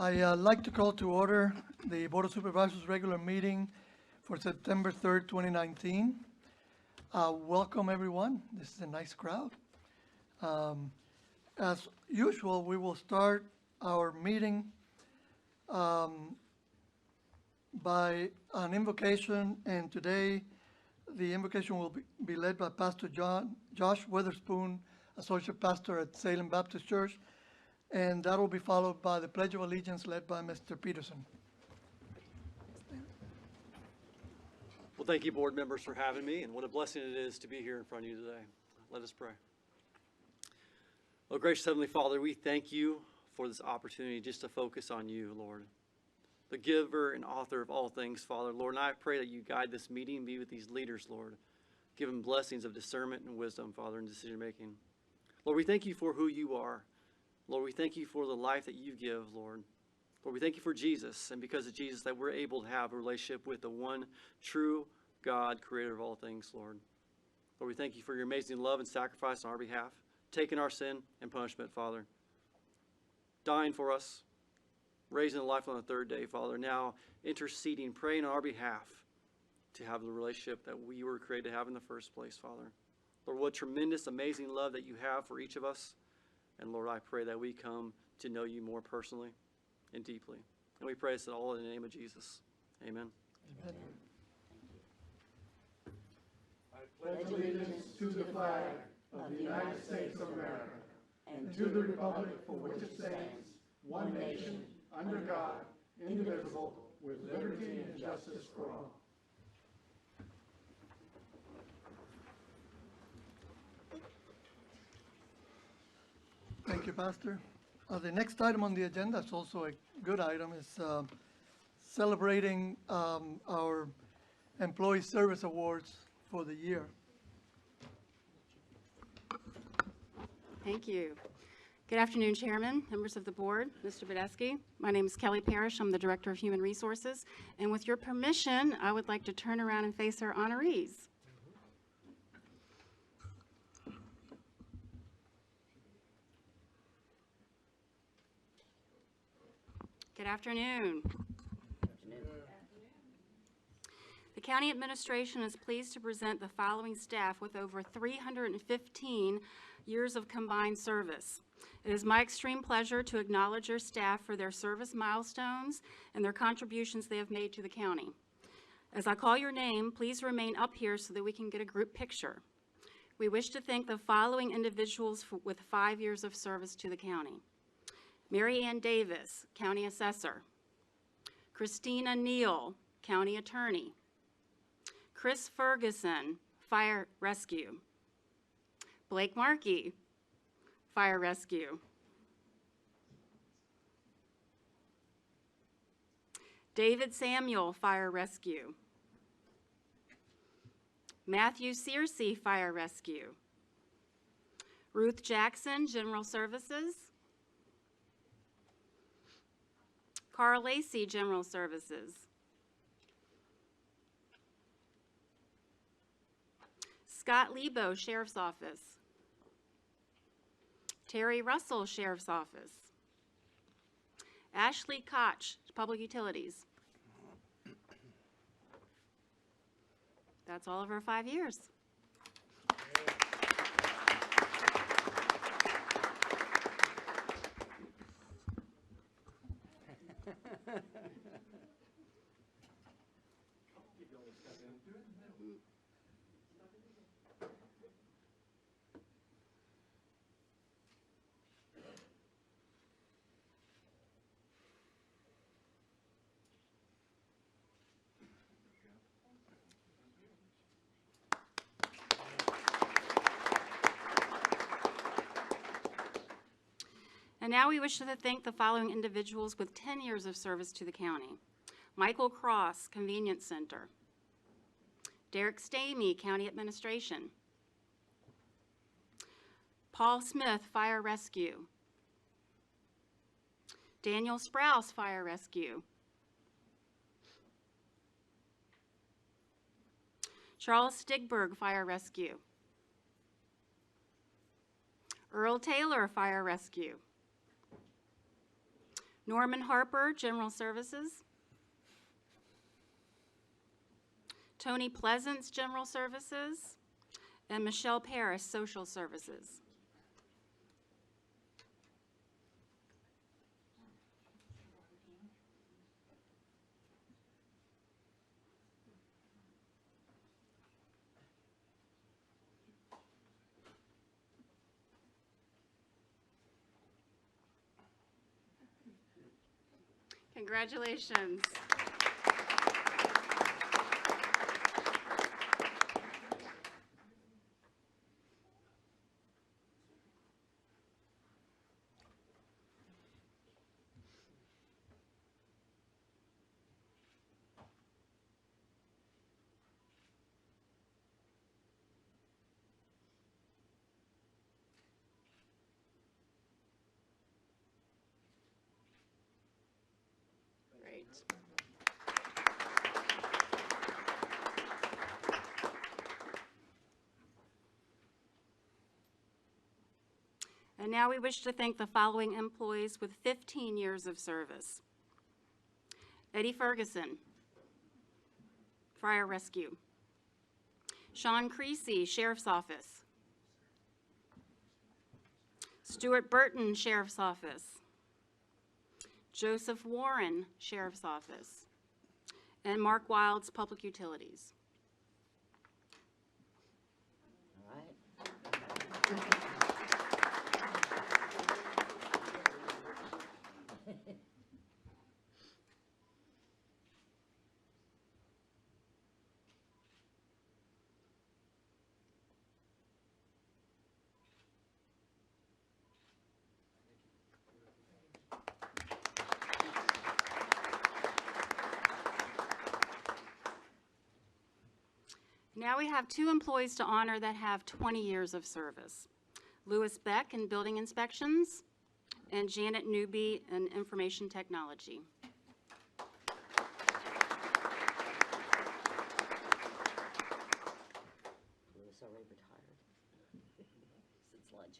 I'd like to call to order the Board of Supervisors regular meeting for September 3rd, 2019. Welcome, everyone. This is a nice crowd. As usual, we will start our meeting by an invocation, and today the invocation will be led by Pastor Josh Witherspoon, Associate Pastor at Salem Baptist Church, and that will be followed by the Pledge of Allegiance led by Mr. Peterson. Well, thank you, board members, for having me, and what a blessing it is to be here in front of you today. Let us pray. Oh, gracious Heavenly Father, we thank you for this opportunity just to focus on you, Lord, the giver and author of all things, Father. Lord, and I pray that you guide this meeting and be with these leaders, Lord. Give them blessings of discernment and wisdom, Father, in decision making. Lord, we thank you for who you are. Lord, we thank you for the life that you give, Lord. Lord, we thank you for Jesus, and because of Jesus that we're able to have a relationship with the one true God, creator of all things, Lord. Lord, we thank you for your amazing love and sacrifice on our behalf, taking our sin and punishment, Father, dying for us, raising to life on the third day, Father, now interceding, praying on our behalf to have the relationship that we were created to have in the first place, Father. Lord, what tremendous, amazing love that you have for each of us. And Lord, I pray that we come to know you more personally and deeply. And we pray this all in the name of Jesus. Amen. Amen. I pledge allegiance to the flag of the United States of America and to the republic for which it stands, one nation, under God, indivisible, with liberty and justice for all. Thank you, Pastor. The next item on the agenda is also a good item, is celebrating our Employee Service Awards for the year. Thank you. Good afternoon, Chairman, members of the board, Mr. Badesky. My name is Kelly Parrish. I'm the Director of Human Resources. And with your permission, I would like to turn around and face our honorees. Good afternoon. The County Administration is pleased to present the following staff with over 315 years of combined service. It is my extreme pleasure to acknowledge your staff for their service milestones and their contributions they have made to the county. As I call your name, please remain up here so that we can get a group picture. We wish to thank the following individuals with 5 years of service to the county. Mary Ann Davis, County Assessor. Christina Neal, County Attorney. Chris Ferguson, Fire Rescue. Blake Markey, Fire Rescue. David Samuel, Fire Rescue. Matthew Searcy, Fire Rescue. Ruth Jackson, General Services. Carl Lacey, General Services. Scott Lebo, Sheriff's Office. Terry Russell, Sheriff's Office. Ashley Koch, Public Utilities. That's all of our 5 years. And now we wish to thank the following individuals with 10 years of service to the county. Michael Cross, Convenience Center. Derek Stamey, County Administration. Paul Smith, Fire Rescue. Daniel Sprouse, Fire Rescue. Charles Stigberg, Fire Rescue. Earl Taylor, Fire Rescue. Norman Harper, General Services. Tony Pleasance, General Services. And Michelle Parrish, Social Services. Congratulations. Great. And now we wish to thank the following employees with 15 years of service. Eddie Ferguson, Fire Rescue. Sean Creasy, Sheriff's Office. Stuart Burton, Sheriff's Office. Joseph Warren, Sheriff's Office. And Mark Wilds, Public Utilities. All right. Now we have two employees to honor that have 20 years of service. Louis Beck in Building Inspections and Janet Newby in Information Technology. Louis already retired since lunch.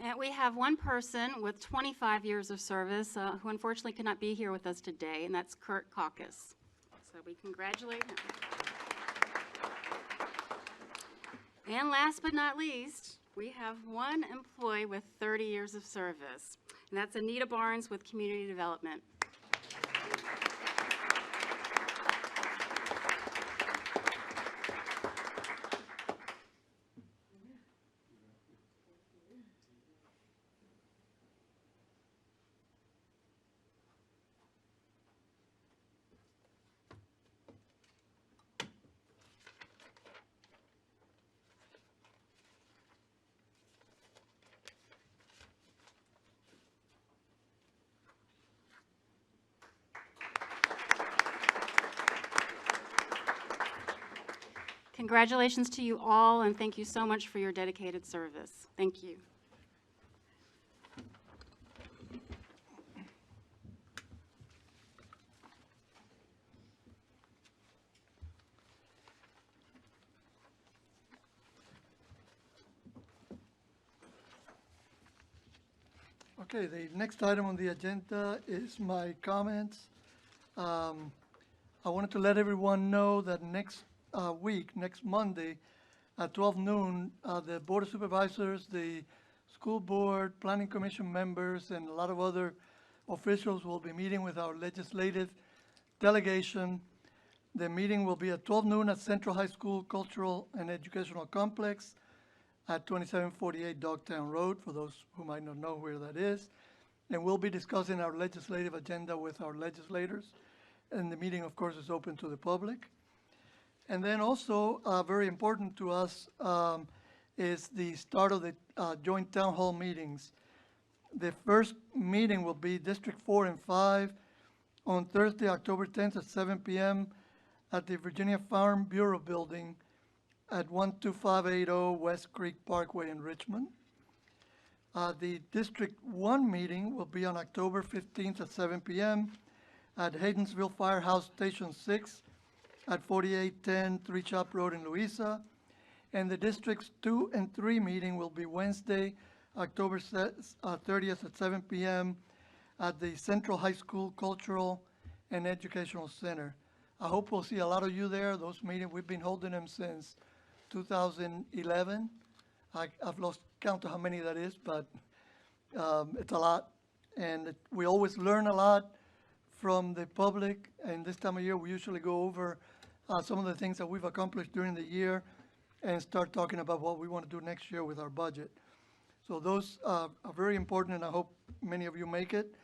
And we have one person with 25 years of service who unfortunately could not be here with us today, and that's Kurt Caucus. So we congratulate him. And last but not least, we have one employee with 30 years of service, and that's Anita Barnes with Community Development. Congratulations to you all, and thank you so much for your dedicated service. Thank you. Okay, the next item on the agenda is my comments. I wanted to let everyone know that next week, next Monday, at 12 noon, the Board of Supervisors, the school board, planning commission members, and a lot of other officials will be meeting with our legislative delegation. The meeting will be at 12 noon at Central High School Cultural and Educational Complex at 2748 Dogtown Road, for those who might not know where that is. And we'll be discussing our legislative agenda with our legislators. And the meeting, of course, is open to the public. And then also, very important to us, is the start of the joint town hall meetings. The first meeting will be District 4 and 5 on Thursday, October 10th at 7 p.m. at the Virginia Farm Bureau Building at 12580 West Creek Parkway in Richmond. The District 1 meeting will be on October 15th at 7 p.m. at Haydensville Firehouse Station 6 at 4810 Three Chop Road in Louisa. And the Districts 2 and 3 meeting will be Wednesday, October 30th at 7 p.m. at the Central High School Cultural and Educational Center. I hope we'll see a lot of you there. Those meetings, we've been holding them since 2011. I've lost count of how many that is, but it's a lot. And we always learn a lot from the public. And this time of year, we usually go over some of the things that we've accomplished during the year and start talking about what we want to do next year with our budget. So those are very important, and I hope many of you make it.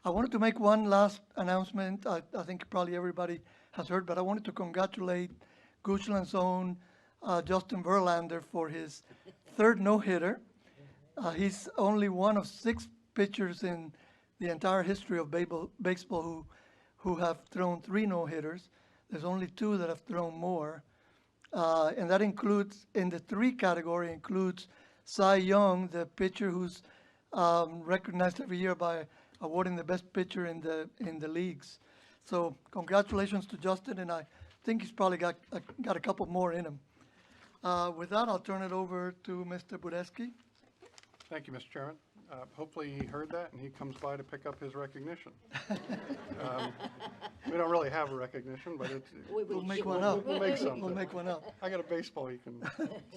I wanted to make one last announcement. I think probably everybody has heard, but I wanted to congratulate Goochland's own Justin Verlander for his third no-hitter. He's only one of 6 pitchers in the entire history of baseball who have thrown 3 no-hitters. There's only 2 that have thrown more. And that includes, in the 3 category, includes Cy Young, the pitcher who's recognized every year by awarding the best pitcher in the leagues. So congratulations to Justin, and I think he's probably got a couple more in him. With that, I'll turn it over to Mr. Budeski. Thank you, Mr. Chairman. Hopefully he heard that and he comes by to pick up his recognition. We don't really have a recognition, but it's, We'll make one up. we'll make something. We'll make one up. I got a baseball you can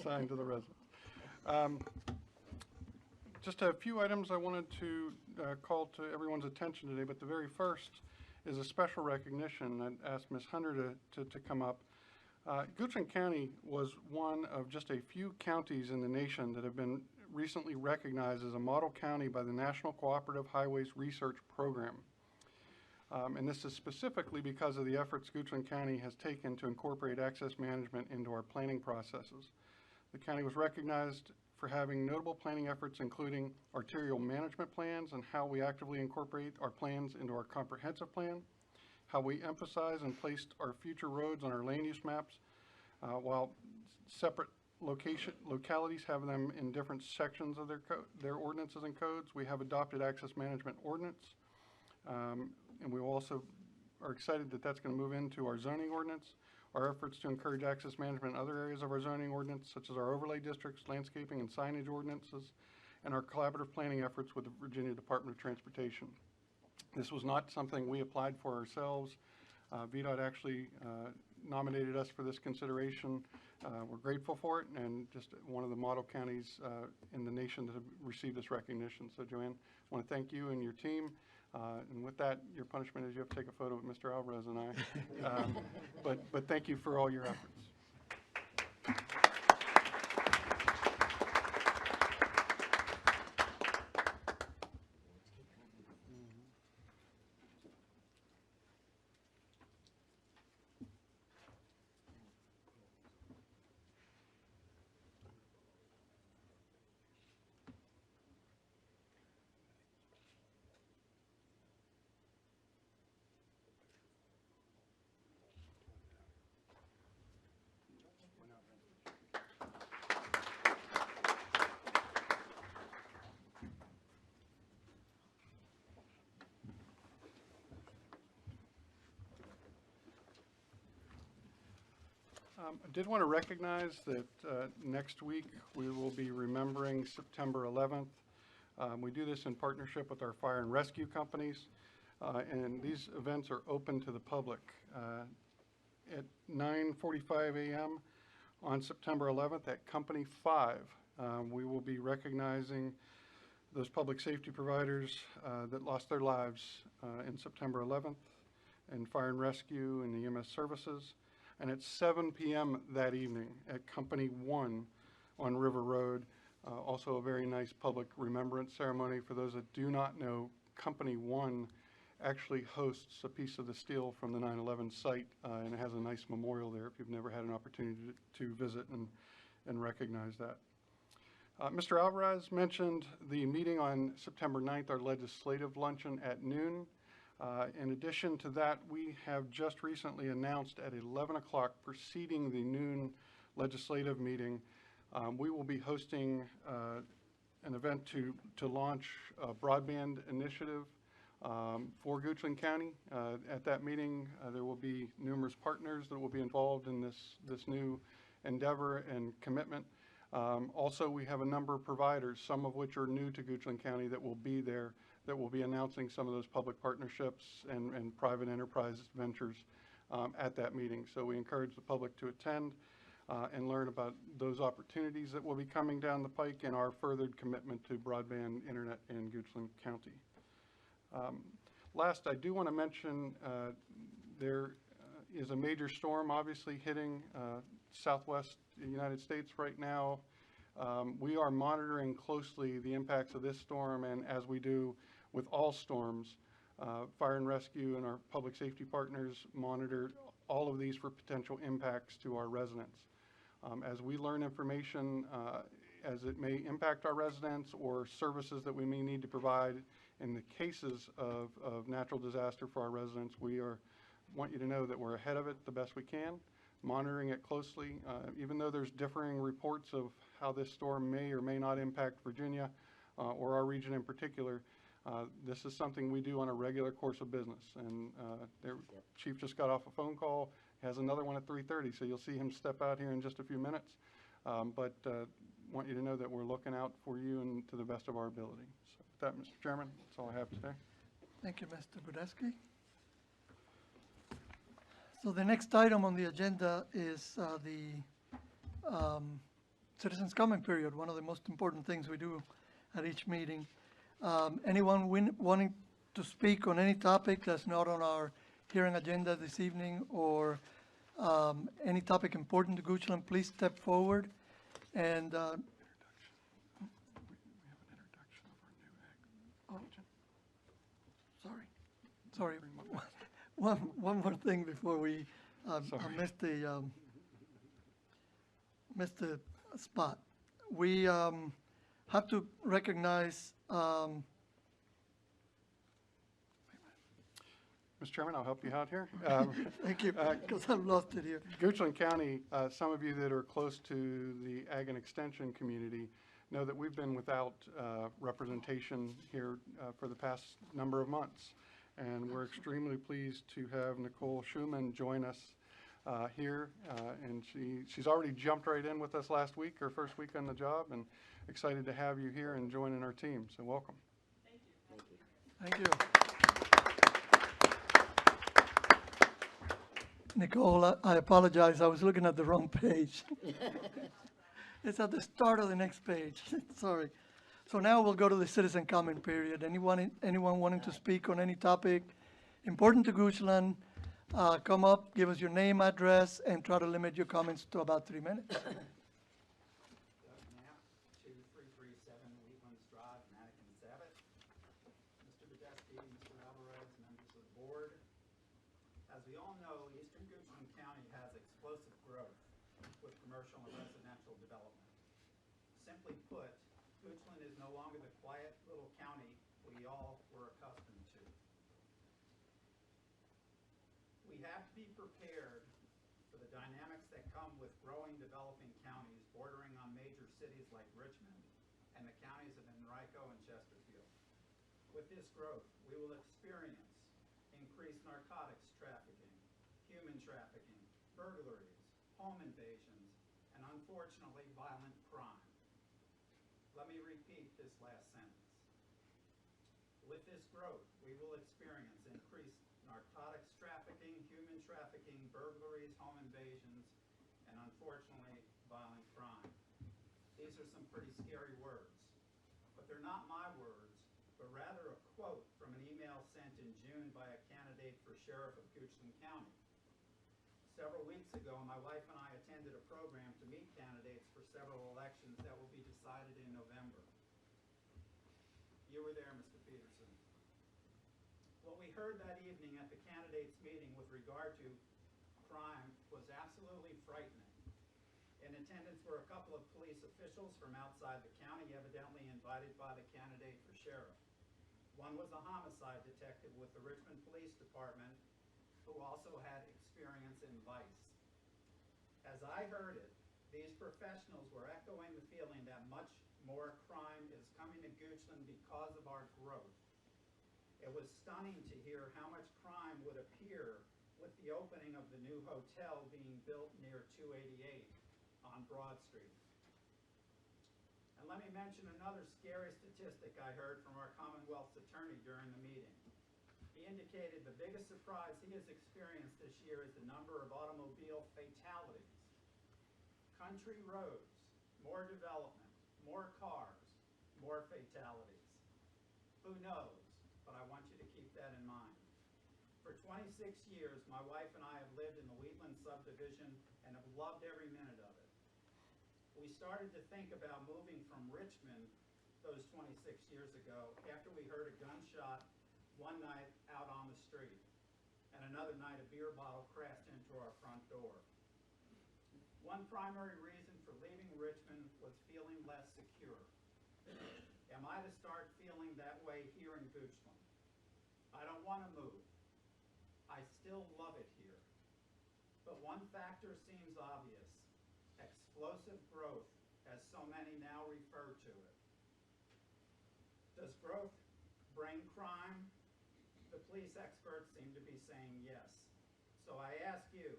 sign to the residents. Just a few items I wanted to call to everyone's attention today, but the very first is a special recognition. I'd asked Ms. Hunter to come up. Goochland County was one of just a few counties in the nation that have been recently recognized as a model county by the National Cooperative Highways Research Program. And this is specifically because of the efforts Goochland County has taken to incorporate access management into our planning processes. The county was recognized for having notable planning efforts, including arterial management plans and how we actively incorporate our plans into our comprehensive plan, how we emphasize and placed our future roads on our land use maps, while separate localities have them in different sections of their ordinances and codes. We have adopted access management ordinance, and we also are excited that that's going to move into our zoning ordinance. Our efforts to encourage access management in other areas of our zoning ordinance, such as our overlay districts, landscaping and signage ordinances, and our collaborative planning efforts with the Virginia Department of Transportation. This was not something we applied for ourselves. VDOT actually nominated us for this consideration. We're grateful for it, and just one of the model counties in the nation that have received this recognition. So Joanne, I want to thank you and your team. And with that, your punishment is you have to take a photo with Mr. Alvarez and I. But thank you for all your efforts. I did want to recognize that next week we will be remembering September 11th. We do this in partnership with our fire and rescue companies, and these events are open to the public. At 9:45 a.m. on September 11th at Company 5, we will be recognizing those public safety providers that lost their lives in September 11th in fire and rescue and EMS services. And at 7 p.m. that evening at Company 1 on River Road, also a very nice public remembrance ceremony. For those that do not know, Company 1 actually hosts a piece of the steel from the 9/11 site, and it has a nice memorial there if you've never had an opportunity to visit and recognize that. Mr. Alvarez mentioned the meeting on September 9th, our legislative luncheon at noon. In addition to that, we have just recently announced at 11 o'clock, preceding the noon legislative meeting, we will be hosting an event to launch a broadband initiative for Goochland County. At that meeting, there will be numerous partners that will be involved in this new endeavor and commitment. Also, we have a number of providers, some of which are new to Goochland County, that will be there, that will be announcing some of those public partnerships and private enterprise ventures at that meeting. So we encourage the public to attend and learn about those opportunities that will be coming down the pike and our furthered commitment to broadband internet in Goochland County. Last, I do want to mention there is a major storm obviously hitting southwest United States right now. We are monitoring closely the impacts of this storm, and as we do with all storms, fire and rescue and our public safety partners monitor all of these for potential impacts to our residents. As we learn information as it may impact our residents or services that we may need to provide in the cases of natural disaster for our residents, we want you to know that we're ahead of it the best we can, monitoring it closely. Even though there's differing reports of how this storm may or may not impact Virginia or our region in particular, this is something we do on a regular course of business. And Chief just got off a phone call, has another one at 3:30, so you'll see him step out here in just a few minutes. But want you to know that we're looking out for you and to the best of our ability. So with that, Mr. Chairman, that's all I have today. Thank you, Mr. Budesky. So the next item on the agenda is the citizens' comment period, one of the most important things we do at each meeting. Anyone wanting to speak on any topic that's not on our hearing agenda this evening, or any topic important to Goochland, please step forward. And We have an introduction of our new agent. sorry, one more thing before we, I Sorry. missed the spot. We have to recognize, Mr. Chairman, I'll help you out here. thank you, because I've lost it here. Goochland County, some of you that are close to the Ag and Extension community know that we've been without representation here for the past number of months. And we're extremely pleased to have Nicole Schumann join us here. And she's already jumped right in with us last week, her first week on the job, and excited to have you here and joining our team. So welcome. Thank you. Nicole, I apologize, I was looking at the wrong page. It's at the start of the next page, sorry. So now we'll go to the citizen comment period. Anyone wanting to speak on any topic important to Goochland, come up, give us your name, address, and try to limit your comments to about 3 minutes. Doug Knapp, 2337 Wheatlands Drive, Mannequin Sabbath. Mr. Budesky, Mr. Alvarez, members of the board. As we all know, eastern Goochland County has explosive growth with commercial and residential development. Simply put, Goochland is no longer the quiet little county we all were accustomed to. We have to be prepared for the dynamics that come with growing, developing counties bordering on major cities like Richmond and the counties of Henrico and Chesterfield. With this growth, we will experience increased narcotics trafficking, human trafficking, burglaries, home invasions, and unfortunately, violent crime. Let me repeat this last sentence. With this growth, we will experience increased narcotics trafficking, human trafficking, burglaries, home invasions, and unfortunately, violent crime. These are some pretty scary words, but they're not my words, but rather a quote from an email sent in June by a candidate for sheriff of Goochland County. Several weeks ago, my wife and I attended a program to meet candidates for several elections that will be decided in November. You were there, Mr. Peterson. What we heard that evening at the candidates' meeting with regard to crime was absolutely frightening. In attendance were a couple of police officials from outside the county, evidently invited by the candidate for sheriff. One was a homicide detective with the Richmond Police Department who also had experience in vice. As I heard it, these professionals were echoing the feeling that much more crime is coming to Goochland because of our growth. It was stunning to hear how much crime would appear with the opening of the new hotel being built near 288 on Broad Street. And let me mention another scary statistic I heard from our Commonwealth's attorney during the meeting. He indicated the biggest surprise he has experienced this year is the number of automobile fatalities. Country roads, more development, more cars, more fatalities. Who knows? But I want you to keep that in mind. For 26 years, my wife and I have lived in the Wheatland subdivision and have loved every minute of it. We started to think about moving from Richmond those 26 years ago after we heard a gunshot one night out on the street, and another night a beer bottle crashed into our front door. One primary reason for leaving Richmond was feeling less secure. Am I to start feeling that way here in Goochland? I don't want to move. I still love it here. But one factor seems obvious: explosive growth, as so many now refer to it. Does growth bring crime? The police experts seem to be saying yes. So I ask you,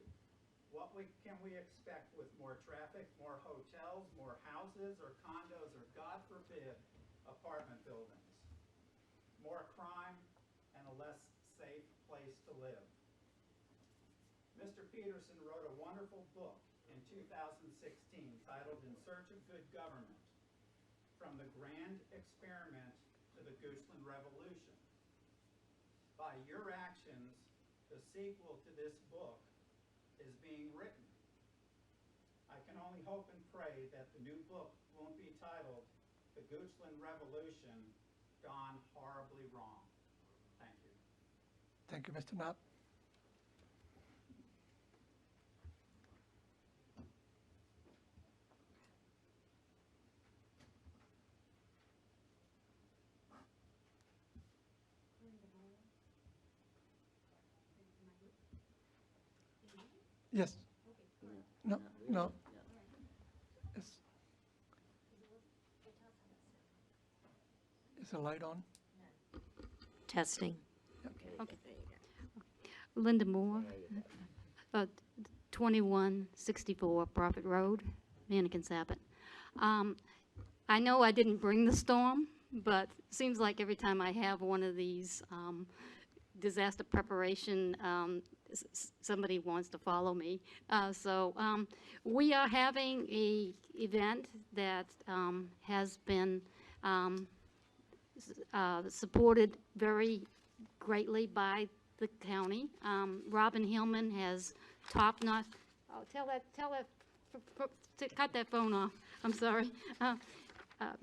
what can we expect with more traffic, more hotels, more houses or condos, or God forbid, apartment buildings? More crime and a less safe place to live. Mr. Peterson wrote a wonderful book in 2016 titled In Search of Good Government, From the Grand Experiment to the Goochland Revolution. By your actions, the sequel to this book is being written. I can only hope and pray that the new book won't be titled The Goochland Revolution Gone Horribly Wrong. Thank you. Thank you, Mr. Knapp. Yes. No, no. Is the light on? Testing. Okay. Linda Moore, 2164 Prophet Road, Mannequin-Sabot. I know I didn't bring the storm, but it seems like every time I have one of these disaster preparation, somebody wants to follow me. So we are having a event that has been supported very greatly by the county. Robin Hillman has top-notch. Oh, tell that, cut that phone off. I'm sorry.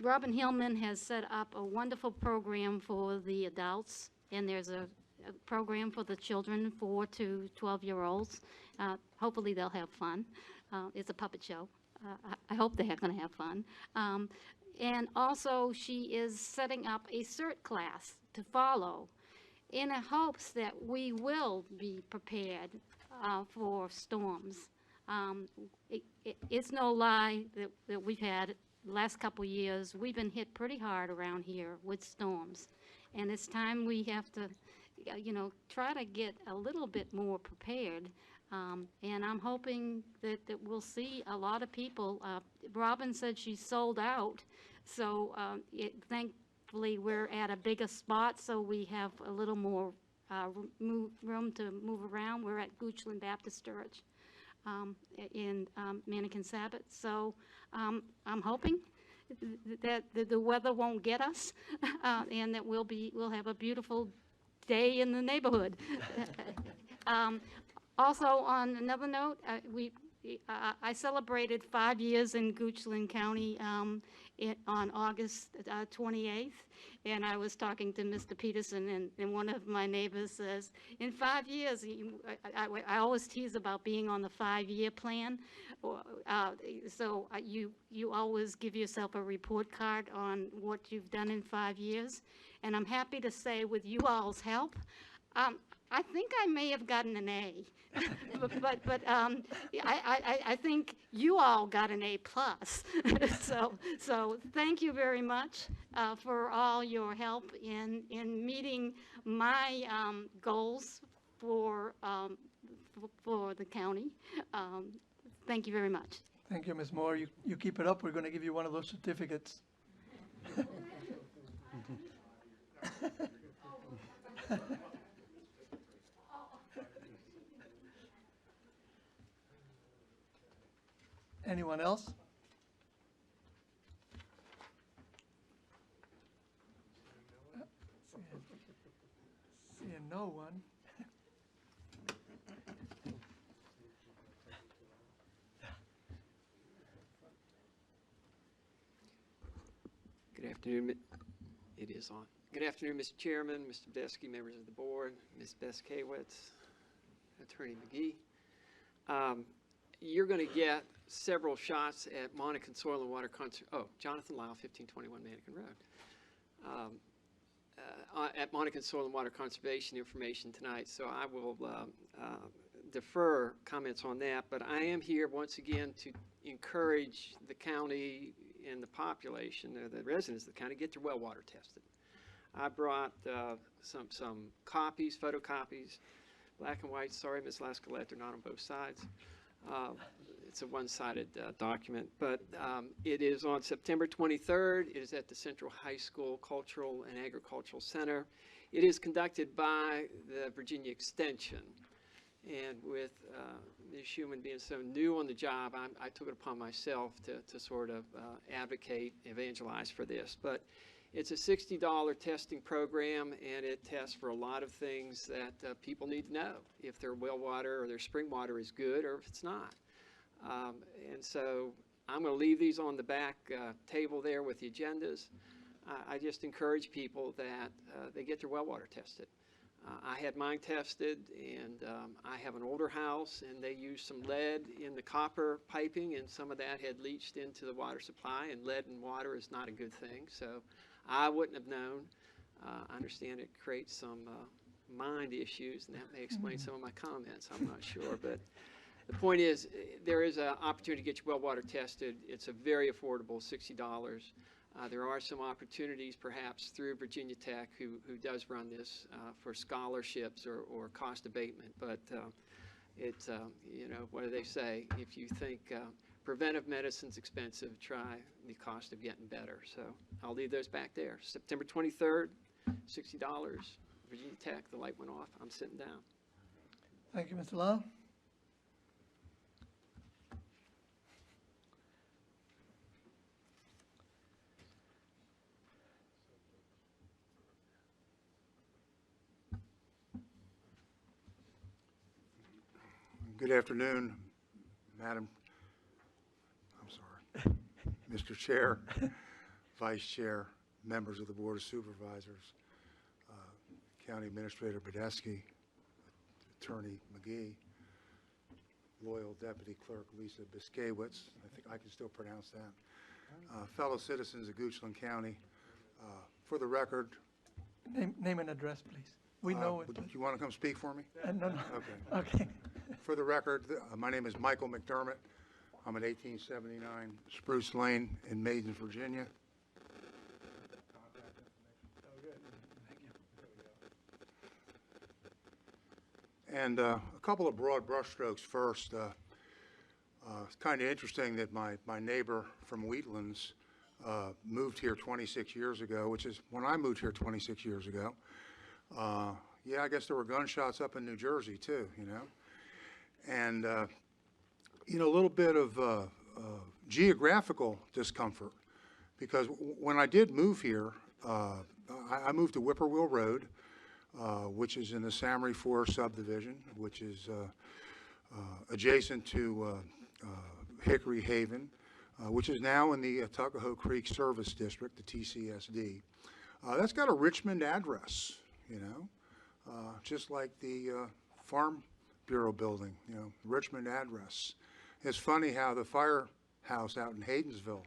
Robin Hillman has set up a wonderful program for the adults, and there's a program for the children, 4 to 12-year-olds. Hopefully they'll have fun. It's a puppet show. I hope they're going to have fun. And also she is setting up a CERT class to follow in the hopes that we will be prepared for storms. It's no lie that we've had the last couple years, we've been hit pretty hard around here with storms. And it's time we have to, try to get a little bit more prepared. And I'm hoping that we'll see a lot of people. Robin said she's sold out, so thankfully we're at a bigger spot, so we have a little more room to move around. We're at Goochland Baptist Church in Mannequin-Sabot, so I'm hoping that the weather won't get us, and that we'll have a beautiful day in the neighborhood. Also, on another note, I celebrated 5 years in Goochland County on August 28th, and I was talking to Mr. Peterson, and one of my neighbors says, in 5 years, I always tease about being on the 5-year plan. So you always give yourself a report card on what you've done in 5 years. And I'm happy to say, with you all's help, I think I may have gotten an A, but I think you all got an A+. So thank you very much for all your help in meeting my goals for the county. Thank you very much. Thank you, Ms. Moore. You keep it up, we're going to give you one of those certificates. Anyone else? Seeing no one. Good afternoon. It is on. Good afternoon, Mr. Chairman, Mr. Badesky, members of the board, Ms. Beskowitz, Attorney McGee. You're going to get several shots at Monacan Soil and Water Jonathan Lyle, 1521 Mannequin Road. At Monacan Soil and Water Conservation information tonight, so I will defer comments on that, but I am here once again to encourage the county and the population, or the residents of the county, get their well water tested. I brought some copies, photocopies, black and white. Sorry, Ms. Lascalette, they're not on both sides. It's a one-sided document, but it is on September 23rd. It is at the Central High School Cultural and Agricultural Center. It is conducted by the Virginia Extension. And with Ms. Schumann being so new on the job, I took it upon myself to sort of advocate, evangelize for this. But it's a $60 testing program, and it tests for a lot of things that people need to know, if their well water or their spring water is good or if it's not. And so I'm going to leave these on the back table there with the agendas. I just encourage people that they get their well water tested. I had mine tested, and I have an older house, and they used some lead in the copper piping, and some of that had leached into the water supply, and lead in water is not a good thing, so I wouldn't have known. I understand it creates some mind issues, and that may explain some of my comments. I'm not sure, but the point is, there is an opportunity to get your well water tested. It's a very affordable, $60. There are some opportunities, perhaps, through Virginia Tech, who does run this for scholarships or cost abatement. But it's, you know, what do they say? If you think preventive medicine's expensive, try the cost of getting better. So I'll leave those back there. September 23rd, $60, Virginia Tech. The light went off. I'm sitting down. Thank you, Mr. Lau. Good afternoon, Madam, I'm sorry, Mr. Chair, Vice Chair, members of the Board of Supervisors, County Administrator Badesky, Attorney McGee, loyal Deputy Clerk Lisa Beskowitz, I think I can still pronounce that, fellow citizens of Goochland County. For the record. Name and address, please. We know it. Do you want to come speak for me? No. Okay. Okay. For the record, my name is Michael McDermott. I'm at 1879 Spruce Lane in Maiden, Virginia. And a couple of broad brushstrokes first. It's kind of interesting that my neighbor from Wheatlands moved here 26 years ago, which is when I moved here 26 years ago. Yeah, I guess there were gunshots up in New Jersey too, you know. And, you know, a little bit of geographical discomfort, because when I did move here, I moved to Whippoorwill Road, which is in the Samory 4 subdivision, which is adjacent to Hickory Haven, which is now in the Tuckahoe Creek Service District, the TCSD. That's got a Richmond address, you know, just like the Farm Bureau building, you know, Richmond address. It's funny how the firehouse out in Haydensville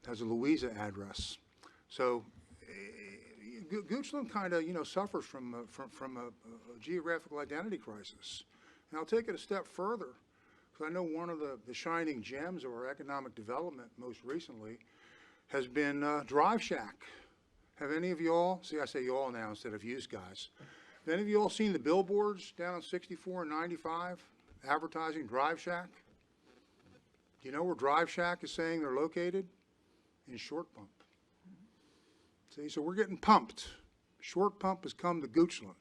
has a Louisa address. So Goochland kind of, you know, suffers from a geographical identity crisis. And I'll take it a step further, because I know one of the shining gems of our economic development most recently has been Drive Shack. Have any of you all, see I say you all now instead of yous guys, have any of you all seen the billboards down on 64 and 95 advertising Drive Shack? Do you know where Drive Shack is saying they're located? In Short Pump. See, so we're getting pumped. Short Pump has come to Goochland.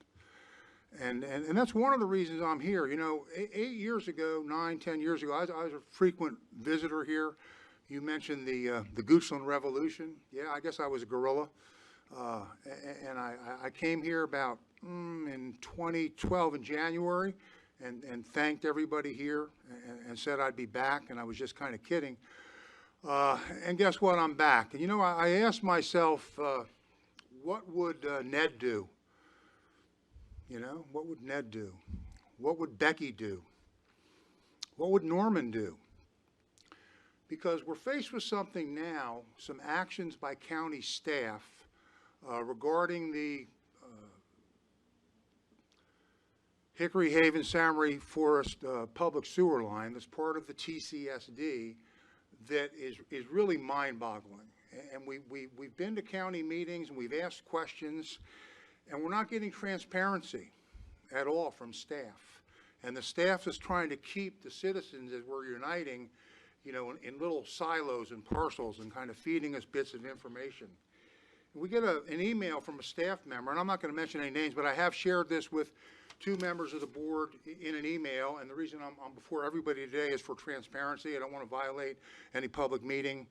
And that's one of the reasons I'm here. You know, 8 years ago, 9, 10 years ago, I was a frequent visitor here. You mentioned the Goochland Revolution. Yeah, I guess I was a guerrilla. And I came here about in 2012 in January and thanked everybody here and said I'd be back, and I was just kind of kidding. And guess what? I'm back. And you know, I asked myself, what would Ned do? You know, what would Ned do? What would Becky do? What would Norman do? Because we're faced with something now, some actions by county staff regarding the Hickory Haven Samary Forest public sewer line that's part of the TCSD that is really mind-boggling. And we've been to county meetings and we've asked questions, and we're not getting transparency at all from staff. And the staff is trying to keep the citizens, as we're uniting, you know, in little silos and parcels and kind of feeding us bits of information. We get an email from a staff member, and I'm not going to mention any names, but I have shared this with 2 members of the board in an email, and the reason I'm before everybody today is for transparency. I don't want to violate any public meeting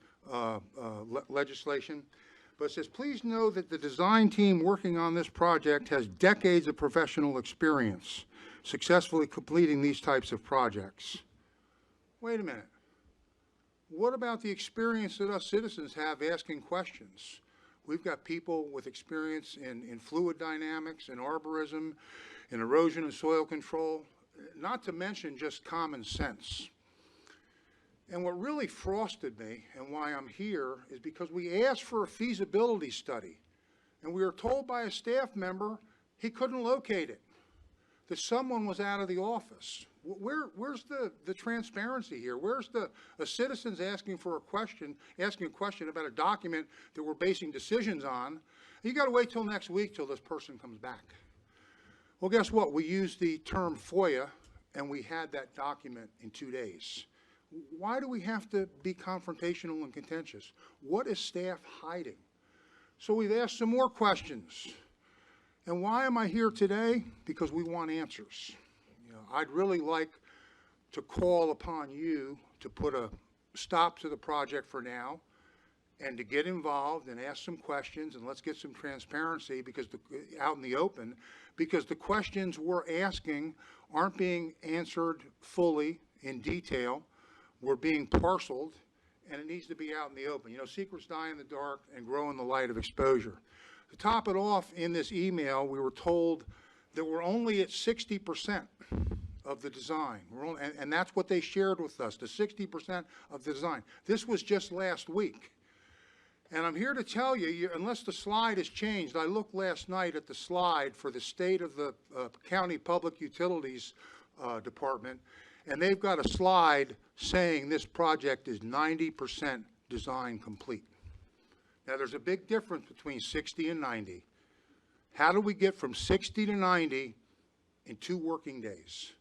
legislation. But it says, please know that the design team working on this project has decades of professional experience successfully completing these types of projects. Wait a minute. What about the experience that us citizens have asking questions? We've got people with experience in fluid dynamics, in arborism, in erosion and soil control, not to mention just common sense. And what really frosted me and why I'm here is because we asked for a feasibility study, and we were told by a staff member he couldn't locate it, that someone was out of the office. Where's the transparency here? Where's the citizens asking a question about a document that we're basing decisions on? You got to wait till next week till this person comes back. Well, guess what? We used the term FOIA, and we had that document in 2 days. Why do we have to be confrontational and contentious? What is staff hiding? So we've asked some more questions. And why am I here today? Because we want answers. You know, I'd really like to call upon you to put a stop to the project for now and to get involved and ask some questions, and let's get some transparency because out in the open, because the questions we're asking aren't being answered fully in detail. We're being parceled, and it needs to be out in the open. You know, secrets die in the dark and grow in the light of exposure. To top it off, in this email, we were told that we're only at 60% of the design. And that's what they shared with us, the 60% of the design. This was just last week. And I'm here to tell you, unless the slide has changed, I looked last night at the slide for the state of the County Public Utilities Department, and they've got a slide saying this project is 90% design complete. Now, there's a big difference between 60 and 90. How do we get from 60 to 90 in 2 working days?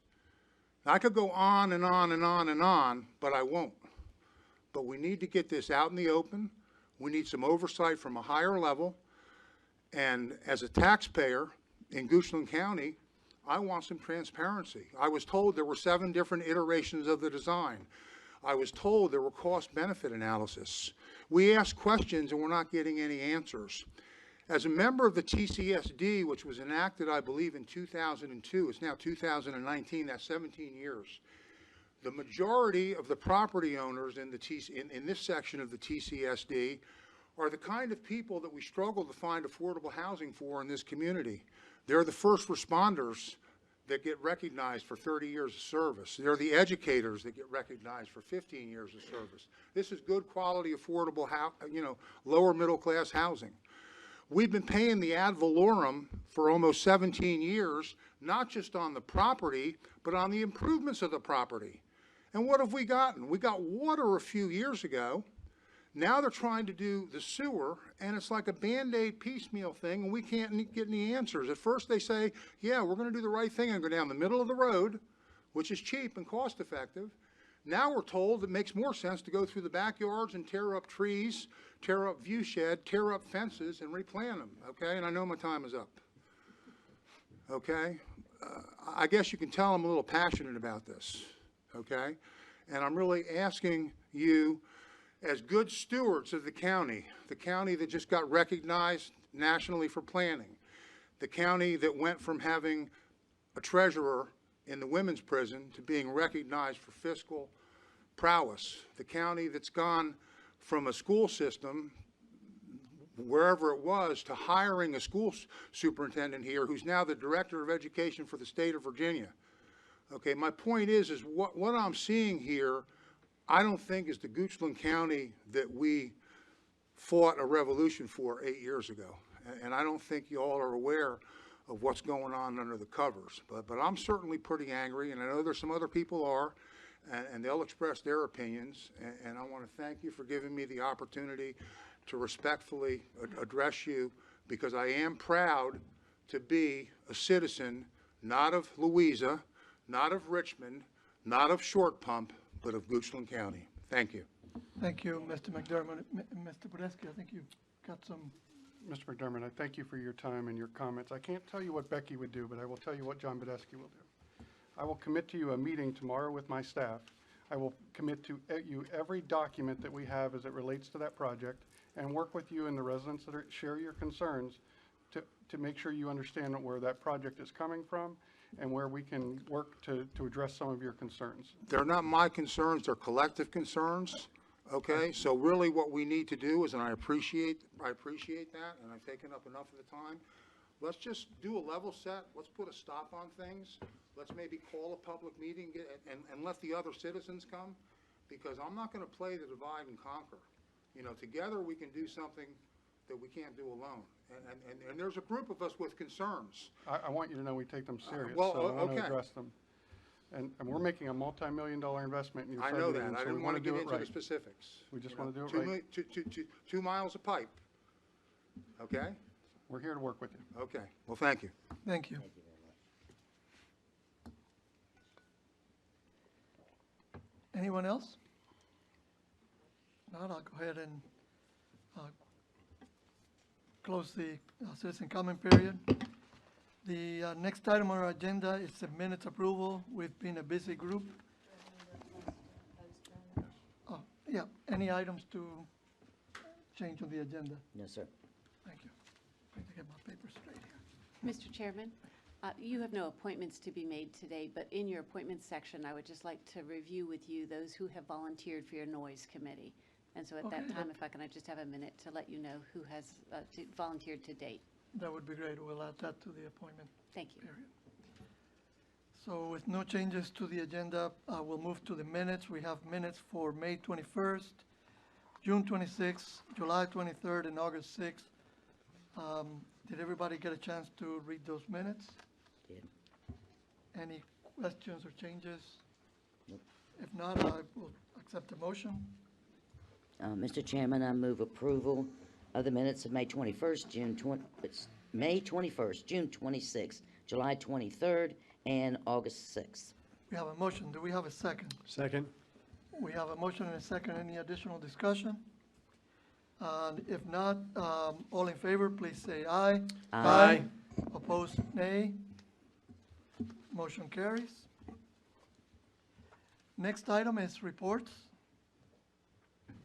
Now, I could go on and on and on and on, but I won't. But we need to get this out in the open. We need some oversight from a higher level. And as a taxpayer in Goochland County, I want some transparency. I was told there were 7 different iterations of the design. I was told there were cost-benefit analysis. We asked questions and we're not getting any answers. As a member of the TCSD, which was enacted, I believe, in 2002, it's now 2019, that's 17 years. The majority of the property owners in in this section of the TCSD are the kind of people that we struggle to find affordable housing for in this community. They're the first responders that get recognized for 30 years of service. They're the educators that get recognized for 15 years of service. This is good quality, affordable, lower middle class housing. We've been paying the ad valorem for almost 17 years, not just on the property, but on the improvements of the property. And what have we gotten? We got water a few years ago. Now they're trying to do the sewer, and it's like a Band-Aid piecemeal thing, and we can't get any answers. At first they say, yeah, we're going to do the right thing and go down the middle of the road, which is cheap and cost-effective. Now we're told it makes more sense to go through the backyards and tear up trees, tear up view shed, tear up fences, and replant them, okay? And I know my time is up, okay? I guess you can tell I'm a little passionate about this, okay? And I'm really asking you, as good stewards of the county that just got recognized nationally for planning, the county that went from having a treasurer in the women's prison to being recognized for fiscal prowess, the county that's gone from a school system, wherever it was, to hiring a school superintendent here who's now the director of education for the state of Virginia. Okay, my point is what I'm seeing here, I don't think is the Goochland County that we fought a revolution for 8 years ago. And I don't think you all are aware of what's going on under the covers. But I'm certainly pretty angry, and I know there's some other people are, and they'll express their opinions. And I want to thank you for giving me the opportunity to respectfully address you, because I am proud to be a citizen, not of Louisa, not of Richmond, not of Short Pump, but of Goochland County. Thank you. Thank you, Mr. McDermott. Mr. Podesky, I think you've got some. Mr. McDermott, I thank you for your time and your comments. I can't tell you what Becky would do, but I will tell you what John Badesky will do. I will commit to you a meeting tomorrow with my staff. I will commit to you every document that we have as it relates to that project, and work with you and the residents that share your concerns to make sure you understand where that project is coming from and where we can work to address some of your concerns. They're not my concerns, they're collective concerns, okay? So really what we need to do is, and I appreciate that, and I've taken up enough of the time, let's just do a level set, let's put a stop on things, let's maybe call a public meeting and let the other citizens come, because I'm not gonna play the divide and conquer. You know, together we can do something that we can't do alone. And there's a group of us with concerns. I want you to know we take them serious, well, so I want okay. to address them. And we're making a multi-million-dollar investment in your I know subdivision, that, I so we didn't want wanna to do get it into the right. specifics. We just You know, want to do it right. 2 miles of pipe, okay? We're here to work with you. Okay, well, thank you. Thank you. Anyone else? Not, I'll go ahead and close the citizen comment period. The next item on our agenda is the minutes approval. We've been a busy group. Oh, yeah, any items to change on the agenda? No, sir. Thank you. I need to get my papers straight here. Mr. Chairman, you have no appointments to be made today, but in your appointments section, I would just like to review with you those who have volunteered for your noise committee. And so at that Okay. time, if I can, I just have a minute to let you know who has volunteered to date. That would be great. We'll add that to the appointment Thank you. period. So with no changes to the agenda, we'll move to the minutes. We have minutes for May 21st, June 26th, July 23rd, and August 6th. Did everybody get a chance to read those minutes? Did. Any questions or changes? Nope. If not, I will accept the motion. Mr. Chairman, I move approval of the minutes of May 21st, May 21st, June 26th, July 23rd, and August 6th. We have a motion. Do we have a second? Second. We have a motion and a second. Any additional discussion? If not, all in favor, please say aye. Aye. Opposed, nay. Motion carries. Next item is reports.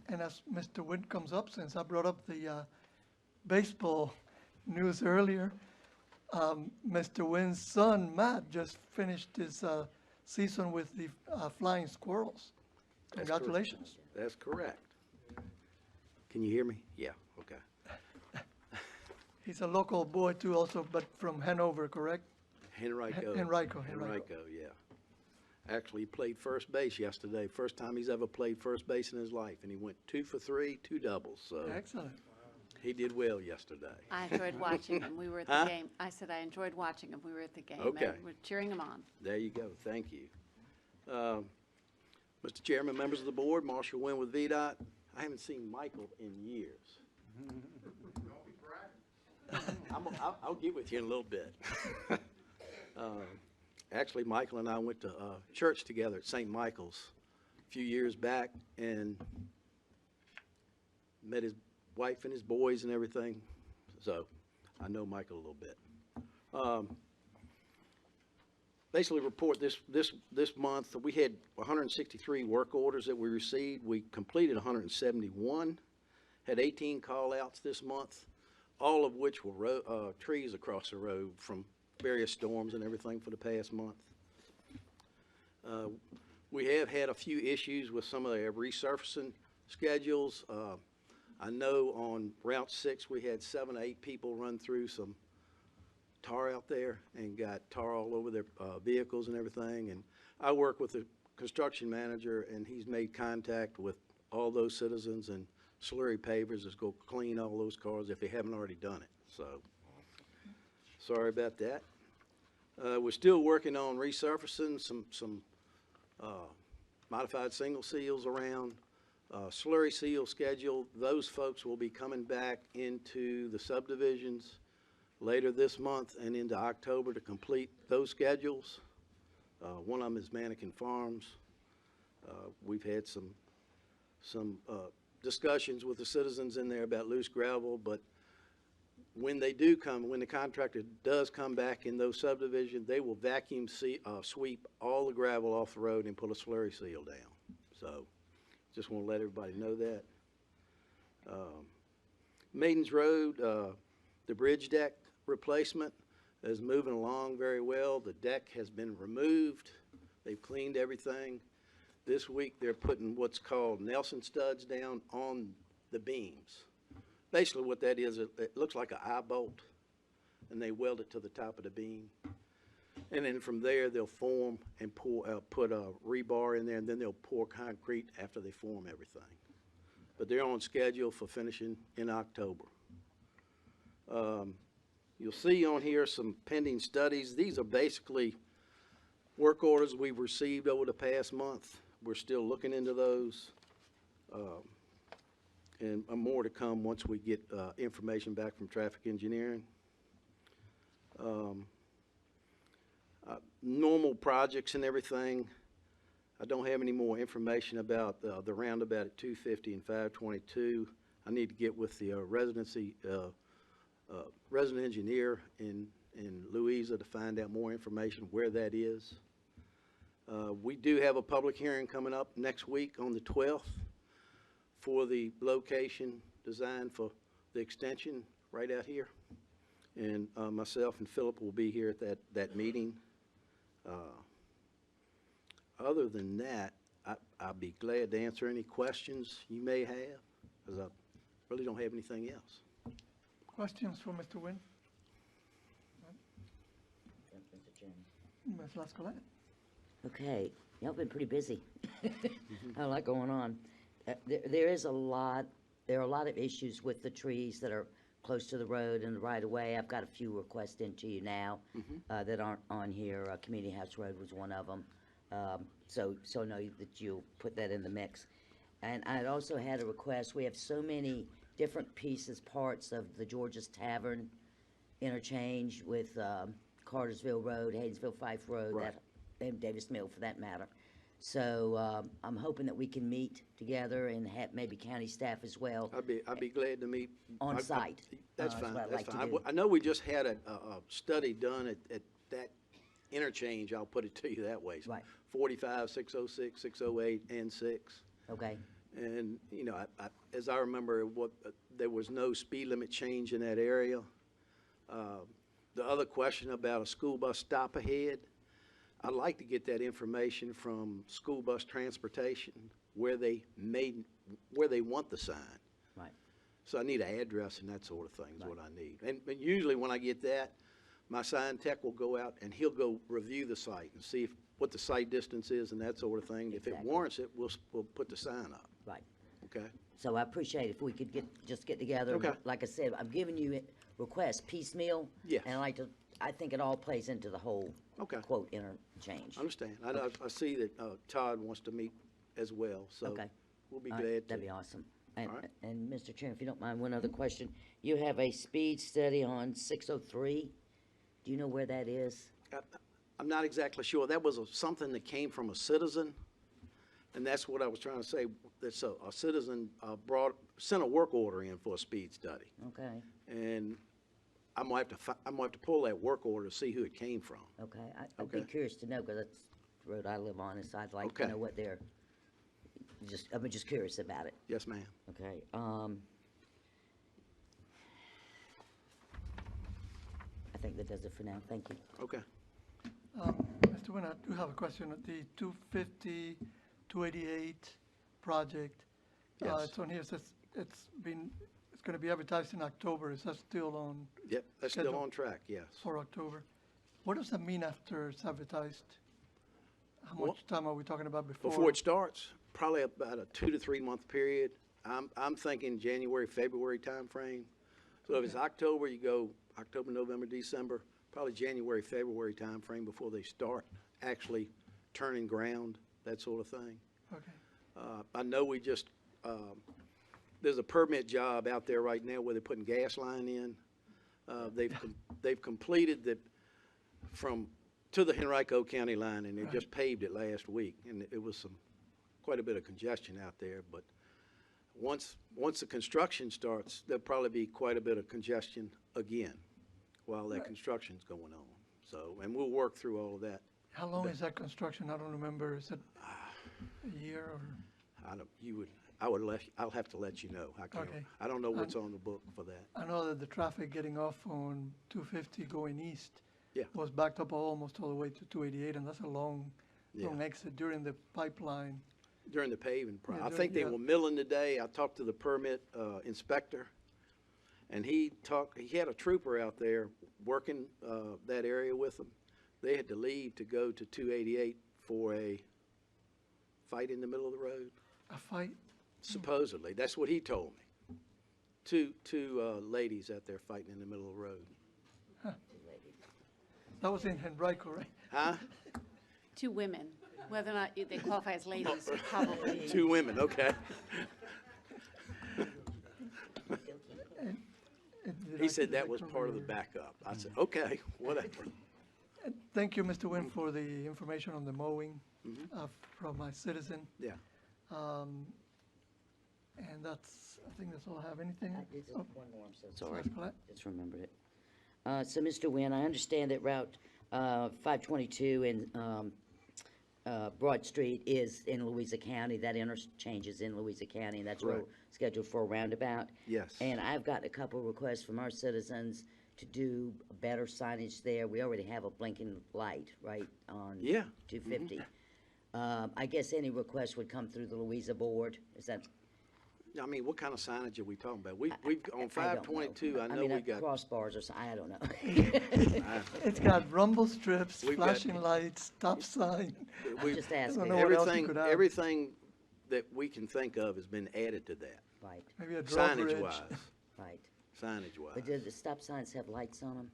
And as Mr. Wynn comes up, since I brought up the baseball news earlier, Mr. Wynn's son, Matt, just finished his season with the flying squirrels. That's correct. Congratulations. That's correct. Can you hear me? Yeah, okay. He's a local boy too also, but from Hanover, correct? Henrico. Henrico. Yeah. Actually, he played first base yesterday. First time he's ever played first base in his life, and he went 2 for 3, 2 doubles, so Excellent. he did well yesterday. I enjoyed watching him. We were at Huh? the game. I said I enjoyed watching him. We were at the game. Okay. And we're cheering him on. There you go, thank you. Mr. Chairman, members of the board, Marshall Wynn with VDOT. I haven't seen Michael in years. I'll get with you in a little bit. Actually, Michael and I went to church together at St. Michael's a few years back and met his wife and his boys and everything. So I know Michael a little bit. Basically report this month, we had 163 work orders that we received. We completed 171, had 18 call-outs this month, all of which were trees across the road from various storms and everything for the past month. We have had a few issues with some of their resurfacing schedules. I know on Route 6 we had 7 or 8 people run through some tar out there and got tar all over their vehicles and everything. And I work with the construction manager, and he's made contact with all those citizens, and Slurry Pavers is going to clean all those cars if they haven't already done it. So sorry about that. We're still working on resurfacing some modified single seals around. Slurry seal schedule, those folks will be coming back into the subdivisions later this month and into October to complete those schedules. One of them is Mannequin Farms. We've had some discussions with the citizens in there about loose gravel, but when they do come, when the contractor does come back in those subdivisions, they will vacuum sweep all the gravel off the road and put a slurry seal down. So just want to let everybody know that. Maidens Road, the bridge deck replacement is moving along very well. The deck has been removed. They've cleaned everything. This week they're putting what's called Nelson studs down on the beams. Basically what that is, it looks like an eye bolt, and they weld it to the top of the beam. And then from there they'll form and put a rebar in there, and then they'll pour concrete after they form everything. But they're on schedule for finishing in October. You'll see on here some pending studies. These are basically work orders we've received over the past month. We're still looking into those. And more to come once we get information back from traffic engineering. Normal projects and everything. I don't have any more information about the roundabout at 250 and 522. I need to get with the resident engineer in Louisa to find out more information where that is. We do have a public hearing coming up next week on the 12th for the location design for the extension right out here. And myself and Philip will be here at that meeting. Other than that, I'll be glad to answer any questions you may have, because I really don't have anything else. Questions for Mr. Wynn? Mr. Chairman. Ms. Lascolette? Okay, y'all been pretty busy. A lot going on. There are a lot of issues with the trees that are close to the road and the right of way. I've got a few requests into you now that aren't on here. Community House Road was one of them. So know that you'll put that in the mix. And I'd also had a request. We have so many different pieces, parts of the George's Tavern interchange with Cartersville Road, Haynesville Fife Road, Right. And Davis Mill for that matter. So I'm hoping that we can meet together and have maybe county staff as well. I'd be glad to meet. On site. That's That's fine, what I'd that's like to fine. do. I know we just had a study done at that interchange, I'll put it to you that way. Right. 45, 606, 608, and 6. Okay, And, you know, as I remember, there was no speed limit change in that area. The other question about a school bus stop ahead, I'd like to get that information from school bus transportation, where they want the sign. Right. So I need an address and that sort of thing is what I need. And usually when I get that, my sign tech will go out and he'll go review the site and see what the site distance is and that sort of thing. If it Exactly. warrants it, we'll put the sign up, Right. okay? So I appreciate if we could just get together. Okay. Like I said, I'm giving you requests piecemeal. Yes. And I think it all plays into the whole Okay. quote interchange. I understand. I see that Todd wants to meet as well, so Okay. we'll be All right, glad to. That'd be awesome. And, All right. and Mr. Chairman, if you don't mind, one other question. You have a speed study on 603. Do you know where that is? I'm not exactly sure. That was something that came from a citizen, and that's what I was trying to say. That's a citizen sent a work order in for a speed study, Okay, and I'm gonna have to pull that work order to see who it came from. okay. I'd be Okay. curious to know, because that's the road I live on, and so I'd like to Okay. know what they're, I'm just curious about it. Yes, ma'am. Okay, I think that does it for now. Thank you. Okay. Mr. Wynn, I do have a question. The 250, 288 project, Yes. it's on here, it says it's going to be advertised in October. Is that still on Yep, that's still Schedule. on track, yes. for October? What does that mean after it's advertised? How Well, much time are we talking about before? Before it starts, probably about a 2 to 3 month period. I'm thinking January, February timeframe. So if it's October, you go October, November, December, probably January, February timeframe before they start actually turning ground, that sort of thing. Okay, I know there's a permit job out there right now where they're putting gas line in. They've completed to the Henrico County line, and they just paved it last week, and it was quite a bit of congestion out there, but once the construction starts, there'll probably be quite a bit of congestion again while that construction's going on. So, and we'll work through all of that. how long is that construction? I don't remember. Is it a year or? I'll have to let you know. Okay. I don't know what's on the book for that. I know that the traffic getting off on 250 going east Yeah. was backed up almost all the way to 288, and that's a long Yeah. exit during the pipeline. During the paving Yeah, I think they yeah. were milling today. I talked to the permit inspector, and he had a trooper out there working that area with them. They had to leave to go to 288 for a fight in the middle of the road. A fight? Supposedly, that's what he told me. Two ladies out there fighting in the middle of the road. That was in Henrico, right? Huh? 2 women, whether or not they qualify as ladies, probably. Two women, okay. Did He I said get that was correct? part of the backup. I said, okay, whatever. Thank you, Mr. Wynn, for the information on the mowing Mm-hmm. from my citizen. Yeah. And I think that's all I have. Anything? This is Oh, one more, I'm so sorry. Vice Colette? Just remembered it. So, Mr. Wynn, I understand that Route 522 and Broad Street is in Louisa County. That interchange is in Louisa County, and that's Correct. scheduled for a roundabout. Yes. And I've got a couple requests from our citizens to do better signage there. We already have a blinking light, right, on Yeah. 250. I guess any request would come through the Louisa board. Is that? I mean, what kind of signage are we talking about? We've, on I don't know. 522, I know we got, Crossbars or something, I don't know. It's got rumble strips, We've got- flashing lights, stop sign. I'm just I asking. don't know what else you everything, could add. everything that we can think of has been added to that, Right, Maybe a drawbridge. signage-wise, right. signage-wise. But do the stop signs have lights on them?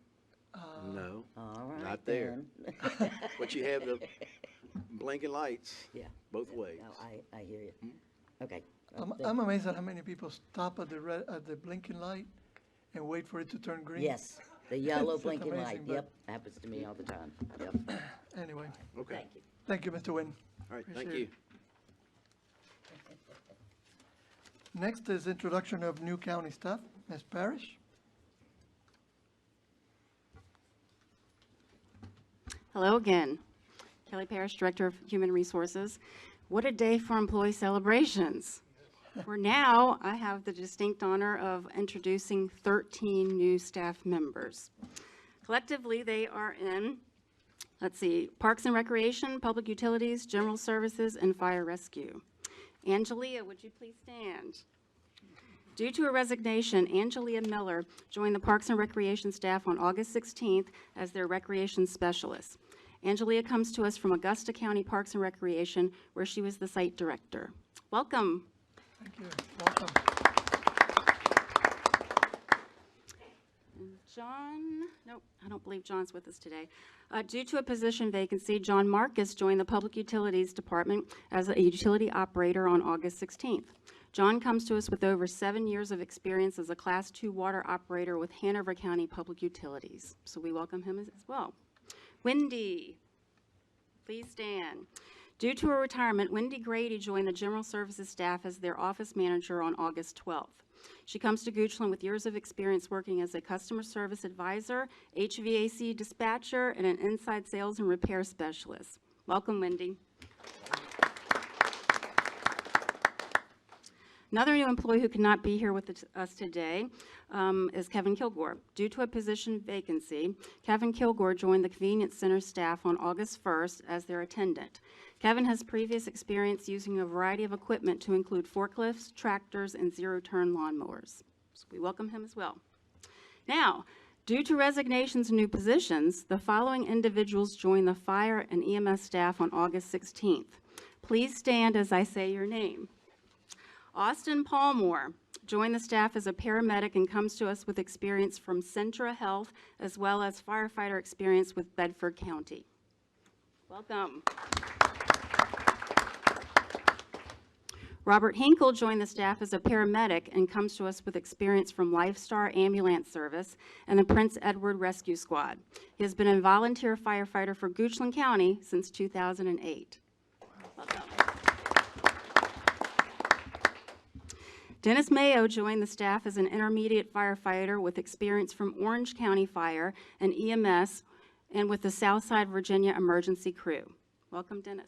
No, All right, not there. then. But you have the blinking lights Yeah. both ways. No, I hear you. Okay. I'm amazed at how many people stop at the blinking light and wait for it to turn green. Yes, the yellow It's just blinking light, amazing, but- yep, happens to me all the time, yep. Anyway, Okay, Thank you. thank you, Mr. Wynn. all right, thank Appreciate you. it. Next is introduction of new county staff. Ms. Parrish? Hello again. Kelly Parrish, Director of Human Resources. What a day for employee celebrations. For now, I have the distinct honor of introducing 13 new staff members. Collectively, they are in Let's see, Parks and Recreation, Public Utilities, General Services, and Fire Rescue. Angelia, would you please stand? Due to a resignation, Angelia Miller joined the Parks and Recreation staff on August 16th as their recreation specialist. Angelia comes to us from Augusta County Parks and Recreation, where she was the site director. Welcome. Thank you. Welcome. And John, nope, I don't believe John's with us today. Due to a position vacancy, John Marcus joined the Public Utilities Department as a utility operator on August 16th. John comes to us with over 7 years of experience as a Class 2 water operator with Hanover County Public Utilities. So we welcome him as well. Wendy, please stand. Due to her retirement, Wendy Grady joined the General Services staff as their office manager on August 12th. She comes to Goochland with years of experience working as a customer service advisor, HVAC dispatcher, and an inside sales and repair specialist. Welcome, Wendy. Another new employee who cannot be here with us today is Kevin Kilgore. Due to a position vacancy, Kevin Kilgore joined the Convenience Center staff on August 1st as their attendant. Kevin has previous experience using a variety of equipment to include forklifts, tractors, and zero-turn lawnmowers. So we welcome him as well. Now, due to resignations and new positions, the following individuals joined the fire and EMS staff on August 16th. Please stand as I say your name. Austin Palmore joined the staff as a paramedic and comes to us with experience from Centra Health as well as firefighter experience with Bedford County. Welcome. Robert Hinkle joined the staff as a paramedic and comes to us with experience from Lifestar Ambulance Service and the Prince Edward Rescue Squad. He has been a volunteer firefighter for Goochland County since 2008. Welcome. Dennis Mayo joined the staff as an intermediate firefighter with experience from Orange County Fire and EMS and with the Southside Virginia Emergency Crew. Welcome, Dennis.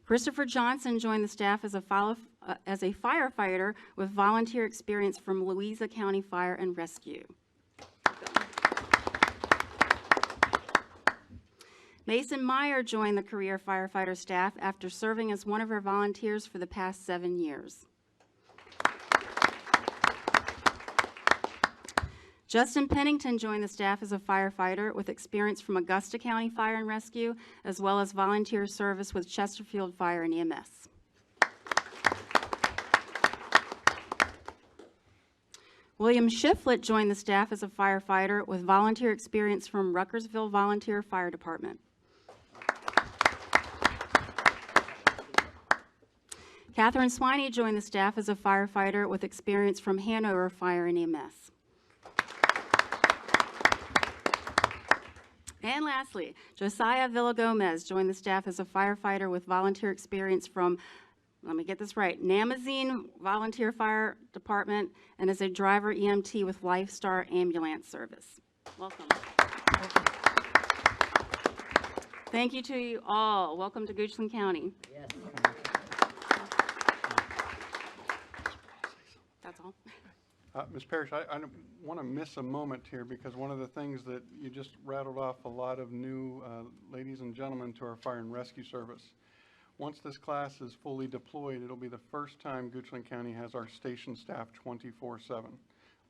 Christopher Johnson joined the staff as a firefighter with volunteer experience from Louisa County Fire and Rescue. Mason Meyer joined the career firefighter staff after serving as one of our volunteers for the past 7 years. Justin Pennington joined the staff as a firefighter with experience from Augusta County Fire and Rescue, as well as volunteer service with Chesterfield Fire and EMS. William Shiflett joined the staff as a firefighter with volunteer experience from Ruckersville Volunteer Fire Department. Catherine Swiney joined the staff as a firefighter with experience from Hanover Fire and EMS. And lastly, Josiah Villagomez joined the staff as a firefighter with volunteer experience from, let me get this right, Namazine Volunteer Fire Department and as a driver EMT with Lifestar Ambulance Service. Welcome. Thank you to you all. Welcome to Goochland County. Yes. That's all. Ms. Parrish, I don't want to miss a moment here because one of the things that you just rattled off a lot of new ladies and gentlemen to our fire and rescue service. Once this class is fully deployed, it'll be the first time Goochland County has our station staff 24/7,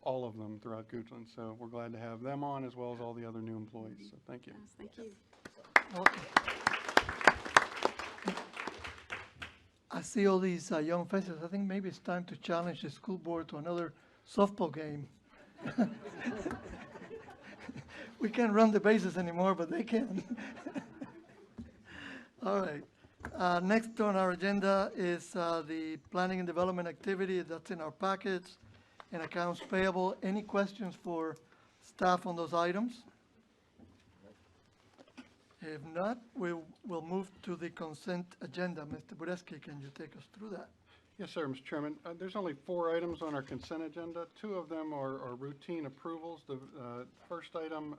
all of them throughout Goochland. So we're glad to have them on as well as all the other new employees. So thank you. Yes, thank you. Welcome. I see all these young faces. I think maybe it's time to challenge the school board to another softball game. We can't run the bases anymore, but they can. All right. Next on our agenda is the planning and development activity that's in our packets and accounts payable. Any questions for staff on those items? If not, we will move to the consent agenda. Mr. Bureski, can you take us through that? Yes, sir, Mr. Chairman. There's only 4 items on our consent agenda. 2 of them are routine approvals. The first item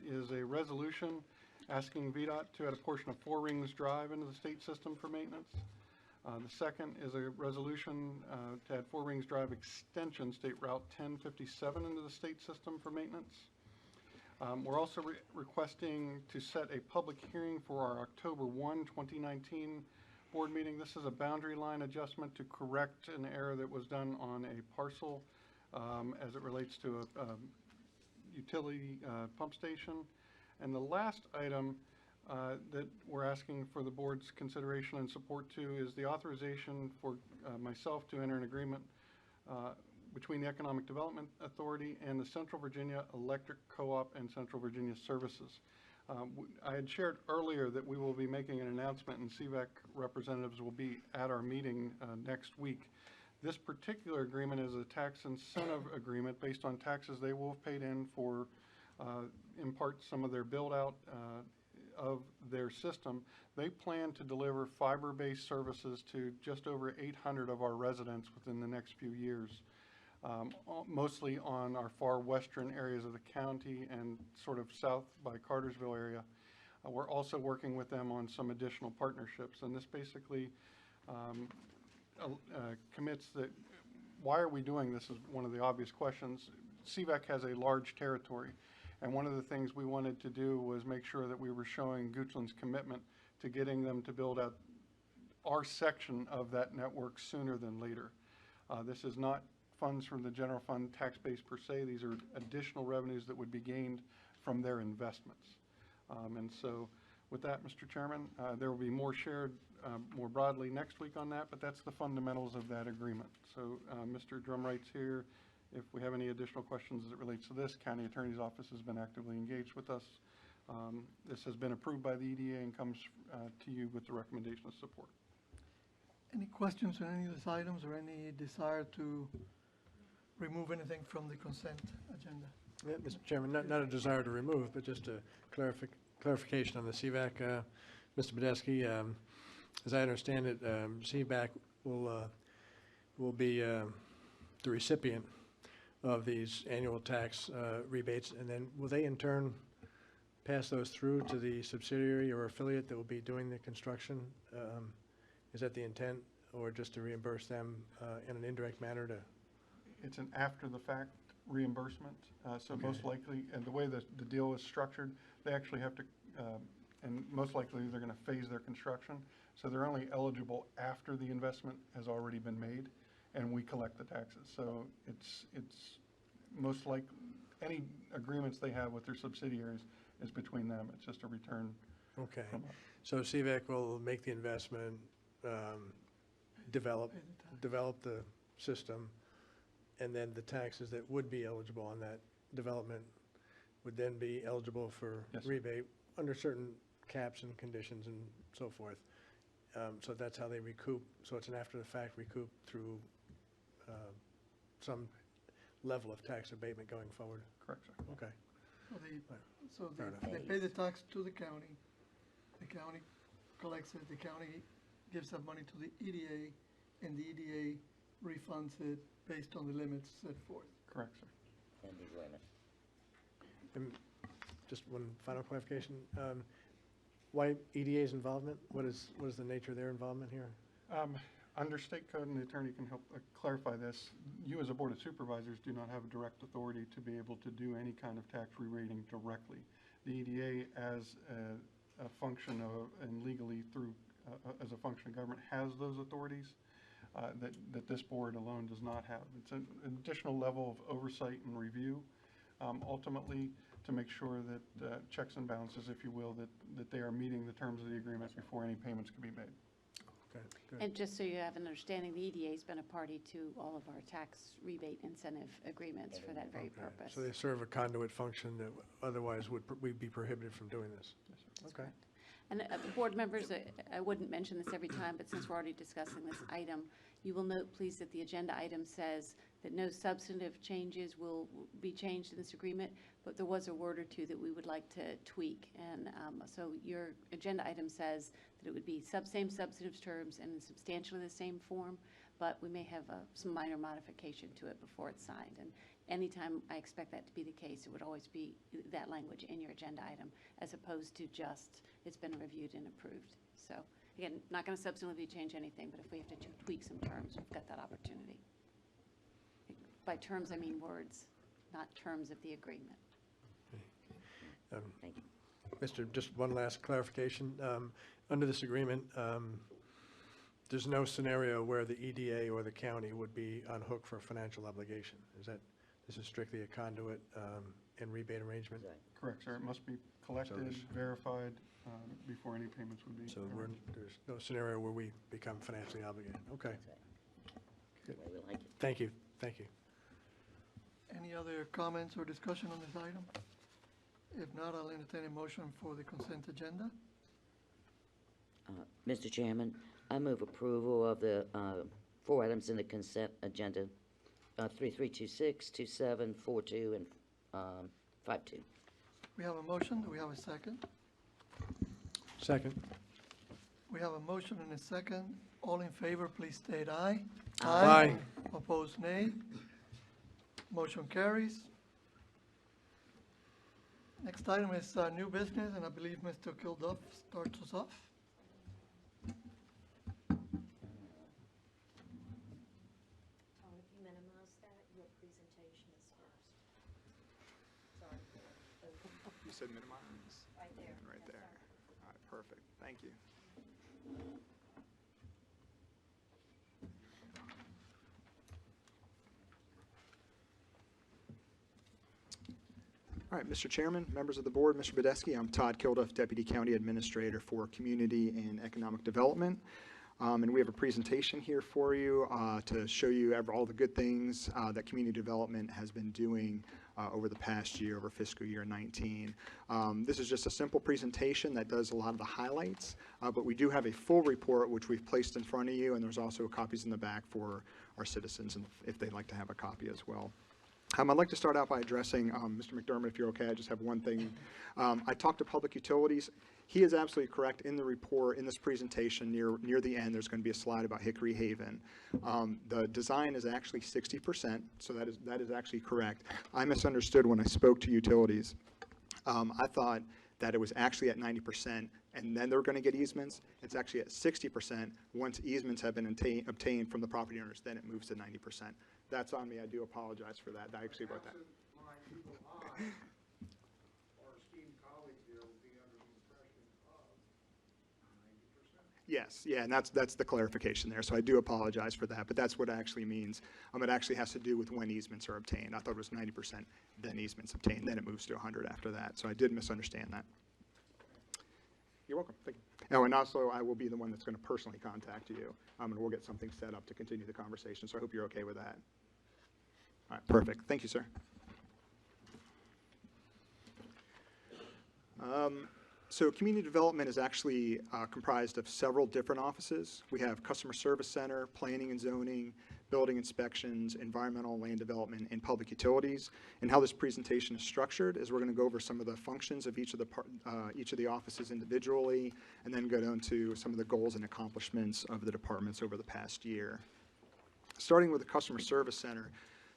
is a resolution asking VDOT to add a portion of 4 Rings Drive into the state system for maintenance. The second is a resolution to add 4 Rings Drive Extension, State Route 1057 into the state system for maintenance. We're also requesting to set a public hearing for our October 1, 2019 board meeting. This is a boundary line adjustment to correct an error that was done on a parcel as it relates to a utility pump station. And the last item that we're asking for the board's consideration and support to is the authorization for myself to enter an agreement between the Economic Development Authority and the Central Virginia Electric Co-op and Central Virginia Services. I had shared earlier that we will be making an announcement and CVAC representatives will be at our meeting next week. This particular agreement is a tax incentive agreement based on taxes they will have paid in for, in part, some of their build out of their system. They plan to deliver fiber-based services to just over 800 of our residents within the next few years. Mostly on our far western areas of the county and sort of south by Cartersville area. We're also working with them on some additional partnerships, and this basically commits that, why are we doing this is one of the obvious questions. CVAC has a large territory, and one of the things we wanted to do was make sure that we were showing Goochland's commitment to getting them to build out our section of that network sooner than later. This is not funds from the general fund tax base per se. These are additional revenues that would be gained from their investments. And so with that, Mr. Chairman, there will be more shared more broadly next week on that, but that's the fundamentals of that agreement. So Mr. Drumwright's here. If we have any additional questions as it relates to this, County Attorney's Office has been actively engaged with us. This has been approved by the EDA and comes to you with the recommendation of support. Any questions on any of these items or any desire to remove anything from the consent agenda? Yeah, Mr. Chairman, not a desire to remove, but just a clarification on the CVAC. Mr. Badesky, as I understand it, CVAC will be the recipient of these annual tax rebates, and then will they in turn pass those through to the subsidiary or affiliate that will be doing the construction? Is that the intent, or just to reimburse them in an indirect manner to? It's an after-the-fact reimbursement, so Okay. most likely, and the way the deal is structured, they actually have to, and most likely they're going to phase their construction, so they're only eligible after the investment has already been made, and we collect the taxes. So it's most like any agreements they have with their subsidiaries is between them. It's just a return. Okay. From us. So CVAC will make the investment, develop the system, and then the taxes that would be eligible on that development would then be eligible for Yes. rebate under certain caps and conditions and so forth. So that's how they recoup. So it's an after-the-fact recoup through some level of tax abatement going forward. Correct, sir. Okay. So Fair enough. they pay the tax to the county collects it, the county gives that money to the EDA, and the EDA refunds it based on the limits set forth. Correct, sir. And the agreement. And just one final clarification. Why EDA's involvement? What is the nature of their involvement here? Under state code, and the attorney can help clarify this, you as a board of supervisors do not have a direct authority to be able to do any kind of tax re-rating directly. The EDA, as a function of, and legally through, as a function of government, has those authorities that this board alone does not have. It's an additional level of oversight and review, ultimately to make sure that checks and balances, if you will, that they are meeting the terms of the agreement before any payments can be made. Okay, good. And just so you have an understanding, the EDA's been a party to all of our tax rebate incentive agreements for that very Okay. purpose. So they serve a conduit function that otherwise we'd be prohibited from doing this. Okay. And board members, I wouldn't mention this every time, but since we're already discussing this item, you will note, please, that the agenda item says that no substantive changes will be changed in this agreement, but there was a word or two that we would like to tweak. And so your agenda item says that it would be same substantive terms and in substantially the same form, but we may have some minor modification to it before it's signed. And anytime I expect that to be the case, it would always be that language in your agenda item, as opposed to just, it's been reviewed and approved. So again, not going to substantively change anything, but if we have to tweak some terms, we've got that opportunity. By terms, I mean words, not terms of the agreement. Thank you. Mr., just one last clarification. Under this agreement, there's no scenario where the EDA or the county would be on hook for a financial obligation. This is strictly a conduit and rebate arrangement? Correct, sir. It must be collected, there's- verified, before any payments would be. So there's no scenario where we become financially obligated. Okay, That's the way we like it. thank you, thank you. Any other comments or discussion on this item? If not, I'll entertain a motion for the consent agenda. Mr. Chairman, I move approval of the 4 items in the consent agenda, 3326, 27, 42, and 52. We have a motion. Do we have a second? Second. We have a motion and a second. All in favor, please state aye. Aye. Opposed, nay. Motion carries. Next item is new business, and I believe Mr. Kilduff starts us off. If you minimize that, your presentation is first. Sorry. You said minimize? Right there. Right That's there. our- All right, perfect. Thank you. All right, Mr. Chairman, members of the board, Mr. Badesky, I'm Todd Kilduff, Deputy County Administrator for Community and Economic Development. And we have a presentation here for you to show you all the good things that community development has been doing over the past year, over fiscal year 19. This is just a simple presentation that does a lot of the highlights, but we do have a full report which we've placed in front of you, and there's also copies in the back for our citizens and if they'd like to have a copy as well. I'd like to start out by addressing, Mr. McDermott, if you're okay, I just have one thing. I talked to Public Utilities. He is absolutely correct in the report, in this presentation, near the end, there's going to be a slide about Hickory Haven. The design is actually 60%, so that is actually correct. I misunderstood when I spoke to utilities. I thought that it was actually at 90%, and then they're going to get easements. It's actually at 60%. Once easements have been obtained from the property owners, then it moves to 90%. That's on me. I do apologize for that. I actually wrote that. My evil eye, our esteemed colleague here will be under the impression of 90%. Yes, yeah, and that's the clarification there. So I do apologize for that, but that's what it actually means. It actually has to do with when easements are obtained. I thought it was 90%, then easements obtained, then it moves to 100 after that. So I did misunderstand that. You're welcome. Thank you. Oh, and also I will be the one that's going to personally contact you, and we'll get something set up to continue the conversation. So I hope you're okay with that. All right, perfect. Thank you, sir. So community development is actually comprised of several different offices. We have Customer Service Center, Planning and Zoning, Building Inspections, Environmental and Land Development, and Public Utilities. And how this presentation is structured is we're going to go over some of the functions of each of the offices individually, and then go down to some of the goals and accomplishments of the departments over the past year. Starting with the Customer Service Center,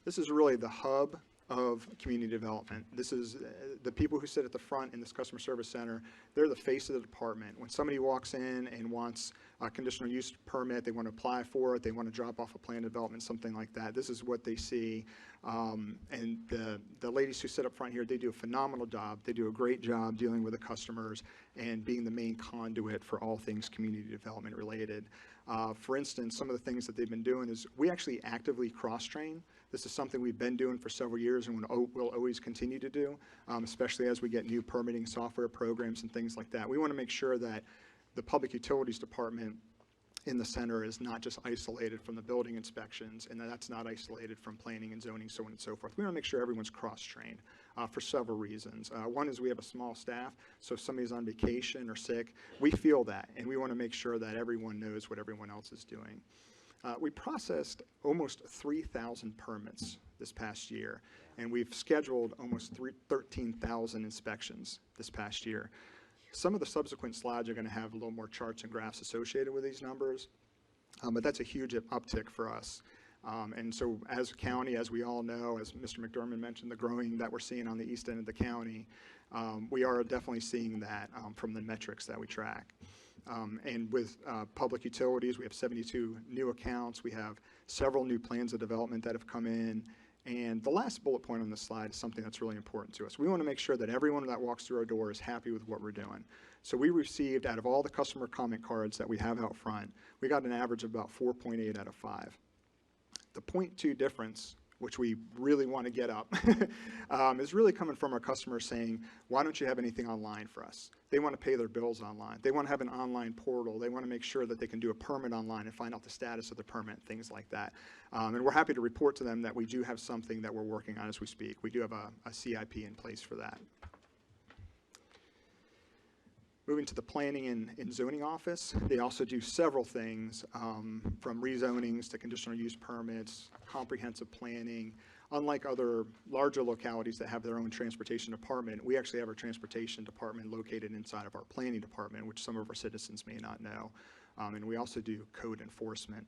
this is really the hub of community development. This is the people who sit at the front in this Customer Service Center. They're the face of the department. When somebody walks in and wants a conditional use permit, they want to apply for it, they want to drop off a plan development, something like that, this is what they see. And the ladies who sit up front here, they do a phenomenal job. They do a great job dealing with the customers and being the main conduit for all things community development related. For instance, some of the things that they've been doing is we actually actively cross-train. This is something we've been doing for several years and will always continue to do, especially as we get new permitting software programs and things like that. We want to make sure that the Public Utilities Department in the center is not just isolated from the building inspections, and that's not isolated from planning and zoning, so on and so forth. We want to make sure everyone's cross-trained for several reasons. One is we have a small staff, so if somebody's on vacation or sick, we feel that, and we want to make sure that everyone knows what everyone else is doing. We processed almost 3,000 permits this past year, and we've scheduled almost 13,000 inspections this past year. Some of the subsequent slides are going to have a little more charts and graphs associated with these numbers, but that's a huge uptick for us. And so as a county, as we all know, as Mr. McDermott mentioned, the growing that we're seeing on the east end of the county, we are definitely seeing that from the metrics that we track. And with Public Utilities, we have 72 new accounts. We have several new plans of development that have come in. And the last bullet point on this slide is something that's really important to us. We want to make sure that everyone that walks through our door is happy with what we're doing. So we received, out of all the customer comment cards that we have out front, we got an average of about 4.8 out of 5. The 0.2 difference, which we really want to get up, is really coming from our customers saying, why don't you have anything online for us? They want to pay their bills online. They want to have an online portal. They want to make sure that they can do a permit online and find out the status of the permit, things like that. And we're happy to report to them that we do have something that we're working on as we speak. We do have a CIP in place for that. Moving to the planning and zoning office, they also do several things, from rezonings to conditional use permits, comprehensive planning. Unlike other larger localities that have their own transportation department, we actually have our transportation department located inside of our planning department, which some of our citizens may not know. And we also do code enforcement.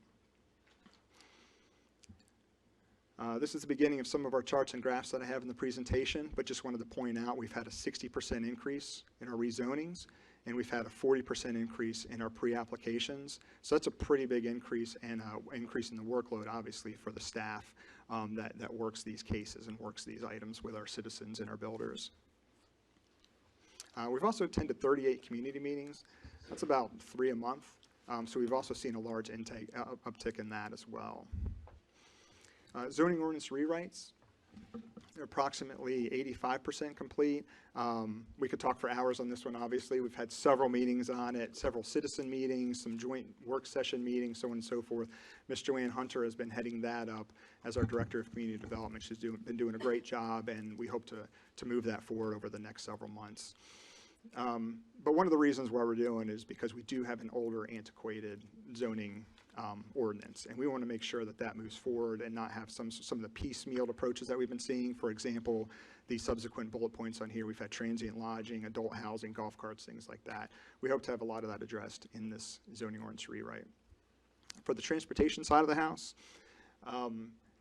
This is the beginning of some of our charts and graphs that I have in the presentation, but just wanted to point out we've had a 60% increase in our rezonings, and we've had a 40% increase in our pre-applications. So that's a pretty big increase, and increase in the workload, obviously, for the staff that works these cases and works these items with our citizens and our builders. We've also attended 38 community meetings. That's about 3 a month. So we've also seen a large uptick in that as well. Zoning ordinance rewrites, they're approximately 85% complete. We could talk for hours on this one, obviously. We've had several meetings on it, several citizen meetings, some joint work session meetings, so on and so forth. Ms. Joanne Hunter has been heading that up as our Director of Community Development. She's been doing a great job, and we hope to move that forward over the next several months. But one of the reasons why we're doing is because we do have an older, antiquated zoning ordinance, and we want to make sure that that moves forward and not have some of the piecemeal approaches that we've been seeing. For example, the subsequent bullet points on here, we've had transient lodging, adult housing, golf carts, things like that. We hope to have a lot of that addressed in this zoning ordinance rewrite. For the transportation side of the house,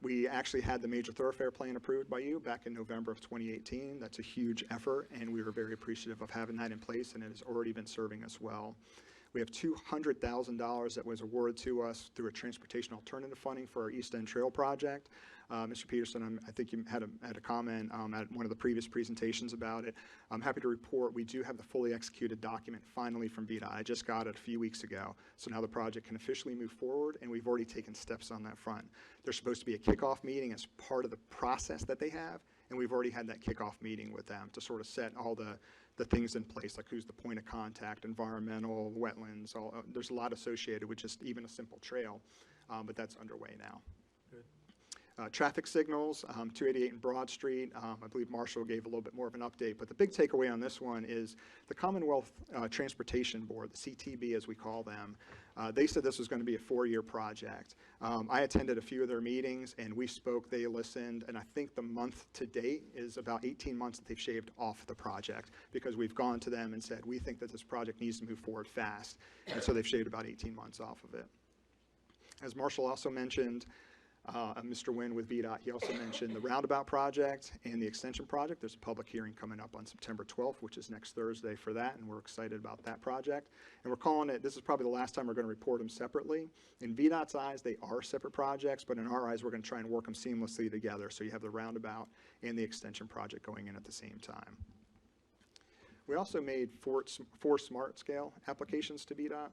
we actually had the major thoroughfare plan approved by you back in November of 2018. That's a huge effort, and we were very appreciative of having that in place, and it has already been serving us well. We have $200,000 that was awarded to us through a transportation alternative funding for our East End Trail project. Mr. Peterson, I think you had a comment at one of the previous presentations about it. I'm happy to report we do have the fully executed document finally from VDOT. I just got it a few weeks ago. So now the project can officially move forward, and we've already taken steps on that front. There's supposed to be a kickoff meeting as part of the process that they have, and we've already had that kickoff meeting with them to sort of set all the things in place, like who's the point of contact, environmental, wetlands, there's a lot associated with just even a simple trail, but that's underway now. Good. Traffic signals, 288 and Broad Street, I believe Marshall gave a little bit more of an update, but the big takeaway on this one is the Commonwealth Transportation Board, the CTB as we call them, they said this was going to be a 4-year project. I attended a few of their meetings, and we spoke, they listened, and I think the month to date is about 18 months that they've shaved off the project, because we've gone to them and said, we think that this project needs to move forward fast, and so they've shaved about 18 months off of it. As Marshall also mentioned, Mr. Wynn with VDOT, he also mentioned the roundabout project and the extension project. There's a public hearing coming up on September 12th, which is next Thursday for that, and we're excited about that project. And we're calling it, this is probably the last time we're going to report them separately. In VDOT's eyes, they are separate projects, but in our eyes, we're going to try and work them seamlessly together. So you have the roundabout and the extension project going in at the same time. We also made 4 smart scale applications to VDOT.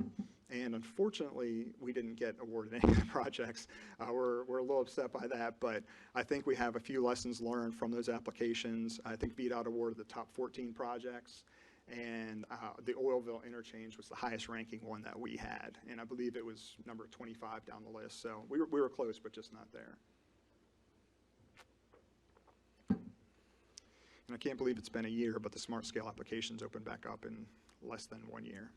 And unfortunately, we didn't get awarded any of the projects. We're a little upset by that, but I think we have a few lessons learned from those applications. I think VDOT awarded the top 14 projects, and the Oilville interchange was the highest ranking one that we had. And I believe it was number 25 down the list. So we were close, but just not there. And I can't believe it's been a year, but the smart scale applications opened back up in less than 1 year.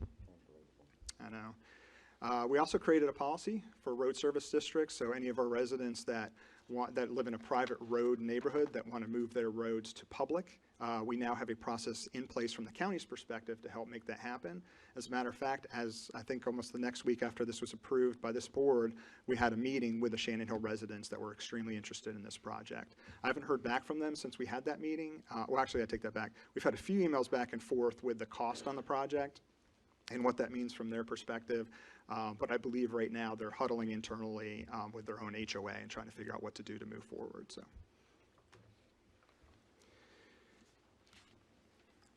I know. We also created a policy for road service districts, so any of our residents that live in a private road neighborhood that want to move their roads to public, we now have a process in place from the county's perspective to help make that happen. As a matter of fact, as I think almost the next week after this was approved by this board, we had a meeting with the Shannon Hill residents that were extremely interested in this project. I haven't heard back from them since we had that meeting. Well, actually, I take that back. We've had a few emails back and forth with the cost on the project and what that means from their perspective. But I believe right now they're huddling internally with their own HOA and trying to figure out what to do to move forward. So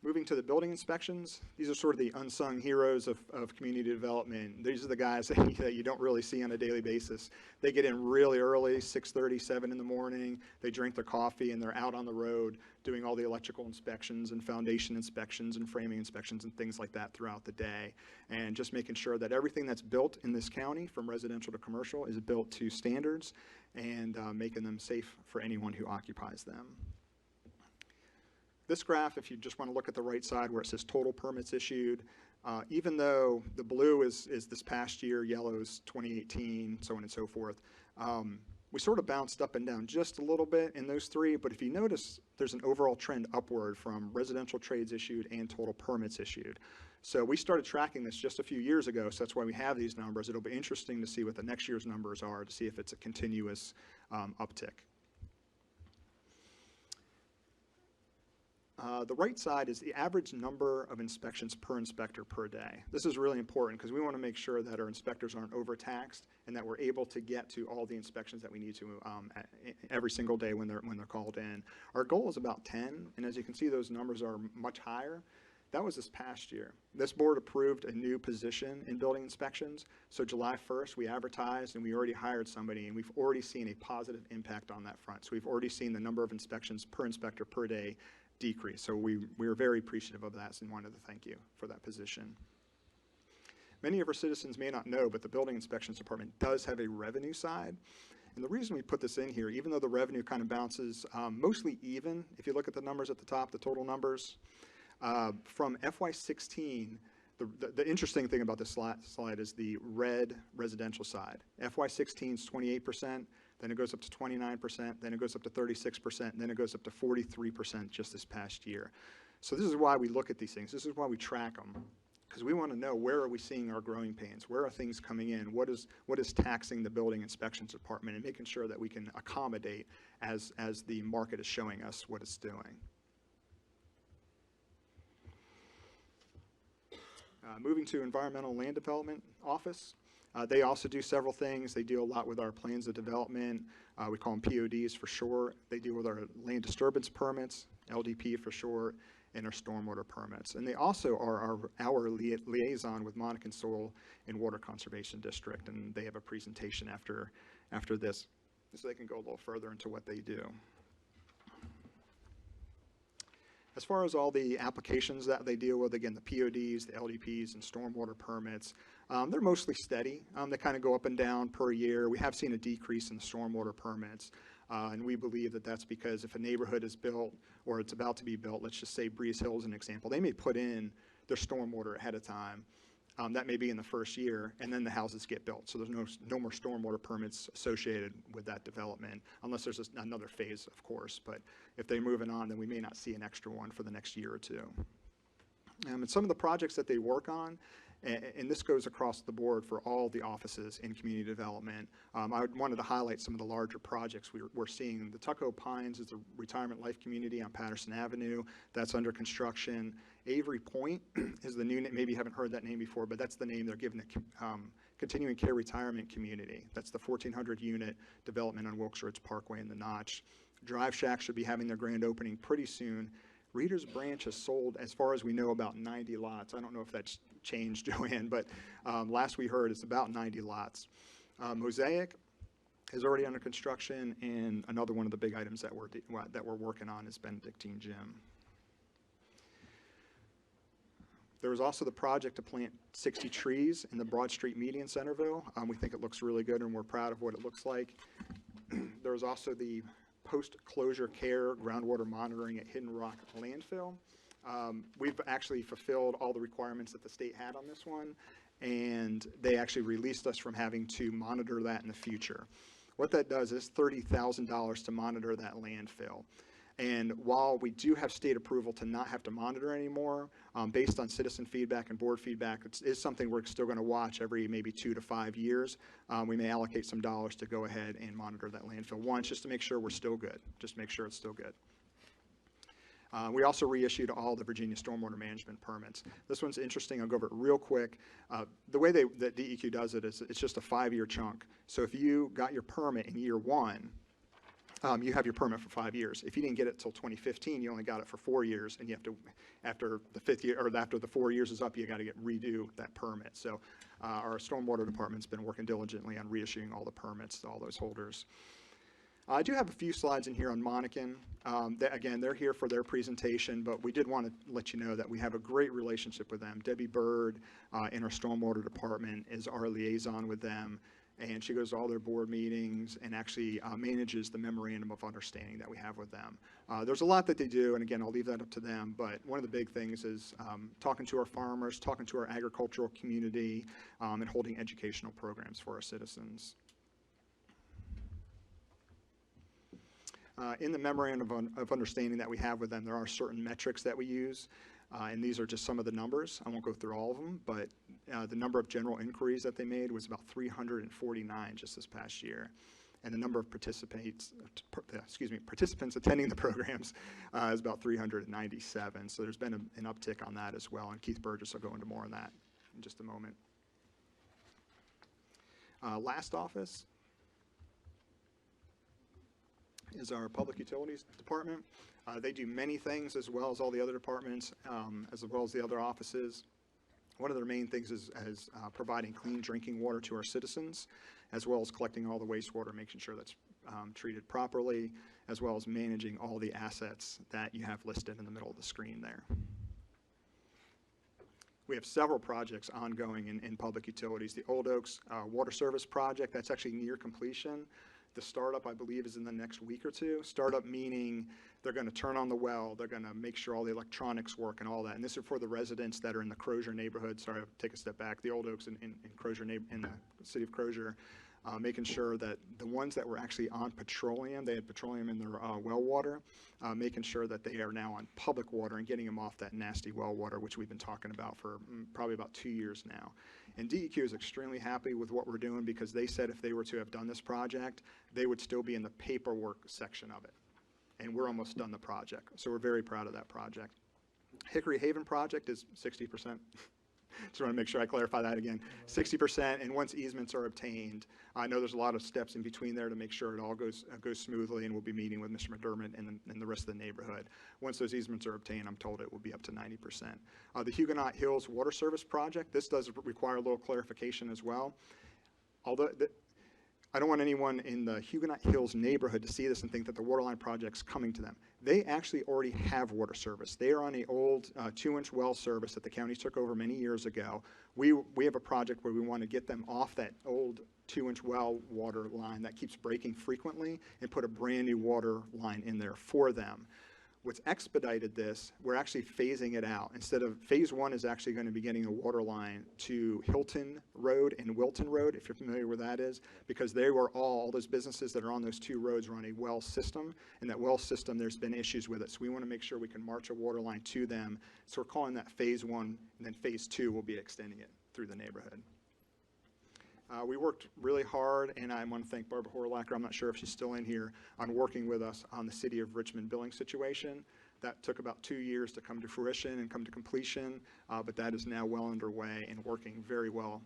Moving to the building inspections, these are sort of the unsung heroes of community development. These are the guys that you don't really see on a daily basis. They get in really early, 6:30, 7 in the morning. They drink their coffee and they're out on the road doing all the electrical inspections and foundation inspections and framing inspections and things like that throughout the day. And just making sure that everything that's built in this county, from residential to commercial, is built to standards and making them safe for anyone who occupies them. This graph, if you just want to look at the right side where it says total permits issued, even though the blue is this past year, yellow is 2018, so on and so forth, we sort of bounced up and down just a little bit in those three, but if you notice, there's an overall trend upward from residential trades issued and total permits issued. So we started tracking this just a few years ago, so that's why we have these numbers. It'll be interesting to see what the next year's numbers are to see if it's a continuous uptick. The right side is the average number of inspections per inspector per day. This is really important because we want to make sure that our inspectors aren't overtaxed and that we're able to get to all the inspections that we need to every single day when they're called in. Our goal is about 10, and as you can see, those numbers are much higher. That was this past year. This board approved a new position in building inspections. So July 1st, we advertised and we already hired somebody, and we've already seen a positive impact on that front. So we've already seen the number of inspections per inspector per day decrease. So we were very appreciative of that and wanted to thank you for that position. Many of our citizens may not know, but the Building Inspections Department does have a revenue side. And the reason we put this in here, even though the revenue kind of bounces mostly even, if you look at the numbers at the top, the total numbers, from FY16, the interesting thing about this slide is the red residential side. FY16 is 28%. Then it goes up to 29%, then it goes up to 36%, and then it goes up to 43% just this past year. So this is why we look at these things. This is why we track them, because we want to know where are we seeing our growing pains, where are things coming in, what is taxing the Building Inspections Department, and making sure that we can accommodate as the market is showing us what it's doing. Moving to Environmental Land Development Office. They also do several things. They deal a lot with our plans of development. We call them PODs for short. They deal with our land disturbance permits, LDP for short, and our stormwater permits. And they also are our liaison with Monacan Soil and Water Conservation District, and they have a presentation after this, so they can go a little further into what they do. As far as all the applications that they deal with, again, the PODs, the LDPs, and stormwater permits, they're mostly steady. They kind of go up and down per year. We have seen a decrease in the stormwater permits, and we believe that that's because if a neighborhood is built or it's about to be built, let's just say Breeze Hill is an example, they may put in their stormwater ahead of time. That may be in the first year, and then the houses get built. So there's no more stormwater permits associated with that development, unless there's another phase, of course. But if they're moving on, then we may not see an extra one for the next year or two. And some of the projects that they work on, and this goes across the board for all the offices in community development. I wanted to highlight some of the larger projects we're seeing. The Tuckahoe Pines is a retirement life community on Patterson Avenue. That's under construction. Avery Point is the new name. Maybe you haven't heard that name before, but that's the name they're giving the continuing care retirement community. That's the 1,400 unit development on Wilkes Ridge Parkway in the Notch. Drive Shack should be having their grand opening pretty soon. Reader's Branch has sold, as far as we know, about 90 lots. I don't know if that's changed, Joanne, but last we heard it's about 90 lots. Mosaic is already under construction, and another one of the big items that we're working on is Benedictine Gym. There was also the project to plant 60 trees in the Broad Street median, Centerville. We think it looks really good, and we're proud of what it looks like. There was also the post-closure care groundwater monitoring at Hidden Rock landfill. We've actually fulfilled all the requirements that the state had on this one, and they actually released us from having to monitor that in the future. What that does is $30,000 to monitor that landfill. And while we do have state approval to not have to monitor anymore, based on citizen feedback and board feedback, it is something we're still going to watch every maybe 2 to 5 years. We may allocate some dollars to go ahead and monitor that landfill once, just to make sure we're still good, just make sure it's still good. We also reissued all the Virginia stormwater management permits. This one's interesting. I'll go over it real quick. The way that DEQ does it is it's just a 5-year chunk. So if you got your permit in year 1, you have your permit for 5 years. If you didn't get it till 2015, you only got it for 4 years, and you have to, after the 5th year, or after the 4 years is up, you got to redo that permit. So our stormwater department's been working diligently on reissuing all the permits to all those holders. I do have a few slides in here on Monacan. Again, they're here for their presentation, but we did want to let you know that we have a great relationship with them. Debbie Bird in our stormwater department is our liaison with them, and she goes to all their board meetings and actually manages the memorandum of understanding that we have with them. There's a lot that they do, and again, I'll leave that up to them, but one of the big things is talking to our farmers, talking to our agricultural community, and holding educational programs for our citizens. In the memorandum of understanding that we have with them, there are certain metrics that we use, and these are just some of the numbers. I won't go through all of them, but the number of general inquiries that they made was about 349 just this past year, and the number of participants attending the programs is about 397. So there's been an uptick on that as well, and Keith Burgess will go into more on that in just a moment. Last office is our Public Utilities Department. They do many things as well as all the other departments, as well as the other offices. One of their main things is providing clean drinking water to our citizens, as well as collecting all the wastewater, making sure that's treated properly, as well as managing all the assets that you have listed in the middle of the screen there. We have several projects ongoing in public utilities. The Old Oaks Water Service Project, that's actually near completion. The startup, I believe, is in the next week or two. Startup meaning they're going to turn on the well, they're going to make sure all the electronics work and all that. And this is for the residents that are in the Crozier neighborhood. Sorry, I'll take a step back. The Old Oaks in Crozier, in the city of Crozier, making sure that the ones that were actually on petroleum, they had petroleum in their well water, making sure that they are now on public water and getting them off that nasty well water, which we've been talking about for probably about 2 years now. And DEQ is extremely happy with what we're doing because they said if they were to have done this project, they would still be in the paperwork section of it. And we're almost done the project. So we're very proud of that project. Hickory Haven project is 60%. Just want to make sure I clarify that again. 60%, and once easements are obtained, I know there's a lot of steps in between there to make sure it all goes smoothly, and we'll be meeting with Mr. McDermott and the rest of the neighborhood. Once those easements are obtained, I'm told it will be up to 90%. The Huguenot Hills Water Service Project, this does require a little clarification as well. Although I don't want anyone in the Huguenot Hills neighborhood to see this and think that the waterline project's coming to them. They actually already have water service. They are on an old 2-inch well service that the county took over many years ago. We have a project where we want to get them off that old 2-inch well water line that keeps breaking frequently and put a brand new water line in there for them. What's expedited this, we're actually phasing it out. Instead of, phase 1 is actually going to be getting a water line to Hilton Road and Wilton Road, if you're familiar where that is, because they were all those businesses that are on those 2 roads are on a well system, and that well system, there's been issues with it. So we want to make sure we can march a water line to them. So we're calling that phase 1, and then phase 2 will be extending it through the neighborhood. We worked really hard, and I want to thank Barbara Horlacher, I'm not sure if she's still in here, on working with us on the City of Richmond billing situation. That took about 2 years to come to fruition and come to completion, but that is now well underway and working very well.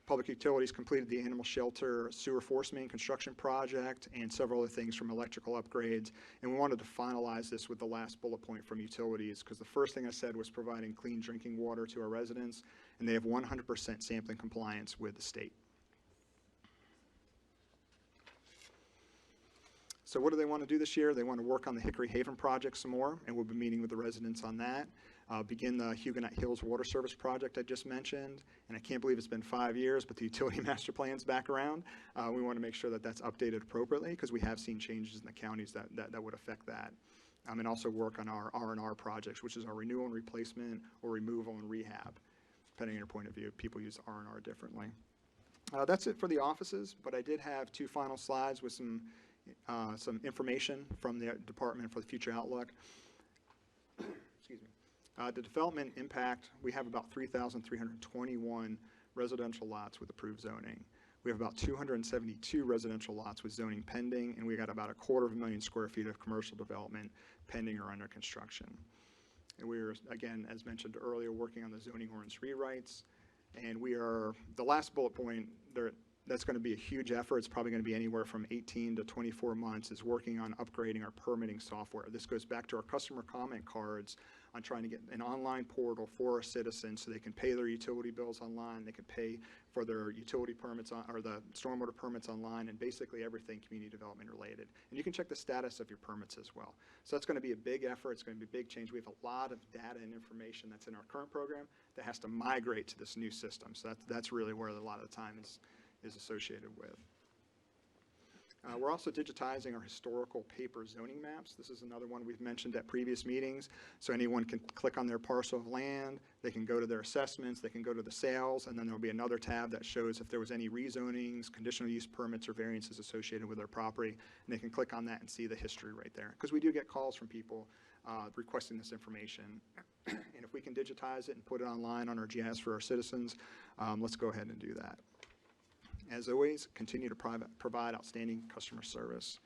Public Utilities completed the animal shelter sewer force main construction project and several other things from electrical upgrades. And we wanted to finalize this with the last bullet point from utilities, because the first thing I said was providing clean drinking water to our residents, and they have 100% sampling compliance with the state. So what do they want to do this year? They want to work on the Hickory Haven project some more, and we'll be meeting with the residents on that. Begin the Huguenot Hills Water Service project I just mentioned, and I can't believe it's been 5 years, but the utility master plan's back around. We want to make sure that that's updated appropriately, because we have seen changes in the counties that would affect that. And also work on our R&R projects, which is our renewal and replacement or removal and rehab. Depending on your point of view, people use R&R differently. That's it for the offices, but I did have 2 final slides with some information from the department for the future outlook. Excuse me. The development impact, we have about 3,321 residential lots with approved zoning. We have about 272 residential lots with zoning pending, and we got about 250,000 square feet of commercial development pending or under construction. And we are, again, as mentioned earlier, working on the zoning ordinance rewrites. And we are, the last bullet point, That's going to be a huge effort. It's probably going to be anywhere from 18 to 24 months, is working on upgrading our permitting software. This goes back to our customer comment cards on trying to get an online portal for our citizens so they can pay their utility bills online, they can pay for their utility permits or the stormwater permits online, and basically everything community development related. And you can check the status of your permits as well. So that's going to be a big effort. It's going to be a big change. We have a lot of data and information that's in our current program that has to migrate to this new system. So that's really where a lot of the time is associated with. We're also digitizing our historical paper zoning maps. This is another one we've mentioned at previous meetings. So anyone can click on their parcel of land, they can go to their assessments, they can go to the sales, and then there'll be another tab that shows if there was any rezonings, conditional use permits, or variances associated with their property, and they can click on that and see the history right there. Because we do get calls from people requesting this information. And if we can digitize it and put it online on our GIS for our citizens, let's go ahead and do that. As always, continue to provide outstanding customer service.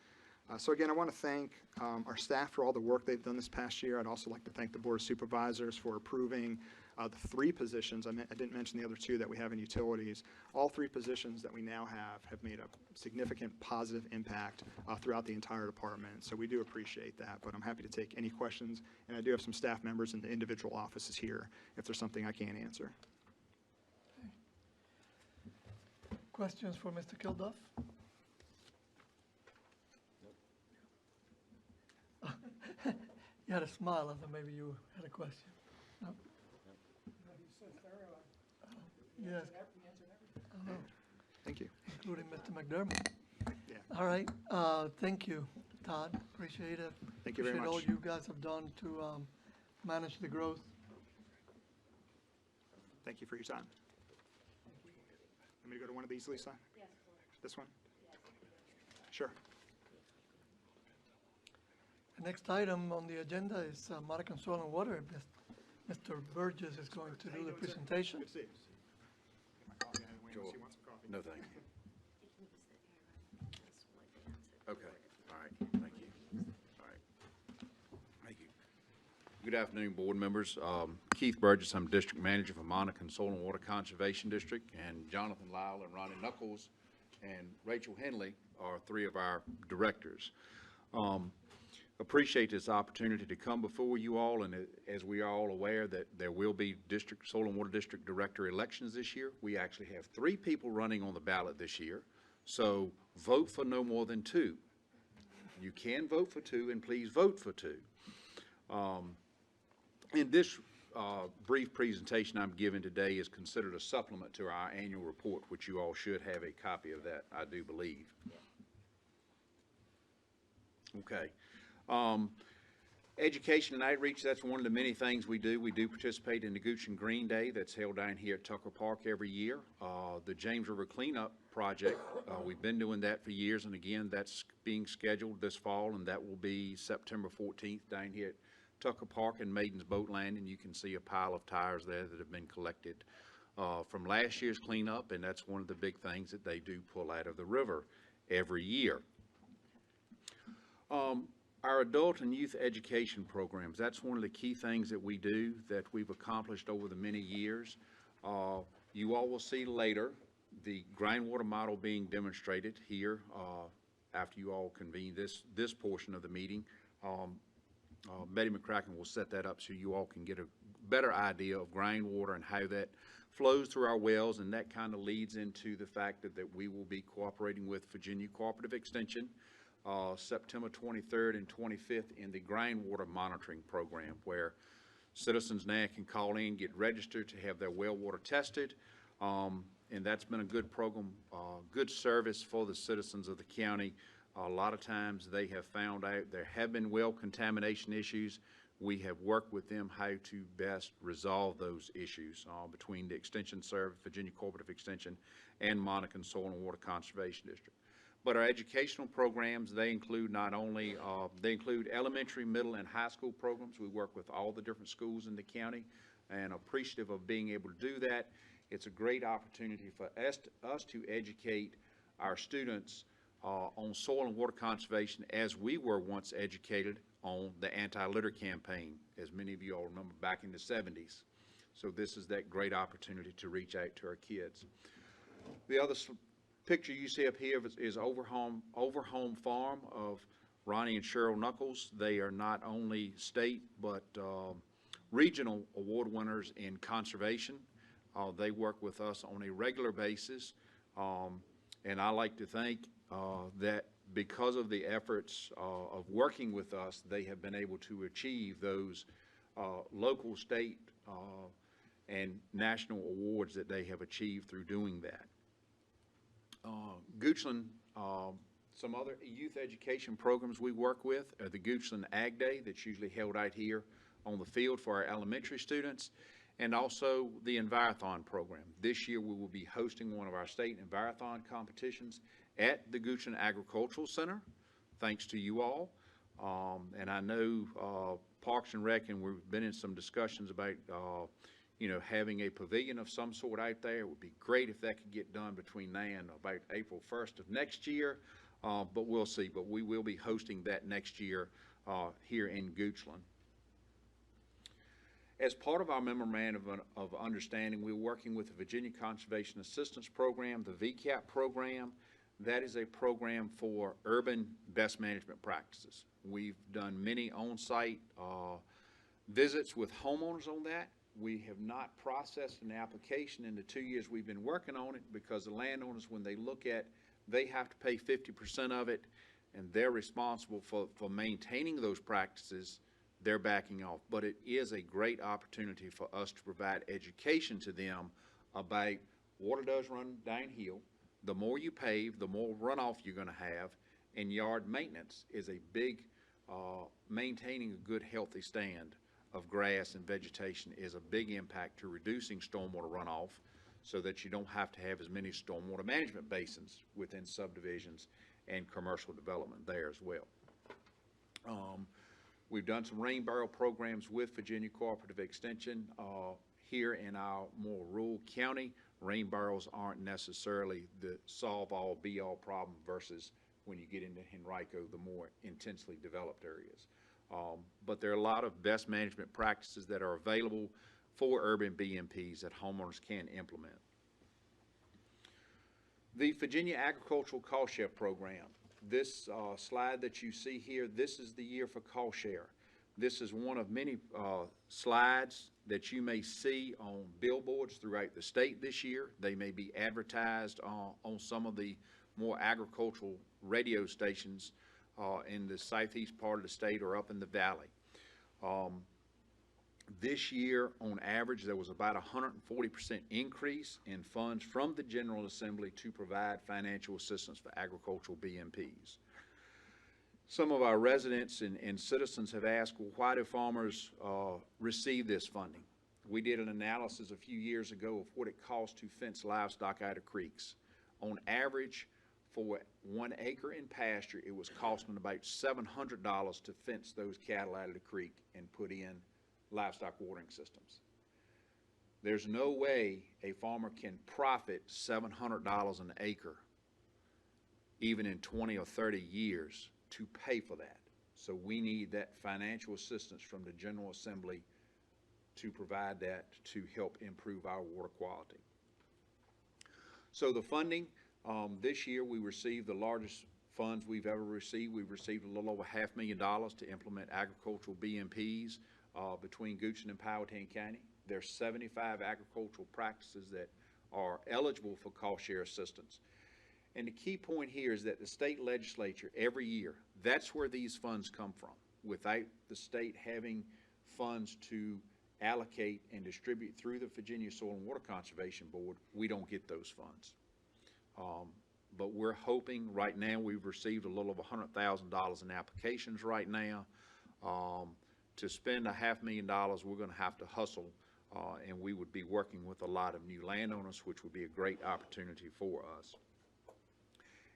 So again, I want to thank our staff for all the work they've done this past year. I'd also like to thank the Board of Supervisors for approving the 3 positions. I didn't mention the other 2 that we have in utilities. All 3 positions that we now have made a significant positive impact throughout the entire department. So we do appreciate that, but I'm happy to take any questions. And I do have some staff members in the individual offices here if there's something I can't answer. Questions for Mr. Kilduff? You had a smile, I thought maybe you had a question. No? Yes. Thank you. Including Mr. McDermott. Yeah. All right, thank you, Todd, appreciate it. Thank you very Appreciate all much. you guys have done to manage the growth. Thank you for your time. Want me to go to one of these, Lisa? Yes, This one? Sure. The next item on the agenda is Monacan Soil and Water. Mr. Burgess is going to do the presentation. Good to see you. Get my coffee out of the way unless you want some coffee. No, thank you. Okay, all right, thank you. All right, thank you. Good afternoon, board members. Keith Burgess, I'm District Manager for Monacan Soil and Water Conservation District, and Jonathan Lyle and Ronnie Knuckles and Rachel Henley are 3 of our directors. Appreciate this opportunity to come before you all, and as we are all aware that there will be District Soil and Water District Director elections this year. We actually have 3 people running on the ballot this year, so vote for no more than 2. You can vote for 2, and please vote for 2. In this brief presentation I'm giving today is considered a supplement to our annual report, which you all should have a copy of that, I do believe. Okay. Education and outreach, that's one of the many things we do. We do participate in the Gooch and Green Day that's held down here at Tucker Park every year. The James River Cleanup Project, we've been doing that for years, and again, that's being scheduled this fall, and that will be September 14th down here at Tucker Park and Maiden's Boat Landing. You can see a pile of tires there that have been collected from last year's cleanup, and that's one of the big things that they do pull out of the river every year. Our adult and youth education programs, that's one of the key things that we do that we've accomplished over the many years. You all will see later the groundwater model being demonstrated here after you all convene this portion of the meeting. Betty McCracken will set that up so you all can get a better idea of groundwater and how that flows through our wells, and that kind of leads into the fact that we will be cooperating with Virginia Cooperative Extension September 23rd and 25th in the groundwater monitoring program, where citizens now can call in, get registered to have their well water tested, and that's been a good program, good service for the citizens of the county. A lot of times they have found out there have been well contamination issues. We have worked with them how to best resolve those issues between the Extension Service, Virginia Cooperative Extension, and Monacan Soil and Water Conservation District. But our educational programs, they include not only, they include elementary, middle, and high school programs. We work with all the different schools in the county, and appreciative of being able to do that. It's a great opportunity for us to educate our students on soil and water conservation as we were once educated on the anti-litter campaign, as many of you all remember back in the 70s. So this is that great opportunity to reach out to our kids. The other Picture you see up here is Overhome Farm of Ronnie and Cheryl Knuckles. They are not only state but regional award winners in conservation. They work with us on a regular basis, and I like to think that because of the efforts of working with us, they have been able to achieve those local, state, and national awards that they have achieved through doing that. Goochland, some other youth education programs we work with are the Goochland Ag Day that's usually held out here on the field for our elementary students, and also the Envirothon program. This year we will be hosting one of our state Envirothon competitions at the Goochland Agricultural Center, thanks to you all. And I know Parks and Rec, and we've been in some discussions about having a pavilion of some sort out there. It would be great if that could get done between now and about April 1st of next year, but we'll see. But we will be hosting that next year here in Goochland. As part of our memorandum of understanding, we're working with the Virginia Conservation Assistance Program, the VCAP program. That is a program for urban best management practices. We've done many on-site visits with homeowners on that. We have not processed an application in the 2 years we've been working on it because the landowners, when they look at, they have to pay 50% of it, and they're responsible for maintaining those practices. They're backing off. But it is a great opportunity for us to provide education to them about water does run downhill. The more you pave, the more runoff you're going to have, and yard maintenance is a big, maintaining a good healthy stand of grass and vegetation is a big impact to reducing stormwater runoff so that you don't have to have as many stormwater management basins within subdivisions and commercial development there as well. We've done some rain barrel programs with Virginia Cooperative Extension here in our more rural county. Rain barrels aren't necessarily the solve-all, be-all problem versus when you get into Henrico, the more intensely developed areas. But there are a lot of best management practices that are available for urban BMPs that homeowners can implement. The Virginia Agricultural Cost Share Program. This slide that you see here, this is the year for cost share. This is one of many slides that you may see on billboards throughout the state this year. They may be advertised on some of the more agricultural radio stations in the southeast part of the state or up in the valley. This year, on average, there was about a 140% increase in funds from the General Assembly to provide financial assistance for agricultural BMPs. Some of our residents and citizens have asked, well, why do farmers receive this funding? We did an analysis a few years ago of what it costs to fence livestock out of creeks. On average, for 1 acre in pasture, it was costing about $700 to fence those cattle out of the creek and put in livestock watering systems. There's no way a farmer can profit $700 an acre, even in 20 or 30 years, to pay for that. So we need that financial assistance from the General Assembly to provide that to help improve our water quality. So the funding, this year we received the largest funds we've ever received. We've received a little over $500,000 to implement agricultural BMPs between Goochland and Powhatan County. There's 75 agricultural practices that are eligible for cost share assistance. And the key point here is that the state legislature every year, that's where these funds come from. Without the state having funds to allocate and distribute through the Virginia Soil and Water Conservation Board, we don't get those funds. But we're hoping right now, we've received a little over $100,000 in applications right now. To spend $500,000, we're going to have to hustle, and we would be working with a lot of new landowners, which would be a great opportunity for us.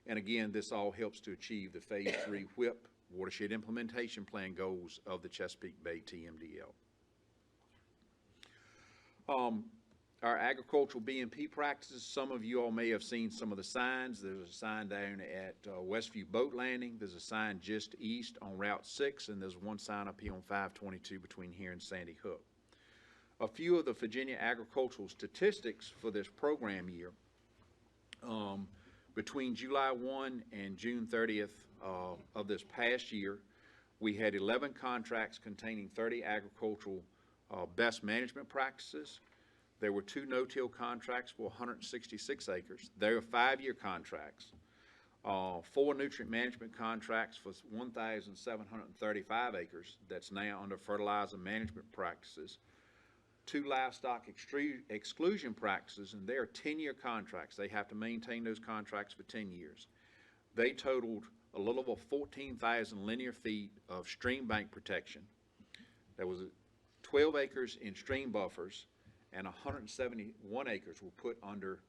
And again, this all helps to achieve the Phase 3 WHIP Watershed Implementation Plan goals of the Chesapeake Bay TMDL. Our agricultural BMP practices, some of you all may have seen some of the signs. There's a sign down at Westview Boat Landing. There's a sign just east on Route 6, and there's one sign up here on 522 between here and Sandy Hook. A few of the Virginia agricultural statistics for this program year. Between July 1 and June 30th of this past year, we had 11 contracts containing 30 agricultural best management practices. There were 2 no-till contracts for 166 acres. They were 5-year contracts. 4 nutrient management contracts for 1,735 acres that's now under fertilizer management practices. 2 livestock exclusion practices, and they are 10-year contracts. They have to maintain those contracts for 10 years. They totaled a little over 14,000 linear feet of stream bank protection. There was 12 acres in stream buffers, and 171 acres were put under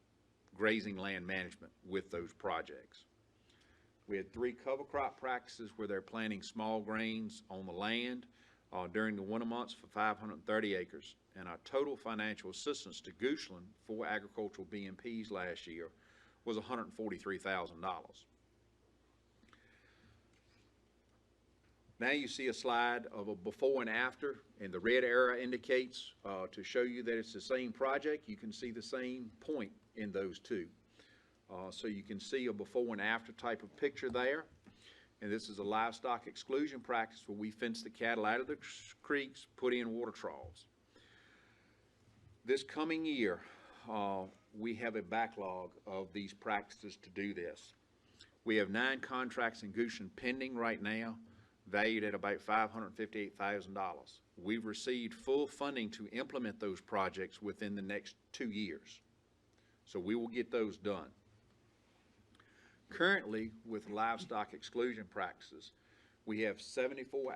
grazing land management with those projects. We had 3 cover crop practices where they're planting small grains on the land during the winter months for 530 acres. And our total financial assistance to Goochland for agricultural BMPs last year was $143,000. Now you see a slide of a before and after, and the red arrow indicates to show you that it's the same project. You can see the same point in those 2. So you can see a before and after type of picture there. And this is a livestock exclusion practice where we fence the cattle out of the creeks, put in water troughs. This coming year, we have a backlog of these practices to do this. We have 9 contracts in Goochland pending right now, valued at about $558,000. We've received full funding to implement those projects within the next 2 years. So we will get those done. Currently, with livestock exclusion practices, we have 74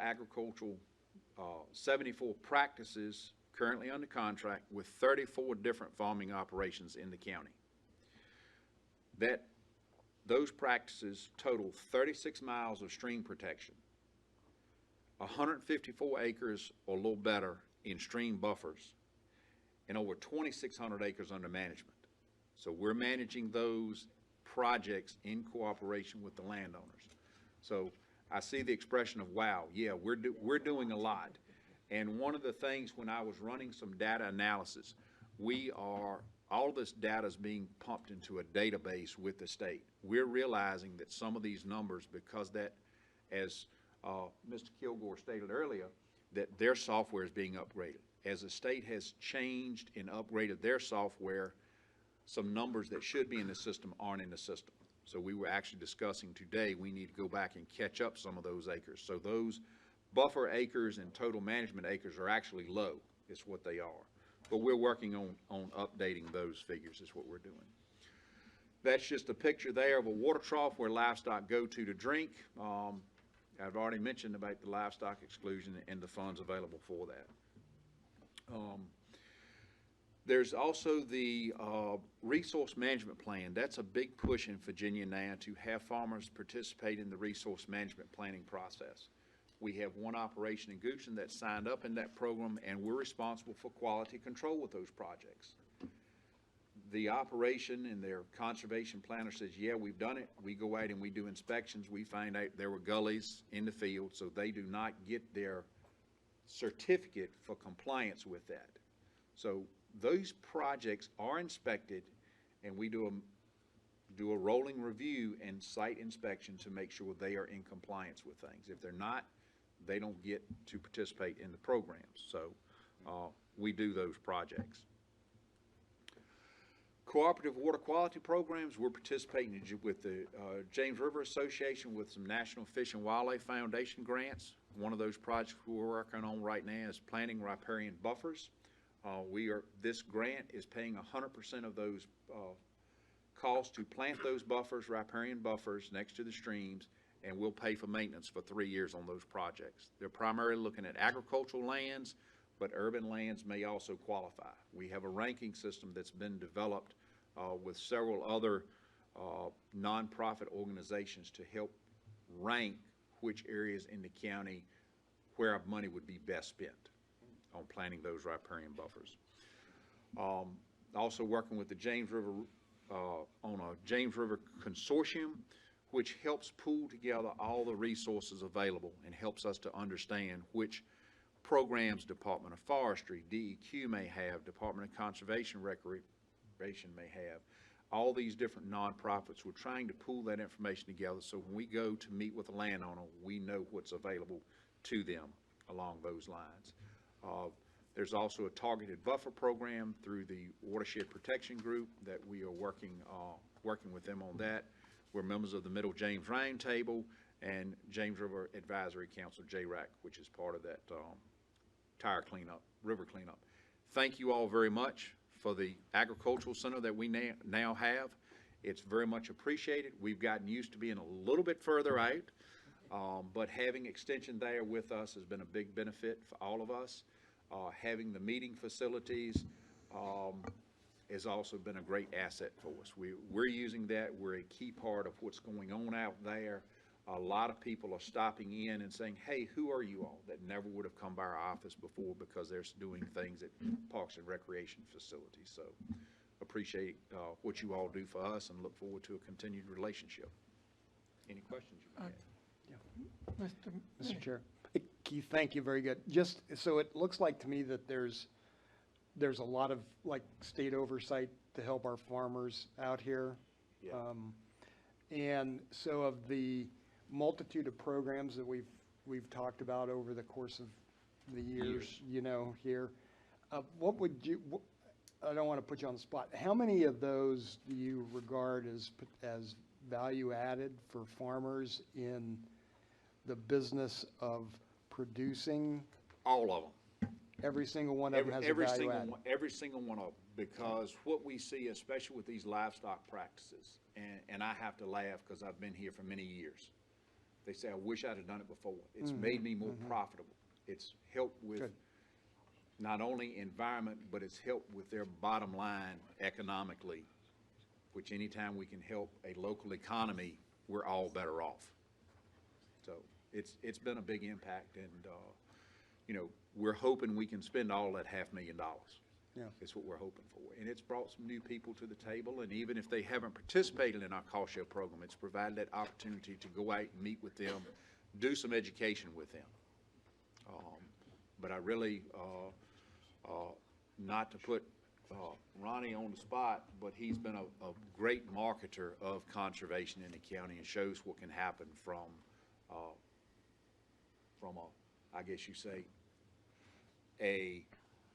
practices currently under contract with 34 different farming operations in the county. Those practices total 36 miles of stream protection, 154 acres or a little better in stream buffers, and over 2,600 acres under management. So we're managing those projects in cooperation with the landowners. So I see the expression of, wow, yeah, we're doing a lot. And one of the things when I was running some data analysis, all this data is being pumped into a database with the state. We're realizing that some of these numbers, because that, as Mr. Kilgore stated earlier, that their software is being upgraded. As the state has changed and upgraded their software, some numbers that should be in the system aren't in the system. So we were actually discussing today, we need to go back and catch up some of those acres. So those buffer acres and total management acres are actually low, is what they are. But we're working on updating those figures, is what we're doing. That's just a picture there of a water trough where livestock go to drink. I've already mentioned about the livestock exclusion and the funds available for that. There's also the resource management plan. That's a big push in Virginia now to have farmers participate in the resource management planning process. We have one operation in Goochland that signed up in that program, and we're responsible for quality control with those projects. The operation and their conservation planner says, yeah, we've done it. We go out and we do inspections. We find out there were gullies in the field, so they do not get their certificate for compliance with that. So those projects are inspected, and we do a rolling review and site inspection to make sure they are in compliance with things. If they're not, they don't get to participate in the programs. So we do those projects. Cooperative water quality programs, we're participating with the James River Association with some National Fish and Wildlife Foundation grants. One of those projects we're working on right now is planting riparian buffers. This grant is paying 100% of those costs to plant those buffers, riparian buffers, next to the streams, and we'll pay for maintenance for 3 years on those projects. They're primarily looking at agricultural lands, but urban lands may also qualify. We have a ranking system that's been developed with several other nonprofit organizations to help rank which areas in the county where our money would be best spent on planting those riparian buffers. Also working with the James River on a James River consortium, which helps pool together all the resources available and helps us to understand which programs Department of Forestry, DEQ may have, Department of Conservation Recreation may have. all these different nonprofits. We're trying to pull that information together so when we go to meet with a landowner, we know what's available to them along those lines. There's also a targeted buffer program through the Watershed Protection Group that we are working with them on that. We're members of the Middle James Roundtable and James River Advisory Council, JRAC, which is part of that tire cleanup, river cleanup. Thank you all very much for the agricultural center that we now have. It's very much appreciated. We've gotten used to being a little bit further out, but having Extension there with us has been a big benefit for all of us. Having the meeting facilities has also been a great asset for us. We're using that. We're a key part of what's going on out there. A lot of people are stopping in and saying, hey, who are you all? That never would have come by our office before because they're doing things at parks and recreation facilities. So appreciate what you all do for us and look forward to a continued relationship. Any questions you may have? Mr. Mr. Chair. Keith, thank you, very good. Just, so it looks like to me that there's a lot of like state oversight to help our farmers out here. Yeah. And so of the multitude of programs that we've talked about over the course of the years, you know, here, what would you, I don't want to put you on the spot, how many of those do you regard as value added for farmers in the business of producing? All of them. Every single one of them has a value add? Every single one of them, because what we see, especially with these livestock practices, and I have to laugh because I've been here for many years. They say, I wish I'd have done it before. It's made me more profitable. It's helped with not only environment, but it's helped with their bottom line economically, which anytime we can help a local economy, we're all better off. So it's been a big impact, and you know, we're hoping we can spend all that $500,000. Yeah. It's what we're hoping for. And it's brought some new people to the table, and even if they haven't participated in our cost share program, it's provided that opportunity to go out and meet with them, do some education with them. But I really, not to put Ronnie on the spot, but he's been a great marketer of conservation in the county and shows what can happen from I guess you say,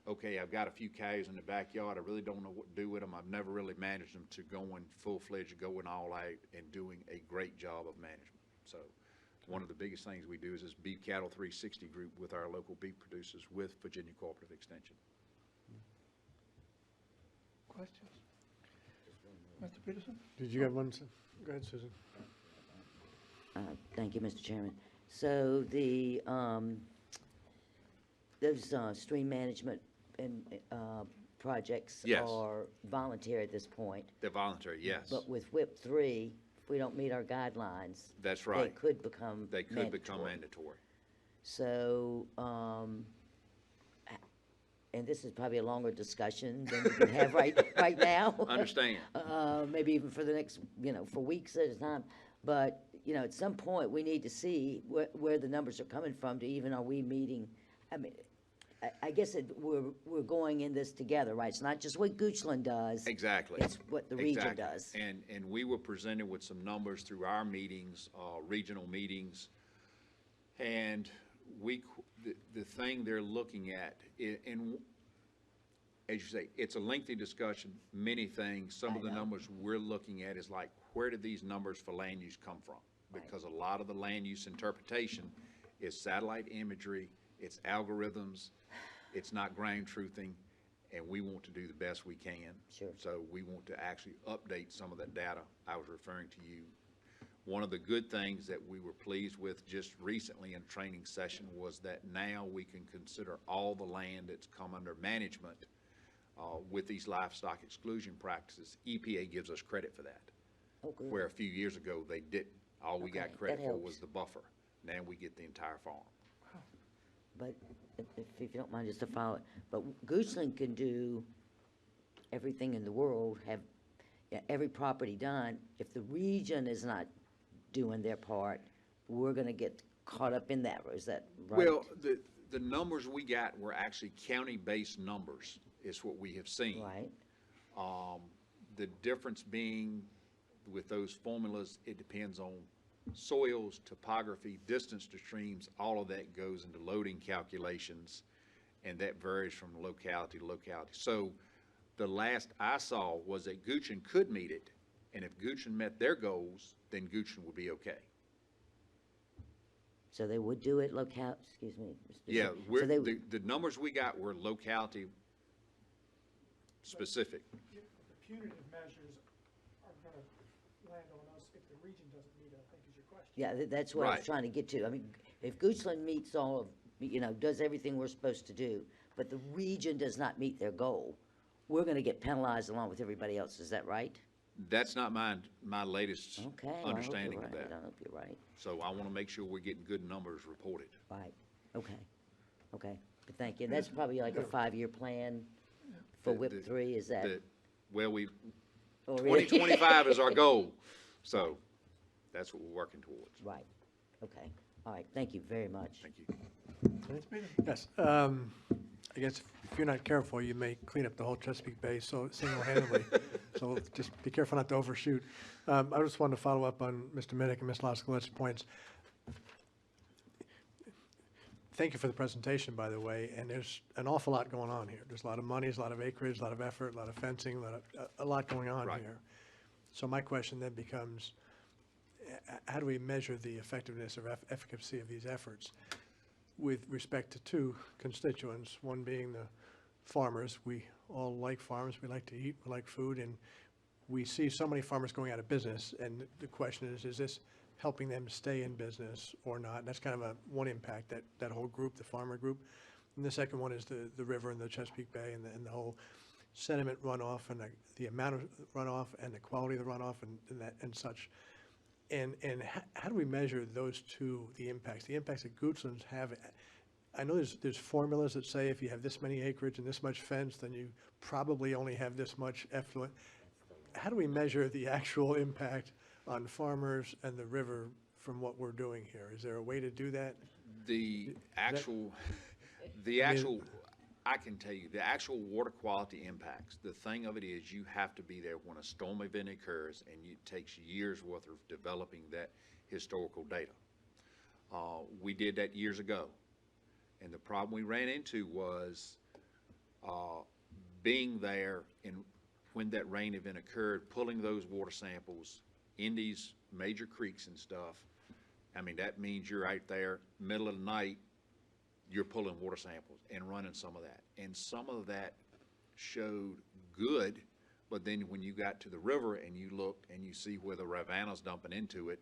okay, I've got a few cows in the backyard. I really don't know what to do with them. I've never really managed them, to going full-fledged, going all out and doing a great job of management. So one of the biggest things we do is this Beef Cattle 360 group with our local beef producers with Virginia Cooperative Extension. Questions? Mr. Peterson? Did you have one? Go ahead, Susan. Thank you, Mr. Chairman. So the, those stream management and projects Yes. are voluntary at this point. They're voluntary, yes. But with WIP 3, if we don't meet our guidelines, That's they right. could become They could become mandatory. So, and this is probably a longer discussion than we can have right now. Understand. Maybe even for the next, for weeks at a time. But, at some point, we need to see where the numbers are coming from to even, are we meeting? I mean, I guess we're going in this together, right? It's not just what Goochland does. Exactly. It's what the region Exactly. does. And we were presented with some numbers through our meetings, regional meetings. And the thing they're looking at, and as you say, it's a lengthy discussion, many things. Some of the numbers we're looking at is like, where did these numbers for land use come from? Because a lot of the land use interpretation is satellite imagery, it's algorithms, it's not ground truthing, and we want to do the best we can. Sure. So we want to actually update some of that data I was referring to you. One of the good things that we were pleased with just recently in a training session was that now we can consider all the land that's come under management with these livestock exclusion practices. EPA gives us credit for that. Oh, good. Where a few years ago they didn't. All we got Okay, credit that for helps. was the buffer. Now we get the entire farm. But if you don't mind, just to follow it, but Goochland can do everything in the world, have every property done. If the region is not doing their part, we're gonna get caught up in that, is that right? Well, the numbers we got were actually county-based numbers, is what we have seen. Right, the difference being with those formulas, it depends on soils, topography, distance to streams, all of that goes into loading calculations, and that varies from locality to locality. So the last I saw was that Goochland could meet it, and if Goochland met their goals, then Goochland would be okay. So they would do it excuse me. Yeah, So they, the numbers we got were locality specific. The punitive measures are gonna land on us if the region doesn't meet it, I think is your question. yeah, that's what I was Right. trying to get to. I mean, if Goochland meets all of, does everything we're supposed to do, but the region does not meet their goal, we're gonna get penalized along with everybody else, is that right? That's not my latest Okay, well, I hope understanding you're of right. that. I hope you're right. So I want to make sure we're getting good numbers reported. Right, okay, but thank you. That's probably like a 5-year plan for The- WIP the- 3, is that? Well, Oh, really? 2025 is our goal, so that's what we're working towards. Right, okay, all right, thank you very much. Thank you. Yes, I guess if you're not careful, you may clean up the whole Chesapeake Bay so single-handedly. So just be careful not to overshoot. I just wanted to follow up on Mr. Minnick and Ms. Laskalet's points. Thank you for the presentation, by the way, and there's an awful lot going on here. There's a lot of money, there's a lot of acreage, a lot of effort, a lot of fencing, a lot going on Right. here. So my question then becomes, how do we measure the effectiveness or efficacy of these efforts with respect to two constituents, one being the farmers? We all like farms, we like to eat, we like food, and we see so many farmers going out of business, and the question is this helping them stay in business or not? That's kind of one impact, that whole group, the farmer group. And the second one is the river and the Chesapeake Bay and the whole sediment runoff and the amount of runoff and the quality of the runoff and such. And how do we measure those two, the impacts that Goochland's have? I know there's formulas that say if you have this many acreage and this much fence, then you probably only have this much effluent. How do we measure the actual impact on farmers and the river from what we're doing here? Is there a way to do that? I can tell you, the actual water quality impacts, the thing of it is you have to be there when a storm event occurs, and it takes years worth of developing that historical data. We did that years ago, and the problem we ran into was being there and when that rain event occurred, pulling those water samples in these major creeks and stuff. I mean, that means you're out there, middle of the night, you're pulling water samples and running some of that. And some of that showed good, but then when you got to the river and you looked and you see where the Ravanna's dumping into it.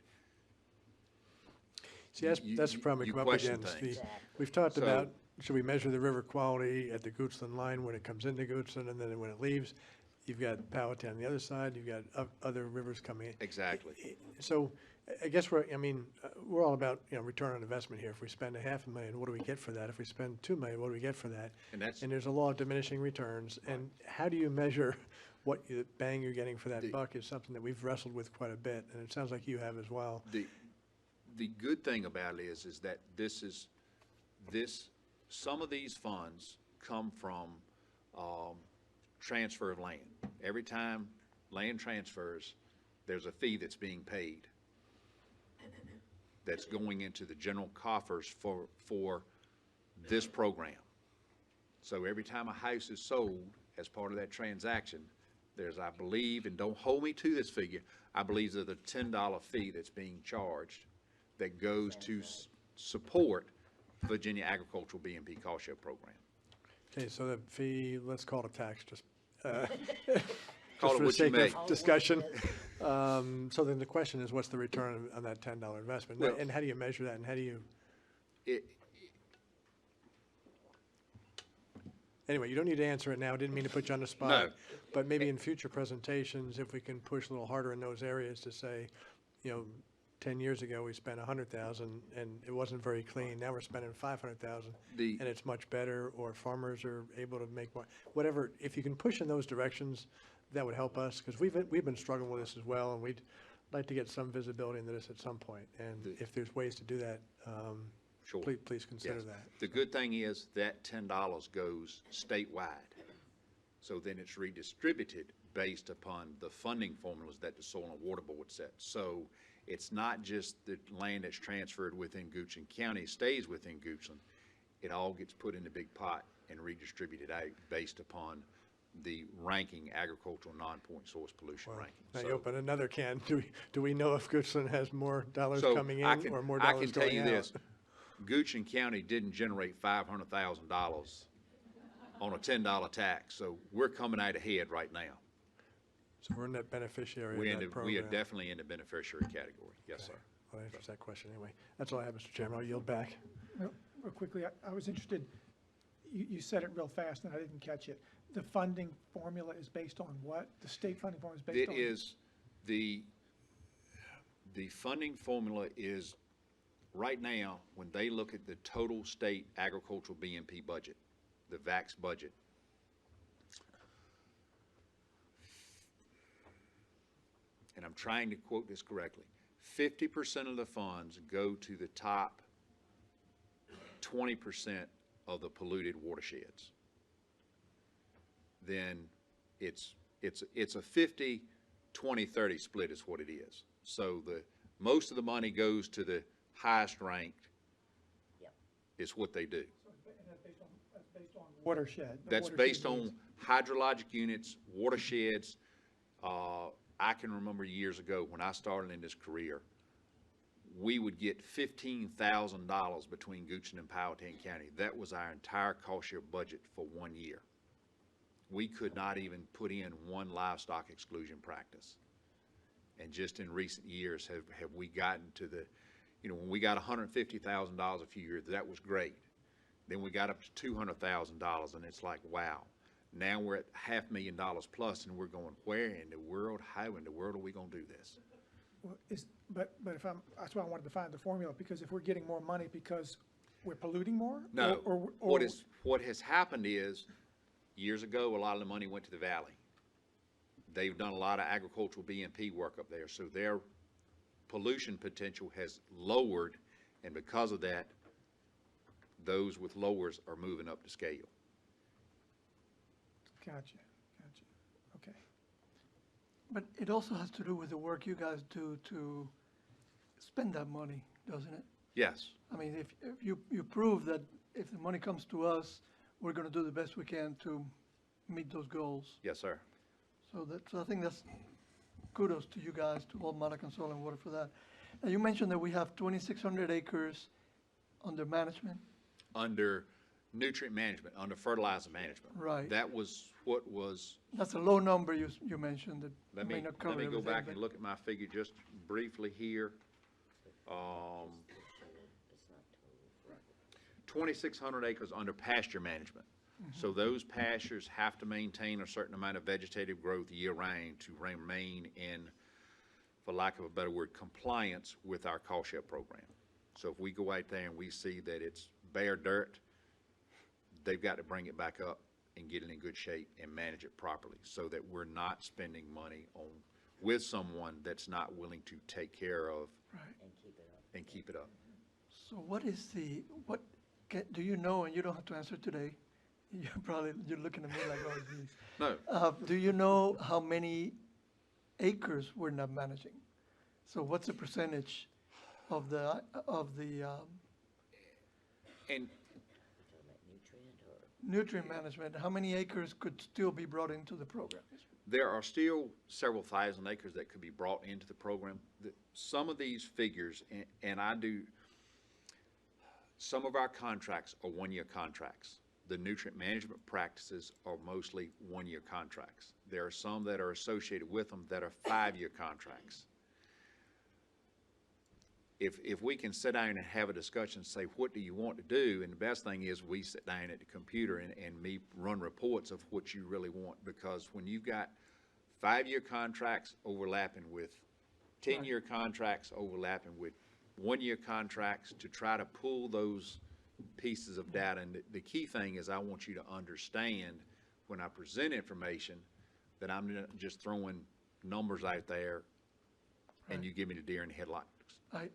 See, that's the problem we you come up question against. things. We've talked So- about, should we measure the river quality at the Goochland line when it comes into Goochland, and then when it leaves? You've got Powhatan on the other side, you've got other rivers coming in. Exactly. So I guess we're all about, return on investment here. If we spend $500,000, what do we get for that? If we spend $2 million, what do we get for that? And that's- And there's a law of diminishing returns. And how do you measure what bang you're getting for that buck is something that we've wrestled with quite a bit, and it sounds like you have as well. The good thing about it is that some of these funds come from transfer of land. Every time land transfers, there's a fee that's being paid that's going into the general coffers for this program. So every time a house is sold as part of that transaction, there's, I believe, and don't hold me to this figure, I believe there's a $10 fee that's being charged that goes to support Virginia Agricultural B&P Cost Share Program. Okay, so the fee, let's call it a tax, just Call just it for the what you sake may. of discussion. So then the question is, what's the return on that $10 investment? Well- And how do you measure that, and how do you, anyway, you don't need to answer it now, I didn't mean to put you on the spot. No. But maybe in future presentations, if we can push a little harder in those areas to say, 10 years ago, we spent $100,000 and it wasn't very clean, now we're spending $500,000 and it's much better, or farmers are able to make more, whatever, if you can push in those directions, that would help us, because we've been struggling with this as well, and we'd like to get some visibility into this at some point, and if there's ways to do that, Sure. please consider Yes. that. The good thing is that $10 goes statewide. So then it's redistributed based upon the funding formulas that the Soil and Water Board set. So it's not just the land that's transferred within Goochland County stays within Goochland. It all gets put in the big pot and redistributed out based upon the ranking, agricultural non-point source pollution ranking. Now you So- open another can. Do we know if Goochland has more dollars So coming I in can- or more I dollars can tell going you out? this, Goochland County didn't generate $500,000 on a $10 tax, so we're coming out ahead right now. So we're net beneficiary We of that program. we are definitely in the beneficiary category. Yes, sir. Well, that answers that question anyway. That's all I have, Mr. Chairman. I'll yield back. Real quickly, I was interested, you said it real fast and I didn't catch it. The funding formula is based on what? The state funding formula is based on? It is, the funding formula is, right now, when they look at the total state agricultural BMP budget, the VAX budget, and I'm trying to quote this correctly, 50% of the funds go to the top 20% of the polluted watersheds. Then it's a 50, 20, 30 split is what it is. So most of the money goes to the highest ranked. Yep. Is what they do. That's based on watershed. the That's watershed based needs. on hydrologic units, watersheds. I can remember years ago when I started in this career, we would get $15,000 between Goochland and Powhatan County. That was our entire cost share budget for 1 year. We could not even put in one livestock exclusion practice. And just in recent years have we gotten to the, when we got $150,000 a few years, that was great. Then we got up to $200,000 and it's like, wow. Now we're at $500,000 plus and we're going, where in the world, how in the world are we gonna do this? Well, but if that's why I wanted to find the formula, because if we're getting more money because we're polluting more? No, or- what has happened is, years ago, a lot of the money went to the valley. They've done a lot of agricultural BMP work up there, so their pollution potential has lowered, and because of that, those with lowers are moving up the scale. Gotcha, okay. But it also has to do with the work you guys do to spend that money, doesn't it? Yes, I mean, if you prove that if the money comes to us, we're gonna do the best we can to meet those goals. yes, sir. So I think that's kudos to you guys, to all Monacan Soil and Water for that. Now, you mentioned that we have 2,600 acres under management. Under nutrient management, under fertilizer management. Right. That was what was, That's a low number you mentioned that let may me not cover go everything. back and but- look at my figure just briefly here. 2,600 acres under pasture management. So those pastures have to maintain a certain amount of vegetative growth year-round to remain in, for lack of a better word, compliance with our cost share program. So if we go out there and we see that it's bare dirt, they've got to bring it back up and get it in good shape and manage it properly so that we're not spending money with someone that's not willing to take care of Right. and keep it up. So do you know, and you don't have to answer today, you're looking at me like, oh, geez. No, Do you know how many acres we're not managing? So what's the percentage of the and nutrient management? How many acres could still be brought into the program? there are still several thousand acres that could be brought into the program. Some of these figures, and some of our contracts are one-year contracts. The nutrient management practices are mostly one-year contracts. There are some that are associated with them that are 5-year contracts. If we can sit down and have a discussion, say, what do you want to do? And the best thing is we sit down at the computer and me run reports of what you really want, because when you've got 5-year contracts overlapping with 10-year contracts overlapping with 1-year contracts, to try to pull those pieces of data. And the key thing is I want you to understand when I present information that I'm not just throwing numbers out there and you give me the deer in the headlights.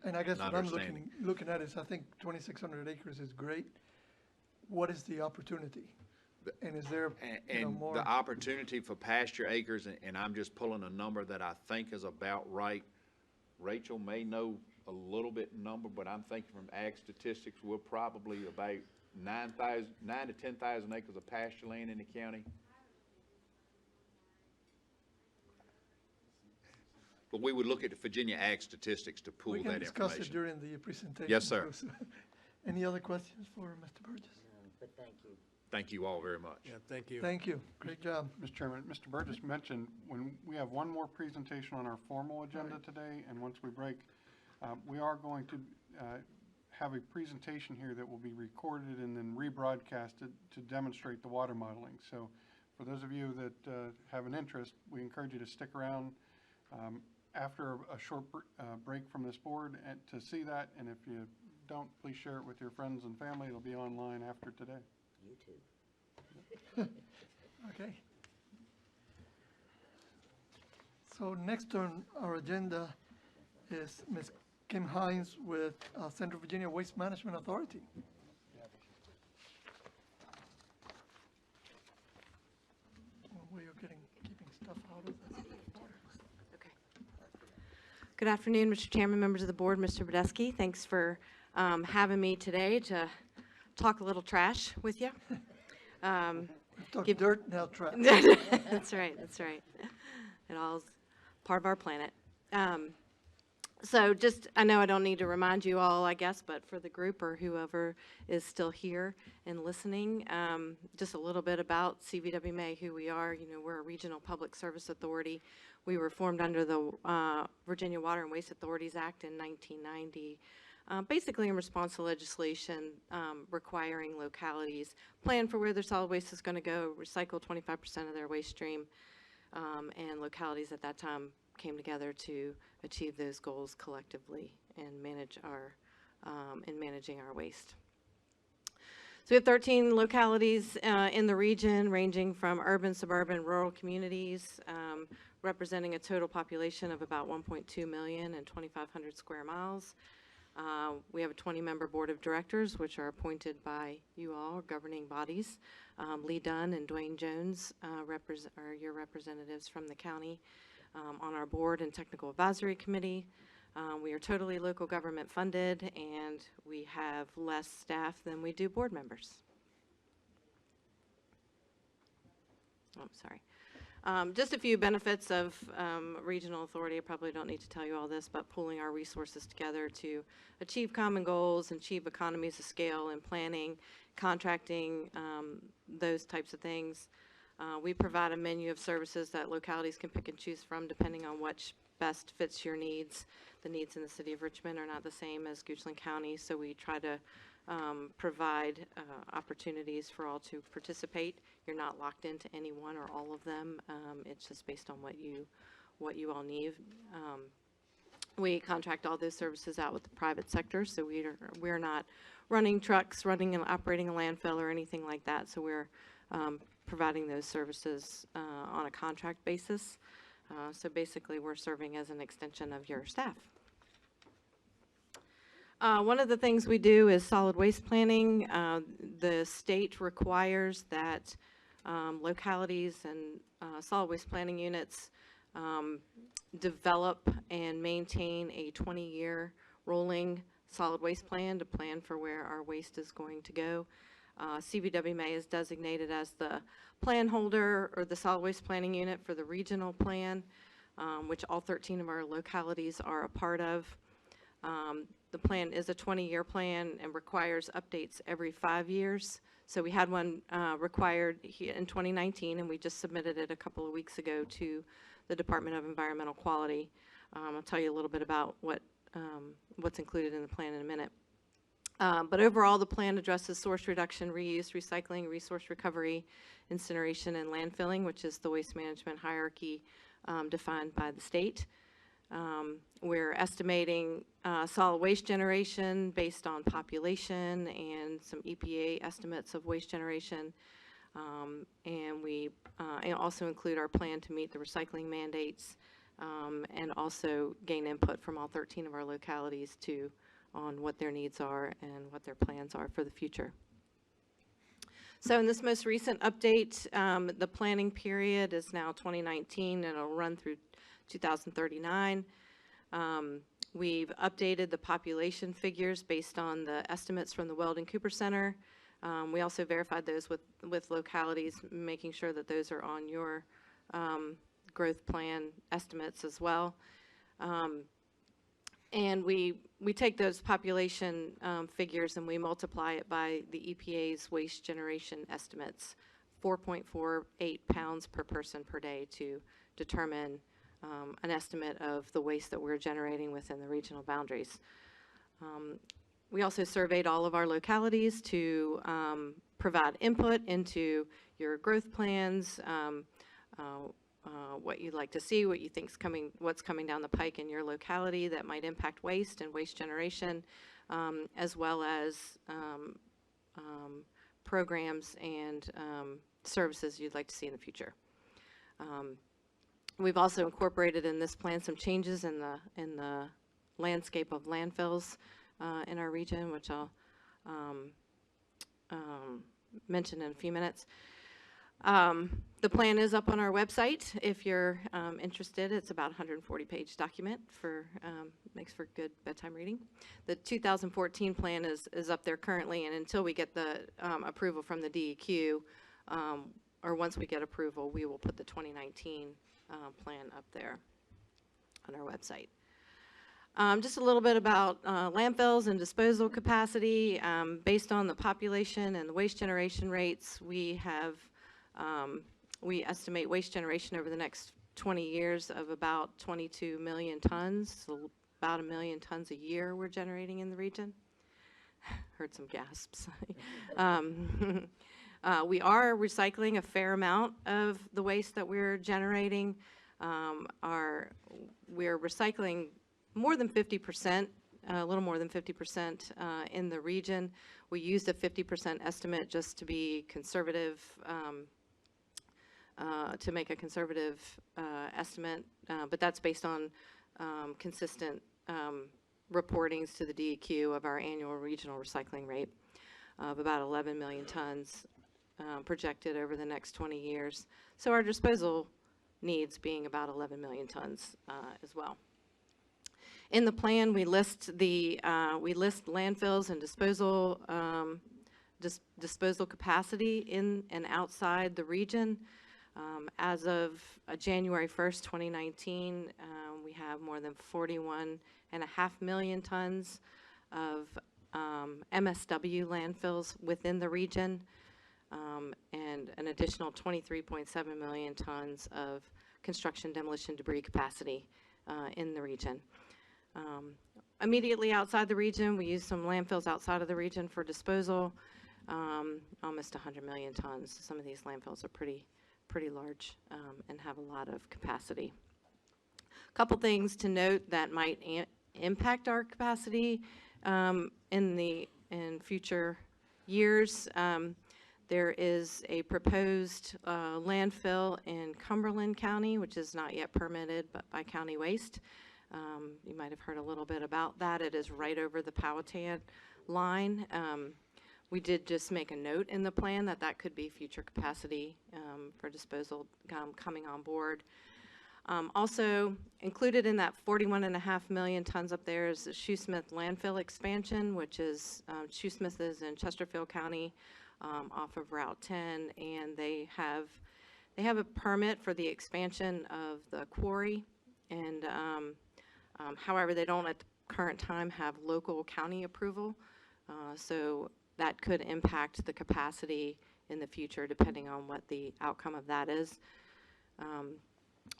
And I guess Not what I'm understanding. looking at is, I think 2,600 acres is great. What is the opportunity? And is there, And more? the opportunity for pasture acres, and I'm just pulling a number that I think is about right. Rachel may know a little bit number, but I'm thinking from ag statistics, we're probably about 9 to 10,000 acres of pasture land in the county. But we would look at the Virginia ag statistics to pull We that can discuss it information. during the presentation. Yes, sir. too. Any other questions for Mr. Burgess? But thank you. Thank you all very much. Yeah, thank you. Thank you. Great job. Mr. Chairman, Mr. Burgess mentioned when we have one more presentation on our formal agenda today, and once we break, we are going to have a presentation here that will be recorded and then rebroadcasted to demonstrate the water modeling. So for those of you that have an interest, we encourage you to stick around after a short break from this board and to see that. And if you don't, please share it with your friends and family. It'll be online after today. YouTube. Okay. So next on our agenda is Ms. Kim Hines with Central Virginia Waste Management Authority. Where you're keeping stuff out of the water. Okay. Good afternoon, Mr. Chairman, members of the board, Mr. Badesky. Thanks for having me today to talk a little trash with you. Talk dirt, now trash. That's right, that's right. It all's part of our planet. So just, I know I don't need to remind you all, I guess, but for the group or whoever is still here and listening, just a little bit about CVWMA, who we are. You know, we're a regional public service authority. We were formed under the Virginia Water and Waste Authorities Act in 1990. Basically in response to legislation requiring localities plan for where their solid waste is going to go, recycle 25% of their waste stream, and localities at that time came together to achieve those goals collectively and manage our in managing our waste. So we have 13 localities in the region, ranging from urban, suburban, rural communities, representing a total population of about 1.2 million and 2,500 square miles. We have a 20-member board of directors, which are appointed by you all, governing bodies. Lee Dunn and Dwayne Jones are your representatives from the county on our board and technical advisory committee. We are totally local government funded, and we have less staff than we do board members. Oh, sorry. Just a few benefits of regional authority. I probably don't need to tell you all this, but pooling our resources together to achieve common goals and achieve economies of scale in planning, contracting, those types of things. We provide a menu of services that localities can pick and choose from depending on which best fits your needs. The needs in the city of Richmond are not the same as Goochland County, so we try to provide opportunities for all to participate. You're not locked into any one or all of them. It's just based on what you all need. We contract all those services out with the private sector, so we're not running trucks, running and operating a landfill or anything like that. So we're providing those services on a contract basis. So basically, we're serving as an extension of your staff. One of the things we do is solid waste planning. The state requires that localities and solid waste planning units develop and maintain a 20-year rolling solid waste plan to plan for where our waste is going to go. CVWMA is designated as the plan holder or the solid waste planning unit for the regional plan, which all 13 of our localities are a part of. The plan is a 20-year plan and requires updates every 5 years. So we had one required in 2019, and we just submitted it a couple of weeks ago to the Department of Environmental Quality. I'll tell you a little bit about what's included in the plan in a minute. But overall, the plan addresses source reduction, reuse, recycling, resource recovery, incineration, and landfilling, which is the waste management hierarchy defined by the state. We're estimating solid waste generation based on population and some EPA estimates of waste generation. And we also include our plan to meet the recycling mandates and also gain input from all 13 of our localities on what their needs are and what their plans are for the future. So in this most recent update, the planning period is now 2019, and it'll run through 2039. We've updated the population figures based on the estimates from the Weldon Cooper Center. We also verified those with localities, making sure that those are on your growth plan estimates as well. And we take those population figures and we multiply it by the EPA's waste generation estimates, 4.48 pounds per person per day, to determine an estimate of the waste that we're generating within the regional boundaries. We also surveyed all of our localities to provide input into your growth plans, what you'd like to see, what you think's coming, what's coming down the pike in your locality that might impact waste and waste generation, as well as programs and services you'd like to see in the future. We've also incorporated in this plan some changes in the landscape of landfills in our region, which I'll mention in a few minutes. The plan is up on our website if you're interested. It's about a 140-page document for makes for good bedtime reading. The 2014 plan is up there currently, and until we get the approval from the DEQ, or once we get approval, we will put the 2019 plan up there on our website. Just a little bit about landfills and disposal capacity. Based on the population and the waste generation rates, we estimate waste generation over the next 20 years of about 22 million tons, so about 1 million tons a year we're generating in the region. Heard some gasps. We are recycling a fair amount of the waste that we're generating. We're recycling more than 50%, a little more than 50% in the region. We used a 50% estimate just to be conservative, to make a conservative estimate, but that's based on consistent reportings to the DEQ of our annual regional recycling rate of about 11 million tons projected over the next 20 years. So our disposal needs being about 11 million tons as well. In the plan, we list landfills and disposal capacity in and outside the region. As of January 1st, 2019, we have more than 41.5 million tons of MSW landfills within the region, and an additional 23.7 million tons of construction demolition debris capacity in the region. Immediately outside the region, we use some landfills outside of the region for disposal, almost 100 million tons. Some of these landfills are pretty large and have a lot of capacity. A couple things to note that might impact our capacity in future years. There is a proposed landfill in Cumberland County, which is not yet permitted, but by County Waste. You might have heard a little bit about that. It is right over the Powhatan line. We did just make a note in the plan that that could be future capacity for disposal coming on board. Also included in that 41.5 million tons up there is the Shoesmith landfill expansion, which is Shoesmith is in Chesterfield County off of Route 10, and they have a permit for the expansion of the quarry, and however, they don't at the current time have local county approval, so that could impact the capacity in the future depending on what the outcome of that is.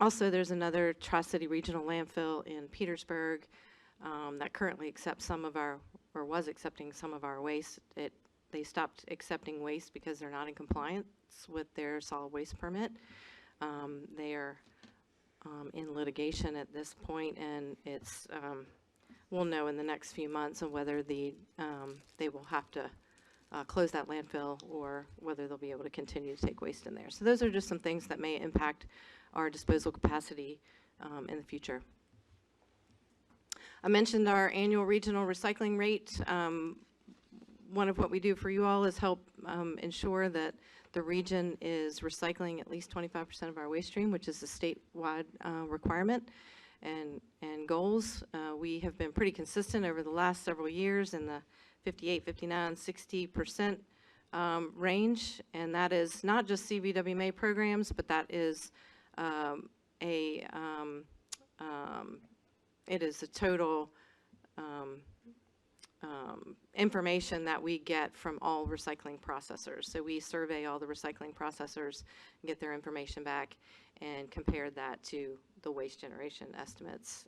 Also, there's another Tri-City Regional Landfill in Petersburg that currently accepts some of our, or was accepting some of our waste. They stopped accepting waste because they're not in compliance with their solid waste permit. They are in litigation at this point, and it's we'll know in the next few months of whether they will have to close that landfill or whether they'll be able to continue to take waste in there. So those are just some things that may impact our disposal capacity in the future. I mentioned our annual regional recycling rate. one of what we do for you all is help ensure that the region is recycling at least 25% of our waste stream, which is a statewide requirement and goals. We have been pretty consistent over the last several years in the 58, 59, 60% range, and that is not just CVWMA programs, but that is it is a total information that we get from all recycling processors. So we survey all the recycling processors and get their information back and compare that to the waste generation estimates.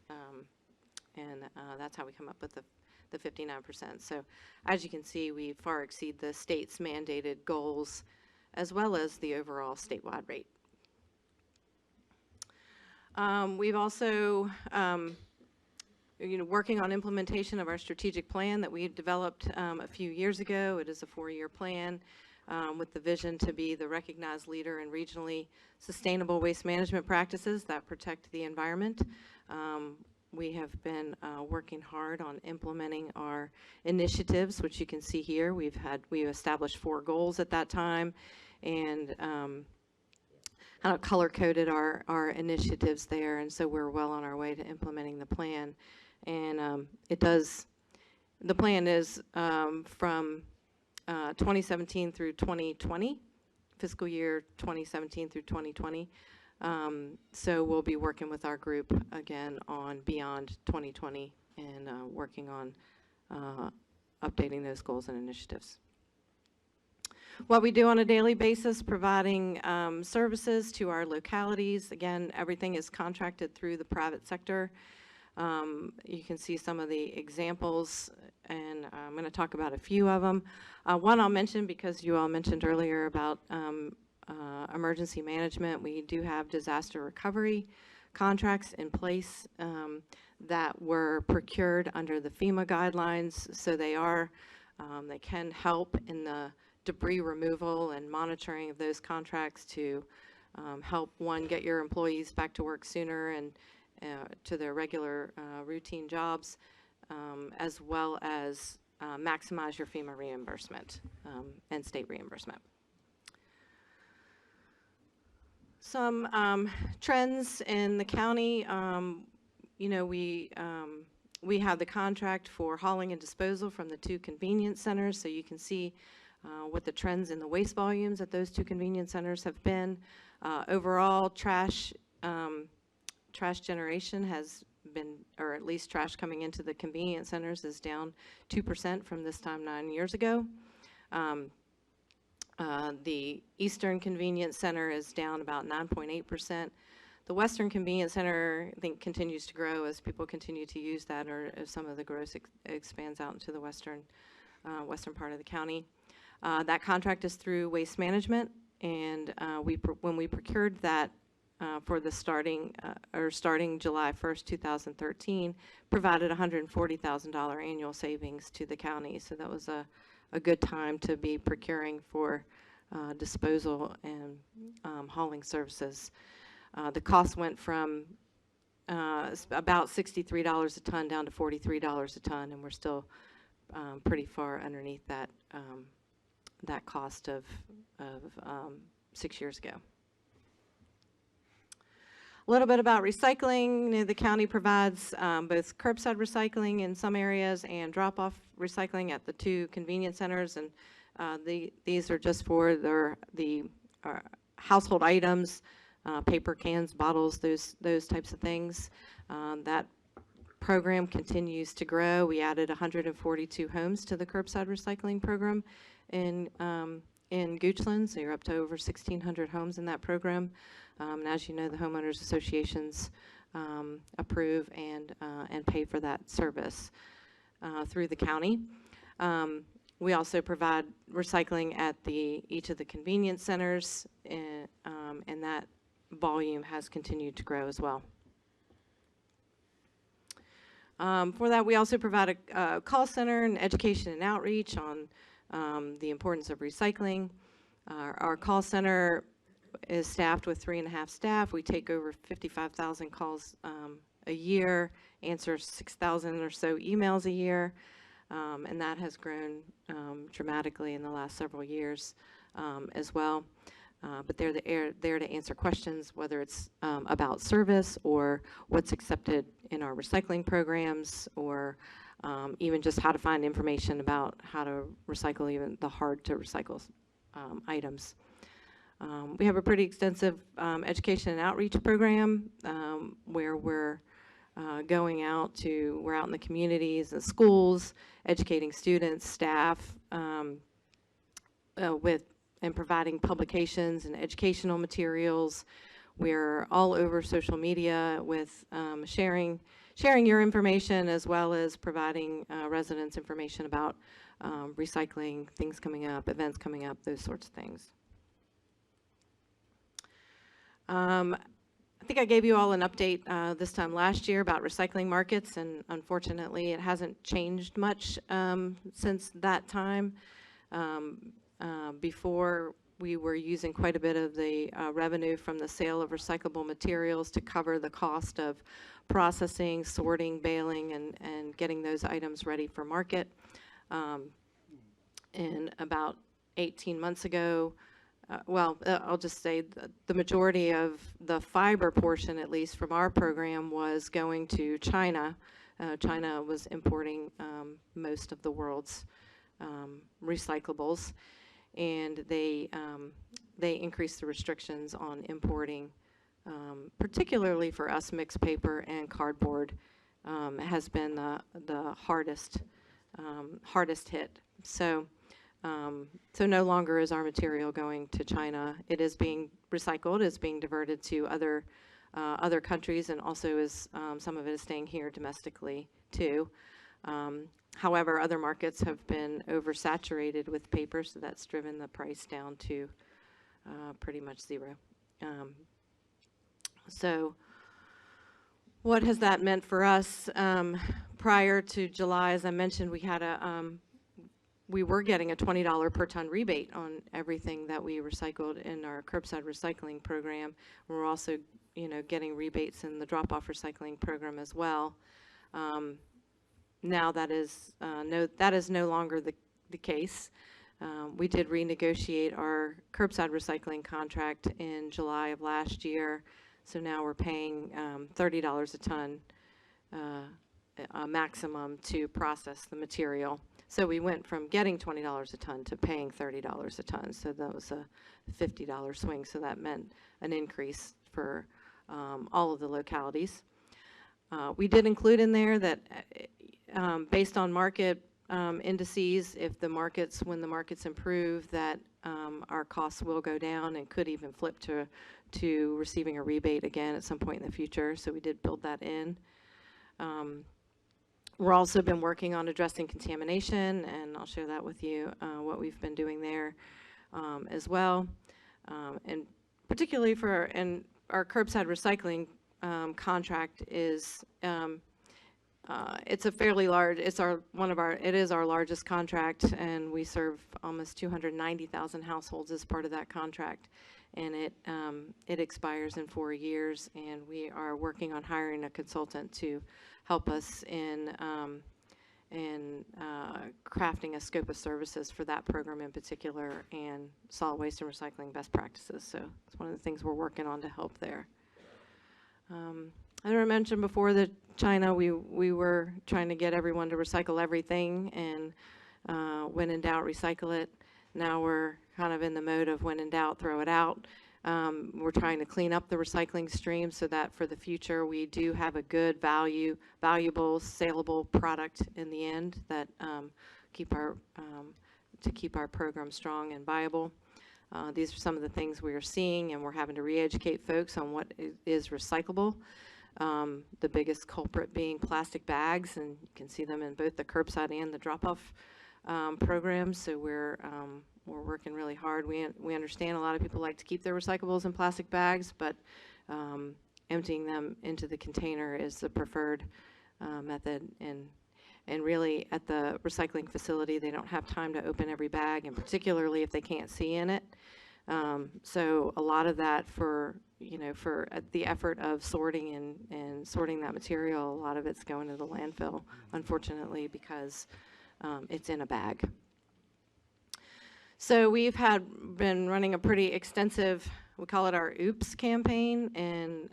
And that's how we come up with the 59%. So as you can see, we far exceed the state's mandated goals as well as the overall statewide rate. We've also working on implementation of our strategic plan that we developed a few years ago. It is a 4-year plan with the vision to be the recognized leader in regionally sustainable waste management practices that protect the environment. We have been working hard on implementing our initiatives, which you can see here. We established 4 goals at that time, and kind of color-coded our initiatives there, and so we're well on our way to implementing the plan. And the plan is from 2017 through 2020, fiscal year 2017 through 2020. So we'll be working with our group again on beyond 2020 and working on updating those goals and initiatives. What we do on a daily basis, providing services to our localities. Again, everything is contracted through the private sector. You can see some of the examples, and I'm going to talk about a few of them. One I'll mention because you all mentioned earlier about emergency management. We do have disaster recovery contracts in place that were procured under the FEMA guidelines, so they can help in the debris removal and monitoring of those contracts to help, one, get your employees back to work sooner and to their regular routine jobs, as well as maximize your FEMA reimbursement and state reimbursement. Some trends in the county. We have the contract for hauling and disposal from the 2 convenience centers, so you can see what the trends in the waste volumes at those 2 convenience centers have been. Overall, trash generation has been, or at least trash coming into the convenience centers is down 2% from this time 9 years ago. The Eastern Convenience Center is down about 9.8%. The Western Convenience Center, I think, continues to grow as people continue to use that, or as some of the growth expands out into the western part of the county. That contract is through Waste Management, and when we procured that for the starting July 1st, 2013, provided $140,000 annual savings to the county. So that was a good time to be procuring for disposal and hauling services. The cost went from about $63 a ton down to $43 a ton, and we're still pretty far underneath that cost of 6 years ago. A little bit about recycling. The county provides both curbside recycling in some areas and drop-off recycling at the 2 convenience centers, and these are just for the household items, paper, cans, bottles, those types of things. That program continues to grow. We added 142 homes to the curbside recycling program in Goochland, so you're up to over 1,600 homes in that program. And as you know, the homeowners associations approve and pay for that service through the county. We also provide recycling at each of the convenience centers, and that volume has continued to grow as well. For that, we also provide a call center and education and outreach on the importance of recycling. Our call center is staffed with 3.5 staff. We take over 55,000 calls a year, answer 6,000 or so emails a year. And that has grown dramatically in the last several years as well. But they're there to answer questions, whether it's about service or what's accepted in our recycling programs, or even just how to find information about how to recycle even the hard-to-recycle items. We have a pretty extensive education and outreach program where we're we're out in the communities and schools, educating students, staff, and providing publications and educational materials. We're all over social media with sharing your information, as well as providing residents information about recycling, things coming up, events coming up, those sorts of things. I think I gave you all an update this time last year about recycling markets, and unfortunately it hasn't changed much since that time. Before, we were using quite a bit of the revenue from the sale of recyclable materials to cover the cost of processing, sorting, baling, and getting those items ready for market. And about 18 months ago, I'll just say the majority of the fiber portion, at least from our program, was going to China. China was importing most of the world's recyclables, and they increased the restrictions on importing, particularly for us, mixed paper and cardboard has been the hardest hit. So no longer is our material going to China. It is being recycled, it's being diverted to other countries, and also is some of it is staying here domestically too. However, other markets have been oversaturated with paper, so that's driven the price down to pretty much zero. So what has that meant for us? Prior to July, as I mentioned, we were getting a $20 per ton rebate on everything that we recycled in our curbside recycling program. We're also, getting rebates in the drop-off recycling program as well. Now that is no longer the case. We did renegotiate our curbside recycling contract in July of last year, so now we're paying $30 a ton a maximum to process the material. So we went from getting $20 a ton to paying $30 a ton, so that was a $50 swing, so that meant an increase for all of the localities. We did include in there that based on market indices, when the markets improve, that our costs will go down and could even flip to receiving a rebate again at some point in the future, so we did build that in. We're also been working on addressing contamination, and I'll share that with you, what we've been doing there as well. And particularly for our curbside recycling contract is, it's a fairly large, it is our largest contract, and we serve almost 290,000 households as part of that contract. And it expires in 4 years, and we are working on hiring a consultant to help us in crafting a scope of services for that program in particular, and solid waste and recycling best practices. So it's one of the things we're working on to help there. I mentioned before that China, we were trying to get everyone to recycle everything, and when in doubt, recycle it. Now we're kind of in the mode of when in doubt, throw it out. We're trying to clean up the recycling stream so that for the future we do have a good valuable, saleable product in the end that keep our program strong and viable. These are some of the things we are seeing, and we're having to re-educate folks on what is recyclable. The biggest culprit being plastic bags, and you can see them in both the curbside and the drop-off programs. So we're working really hard. We understand a lot of people like to keep their recyclables in plastic bags, but emptying them into the container is the preferred method. And really, at the recycling facility, they don't have time to open every bag, and particularly if they can't see in it. So a lot of that for the effort of sorting and sorting that material, a lot of it's going to the landfill, unfortunately, because it's in a bag. So we've been running a pretty extensive, we call it our OOPS campaign, and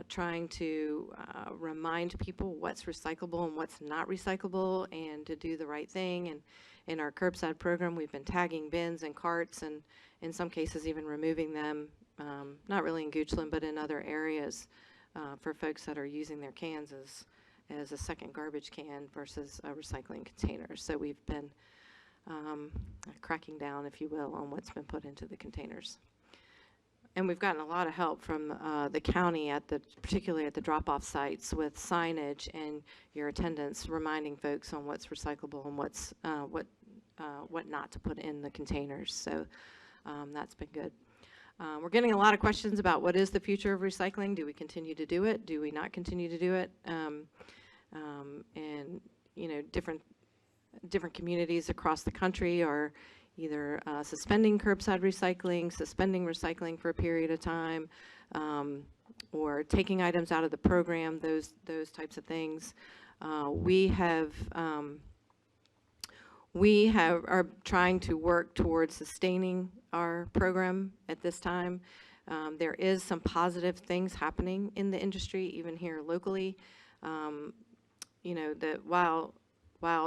trying to remind people what's recyclable and what's not recyclable, and to do the right thing. And in our curbside program, we've been tagging bins and carts, and in some cases even removing them, not really in Goochland, but in other areas, for folks that are using their cans as a second garbage can versus a recycling container. So we've been cracking down, if you will, on what's been put into the containers. And we've gotten a lot of help from the county, particularly at the drop-off sites, with signage and your attendants reminding folks on what's recyclable and what not to put in the containers. So that's been good. We're getting a lot of questions about what is the future of recycling. Do we continue to do it? Do we not continue to do it? And you know, different communities across the country are either suspending curbside recycling, suspending recycling for a period of time, or taking items out of the program, those types of things. We are trying to work towards sustaining our program at this time. There is some positive things happening in the industry, even here locally. You know, that while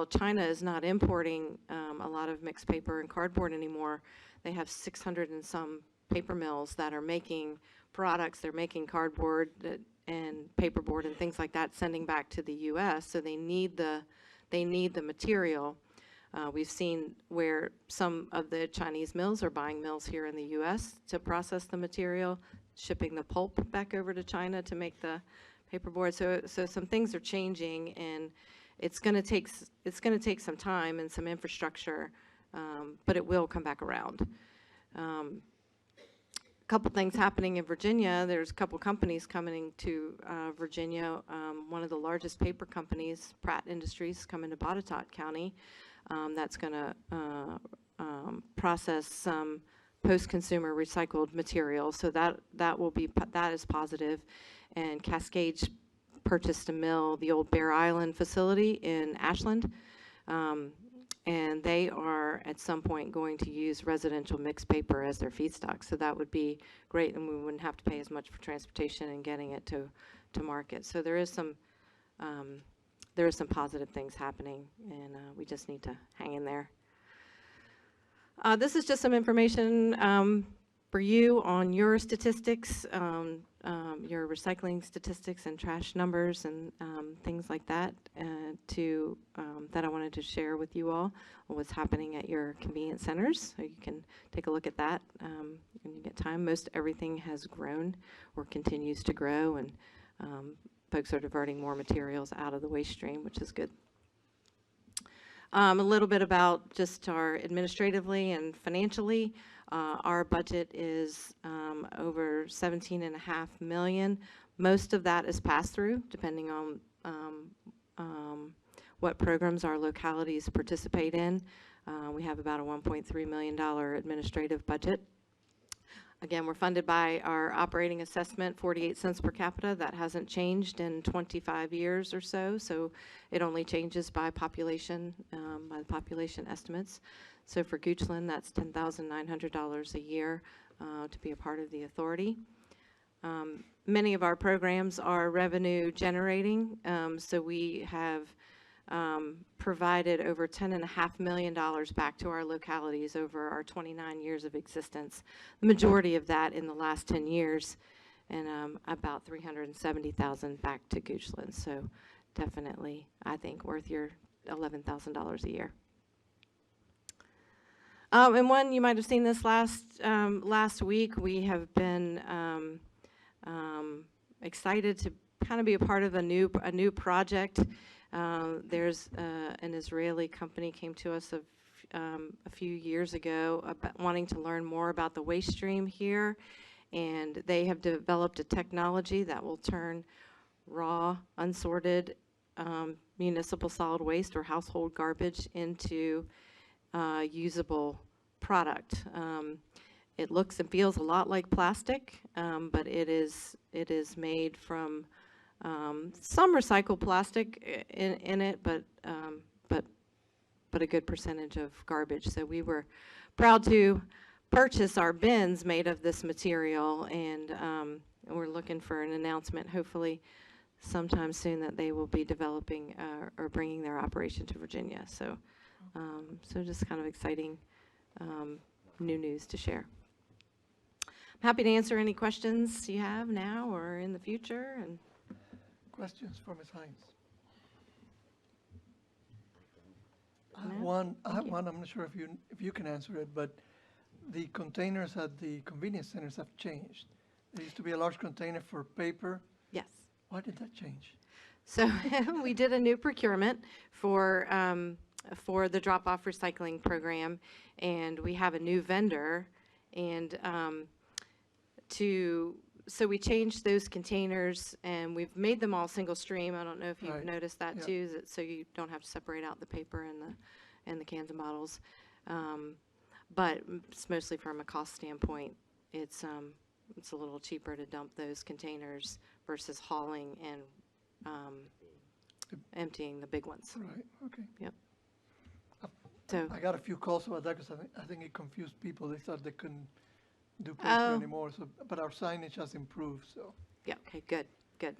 China is not importing a lot of mixed paper and cardboard anymore, they have 600 and some paper mills that are making products. They're making cardboard and paperboard and things like that, sending back to the U.S. So they need the material. We've seen where some of the Chinese mills are buying mills here in the U.S. to process the material, shipping the pulp back over to China to make the paperboard. So some things are changing, and it's going to take some time and some infrastructure, but it will come back around. A couple things happening in Virginia. There's a couple companies coming to Virginia. One of the largest paper companies, Pratt Industries, coming to Botetourt County. That's going to process some post-consumer recycled material. So that is positive. And Cascade purchased a mill, the old Bear Island facility in Ashland, and they are at some point going to use residential mixed paper as their feedstock. So that would be great, and we wouldn't have to pay as much for transportation and getting it to market. So there is some positive things happening, and we just need to hang in there. This is just some information for you on your statistics, your recycling statistics and trash numbers and things like that, that I wanted to share with you all on what's happening at your convenience centers. So you can take a look at that when you get time. Most everything has grown or continues to grow, and folks are diverting more materials out of the waste stream, which is good. A little bit about just our administratively and financially. Our budget is over $17.5 million. Most of that is pass-through, depending on what programs our localities participate in. We have about a $1.3 million administrative budget. Again, we're funded by our operating assessment, 48 cents per capita. That hasn't changed in 25 years or so, so it only changes by population, by the population estimates. So for Goochland, that's $10,900 a year to be a part of the authority. Many of our programs are revenue generating, so we have provided over $10.5 million back to our localities over our 29 years of existence. The majority of that in the last 10 years, and about $370,000 back to Goochland. So definitely, I think, worth your $11,000 a year. And one, you might have seen this last week. We have been excited to kind of be a part of a new project. There's an Israeli company came to us a few years ago about wanting to learn more about the waste stream here, and they have developed a technology that will turn raw, unsorted municipal solid waste or household garbage into usable product. It looks and feels a lot like plastic, but it is made from some recycled plastic in it, but but a good percentage of garbage. So we were proud to purchase our bins made of this material, and we're looking for an announcement, hopefully sometime soon, that they will be developing or bringing their operation to Virginia. So, so just kind of exciting new news to share. I'm happy to answer any questions you have now or in the future. And Questions for Ms. Hines? I No? have one, Thank you. I'm not sure if you can answer it, but the containers at the convenience centers have changed. There used to be a large container for paper. Yes. Why did that change? So we did a new procurement for the drop-off recycling program, and we have a new vendor, and so we changed those containers, and we've made them all single stream. I don't know if you've Right. noticed that Yeah. too, so you don't have to separate out the paper and the cans and bottles. But it's mostly from a cost standpoint. It's a little cheaper to dump those containers versus hauling and emptying the big ones. Right, okay. Yep. So, I got a few calls about that because I think it confused people. They thought they couldn't do paper Oh. anymore, so, but our signage has improved, so. yeah, okay, good, good.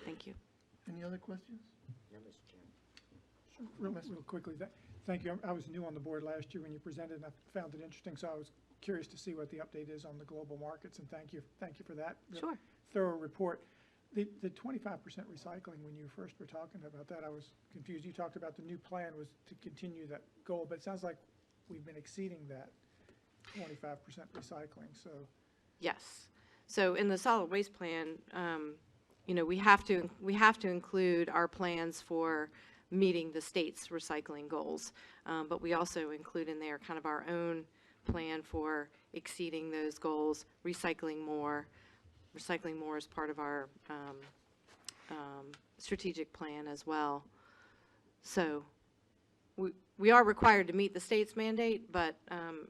Thank you. Any other questions? Real quickly, thank you. I was new on the board last year when you presented, and I found it interesting, so I was curious to see what the update is on the global markets, and thank you for that. Sure. Thorough report. The 25% recycling, when you first were talking about that, I was confused. You talked about the new plan was to continue that goal, but it sounds like we've been exceeding that 25% recycling, so. Yes. So in the solid waste plan, you know, we have to include our plans for meeting the state's recycling goals, but we also include in there kind of our own plan for exceeding those goals, recycling more. Recycling more is part of our strategic plan as well. So we are required to meet the state's mandate, but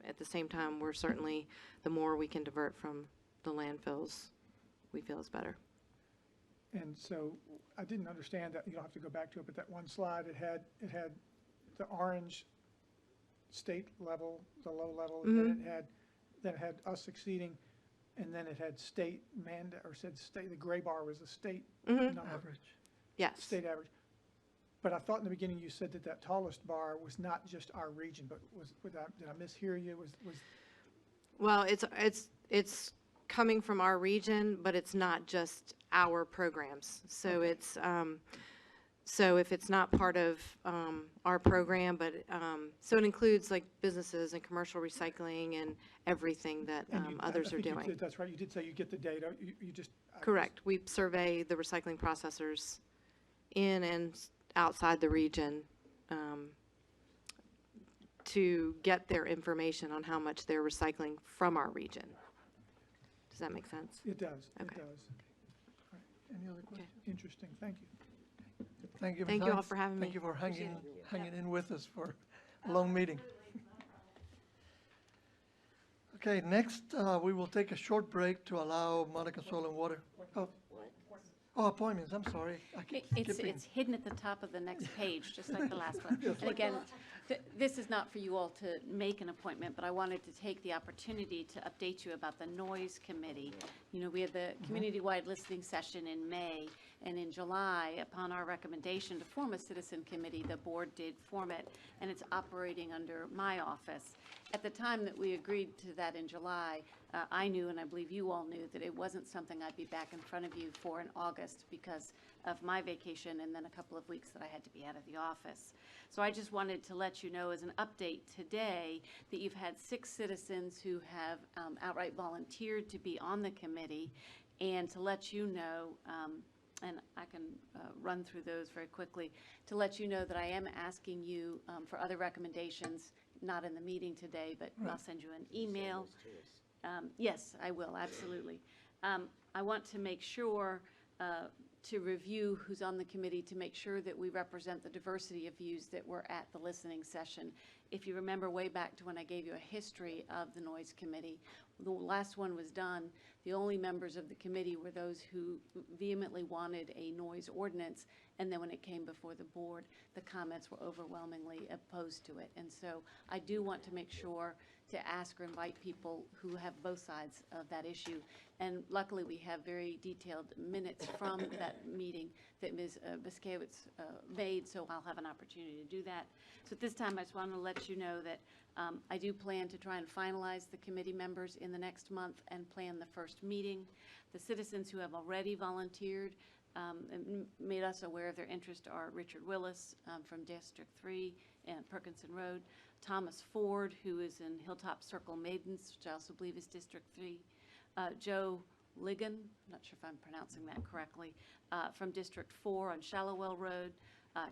at the same time, we're certainly, the more we can divert from the landfills, we feel is better. And so I didn't understand that, you don't have to go back to it, but that one slide, it had the orange state level, the low level, and then it had us exceeding, and then it had state mandate, or said state, the gray bar was the state number. Average. Yes. State average. But I thought in the beginning you said that tallest bar was not just our region, but did I mishear you? Was Well, it's coming from our region, but it's not just our programs. So it's, so if it's not part of our program, but, so it includes like businesses and commercial recycling and everything that others are doing. That's right, you did say you get the data, you just. Correct. We survey the recycling processors in and outside the region to get their information on how much they're recycling from our region. Does that make sense? It does, it Okay. does. Any other questions? Interesting, thank you. Thank you, Ms. Thank you all Hines. for having me. Thank you for hanging in with us for a long meeting. Okay, next, we will take a short break to allow Monica Soul and Water. Oh, appointments, I'm sorry. I keep skipping. It's hidden at the top of the next page, just like the last one. And again, this is not for you all to make an appointment, but I wanted to take the opportunity to update you about the Noise Committee. You know, we had the community-wide listening session in May, and in July, upon our recommendation to form a citizen committee, the board did form it, and it's operating under my office. At the time that we agreed to that in July, I knew, and I believe you all knew, that it wasn't something I'd be back in front of you for in August because of my vacation and then a couple of weeks that I had to be out of the office. So I just wanted to let you know as an update today that you've had 6 citizens who have outright volunteered to be on the committee, and to let you know, and I can run through those very quickly, to let you know that I am asking you for other recommendations, not in the meeting today, but I'll send you an email. Yes, I will, absolutely. I want to make sure to review who's on the committee to make sure that we represent the diversity of views that were at the listening session. If you remember way back to when I gave you a history of the Noise Committee, the last one was done, the only members of the committee were those who vehemently wanted a noise ordinance, and then when it came before the board, the comments were overwhelmingly opposed to it. And so I do want to make sure to ask or invite people who have both sides of that issue. And luckily, we have very detailed minutes from that meeting that Ms. Biskiewicz made, so I'll have an opportunity to do that. So at this time, I just want to let you know that I do plan to try and finalize the committee members in the next month and plan the first meeting. The citizens who have already volunteered and made us aware of their interest are Richard Willis from District 3 and Perkinson Road, Thomas Ford, who is in Hilltop Circle Maidens, which I also believe is District 3, Joe Ligon, I'm not sure if I'm pronouncing that correctly, from District 4 on Shallowwell Road,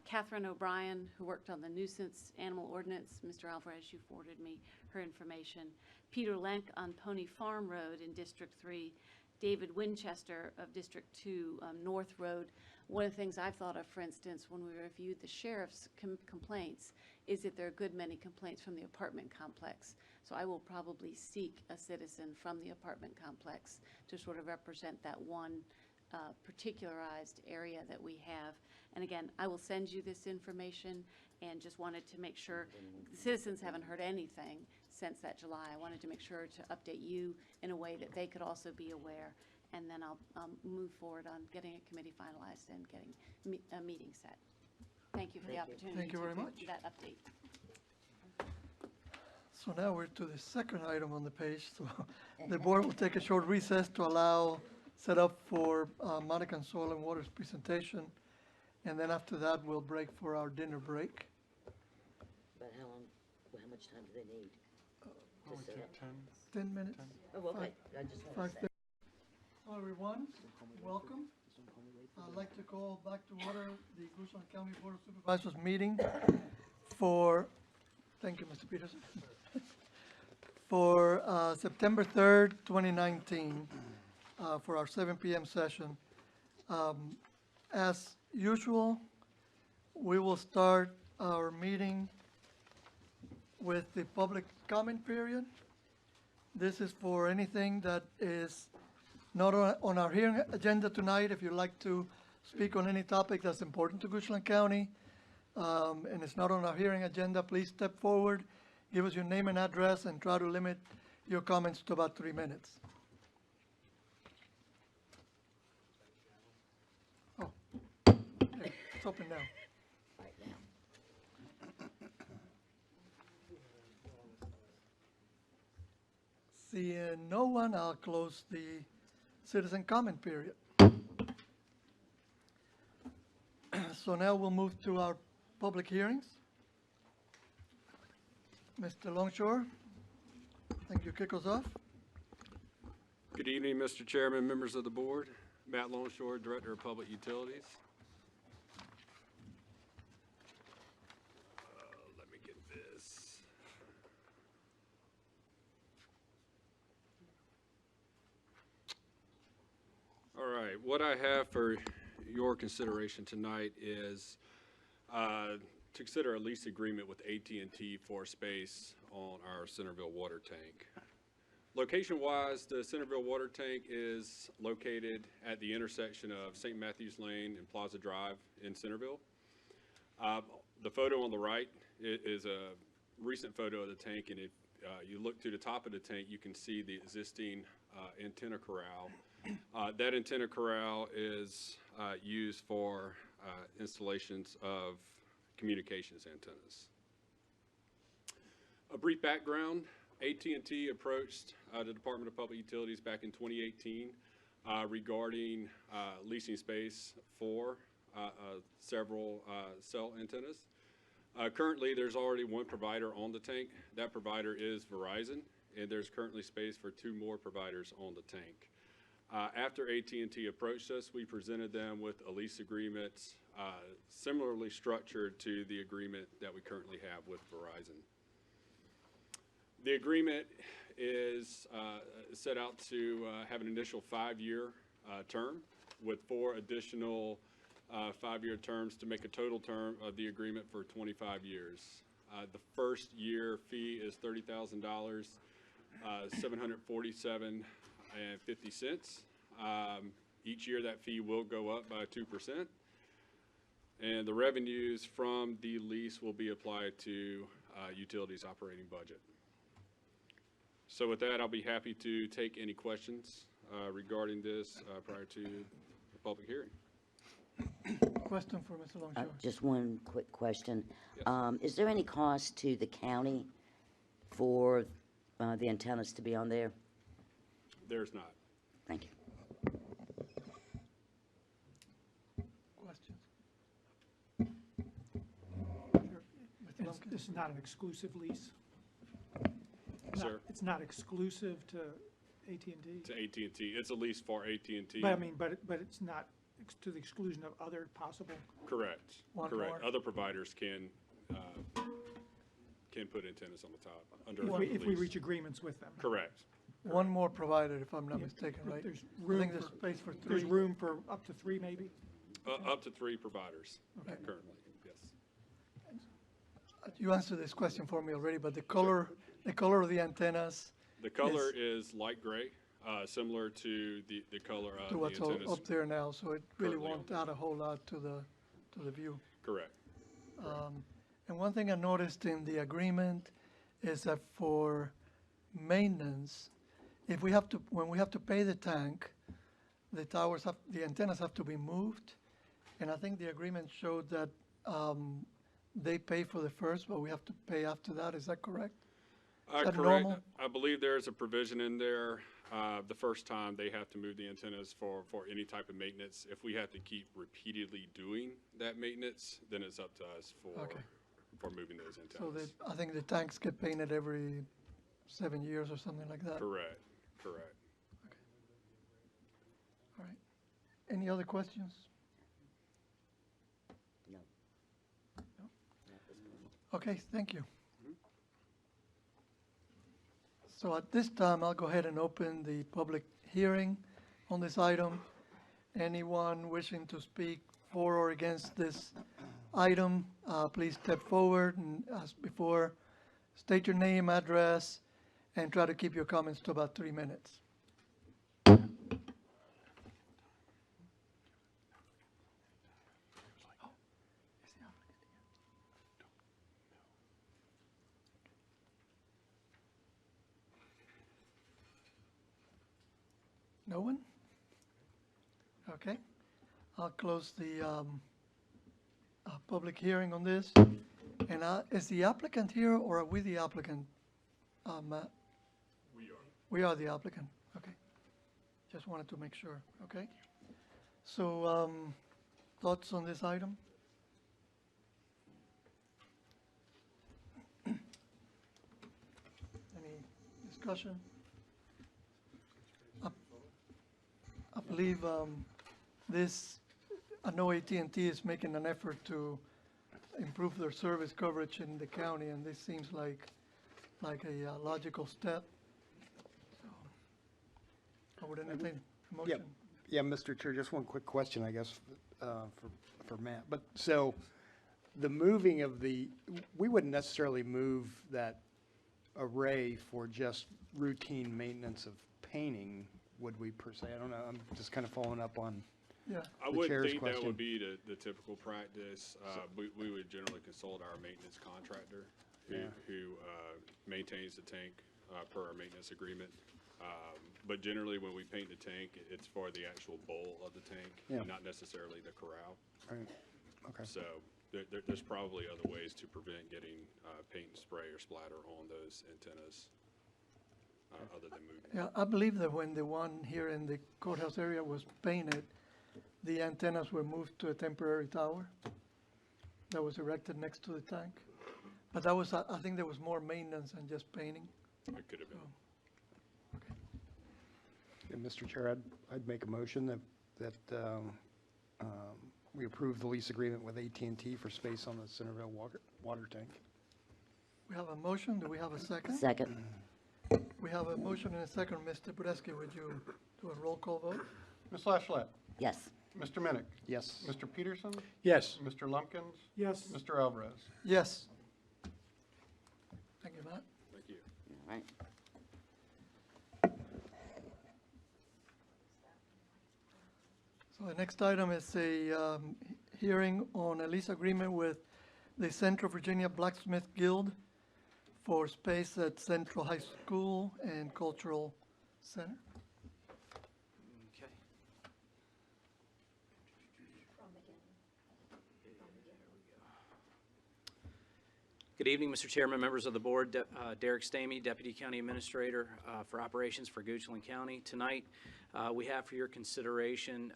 Catherine O'Brien, who worked on the nuisance animal ordinance. Mr. Alvarez, you forwarded me her information. Peter Lenk on Pony Farm Road in District 3, David Winchester of District 2, North Road. One of the things I've thought of, for instance, when we reviewed the sheriff's complaints, is that there are a good many complaints from the apartment complex. So I will probably seek a citizen from the apartment complex to sort of represent that one particularized area that we have. And again, I will send you this information, and just wanted to make sure the citizens haven't heard anything since that July. I wanted to make sure to update you in a way that they could also be aware, and then I'll move forward on getting a committee finalized and getting a meeting set. Thank you for the opportunity Thank you very to much. do that update. So now we're to the second item on the page. So the board will take a short recess to allow set up for Monica and Soil and Water's presentation. And then after that, we'll break for our dinner break. But how long, how much time do they need? Well, we set take up? 10. 10 minutes. Oh, okay, I just want to say. 5:30. Hello, everyone. Welcome. I'd like to call back to order the Goochland County Board of Supervisors meeting for, thank you, Mr. Peterson, for September 3rd, 2019, for our 7 p.m. session. As usual, we will start our meeting with the public comment period. This is for anything that is not on our hearing agenda tonight. If you'd like to speak on any topic that's important to Goochland County, and it's not on our hearing agenda, please step forward, give us your name and address, and try to limit your comments to about 3 minutes. Oh, okay, it's open now. Right now. Seeing no one, I'll close the citizen comment period. So now we'll move to our public hearings. Mr. Longshore, I think you kick us off. Good evening, Mr. Chairman, members of the board. Matt Longshore, Director of Public Utilities. Let me get this. All right, what I have for your consideration tonight is to consider a lease agreement with AT&T for space on our Centerville water tank. Location-wise, the Centerville water tank is located at the intersection of St. Matthews Lane and Plaza Drive in Centerville. The photo on the right is a recent photo of the tank, and if you look to the top of the tank, you can see the existing antenna corral. That antenna corral is used for installations of communications antennas. A brief background, AT&T approached the Department of Public Utilities back in 2018 regarding leasing space for several cell antennas. Currently, there's already one provider on the tank. That provider is Verizon, and there's currently space for 2 more providers on the tank. After AT&T approached us, we presented them with a lease agreement similarly structured to the agreement that we currently have with Verizon. The agreement is set out to have an initial 5-year term with 4 additional 5-year terms to make a total term of the agreement for 25 years. The first year fee is $30,000. $747.50. Each year, that fee will go up by 2%. And the revenues from the lease will be applied to utilities operating budget. So with that, I'll be happy to take any questions regarding this prior to the public hearing. Question for Mr. Longshore. Just one quick question. Yes. Is there any cost to the county for the antennas to be on there? There's not. Thank you. Questions? Sure. Mr. Lumpkin? This is not an exclusive lease? Sir? It's not exclusive to AT&T? To AT&T. It's a lease for AT&T. But I mean, but it's not to the exclusion of other possible? Correct. One Correct. more. Other providers can put antennas on the top under If we lease. reach agreements with them? Correct. One more provider, if I'm not Yeah, mistaken, right? There's I room think there's for, space for there's 3. room for up to 3 maybe? Up to 3 providers Okay. currently, yes. You answered this question for me already, but the color of the antennas The color is light gray, similar to the color of to the what's antennas. up there now, so it really currently won't on. add a whole lot to the view. Correct. And one thing I noticed in the agreement is that for maintenance, when we have to pay the tank, the antennas have to be moved. And I think the agreement showed that they pay for the first, but we have to pay after that. Is that correct? Is that Correct. normal? I believe there's a provision in there, the first time they have to move the antennas for any type of maintenance. If we have to keep repeatedly doing that maintenance, then it's up to us Okay. for moving those So antennas. I think the tanks get painted every 7 years or something like that. Correct, correct. All right. Any other questions? No. Okay, thank you. So at this time, I'll go ahead and open the public hearing on this item. Anyone wishing to speak for or against this item, please step forward and, as before, state your name, address, and try to keep your comments to about 3 minutes. No one? Okay. I'll close the public hearing on this. And is the applicant here, or are we the applicant, Matt? We are. We are the applicant, okay. Just wanted to make sure, okay? So, thoughts on this item? Any discussion? I believe I know AT&T is making an effort to improve their service coverage in the county, and this seems like a logical step. So, I would entertain a motion. Yeah, Mr. Chair, just one quick question, I guess, for Matt. But so the moving of we wouldn't necessarily move that array for just routine maintenance of painting, would we, per se? I don't know. I'm just kind of following up on Yeah, I the wouldn't chair's think that question. would be the typical practice. We would generally consult our maintenance contractor who maintains the tank per our maintenance agreement. But generally, when we paint the tank, it's for the actual bowl of the tank, Yeah. not necessarily the corral. Right. Okay. So there's probably other ways to prevent getting paint and spray or splatter on those antennas other than moving. yeah, I believe that when the one here in the courthouse area was painted, the antennas were moved to a temporary tower that was erected next to the tank. But that was, I think there was more maintenance than just painting. It could have been. And Mr. Chair, I'd make a motion that we approve the lease agreement with AT&T for space on the Centerville water tank. We have a motion, do we have a second? Second. We have a motion and a second. Mr. Budesky, would you do a roll call vote? Ms. Lashlet? Yes. Mr. Minnick? Yes. Mr. Peterson? Yes. Mr. Lumpkins? Yes. Mr. Alvarez? Yes. Thank you, Matt. Thank you. All right. So the next item is a hearing on a lease agreement with the Central Virginia Blacksmith Guild for space at Central High School and Cultural Center. Okay. Good evening, Mr. Chairman, members of the board. Derek Stamey, Deputy County Administrator for Operations for Goochland County. Tonight, we have for your consideration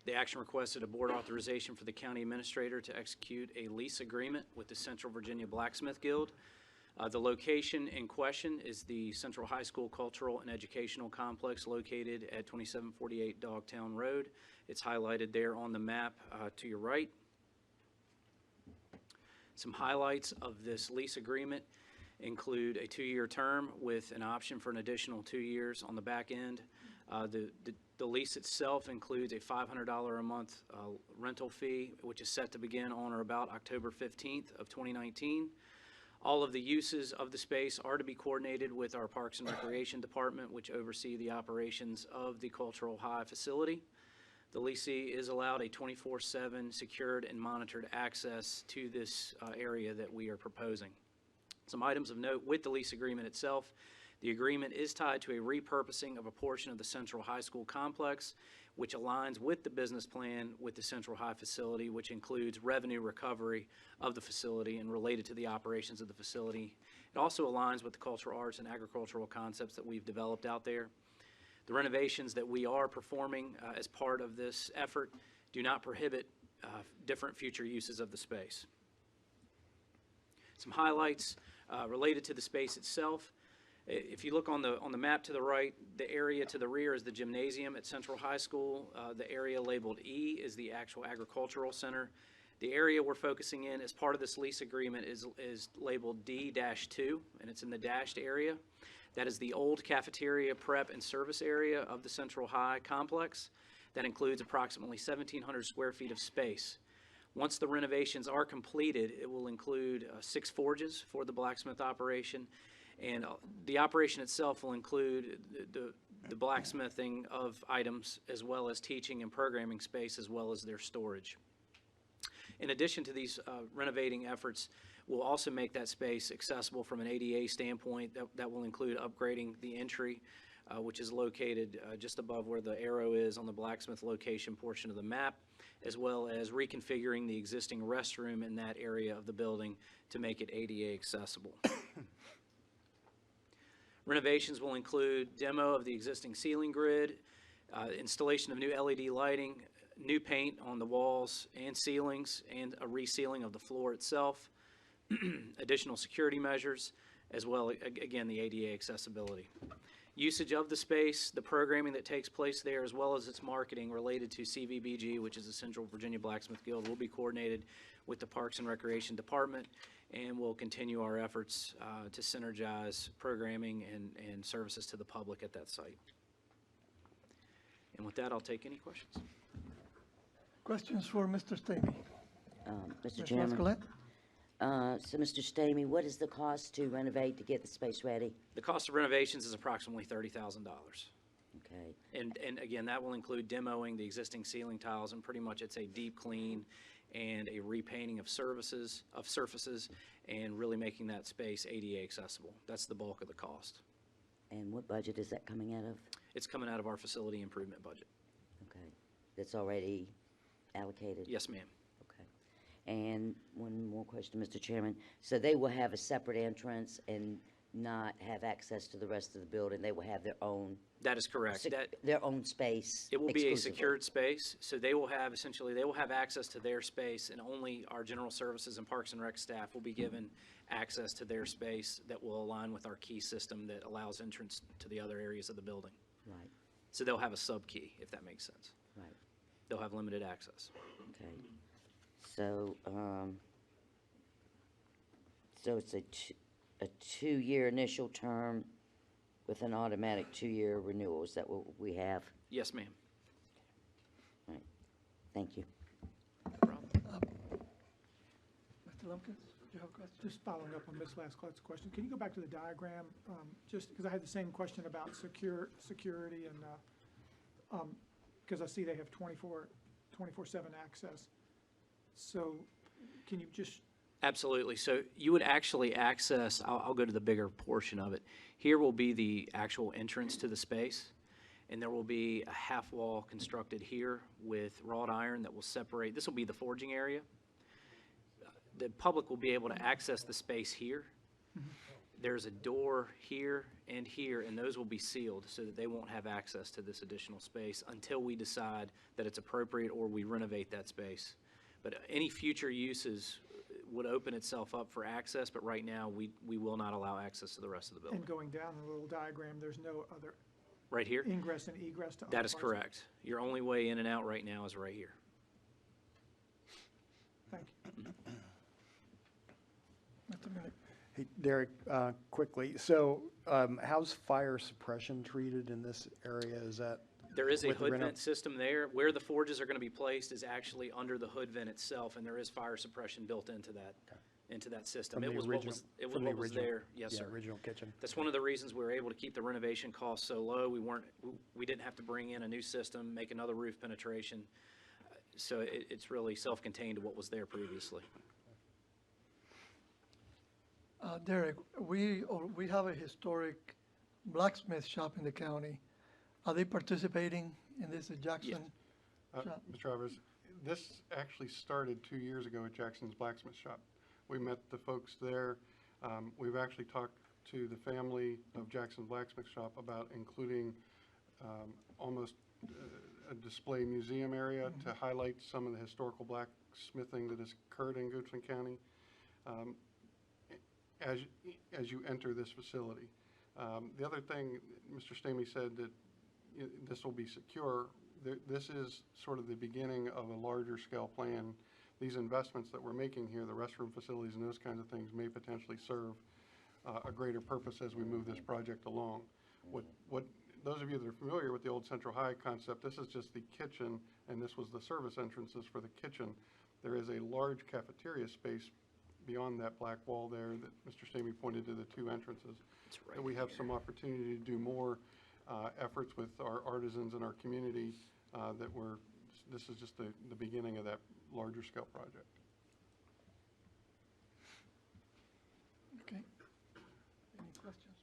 the action requested a board authorization for the county administrator to execute a lease agreement with the Central Virginia Blacksmith Guild. The location in question is the Central High School Cultural and Educational Complex located at 2748 Dogtown Road. It's highlighted there on the map to your right. Some highlights of this lease agreement include a 2-year term with an option for an additional 2 years on the back end. The lease itself includes a $500 a month rental fee, which is set to begin on or about October 15th of 2019. All of the uses of the space are to be coordinated with our Parks and Recreation Department, which oversee the operations of the Cultural High facility. The leasee is allowed a 24/7 secured and monitored access to this area that we are proposing. Some items of note with the lease agreement itself: the agreement is tied to a repurposing of a portion of the Central High School complex, which aligns with the business plan with the Central High facility, which includes revenue recovery of the facility and related to the operations of the facility. It also aligns with the cultural arts and agricultural concepts that we've developed out there. The renovations that we are performing as part of this effort do not prohibit different future uses of the space. Some highlights related to the space itself. If you look on the map to the right, the area to the rear is the gymnasium at Central High School. The area labeled E is the actual agricultural center. The area we're focusing in as part of this lease agreement is labeled D-2, and it's in the dashed area. That is the old cafeteria, prep, and service area of the Central High complex. That includes approximately 1,700 square feet of space. Once the renovations are completed, it will include 6 forges for the blacksmith operation, and the operation itself will include the blacksmithing of items as well as teaching and programming space as well as their storage. In addition to these renovating efforts, we'll also make that space accessible from an ADA standpoint. That will include upgrading the entry, which is located just above where the arrow is on the blacksmith location portion of the map, as well as reconfiguring the existing restroom in that area of the building to make it ADA accessible. Renovations will include demo of the existing ceiling grid, installation of new LED lighting, new paint on the walls and ceilings, and a resealing of the floor itself, additional security measures, as well, again, the ADA accessibility. Usage of the space, the programming that takes place there, as well as its marketing related to CVBG, which is the Central Virginia Blacksmith Guild, will be coordinated with the Parks and Recreation Department, and we'll continue our efforts to synergize programming and services to the public at that site. And with that, I'll take any questions. Questions for Mr. Stamey? Mr. Ms. Chairman. Mascolet? So, Mr. Stamey, what is the cost to renovate to get the space ready? The cost of renovations is approximately $30,000. Okay. And again, that will include demoing the existing ceiling tiles, and pretty much it's a deep clean and a repainting of surfaces, and really making that space ADA accessible. That's the bulk of the cost. And what budget is that coming out of? It's coming out of our facility improvement budget. Okay. That's already allocated? Yes, ma'am. Okay. And one more question, Mr. Chairman. So they will have a separate entrance and not have access to the rest of the building? They will have their own? That is correct. Their own space It will be a exclusively? secured space, so they will have, essentially, they will have access to their space, and only our general services and Parks and Rec staff will be given access to their space that will align with our key system that allows entrance to the other areas of the building. Right, So they'll have a sub-key, if that makes sense. right. They'll have limited access. Okay. So, so it's a 2-year initial term with an automatic 2-year renewal. Is that what we have? Yes, ma'am. All right. Thank you. Mr. Lumpkins, do you have a question? Just following up on Ms. Lasclett's question, can you go back to the diagram? Just because I had the same question about security and because I see they have 24/7 access. So can you just, Absolutely. So you would actually access, I'll go to the bigger portion of it. Here will be the actual entrance to the space, and there will be a half wall constructed here with wrought iron that will separate. This will be the forging area. The public will be able to access the space here. There's a door here, and those will be sealed so that they won't have access to this additional space until we decide that it's appropriate or we renovate that space. But any future uses would open itself up for access, but right now, we will not allow access to the rest of the building. and going down the little diagram, there's no other Right here? ingress and egress to other That is parts? correct. Your only way in and out right now is right here. Thank you. Mr. Minnick. Hey, Derek, quickly, so how's fire suppression treated in this area? Is that? There is a with the hood reno- vent system there. Where the forges are going to be placed is actually under the hood vent itself, and there is fire suppression built into that system. From It the was what original- was, it was from the what was original- there. Yes, yeah, sir. original kitchen. That's one of the reasons we were able to keep the renovation costs so low. We didn't have to bring in a new system, make another roof penetration. So it's really self-contained to what was there previously. Derek, we have a historic blacksmith shop in the county. Are they participating in this at Jackson? shop? Mr. Travers, this actually started 2 years ago at Jackson's Blacksmith Shop. We met the folks there. We've actually talked to the family of Jackson Blacksmith Shop about including almost a display museum area to highlight some of the historical blacksmithing that has occurred in Goochland County as you enter this facility. The other thing, Mr. Stamey said that this will be secure. This is sort of the beginning of a larger scale plan. These investments that we're making here, the restroom facilities and those kinds of things, may potentially serve a greater purpose as we move this project along. What those of you that are familiar with the old Central High concept, this is just the kitchen, and this was the service entrances for the kitchen. There is a large cafeteria space beyond that black wall there that Mr. Stamey pointed to the two entrances. Right that we have some opportunity to do more efforts with our artisans and our community this is just the beginning of that larger scale project. Okay. Any questions,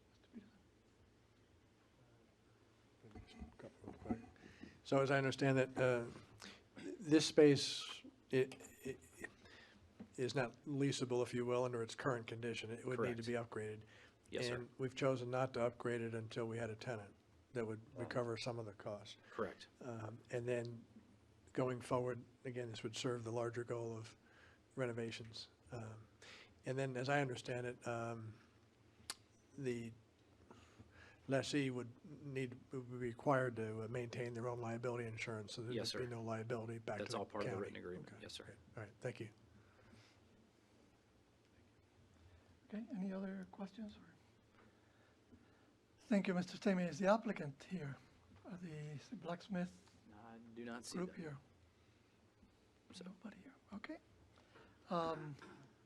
Mr. Peterson? So as I understand it, this space, it is not leasable, if you will, under its current condition. It would need to Correct. be upgraded. Yes, sir. And we've chosen not to upgrade it until we had a tenant that would recover some of the cost. Correct. And then going forward, again, this would serve the larger goal of renovations. And then, as I understand it, the lessee would be required to maintain their own liability insurance, so Yes, there'd be sir. no liability back to the That's all part of the county. written agreement. Okay, Yes, sir. great. All right, thank you. Okay, any other questions? Thank you, Mr. Stamey. Is the applicant here? The blacksmith I do not see group that. here? Nobody here, okay.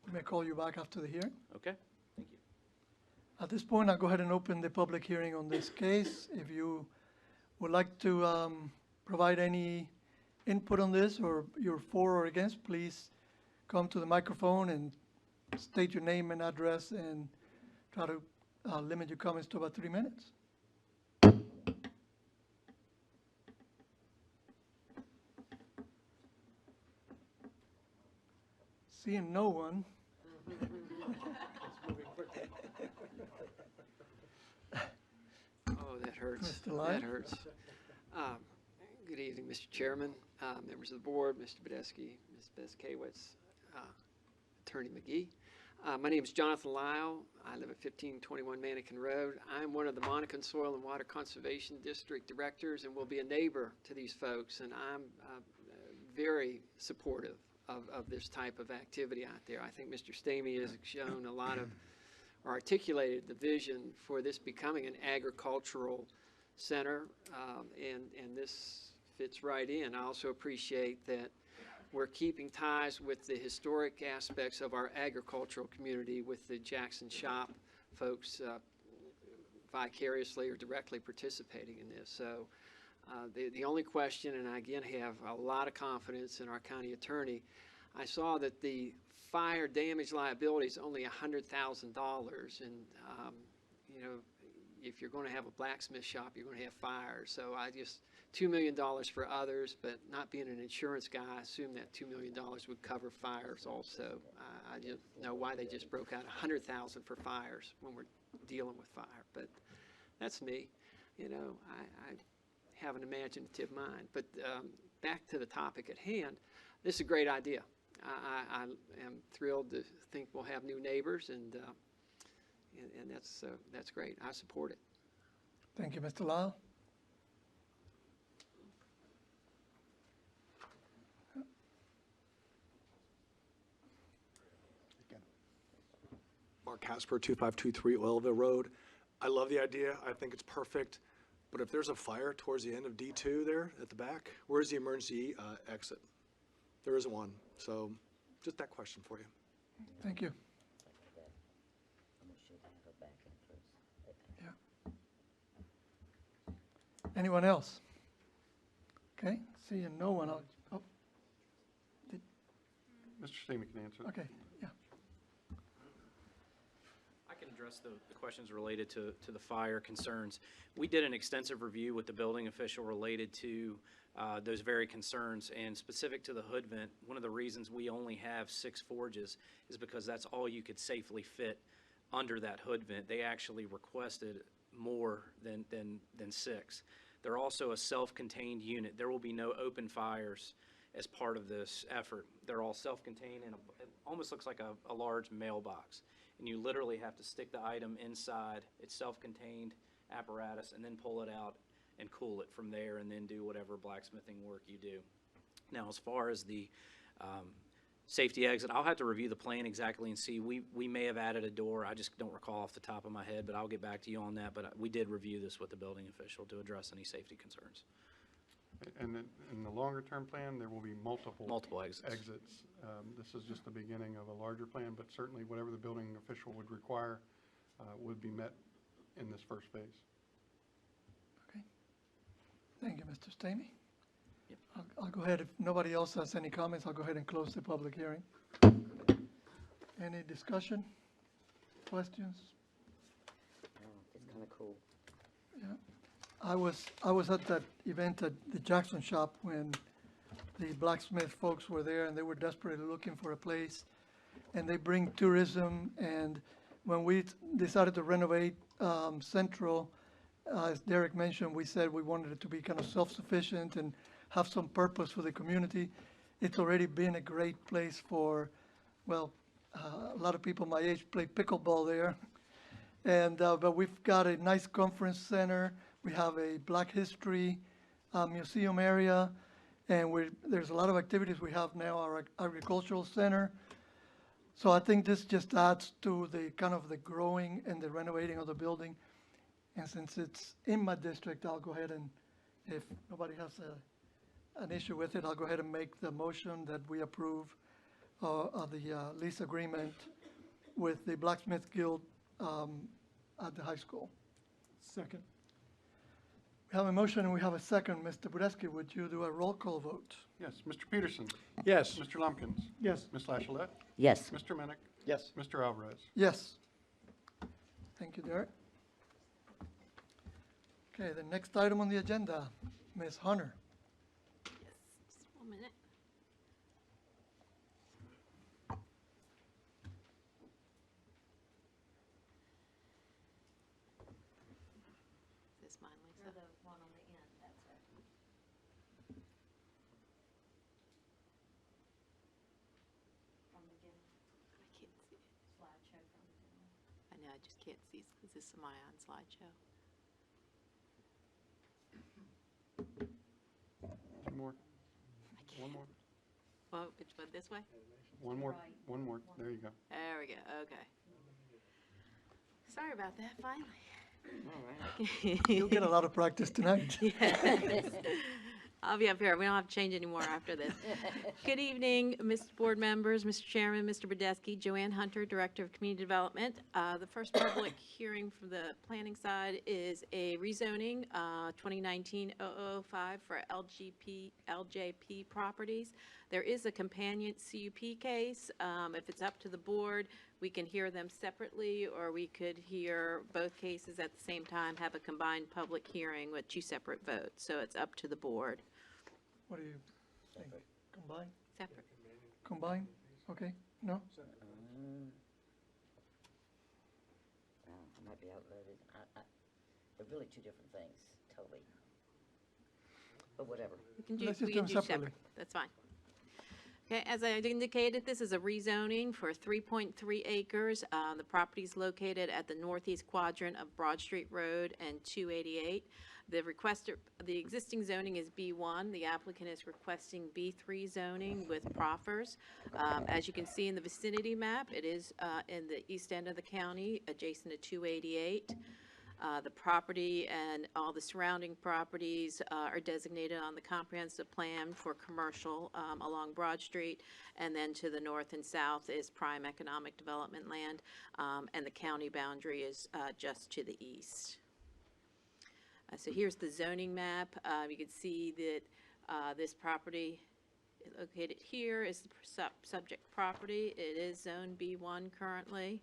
We may call you back after the hearing. Okay, thank you. At this point, I'll go ahead and open the public hearing on this case. If you would like to provide any input on this, or you're for or against, please come to the microphone and state your name and address, and try to limit your comments to about 3 minutes. Seeing no one. Oh, that hurts. Mr. Lyon? That hurts. Good evening, Mr. Chairman, members of the board, Mr. Badesky, Ms. Bezkowitz, Attorney McGee. My name is Jonathan Lyle. I live at 1521 Mannequin Road. I'm one of the Monacan Soil and Water Conservation District Directors and will be a neighbor to these folks. And I'm very supportive of this type of activity out there. I think Mr. Stamey has shown a lot of, or articulated the vision for this becoming an agricultural center, and this fits right in. I also appreciate that we're keeping ties with the historic aspects of our agricultural community with the Jackson Shop folks vicariously or directly participating in this. So The only question, and I again have a lot of confidence in our county attorney, I saw that the fire damage liability is only $100,000, and you know, if you're going to have a blacksmith shop, you're going to have fires. So I just $2 million for others, but not being an insurance guy, I assume that $2 million would cover fires also. I just know why they just broke out $100,000 for fires when we're dealing with fire, but that's me. You know, I have an imaginative mind. But back to the topic at hand, this is a great idea. I am thrilled to think we'll have new neighbors, and that's great. I support it. Thank you, Mr. Lyle. Mark Casper, 2523 Oilville Road. I love the idea. I think it's perfect. But if there's a fire towards the end of D2 there at the back, where's the emergency exit? There isn't one. So just that question for you. Thank you. Yeah. Anyone else? Okay, seeing no one, oh, Mr. Stamey can answer that. okay, yeah. I can address the questions related to the fire concerns. We did an extensive review with the building official related to those very concerns, and specific to the hood vent, one of the reasons we only have 6 forges is because that's all you could safely fit under that hood vent. They actually requested more than 6. They're also a self-contained unit. There will be no open fires as part of this effort. They're all self-contained, and it almost looks like a large mailbox. And you literally have to stick the item inside its self-contained apparatus and then pull it out and cool it from there, and then do whatever blacksmithing work you do. Now, as far as the safety exit, I'll have to review the plan exactly and see. We may have added a door. I just don't recall off the top of my head, but I'll get back to you on that. But we did review this with the building official to address any safety concerns. And then in the longer-term plan, there will be multiple exits. This is just the beginning of a larger plan, but certainly whatever the building official would require would be met in this first phase. Okay. Thank you, Mr. Stamey. Yep. I'll go ahead, if nobody else has any comments, I'll go ahead and close the public hearing. Any discussion, questions? It's kind of cool. Yeah. I was at that event at the Jackson shop when the blacksmith folks were there, and they were desperately looking for a place. And they bring tourism, and when we decided to renovate Central, as Derek mentioned, we said we wanted it to be kind of self-sufficient and have some purpose for the community. It's already been a great place for, well, a lot of people my age play pickleball there. And but we've got a nice conference center. We have a Black History museum area, and there's a lot of activities. We have now our agricultural center. So I think this just adds to the kind of the growing and the renovating of the building. And since it's in my district, I'll go ahead and, if nobody has an issue with it, I'll go ahead and make the motion that we approve of the lease agreement with the Blacksmith Guild at the high school. Second. We have a motion and we have a second. Mr. Budeski, would you do a roll call vote? Yes, Mr. Peterson. Yes. Mr. Lumpkins. Yes. Ms. Lachelette. Yes. Mr. Minnick. Yes. Mr. Alvarez. Yes. Thank you, Derek. Okay, the next item on the agenda, Ms. Hunter. Yes, just 1 minute. Is this mine, Lisa? You're the one on the end, that's right. From the beginning, I can't see it. slideshow from the beginning. I know, I just can't see. Is this my on slideshow? One more. One more. Well, which one, this way? One more. One more. There you go. There we go, okay. Sorry about that, finally. You'll get a lot of practice tonight. Yes. I'll be up here. We don't have to change anymore after this. Good evening, Mr. Board members, Mr. Chairman, Mr. Badesky, Joanne Hunter, Director of Community Development. The first public hearing from the planning side is a rezoning, 2019-005 for LJP properties. There is a companion CUP case. If it's up to the board, we can hear them separately, or we could hear both cases at the same time, have a combined public hearing with 2 separate votes. So it's up to the board. What do you think? Combine? Separate. Combine? Okay, no? I might be outvoted. They're really two different things, totally. But whatever. We can do, Let's just we do can them do separately. separate. That's fine. Okay, as I indicated, this is a rezoning for 3.3 acres. The property is located at the northeast quadrant of Broad Street Road and 288. The existing zoning is B1. The applicant is requesting B3 zoning with proffers. As you can see in the vicinity map, it is in the east end of the county, adjacent to 288. The property and all the surrounding properties are designated on the comprehensive plan for commercial along Broad Street, and then to the north and south is prime economic development land, and the county boundary is just to the east. So here's the zoning map. You can see that this property located here is the subject property. It is zone B1 currently.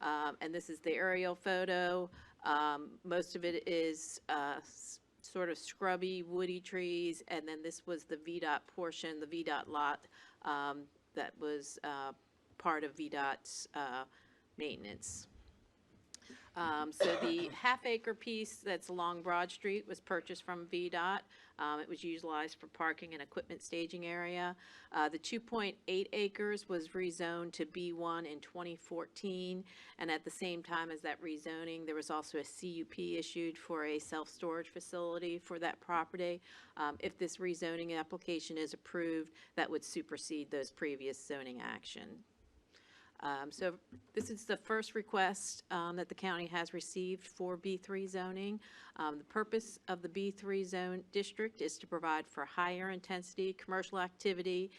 And this is the aerial photo. Most of it is sort of scrubby, woody trees, and then this was the VDOT portion, the VDOT lot that was part of VDOT's maintenance. So the half-acre piece that's along Broad Street was purchased from VDOT. It was utilized for parking and equipment staging area. The 2.8 acres was rezoned to B1 in 2014, and at the same time as that rezoning, there was also a CUP issued for a self-storage facility for that property. If this rezoning application is approved, that would supersede those previous zoning actions. So this is the first request that the county has received for B3 zoning. The purpose of the B3 zone district is to provide for higher intensity commercial activity,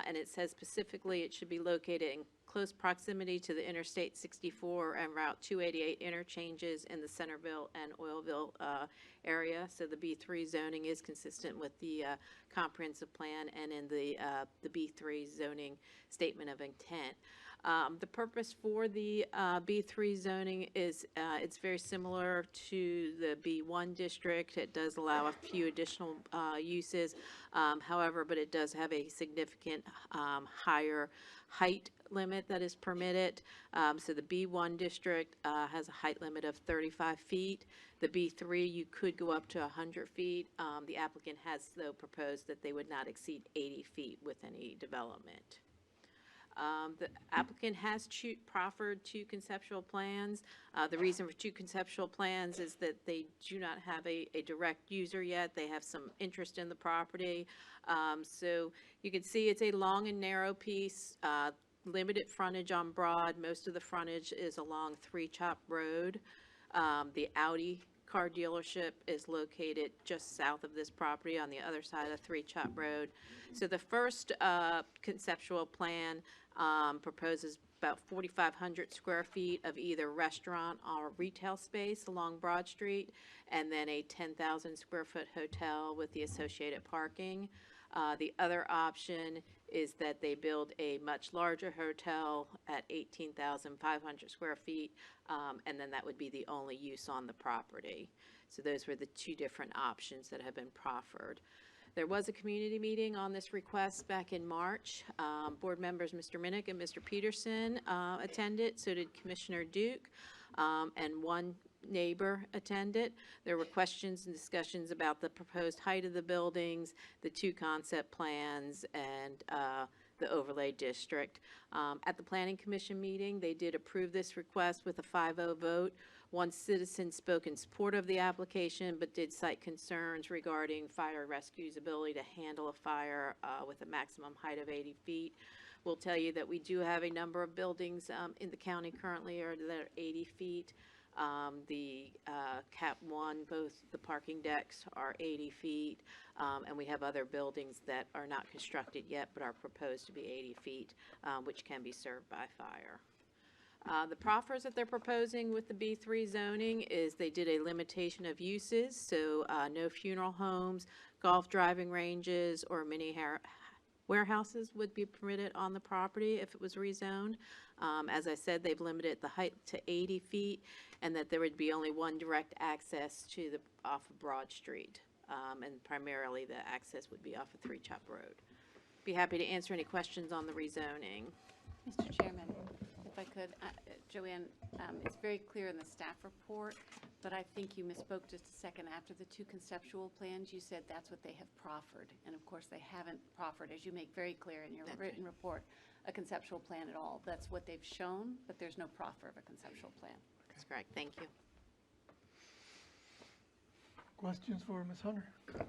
and it says specifically it should be located in close proximity to the Interstate 64 and Route 288 interchanges in the Centerville and Oilville area. So the B3 zoning is consistent with the comprehensive plan and in the B3 zoning statement of intent. The purpose for the B3 zoning is it's very similar to the B1 district. It does allow a few additional uses, however, but it does have a significant higher height limit that is permitted. So the B1 district has a height limit of 35 feet. The B3, you could go up to 100 feet. The applicant has, though, proposed that they would not exceed 80 feet with any development. The applicant has proffered 2 conceptual plans. The reason for 2 conceptual plans is that they do not have a direct user yet. They have some interest in the property. So you can see it's a long and narrow piece, limited frontage on Broad. Most of the frontage is along 3 Chop Road. The Audi car dealership is located just south of this property on the other side of 3 Chop Road. So the first conceptual plan proposes about 4,500 square feet of either restaurant or retail space along Broad Street, and then a 10,000 square foot hotel with the associated parking. The other option is that they build a much larger hotel at 18,500 square feet, and then that would be the only use on the property. So those were the 2 different options that have been proffered. There was a community meeting on this request back in March. Board members Mr. Minnick and Mr. Peterson attended, so did Commissioner Duke, and 1 neighbor attended. There were questions and discussions about the proposed height of the buildings, the 2 concept plans, and the overlay district. At the Planning Commission meeting, they did approve this request with a 5-0 vote. 1 citizen spoke in support of the application, but did cite concerns regarding fire rescue's ability to handle a fire with a maximum height of 80 feet. We'll tell you that we do have a number of buildings in the county currently that are 80 feet. The Cap 1, both the parking decks are 80 feet, and we have other buildings that are not constructed yet but are proposed to be 80 feet, which can be served by fire. The proffers that they're proposing with the B3 zoning is they did a limitation of uses, so no funeral homes, golf driving ranges, or mini warehouses would be permitted on the property if it was rezoned. As I said, they've limited the height to 80 feet, and that there would be only one direct access to the, off of Broad Street. And primarily the access would be off of Three Chop Road. Be happy to answer any questions on the rezoning. Mr. Chairman, if I could, Joanne, it's very clear in the staff report, but I think you misspoke just a second. After the two conceptual plans, you said that's what they have proffered. And of course, they haven't proffered, as you make very clear in your written report, a conceptual plan at all. That's what they've shown, but there's no proffer of a conceptual plan. That's correct. Thank you. Questions for Ms. Hunter? Ms.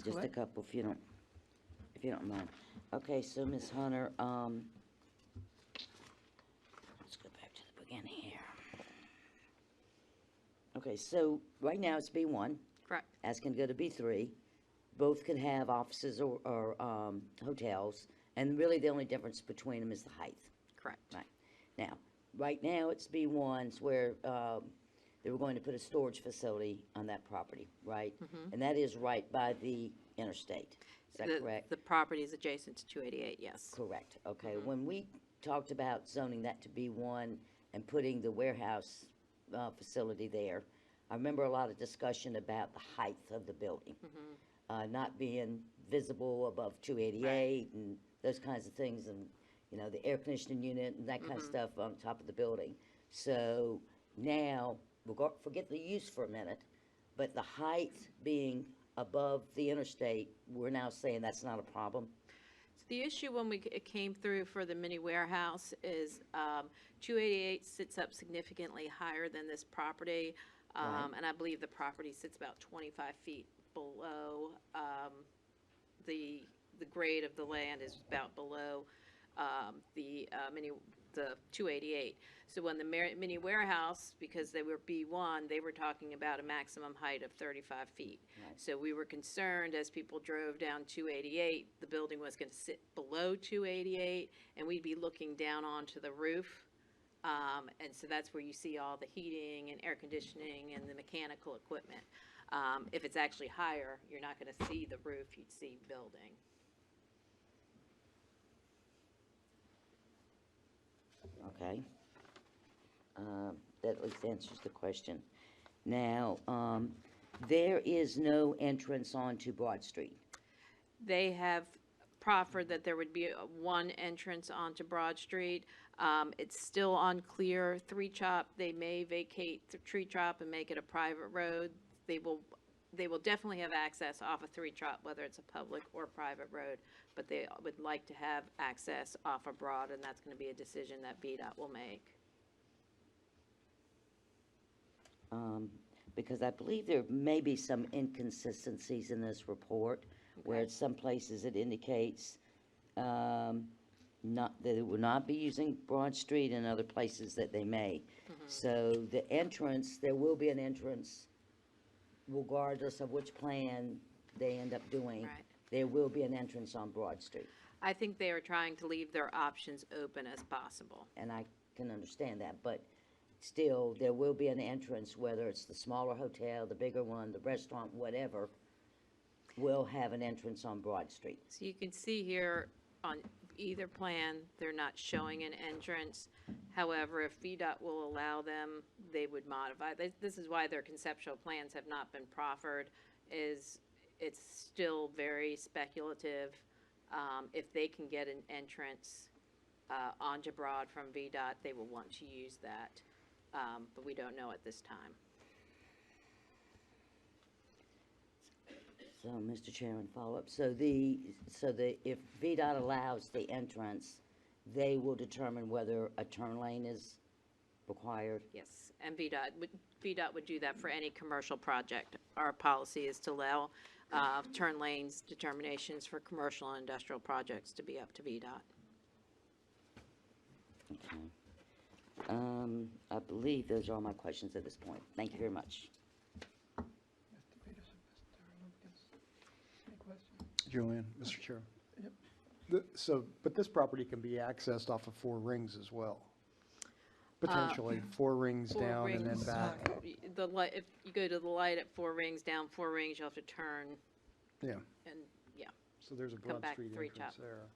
Just a Lascolette? couple, if you don't mind. Okay, so Ms. Hunter, let's go back to the beginning here. Okay, so right now it's B1. Correct. As can go to B3. Both can have offices or hotels, and really the only difference between them is the height. Correct. Right. Now, right now it's B1's where they were going to put a storage facility on that property, right? And that is right by the interstate. Is that correct? The property is adjacent to 288, yes. Correct, okay. When we talked about zoning that to B1 and putting the warehouse facility there, I remember a lot of discussion about the height of the building, not being visible above 288 and those kinds of things, and, you know, the air conditioning unit and that kind of stuff on top of the building. So now, forget the use for a minute, but the height being above the interstate, we're now saying that's not a problem? So the issue when it came through for the mini warehouse is 288 sits up significantly higher than this property. Right. And I believe the property sits about 25 feet below the grade of the land is about below the 288. So when the mini warehouse, because they were B1, they were talking about a maximum height of 35 feet. Right. So we were concerned as people drove down 288, the building was going to sit below 288, and we'd be looking down onto the roof. And so that's where you see all the heating and air conditioning and the mechanical equipment. If it's actually higher, you're not going to see the roof, you'd see building. Okay. That at least answers the question. Now, there is no entrance onto Broad Street. They have proffered that there would be one entrance onto Broad Street. It's still unclear. Three Chop, they may vacate the Tree Chop and make it a private road. They will definitely have access off of Three Chop, whether it's a public or private road, but they would like to have access off of Broad, and that's going to be a decision that VDOT will make. Because I believe there may be some inconsistencies in this report, where in some places it indicates that it will not be using Broad Street, and other places that they may. So the entrance, there will be an entrance regardless of which plan they end up doing. Right. There will be an entrance on Broad Street, I think they are trying to leave their options open as possible. and I can understand that, but still, there will be an entrance, whether it's the smaller hotel, the bigger one, the restaurant, whatever, will have an entrance on Broad Street. So you can see here on either plan, they're not showing an entrance. However, if VDOT will allow them, they would modify. This is why their conceptual plans have not been proffered, is it's still very speculative. If they can get an entrance onto Broad from VDOT, they will want to use that, but we don't know at this time. So, Mr. Chairman, follow-up. So if VDOT allows the entrance, they will determine whether a turn lane is required? Yes, and VDOT would do that for any commercial project. Our policy is to allow turn lanes determinations for commercial and industrial projects to be up to VDOT. Okay. I believe those are all my questions at this point. Thank you very much. Mr. Peterson, Mr. Lumpkins, any questions? Joanne, Mr. Chair. Yep. But this property can be accessed off of Four Rings as well? Potentially, Four Rings Four down and then Rings. back? The light, if you go to the light at Four Rings, down Four Rings, you'll have to turn Yeah, and, yeah. so there's a Come Broad back Street three entrance chop. there.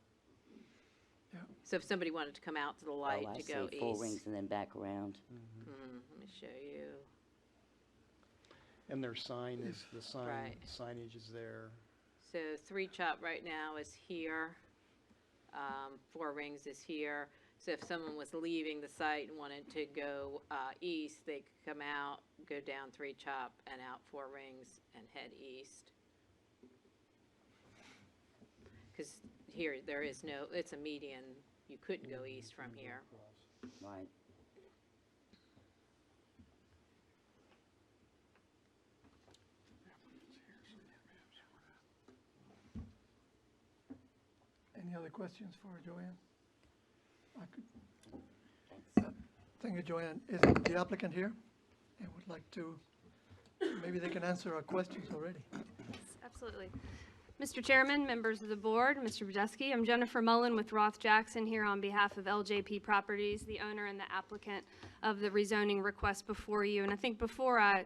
So if somebody wanted to come out to the light Oh, I to go see. east. 4 Rings and then back around. Let me show you. And their sign is, Right. signage is there. So Three Chop right now is here. Four Rings is here. So if someone was leaving the site and wanted to go east, they could come out, go down Three Chop and out Four Rings and head east. Because here, there is no, it's a median. You couldn't go east from here. Right. Any other questions for Joanne? I could. Thank you, Joanne. Is the applicant here? And would like to, maybe they can answer our questions already. Absolutely. Mr. Chairman, members of the board, Mr. Budesky, I'm Jennifer Mullen with Roth Jackson here on behalf of LJP Properties, the owner and the applicant of the rezoning request before you. And I think before I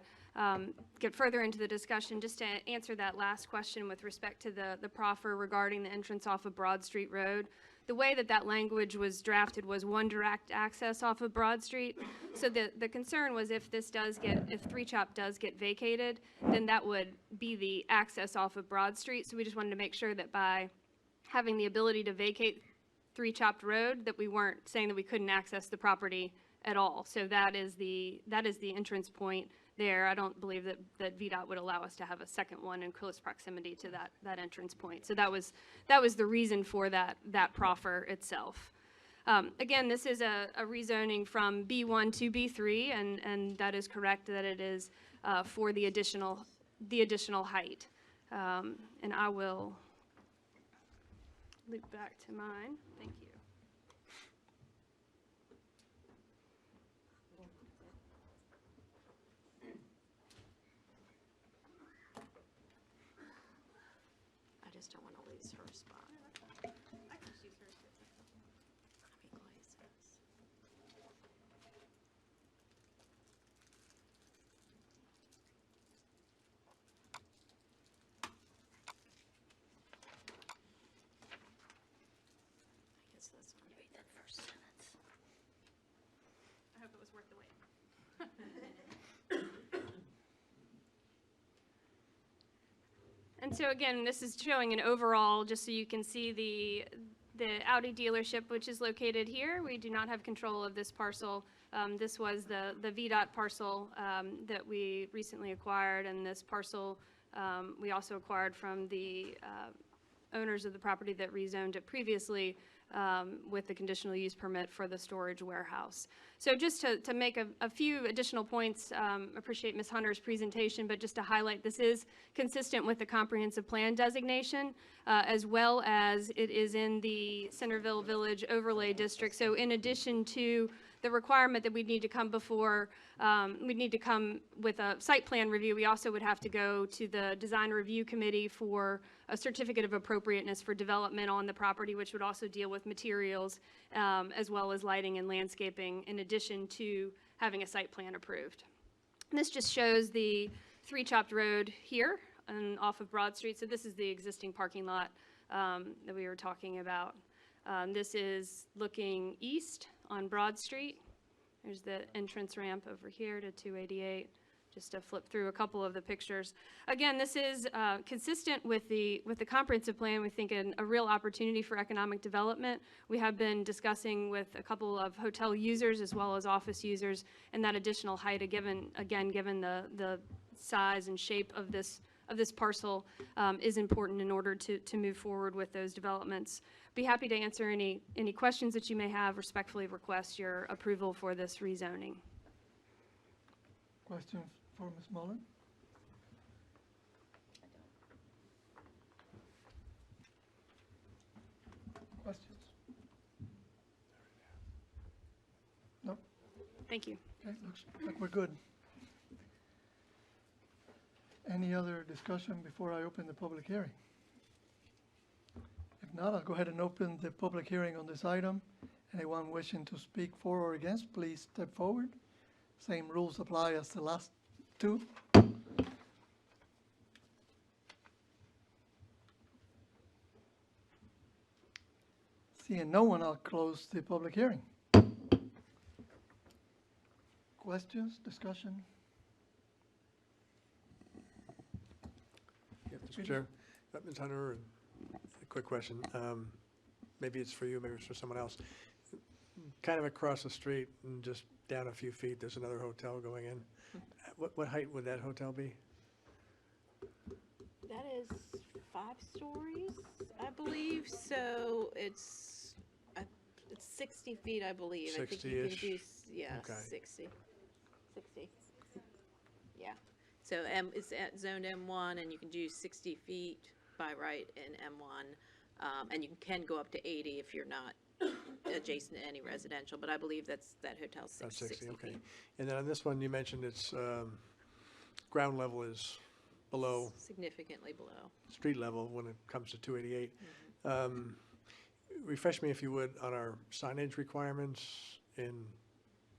get further into the discussion, just to answer that last question with respect to the proffer regarding the entrance off of Broad Street Road, the way that that language was drafted was one direct access off of Broad Street. So the concern was if Three Chop does get vacated, then that would be the access off of Broad Street. So we just wanted to make sure that by having the ability to vacate Three Chopped Road, that we weren't saying that we couldn't access the property at all. So that is the entrance point there. I don't believe that VDOT would allow us to have a second one in close proximity to that entrance point. So that was the reason for that proffer itself. Again, this is a rezoning from B1 to B3, and that is correct that it is for the additional height. And I will loop back to mine. Thank you. I just don't want to lose her spot. I can just use hers. Let me glaze this. I guess this one. Read that first sentence. I hope it was worth the wait. And so again, this is showing an overall, just so you can see the Audi dealership, which is located here. We do not have control of this parcel. This was the VDOT parcel that we recently acquired, and this parcel we also acquired from the owners of the property that rezoned it previously with the conditional use permit for the storage warehouse. So just to make a few additional points, appreciate Ms. Hunter's presentation, but just to highlight, this is consistent with the comprehensive plan designation, as well as it is in the Centerville Village Overlay District. So in addition to the requirement that we need to come before, we need to come with a site plan review, we also would have to go to the Design Review Committee for a certificate of appropriateness for development on the property, which would also deal with materials, as well as lighting and landscaping, in addition to having a site plan approved. And this just shows the Three Chopped Road here and off of Broad Street. So this is the existing parking lot that we were talking about. This is looking east on Broad Street. There's the entrance ramp over here to 288. Just to flip through a couple of the pictures. Again, this is consistent with the comprehensive plan. We think a real opportunity for economic development. We have been discussing with a couple of hotel users as well as office users, and that additional height, given the size and shape of this parcel, is important in order to move forward with those developments. Be happy to answer any questions that you may have. Respectfully request your approval for this rezoning. Questions for Ms. Mullen? Questions? No? Thank you. Okay, looks like we're good. Any other discussion before I open the public hearing? If not, I'll go ahead and open the public hearing on this item. Anyone wishing to speak for or against, please step forward. Same rules apply as the last two. Seeing no one, I'll close the public hearing. Questions, discussion? Yeah, Mr. Chair, Ms. Hunter, a quick question. Maybe it's for you, maybe it's for someone else. Kind of across the street and just down a few feet, there's another hotel going in. What height would that hotel be? That is 5 stories, I believe, so it's 60 feet, I believe. I think you can 60-ish? do, yeah, Okay. 60. Yeah, so it's at zone M1, and you can do 60 feet by right in M1, and you can go up to 80 if you're not adjacent to any residential, but I believe that hotel's About 60 okay. feet. And then on this one, you mentioned it's, ground level is below Significantly below. street level when it comes to 288. Mm-hmm. Refresh me, if you would, on our signage requirements in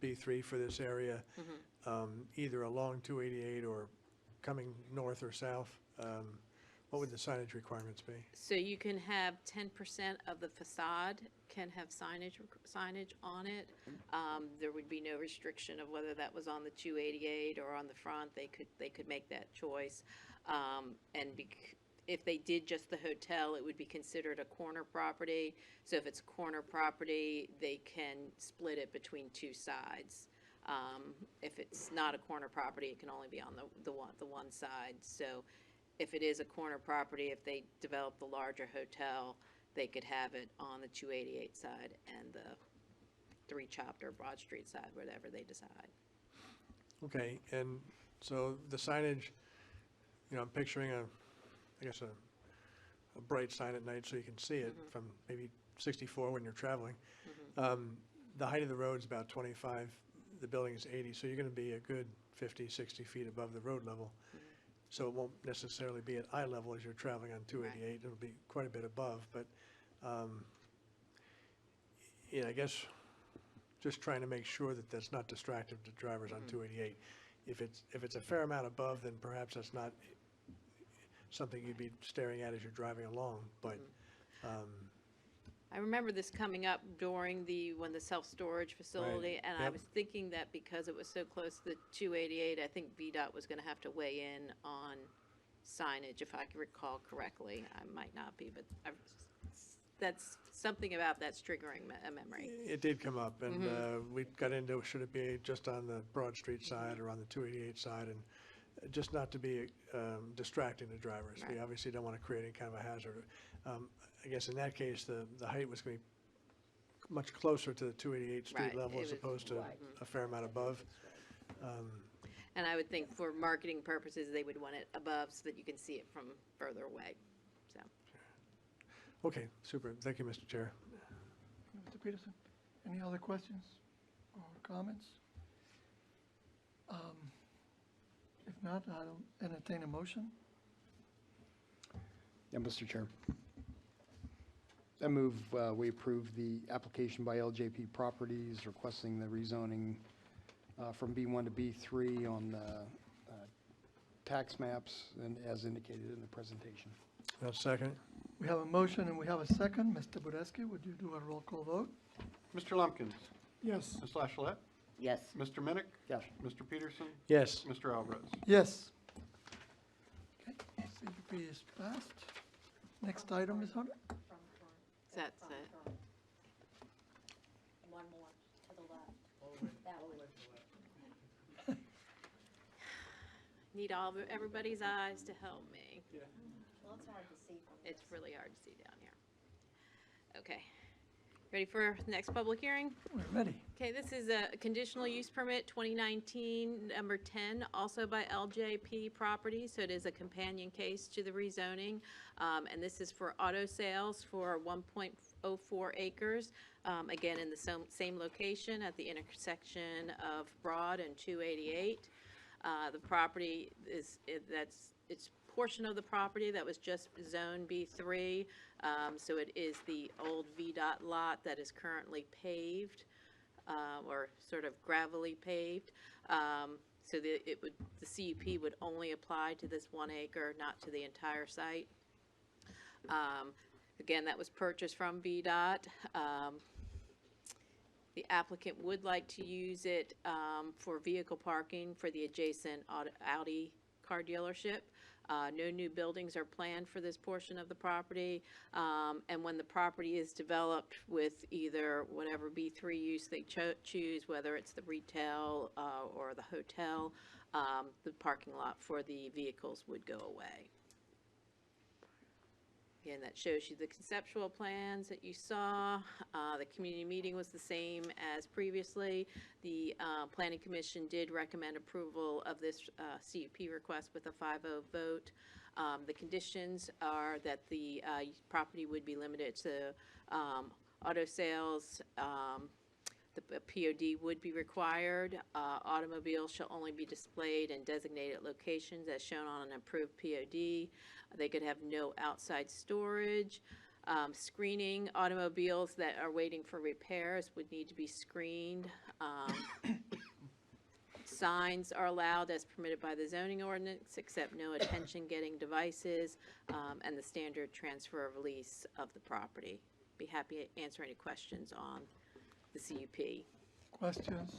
B3 for this area, either along 288 or coming north or south. What would the signage requirements be? So you can have 10% of the facade can have signage on it. There would be no restriction of whether that was on the 288 or on the front. They could make that choice. If they did just the hotel, it would be considered a corner property. So if it's a corner property, they can split it between 2 sides. If it's not a corner property, it can only be on the one side. So if it is a corner property, if they develop the larger hotel, they could have it on the 288 side and the 3 Chopped or Broad Street side, whatever they decide. Okay, and so the signage, I'm picturing I guess a bright sign at night so you can see it from maybe 64 when you're traveling. The height of the road is about 25, the building is 80, so you're going to be a good 50, 60 feet above the road level. So it won't necessarily be at eye level as you're traveling on 288. Right. It'll be quite a bit above, but I guess just trying to make sure that that's not distractive to drivers on 288. If it's a fair amount above, then perhaps that's not something you'd be staring at as you're driving along, but I remember this coming up during when the self-storage facility, and I was thinking that because it was so close to the 288, I think VDOT was going to have to weigh in on signage, if I can recall correctly. I might not be, but that's something about that's triggering a memory. It did come up, and we got into should it be just on the Broad Street side or on the 288 side, and just not to be distracting the drivers. Right. We obviously don't want to create any kind of a hazard. I guess in that case, the height was going to be much closer to the 288 street Right. level as opposed to a fair amount above. And I would think for marketing purposes, they would want it above so that you can see it from further away. So. Okay, super. Thank you, Mr. Chair. Mr. Peterson, any other questions or comments? If not, I'll entertain a motion. Yeah, Mr. Chair. I move we approve the application by LJP Properties requesting the rezoning from B1 to B3 on the tax maps and as indicated in the presentation. I'll second. We have a motion and we have a second. Mr. Budesky, would you do a roll call vote? Mr. Lumpkins? Yes. Ms. Lachelette? Yes. Mr. Minnick? Yes. Mr. Peterson? Yes. Mr. Alvarez? Yes. Okay, CUP is passed. Next item, Ms. Hunter? That's it. One more to the left. That one. Need everybody's eyes to help me. Well, it's hard to see from this. It's really hard to see down here. Okay. Ready for the next public hearing? We're ready. Okay, this is a conditional use permit 2019, number 10, also by LJP Properties. So it is a companion case to the rezoning. And this is for auto sales for 1.04 acres. again, in the same location at the intersection of Broad and 288. The property it's portion of the property that was just Zone B3. So it is the old VDOT lot that is currently paved, or sort of gravelly paved. So the CUP would only apply to this 1 acre, not to the entire site. Again, that was purchased from VDOT. The applicant would like to use it for vehicle parking for the adjacent Audi car dealership. No new buildings are planned for this portion of the property. And when the property is developed with either whatever B3 use they choose, whether it's the retail or the hotel, the parking lot for the vehicles would go away. Again, that shows you the conceptual plans that you saw. The community meeting was the same as previously. The Planning Commission did recommend approval of this CUP request with a 5-0 vote. The conditions are that the property would be limited to auto sales. The POD would be required. Automobiles shall only be displayed in designated locations as shown on an approved POD. They could have no outside storage. Screening, automobiles that are waiting for repairs would need to be screened. Signs are allowed as permitted by the zoning ordinance, except no attention-getting devices, and the standard transfer of lease of the property. Be happy to answer any questions on the CUP. Questions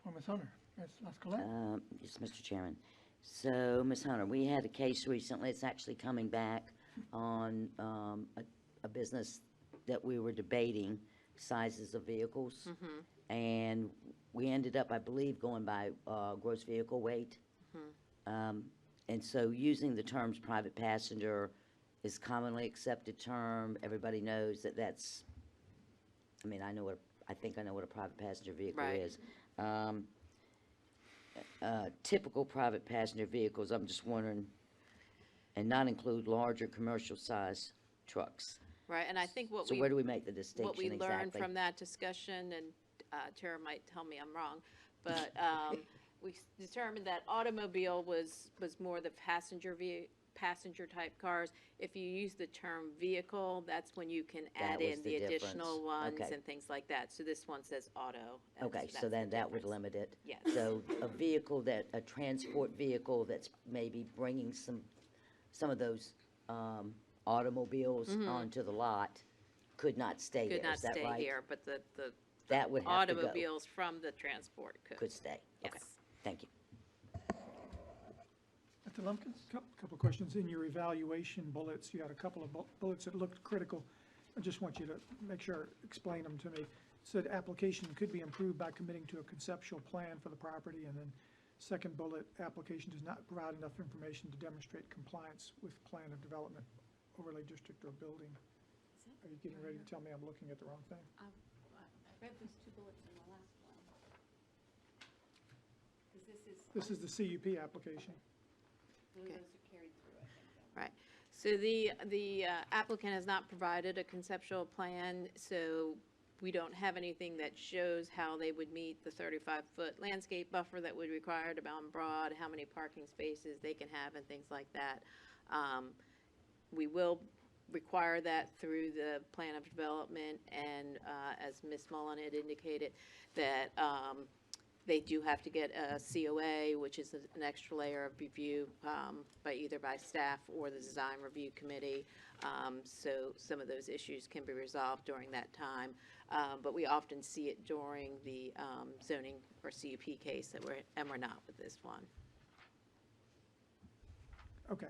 for Ms. Hunter? Ms. Lascolet? Yes, Mr. Chairman. So, Ms. Hunter, we had a case recently, it's actually coming back on a business that we were debating, sizes of vehicles. And we ended up, I believe, going by gross vehicle weight. And so using the terms private passenger is commonly accepted term. Everybody knows that that's, I mean, I think I know what a private passenger vehicle Right. is. Typical private passenger vehicles, I'm just wondering, and not include larger commercial size trucks. Right, and I think what So where do we make the distinction what we learned exactly? from that discussion, and Tara might tell me I'm wrong, but we determined that automobile was more the passenger type cars. If you use the term vehicle, that's when you can That add was in the the additional difference. ones Okay. and things like that. So this one says auto. Okay, That's so the then that would difference. limit it. Yes. So a vehicle a transport vehicle that's maybe bringing some of those automobiles onto the lot could not stay there, Could not is that stay right? here, but the That would have to go. automobiles from the transport could. Could stay, okay, Yes. thank you. Mr. Lumpkins? Couple of questions. In your evaluation bullets, you had a couple of bullets that looked critical. I just want you to make sure, explain them to me. It said application could be improved by committing to a conceptual plan for the property, and then second bullet, application does not provide enough information to demonstrate compliance with plan of development, overlay district or building. Are you getting ready to tell me I'm looking at the wrong thing? I read those two bullets in the last one. 'Cause This is the CUP application. those are carried through, I think. Right. So the applicant has not provided a conceptual plan, so we don't have anything that shows how they would meet the 35-foot landscape buffer that would be required about Broad, how many parking spaces they can have, and things like that. We will require that through the plan of development, and as Ms. Mullen had indicated, that they do have to get a COA, which is an extra layer of review by staff or the design review committee. So some of those issues can be resolved during that time. But we often see it during the zoning or CUP case and we're not with this one. Okay,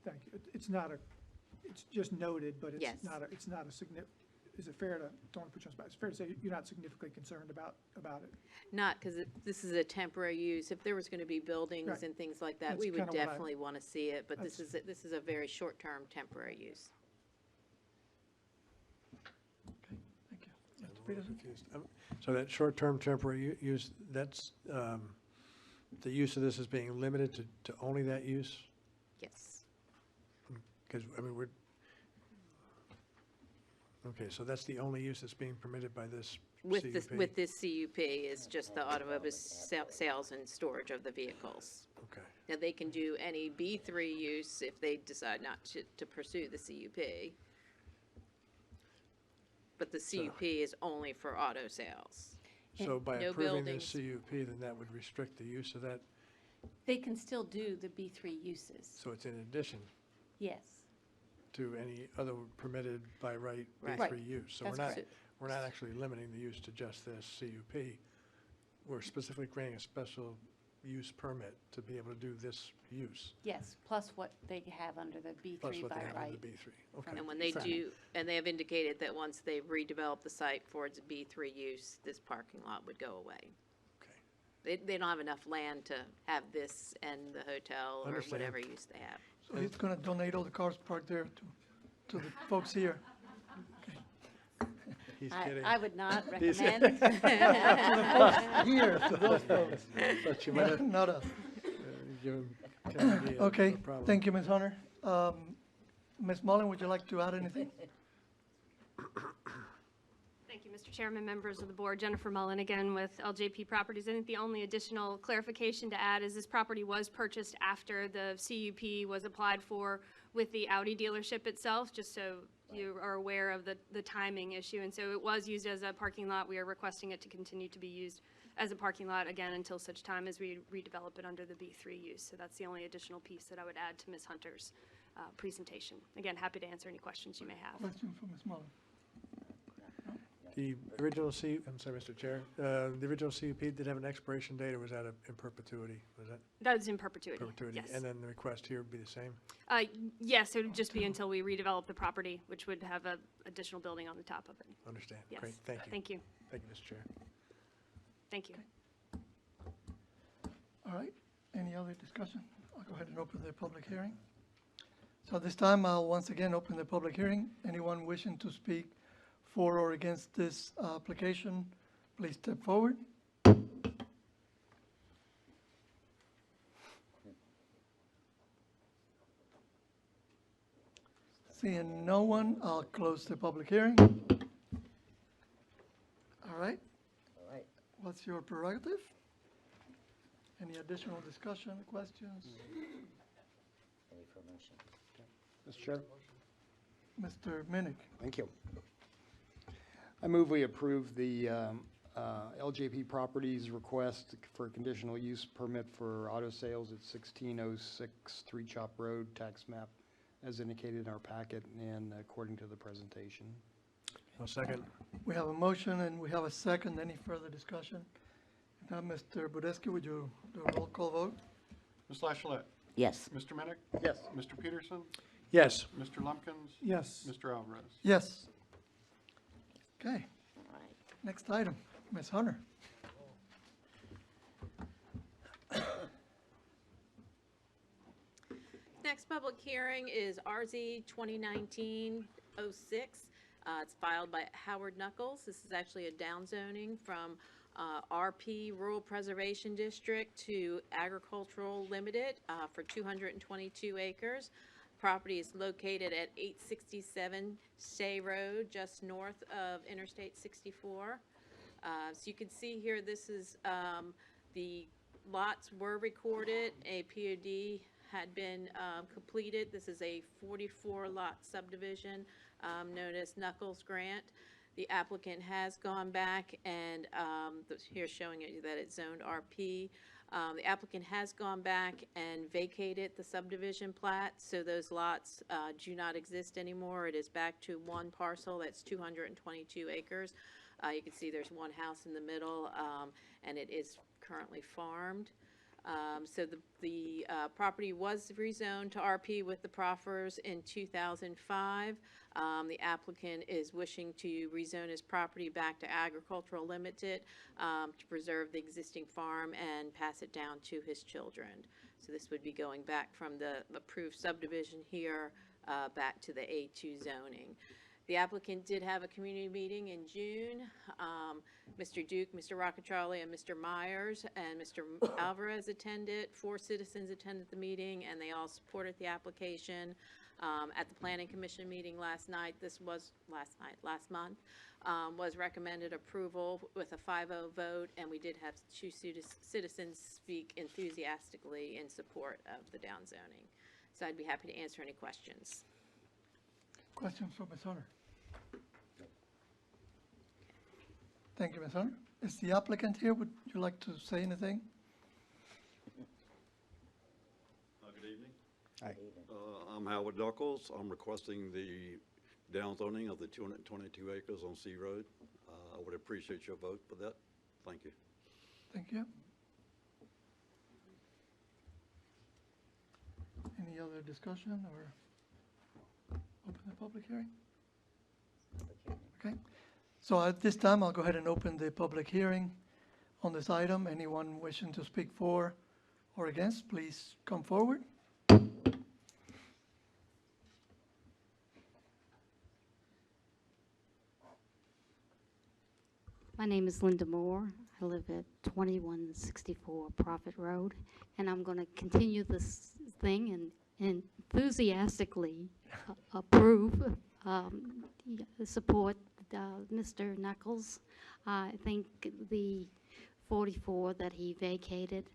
thank you. It's just noted, but Yes. it's not a significant, is it fair to, don't want to put you on the spot, it's fair to say you're not significantly concerned about it? Not, because this is a temporary use. If there was going to be buildings Right. and things like that, That's we would kinda what I- definitely want to see it, but this That's- is a very short-term temporary use. Okay, thank you. I'm a Mr. little Peterson? confused. So that short-term temporary use, that's, the use of this is being limited to only that use? Yes. Because, I mean, Okay, so that's the only use that's being permitted by this With this, CUP? with this CUP is just the automobile sales and storage of the vehicles. Okay. Now, they can do any B3 use if they decide not to pursue the CUP. But the CUP is only for auto sales. So by No approving buildings. this CUP, then that would restrict the use of that, They can still do the B3 uses. so it's in addition Yes. to any other permitted by right Right. B3 Right. use. So That's correct. we're not actually limiting the use to just this CUP. We're specifically granting a special use permit to be able to do this use, Yes, plus what they have under the plus B3 what they by have right. in the B3. Okay. And when they Fair do, and they have indicated that once they redevelop the site for its B3 use, this parking lot would go away. Okay. They don't have enough land to have this and the hotel or Understand. whatever use they have. So he's gonna donate all the cars parked there to the folks here. He's kidding. I would not He's- recommend. Here, to those folks. Thought you might have Not us. given Kennedy a Okay, problem. thank you, Ms. Hunter. Ms. Mullen, would you like to add anything? Thank you, Mr. Chairman, members of the board. Jennifer Mullen again with LJP Properties. I think the only additional clarification to add is this property was purchased after the CUP was applied for with the Audi dealership itself, just so you are aware of the timing issue. And so it was used as a parking lot. We are requesting it to continue to be used as a parking lot again until such time as we redevelop it under the B3 use. So that's the only additional piece that I would add to Ms. Hunter's presentation. Again, happy to answer any questions you may have. Question for Ms. Mullen. The original I'm sorry, Mr. Chair, the original CUP did have an expiration date, or was that in perpetuity? Was that That is in perpetuity. perpetuity? Yes. And then the request here would be the same? Yes, it would just be until we redevelop the property, which would have a additional building on the top of it. Understand. Yes. Great, thank you. Thank you. Thank you, Mr. Chair. Thank you. All right, any other discussion? I'll go ahead and open the public hearing. So this time, I'll once again open the public hearing. Anyone wishing to speak for or against this application, please step forward. Seeing no one, I'll close the public hearing. All right, All right. what's your prerogative? Any additional discussion, questions? Ready for a motion? Mr. Chair? Mr. Minnick? Thank you. I move we approve the LJP Properties request for a conditional use permit for auto sales at 1606 Three Chop Road, tax map, as indicated in our packet and according to the presentation. I'll second. We have a motion and we have a second. Any further discussion? Now, Mr. Budeski, would you do a roll call vote? Ms. Lachelette? Yes. Mr. Minnick? Yes. Mr. Peterson? Yes. Mr. Lumpkins? Yes. Mr. Alvarez? Yes. Okay, All right. next item, Ms. Hunter. Next public hearing is RZ 2019-06. It's filed by Howard Knuckles. This is actually a downzoning from RP Rural Preservation District to Agricultural Limited for 222 acres. Property is located at 867 Stay Road, just north of Interstate 64. So you can see here, this is the lots were recorded. A POD had been completed. This is a 44-lot subdivision known as Knuckles Grant. The applicant has gone back and here's showing you that it's zoned RP. The applicant has gone back and vacated the subdivision plat, so those lots do not exist anymore. It is back to one parcel that's 222 acres. You can see there's one house in the middle, and it is currently farmed. So the property was rezoned to RP with the proffers in 2005. The applicant is wishing to rezone his property back to agricultural limited to preserve the existing farm and pass it down to his children. So this would be going back from the approved subdivision here back to the A2 zoning. The applicant did have a community meeting in June. Mr. Duke, Mr. Rockacharlie, and Mr. Myers and Mr. Alvarez attended. 4 citizens attended the meeting, and they all supported the application. At the Planning Commission meeting last month, was recommended approval with a 5-0 vote, and we did have 2 citizens speak enthusiastically in support of the downzoning. So I'd be happy to answer any questions. Questions for Ms. Hunter? Thank you, Ms. Hunter. Is the applicant here? Would you like to say anything? Good evening. Hi. I'm Howard Duckles. I'm requesting the downzoning of the 222 acres on Sea Road. I would appreciate your vote for that. Thank you. Thank you. Any other discussion or open the public hearing? Okay. So at this time, I'll go ahead and open the public hearing on this item. Anyone wishing to speak for or against, please come forward. My name is Linda Moore. I live at 2164 Prophet Road, and I'm going to continue this thing and enthusiastically approve, support Mr. Knuckles. I think the 44 that he vacated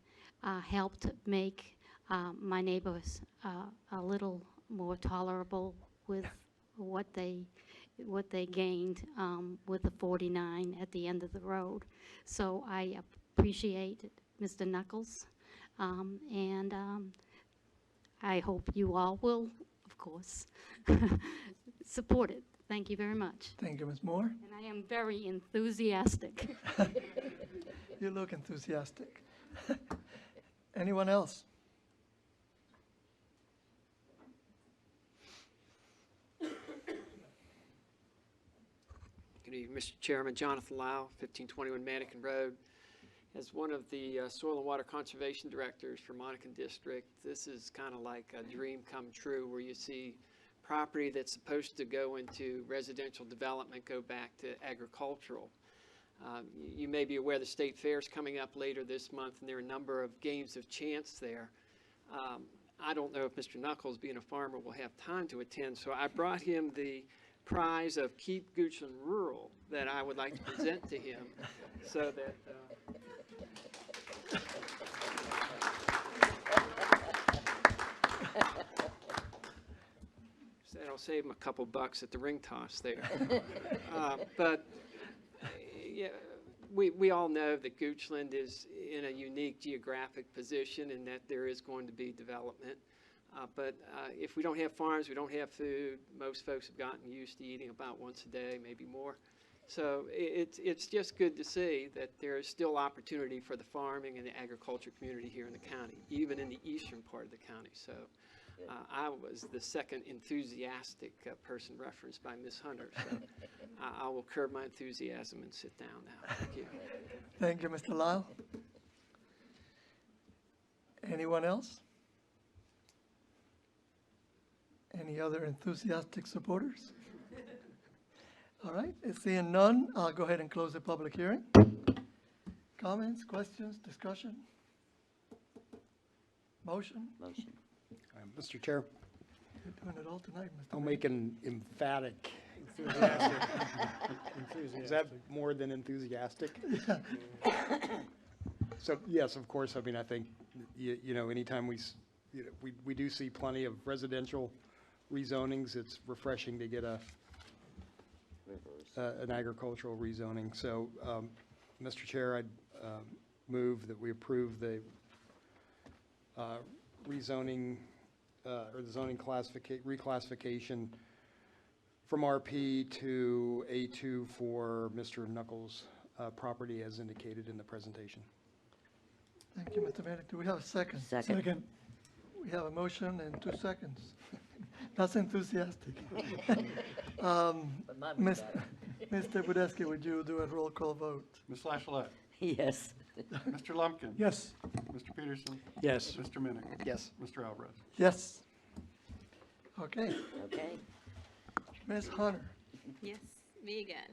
helped make my neighbors a little more tolerable with what they gained with the 49 at the end of the road. So I appreciate Mr. Knuckles, and I hope you all will, of course, support it. Thank you very much. Thank you, Ms. Moore. And I am very enthusiastic. You look enthusiastic. Anyone else? Good evening, Mr. Chairman. Jonathan Lau, 1521 Mannequin Road. As one of the Soil and Water Conservation Directors for Monacan District, this is kind of like a dream come true where you see property that's supposed to go into residential development go back to agricultural. You may be aware the State Fair is coming up later this month, and there are a number of games of chance there. I don't know if Mr. Knuckles, being a farmer, will have time to attend, so I brought him the prize of Keep Goochland Rural that I would like to present to him so that that'll save him a couple bucks at the ring toss there. But yeah, we all know that Goochland is in a unique geographic position and that there is going to be development. But if we don't have farms, we don't have food. Most folks have gotten used to eating about once a day, maybe more. So it's just good to see that there is still opportunity for the farming and the agriculture community here in the county, even in the eastern part of the county. So I was the second enthusiastic person referenced by Ms. Hunter. So I will curb my enthusiasm and sit down now. Thank you. Thank you, Mr. Lyle. Anyone else? Any other enthusiastic supporters? All right, seeing none, I'll go ahead and close the public hearing. Comments, questions, discussion? Motion? Motion. Mr. Chair, You're doing it all tonight, Mr. I'll Mayor. make an emphatic. Enthusiastic. Is that more than enthusiastic? So, yes, of course, I mean, I think, you know, anytime we do see plenty of residential rezonings, it's refreshing to get an agricultural rezoning. So, Mr. Chair, I'd move that we approve the rezoning or the zoning reclassification from RP to A2 for Mr. Knuckles' property as indicated in the presentation. Thank you, Mr. Mayor. Do we have a second? Second. We have a motion and 2 seconds. That's enthusiastic. Mr. Budeski, would you do a roll call vote? Ms. Lachelette? Yes. Mr. Lumpkin? Yes. Mr. Peterson? Yes. Mr. Minnick? Yes. Mr. Alvarez? Yes. Okay, Okay. Ms. Hunter. Yes, me again.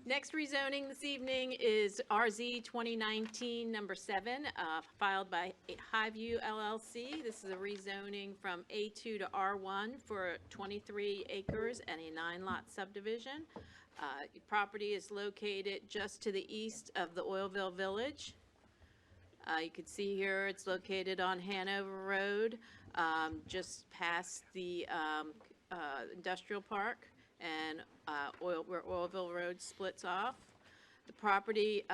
Next rezoning this evening is RZ 2019, number 7, filed by Highview LLC. This is a rezoning from A2 to R1 for 23 acres and a 9-lot subdivision. The property is located just to the east of the Oilville Village. You can see here it's located on Hanover Road, just past the industrial park and where Oilville Road splits off. The property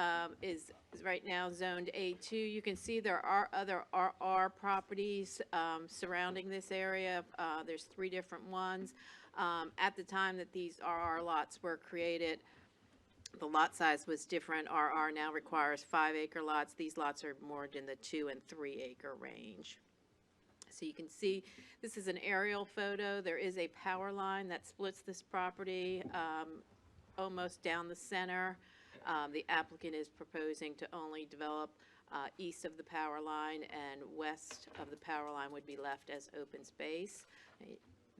is right now zoned A2. You can see there are other RR properties surrounding this area. There's 3 different ones. At the time that these RR lots were created, the lot size was different. RR now requires 5-acre lots. These lots are more in the 2 and 3 acre range. So you can see this is an aerial photo. There is a power line that splits this property almost down the center. The applicant is proposing to only develop east of the power line, and west of the power line would be left as open space.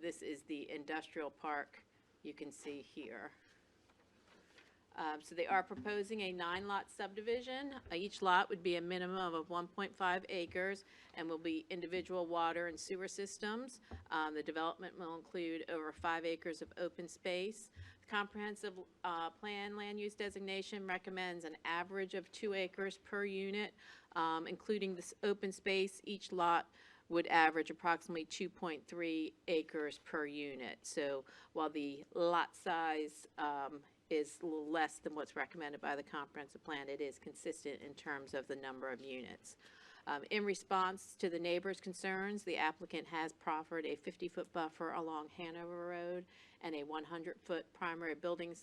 This is the industrial park you can see here. So they are proposing a 9-lot subdivision. Each lot would be a minimum of 1.5 acres and will be individual water and sewer systems. The development will include over 5 acres of open space. The comprehensive plan land use designation recommends an average of 2 acres per unit, including this open space. Each lot would average approximately 2.3 acres per unit. So while the lot size is a little less than what's recommended by the comprehensive plan, it is consistent in terms of the number of units. In response to the neighbors' concerns, the applicant has proffered a 50-foot buffer along Hanover Road and a 100-foot primary building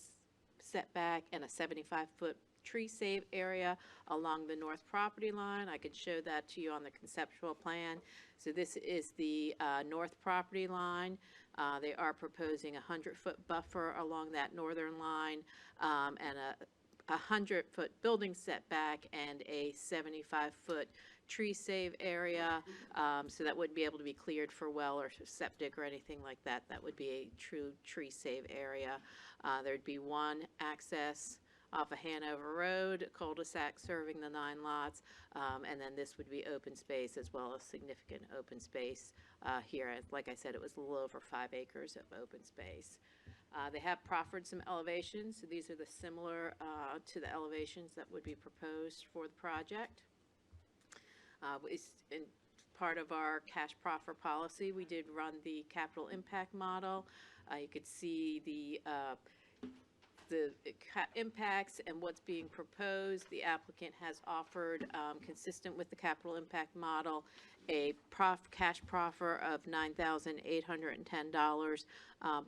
setback and a 75-foot tree save area along the north property line. I could show that to you on the conceptual plan. So this is the north property line. They are proposing a 100-foot buffer along that northern line and a 100-foot building setback and a 75-foot tree save area. So that wouldn't be able to be cleared for well or septic or anything like that. That would be a true tree save area. There'd be one access off of Hanover Road, a cul-de-sac serving the 9 lots, and then this would be open space as well as significant open space here. Like I said, it was a little over 5 acres of open space. They have proffered some elevations. So these are the similar to the elevations that would be proposed for the project. In part of our cash proffer policy, we did run the capital impact model. You could see the impacts and what's being proposed. The applicant has offered, consistent with the capital impact model, a cash proffer of $9,810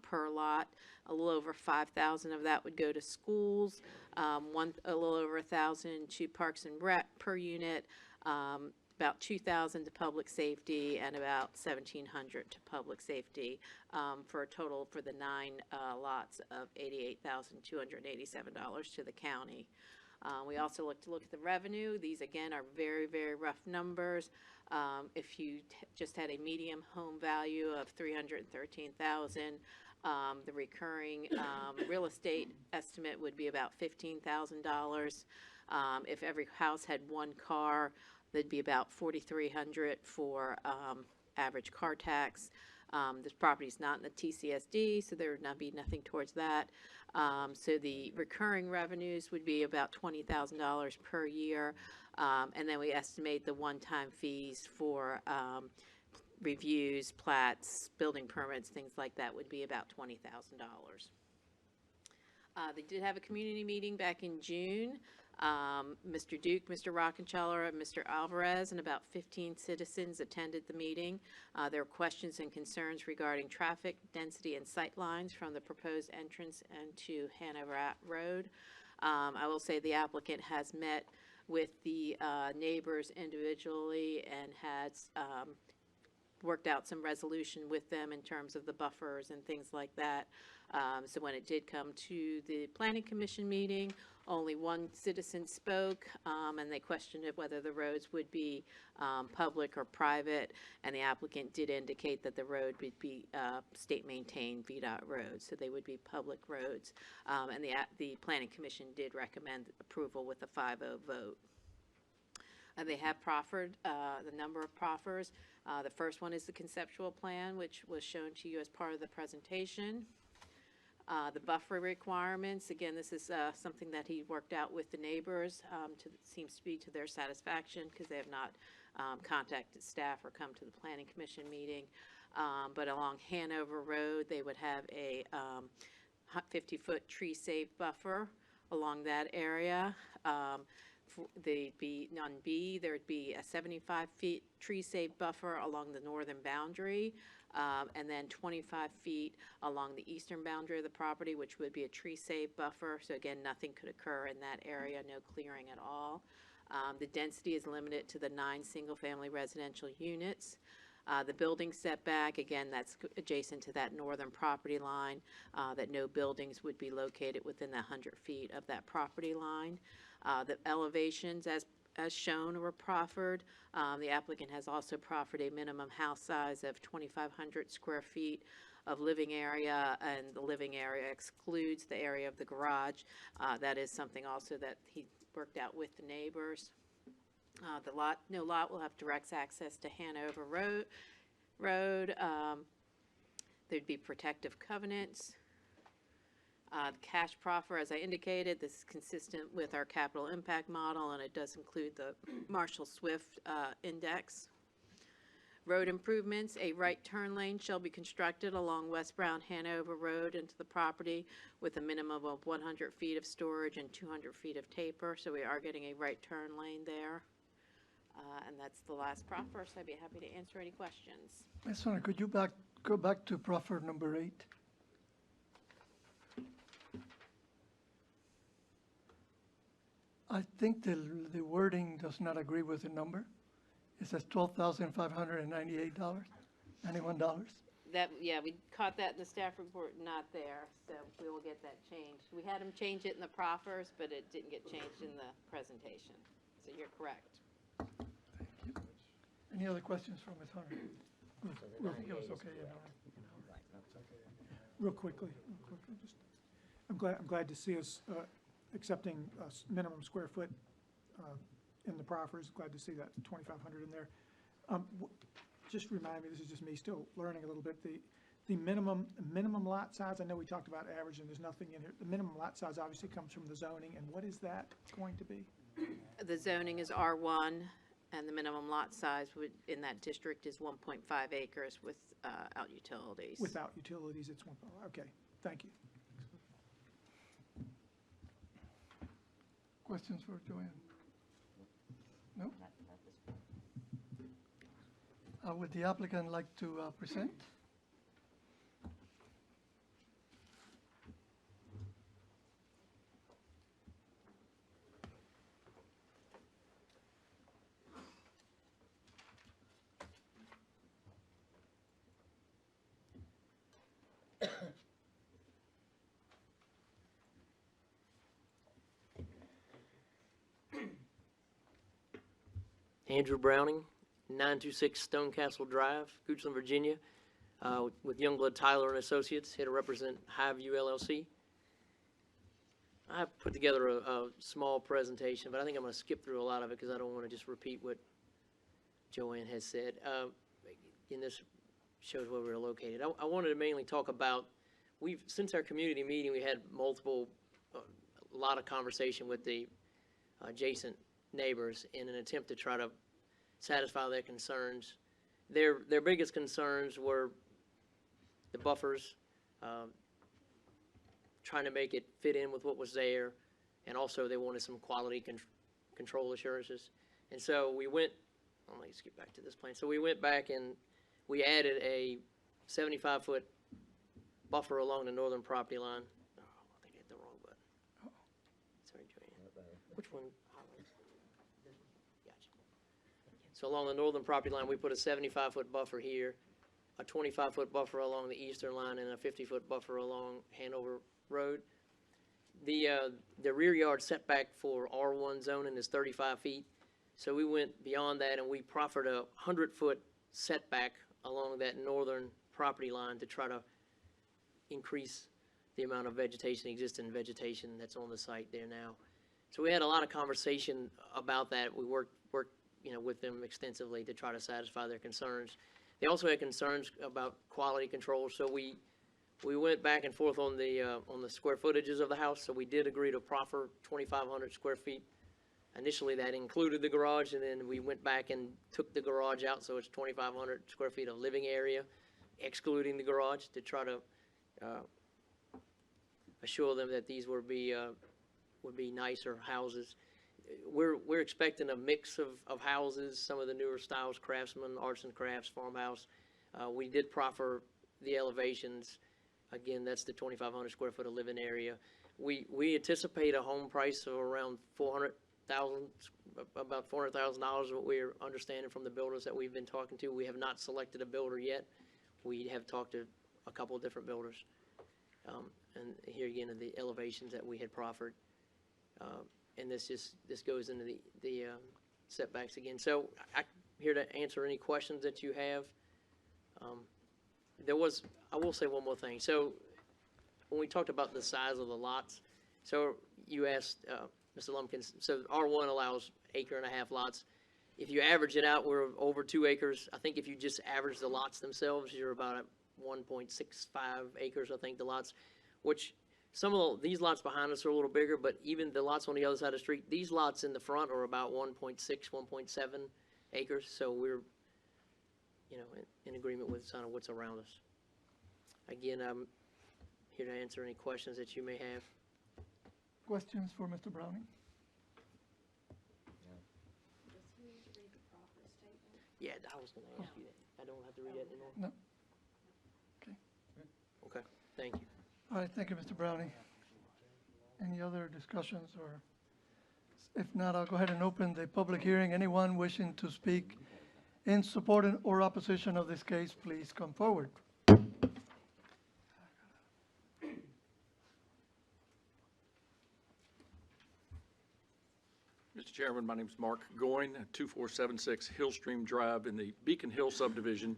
per lot. A little over $5,000 of that would go to schools, a little over $1,000 to Parks and Rec per unit, about $2,000 to public safety, and about $1,700 to public safety, for a total for the 9 lots of $88,287 to the county. We also look at the revenue. These again are very, very rough numbers. If you just had a medium home value of $313,000, the recurring real estate estimate would be about $15,000. If every house had 1 car, that'd be about $4,300 for average car tax. This property is not in the TCSD, so there would not be nothing towards that. So the recurring revenues would be about $20,000 per year, and then we estimate the one-time fees for reviews, plats, building permits, things like that would be about $20,000. They did have a community meeting back in June. Mr. Duke, Mr. Rockenfeller, and Mr. Alvarez, and about 15 citizens attended the meeting. There were questions and concerns regarding traffic, density, and sight lines from the proposed entrance into Hanover Road. I will say the applicant has met with the neighbors individually and has worked out some resolution with them in terms of the buffers and things like that. So when it did come to the Planning Commission meeting, Only one citizen spoke, and they questioned it whether the roads would be public or private, and the applicant did indicate that the road would be state-maintained VDOT roads, so they would be public roads. And the Planning Commission did recommend approval with a 5-0 vote. They have proffered the number of proffers. The first one is the conceptual plan, which was shown to you as part of the presentation. The buffer requirements, again, this is something that he worked out with the neighbors, seems to be to their satisfaction, because they have not contacted staff or come to the Planning Commission meeting. But along Hanover Road, they would have a 50-foot tree-safe buffer along that area. They'd be, on B, there'd be a 75-feet tree-safe buffer along the northern boundary, and then 25 feet along the eastern boundary of the property, which would be a tree-safe buffer. So again, nothing could occur in that area, no clearing at all. The density is limited to the 9 single-family residential units. The building setback, again, that's adjacent to that northern property line, that no buildings would be located within the 100 feet of that property line. The elevations, as shown, were proffered. The applicant has also proffered a minimum house size of 2,500 square feet of living area, and the living area excludes the area of the garage. That is something also that he worked out with the neighbors. No lot will have direct access to Hanover Road. There'd be protective covenants. The cash proffer, as I indicated, this is consistent with our capital impact model, and it does include the Marshall-Swift index. Road improvements, a right turn lane shall be constructed along West Brown Hanover Road into the property with a minimum of 100 feet of storage and 200 feet of taper, so we are getting a right turn lane there. And that's the last proffer, so I'd be happy to answer any questions. Ms. Sonner, could you go back to proffer number 8? I think the wording does not agree with the number. It says $12,598, $91. Yeah, we caught that in the staff report, not there, so we will get that changed. We had them change it in the proffers, but it didn't get changed in the presentation, so you're correct. Any other questions from Ms. Hunter? It was okay, Real quickly, just, I'm glad to see us accepting a minimum square foot in the proffers. Glad to see that 2,500 in there. Just remind me, this is just me still learning a little bit, the minimum lot size. I know we talked about average and there's nothing in here. The minimum lot size obviously comes from the zoning, and what is that going to be? The zoning is R1, and the minimum lot size in that district is 1.5 acres without utilities. Without utilities, it's 1.5. Okay, thank you. Questions for Joanne? No? Would the applicant like to present? Andrew Browning, 926 Stonecastle Drive, Goochland, Virginia, with Youngblood Tyler and Associates, here to represent Highview LLC. I put together a small presentation, but I think I'm going to skip through a lot of it because I don't want to just repeat what Joanne has said. And this shows where we're located. I wanted to mainly talk about, since our community meeting, we had a lot of conversation with the adjacent neighbors in an attempt to try to satisfy their concerns. Their biggest concerns were the buffers, trying to make it fit in with what was there, and also they wanted some quality control assurances. And so we went, let me skip back to this plan. So we went back and we added a 75-foot buffer along the northern property line. Oh, I think I hit the wrong button. Sorry, Joanne. Which one? So along the northern property line, we put a 75-foot buffer here, a 25-foot buffer along the eastern line, and a 50-foot buffer along Hanover Road. The rear yard setback for R1 zoning is 35 feet. So we went beyond that and we proffered a 100-foot setback along that northern property line to try to increase the amount of vegetation, existing vegetation that's on the site there now. So we had a lot of conversation about that. We worked with them extensively to try to satisfy their concerns. They also had concerns about quality control, so we went back and forth on the square footages of the house. So we did agree to proffer 2,500 square feet. Initially, that included the garage, and then we went back and took the garage out, so it's 2,500 square feet of living area, excluding the garage, to try to assure them that these would be nicer houses. We're expecting a mix of houses, some of the newer styles, Craftsman, Arts and Crafts, Farmhouse. We did proffer the elevations. Again, that's the 2,500 square foot of living area. We anticipate a home price of around about $400,000, what we're understanding from the builders that we've been talking to. We have not selected a builder yet. We have talked to a couple of different builders. And here again are the elevations that we had proffered. And this goes into the setbacks again. So I'm here to answer any questions that you have. I will say one more thing. So when we talked about the size of the lots, so you asked, Mr. Lumpkins, so R1 allows 1.5 acre lots. If you average it out, we're over 2 acres. I think if you just average the lots themselves, you're about at 1.65 acres, I think, the lots, which these lots behind us are a little bigger, but even the lots on the other side of the street, these lots in the front are about 1.6, 1.7 acres. So we're, in agreement with kind of what's around us. Again, I'm here to answer any questions that you may have. Questions for Mr. Browning? Yeah, I was going to ask you that. I don't have to read that anymore? No. Okay. Okay, thank you. All right, thank you, Mr. Browning. Any other discussions, or if not, I'll go ahead and open the public hearing. Anyone wishing to speak in support or opposition of this case, please come forward. Mr. Chairman, my name is Mark Goyne, 2476 Hillstream Drive in the Beacon Hill subdivision,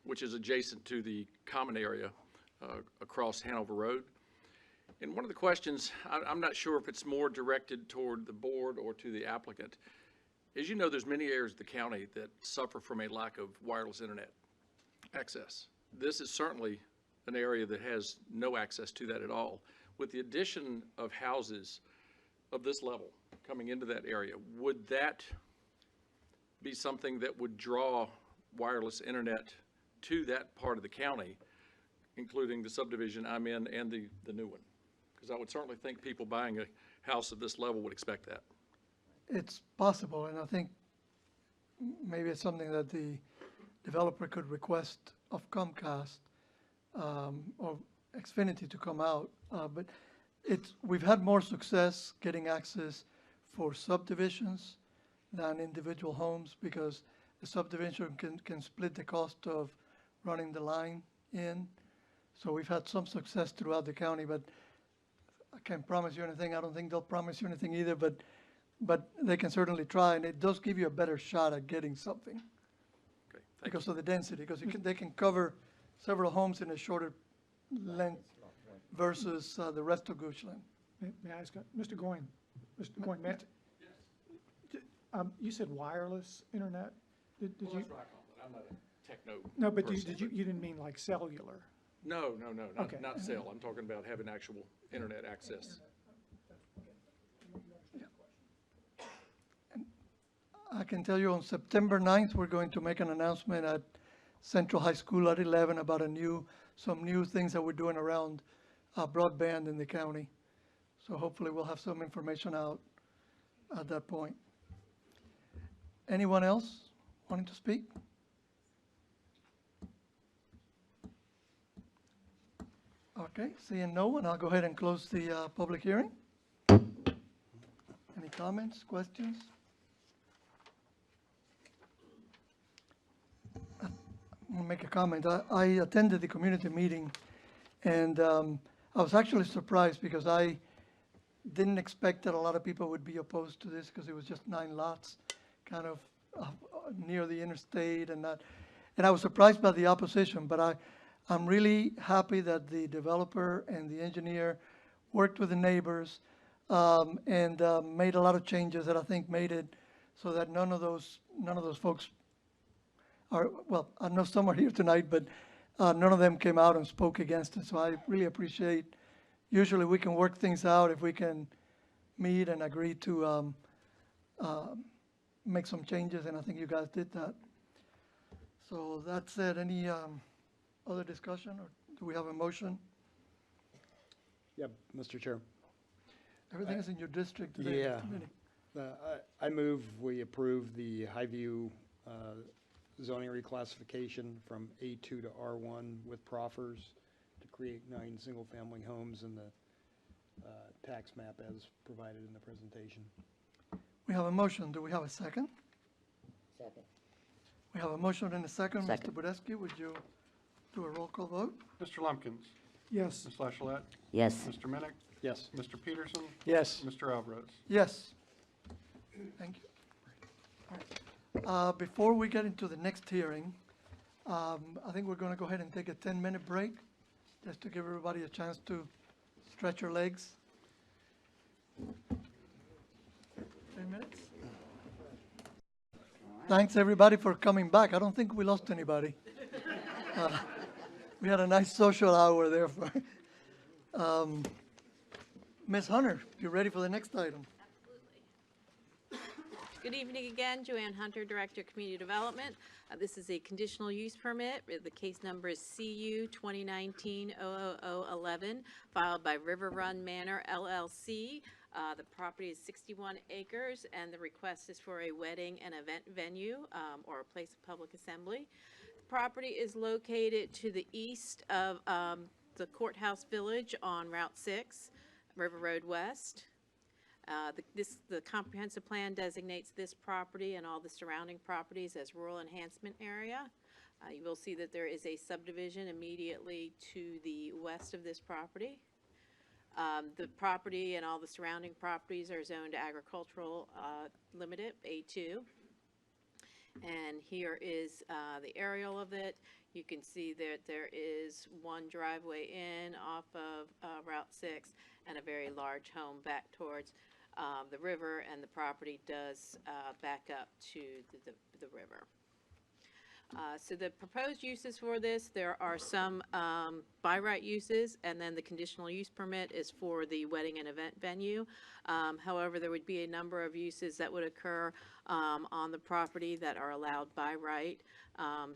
which is adjacent to the common area across Hanover Road. And one of the questions, I'm not sure if it's more directed toward the board or to the applicant. As you know, there's many areas of the county that suffer from a lack of wireless internet access. This is certainly an area that has no access to that at all. With the addition of houses of this level coming into that area, would that be something that would draw wireless internet to that part of the county, including the subdivision I'm in and the new one? Because I would certainly think people buying a house of this level would expect that. It's possible, and I think maybe it's something that the developer could request of Comcast or Xfinity to come out. But we've had more success getting access for subdivisions than individual homes, because the subdivision can split the cost of running the line in. So we've had some success throughout the county, but I can't promise you anything. I don't think they'll promise you anything either, but they can certainly try, and it does give you a better shot at getting something. Okay, because of the density, because they can cover several homes in a shorter length versus the rest of Goochland. May I ask, Mr. Goyne, you said wireless internet? Did you? That's what I call it. I'm not a techno No, but person, you didn't mean like cellular? No, Okay. not cell. I'm talking about having actual internet access. I can tell you on September 9th, we're going to make an announcement at Central High School at 11 about some new things that we're doing around broadband in the county. So hopefully we'll have some information out at that point. Anyone else wanting to speak? Okay, seeing no one, I'll go ahead and close the public hearing. Any comments, questions? I'll make a comment. I attended the community meeting, and I was actually surprised because I didn't expect that a lot of people would be opposed to this because it was just 9 lots, kind of near the interstate and that. And I was surprised by the opposition, but I'm really happy that the developer and the engineer worked with the neighbors and made a lot of changes that I think made it so that none of those folks are, well, I know some are here tonight, but none of them came out and spoke against it. So I really appreciate, usually we can work things out if we can meet and agree to make some changes, and I think you guys did that. So that said, any other discussion, or do we have a motion? Yep, Mr. Chair. Everything is in your district today. Yeah. Too many. I move we approve the Highview zoning reclassification from A2 to R1 with proffers to create 9 single-family homes in the tax map as provided in the presentation. We have a motion. Do we have a second? Second. We have a motion and a second. Second. Mr. Budesky, would you do a roll call vote? Mr. Lumpkins. Yes. Ms. Lachelet. Yes. Mr. Minnick. Yes. Mr. Peterson. Yes. Mr. Alvarez. Yes. Thank you. All right. Before we get into the next hearing, I think we're going to go ahead and take a 10-minute break, just to give everybody a chance to stretch your legs. 10 minutes. Thanks, everybody, for coming back. I don't think we lost anybody. We had a nice social hour there. Ms. Hunter, you ready for the next item? Good evening again, Joanne Hunter, Director of Community Development. This is a conditional use permit. The case number is CU 2019-00011, filed by River Run Manor LLC. The property is 61 acres, and the request is for a wedding and event venue or a place of public assembly. The property is located to the east of the Courthouse Village on Route 6, River Road West. The comprehensive plan designates this property and all the surrounding properties as rural enhancement area. You will see that there is a subdivision immediately to the west of this property. The property and all the surrounding properties are zoned agricultural limited, A2. And here is the aerial of it. You can see that there is one driveway in off of Route 6 and a very large home back towards the river, and the property does back up to the river. So the proposed uses for this, there are some by right uses, and then the conditional use permit is for the wedding and event venue. However, there would be a number of uses that would occur on the property that are allowed by right.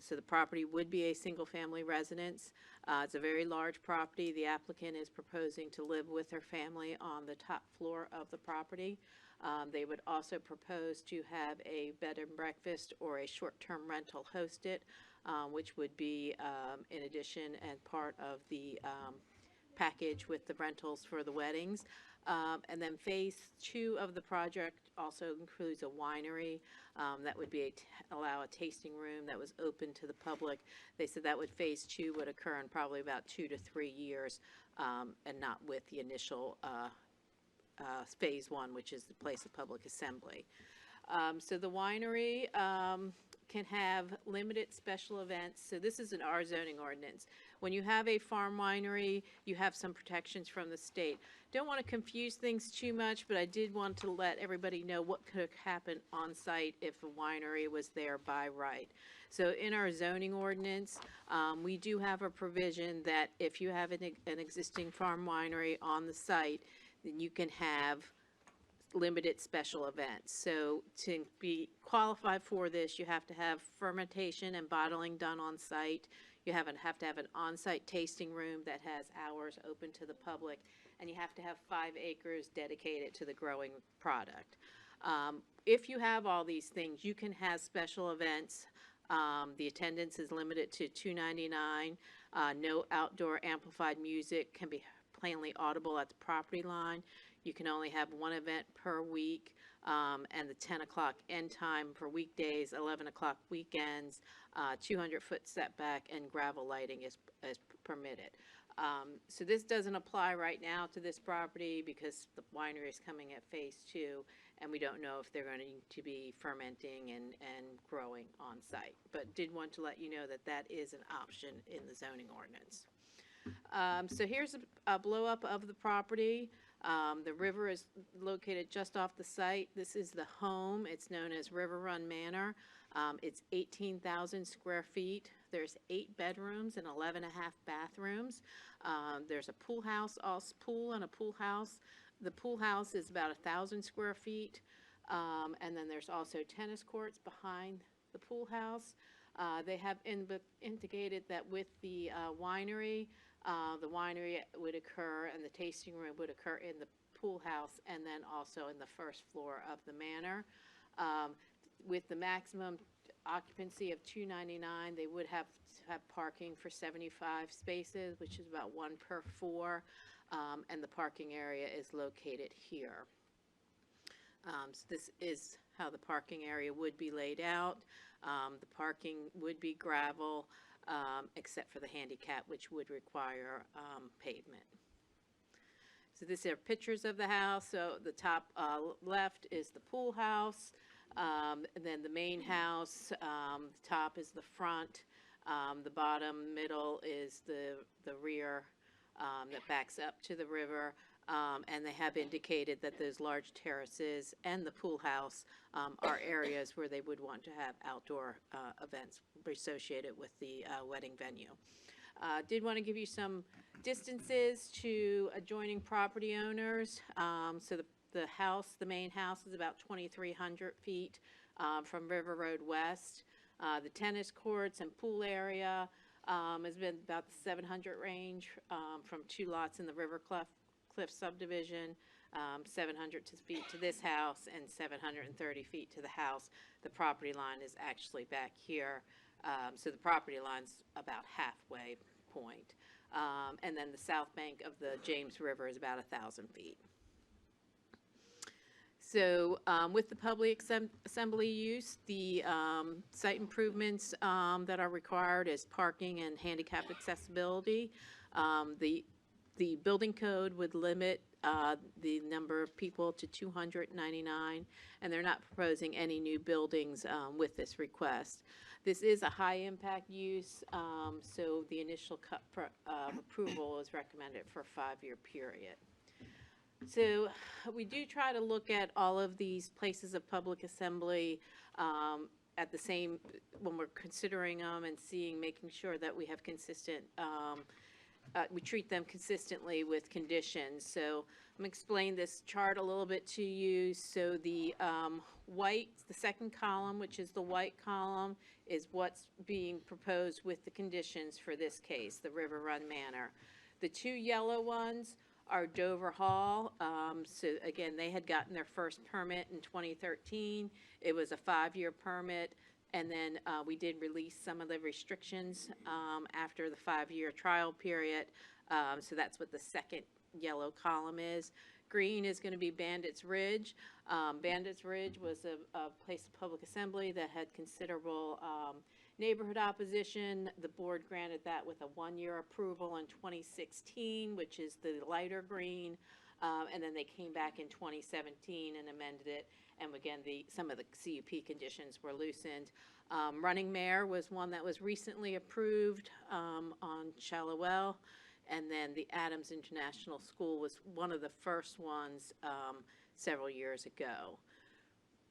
So the property would be a single-family residence. It's a very large property. The applicant is proposing to live with her family on the top floor of the property. They would also propose to have a bed and breakfast or a short-term rental hosted, which would be in addition and part of the package with the rentals for the weddings. And then phase 2 of the project also includes a winery that would be allow a tasting room that was open to the public. They said that phase 2 would occur in probably about 2 to 3 years, and not with the initial phase 1, which is the place of public assembly. So the winery can have limited special events. So this is an R zoning ordinance. When you have a farm winery, you have some protections from the state. Don't want to confuse things too much, but I did want to let everybody know what could happen on site if a winery was there by right. So in our zoning ordinance, we do have a provision that if you have an existing farm winery on the site, then you can have limited special events. So to be qualified for this, you have to have fermentation and bottling done on site. You have to have an on-site tasting room that has hours open to the public, and you have to have 5 acres dedicated to the growing product. If you have all these things, you can have special events. The attendance is limited to $2.99. No outdoor amplified music can be plainly audible at the property line. You can only have 1 event per week, and the 10 o'clock end time for weekdays, 11 o'clock weekends, 200-foot setback, and gravel lighting is permitted. So this doesn't apply right now to this property because the winery is coming at phase 2, and we don't know if they're going to be fermenting and growing on site. But did want to let you know that that is an option in the zoning ordinance. So here's a blow up of the property. The river is located just off the site. This is the home. It's known as River Run Manor. It's 18,000 square feet. There's 8 bedrooms and 11 and a half bathrooms. There's a pool house, pool and a pool house. The pool house is about 1,000 square feet. And then there's also tennis courts behind the pool house. They have indicated that with the winery would occur and the tasting room would occur in the pool house and then also in the first floor of the manor. With the maximum occupancy of 299, they would have parking for 75 spaces, which is about 1 per 4, and the parking area is located here. So this is how the parking area would be laid out. The parking would be gravel, except for the handicap, which would require pavement. So these are pictures of the house. So the top left is the pool house. And then the main house, the top is the front. The bottom middle is the rear that backs up to the river. And they have indicated that those large terraces and the pool house are areas where they would want to have outdoor events associated with the wedding venue. Did want to give you some distances to adjoining property owners. So the house, the main house, is about 2,300 feet from River Road West. The tennis courts and pool area has been about the 700 range from 2 lots in the River Cliff subdivision, 700 feet to this house and 730 feet to the house. The property line is actually back here, so the property line's about halfway point. And then the south bank of the James River is about 1,000 feet. So with the public assembly use, the site improvements that are required is parking and handicap accessibility. The building code would limit the number of people to 299, and they're not proposing any new buildings with this request. This is a high-impact use, so the initial approval is recommended for a 5-year period. So we do try to look at all of these places of public assembly at the same, when we're considering them and making sure that we have consistent, we treat them consistently with conditions. So I'm going to explain this chart a little bit to you. So the the second column, which is the white column, is what's being proposed with the conditions for this case, the River Run Manor. The 2 yellow ones are Dover Hall. So again, they had gotten their first permit in 2013. It was a 5-year permit, and then we did release some of the restrictions after the 5-year trial period. So that's what the second yellow column is. Green is going to be Bandits Ridge. Bandits Ridge was a place of public assembly that had considerable neighborhood opposition. The board granted that with a 1-year approval in 2016, which is the lighter green, and then they came back in 2017 and amended it, and again, some of the CUP conditions were loosened. Running Mare was one that was recently approved on Shallow Well, and then the Adams International School was one of the first ones several years ago.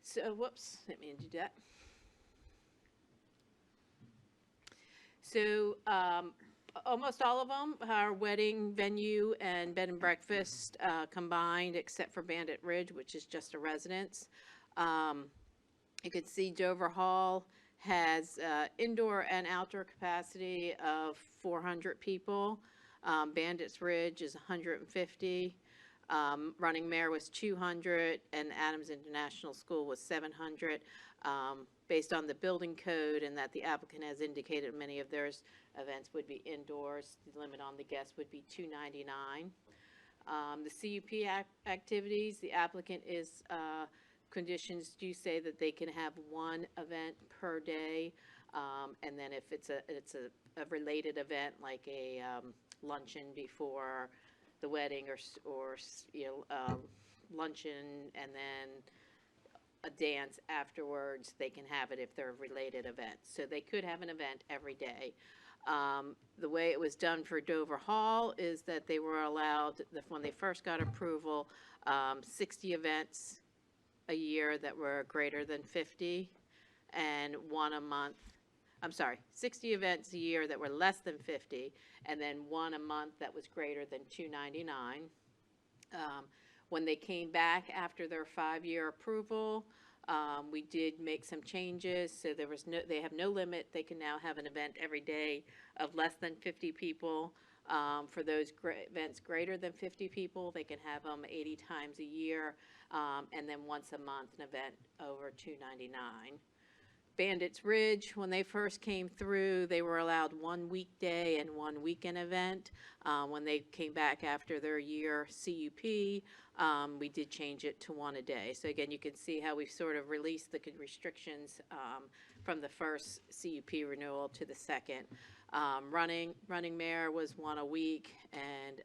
So, whoops, didn't mean to do that. So almost all of them are wedding venue and bed and breakfast combined, except for Bandit Ridge, which is just a residence. You can see Dover Hall has indoor and outdoor capacity of 400 people. Bandits Ridge is 150. Running Mare was 200, and Adams International School was 700. Based on the building code and that the applicant has indicated many of their events would be indoors, the limit on the guests would be 299. The CUP activities, the applicant is, conditions do say that they can have 1 event per day, and then if it's a related event like a luncheon before the wedding or luncheon and then a dance afterwards. They can have it if they're related events. So they could have an event every day. The way it was done for Dover Hall is that they were allowed, when they first got approval, 60 events a year that were greater than 50, and one a month. I'm sorry, 60 events a year that were less than 50, and then one a month that was greater than 299. When they came back after their 5-year approval, we did make some changes, so they have no limit. They can now have an event every day of less than 50 people. For those events greater than 50 people, they can have them 80 times a year, and then once a month an event over 299. Bandits Ridge, when they first came through, they were allowed one weekday and one weekend event. When they came back after their year CUP, we did change it to one a day. So again, you can see how we've sort of released the restrictions from the first CUP renewal to the second. Running Mare was one a week, and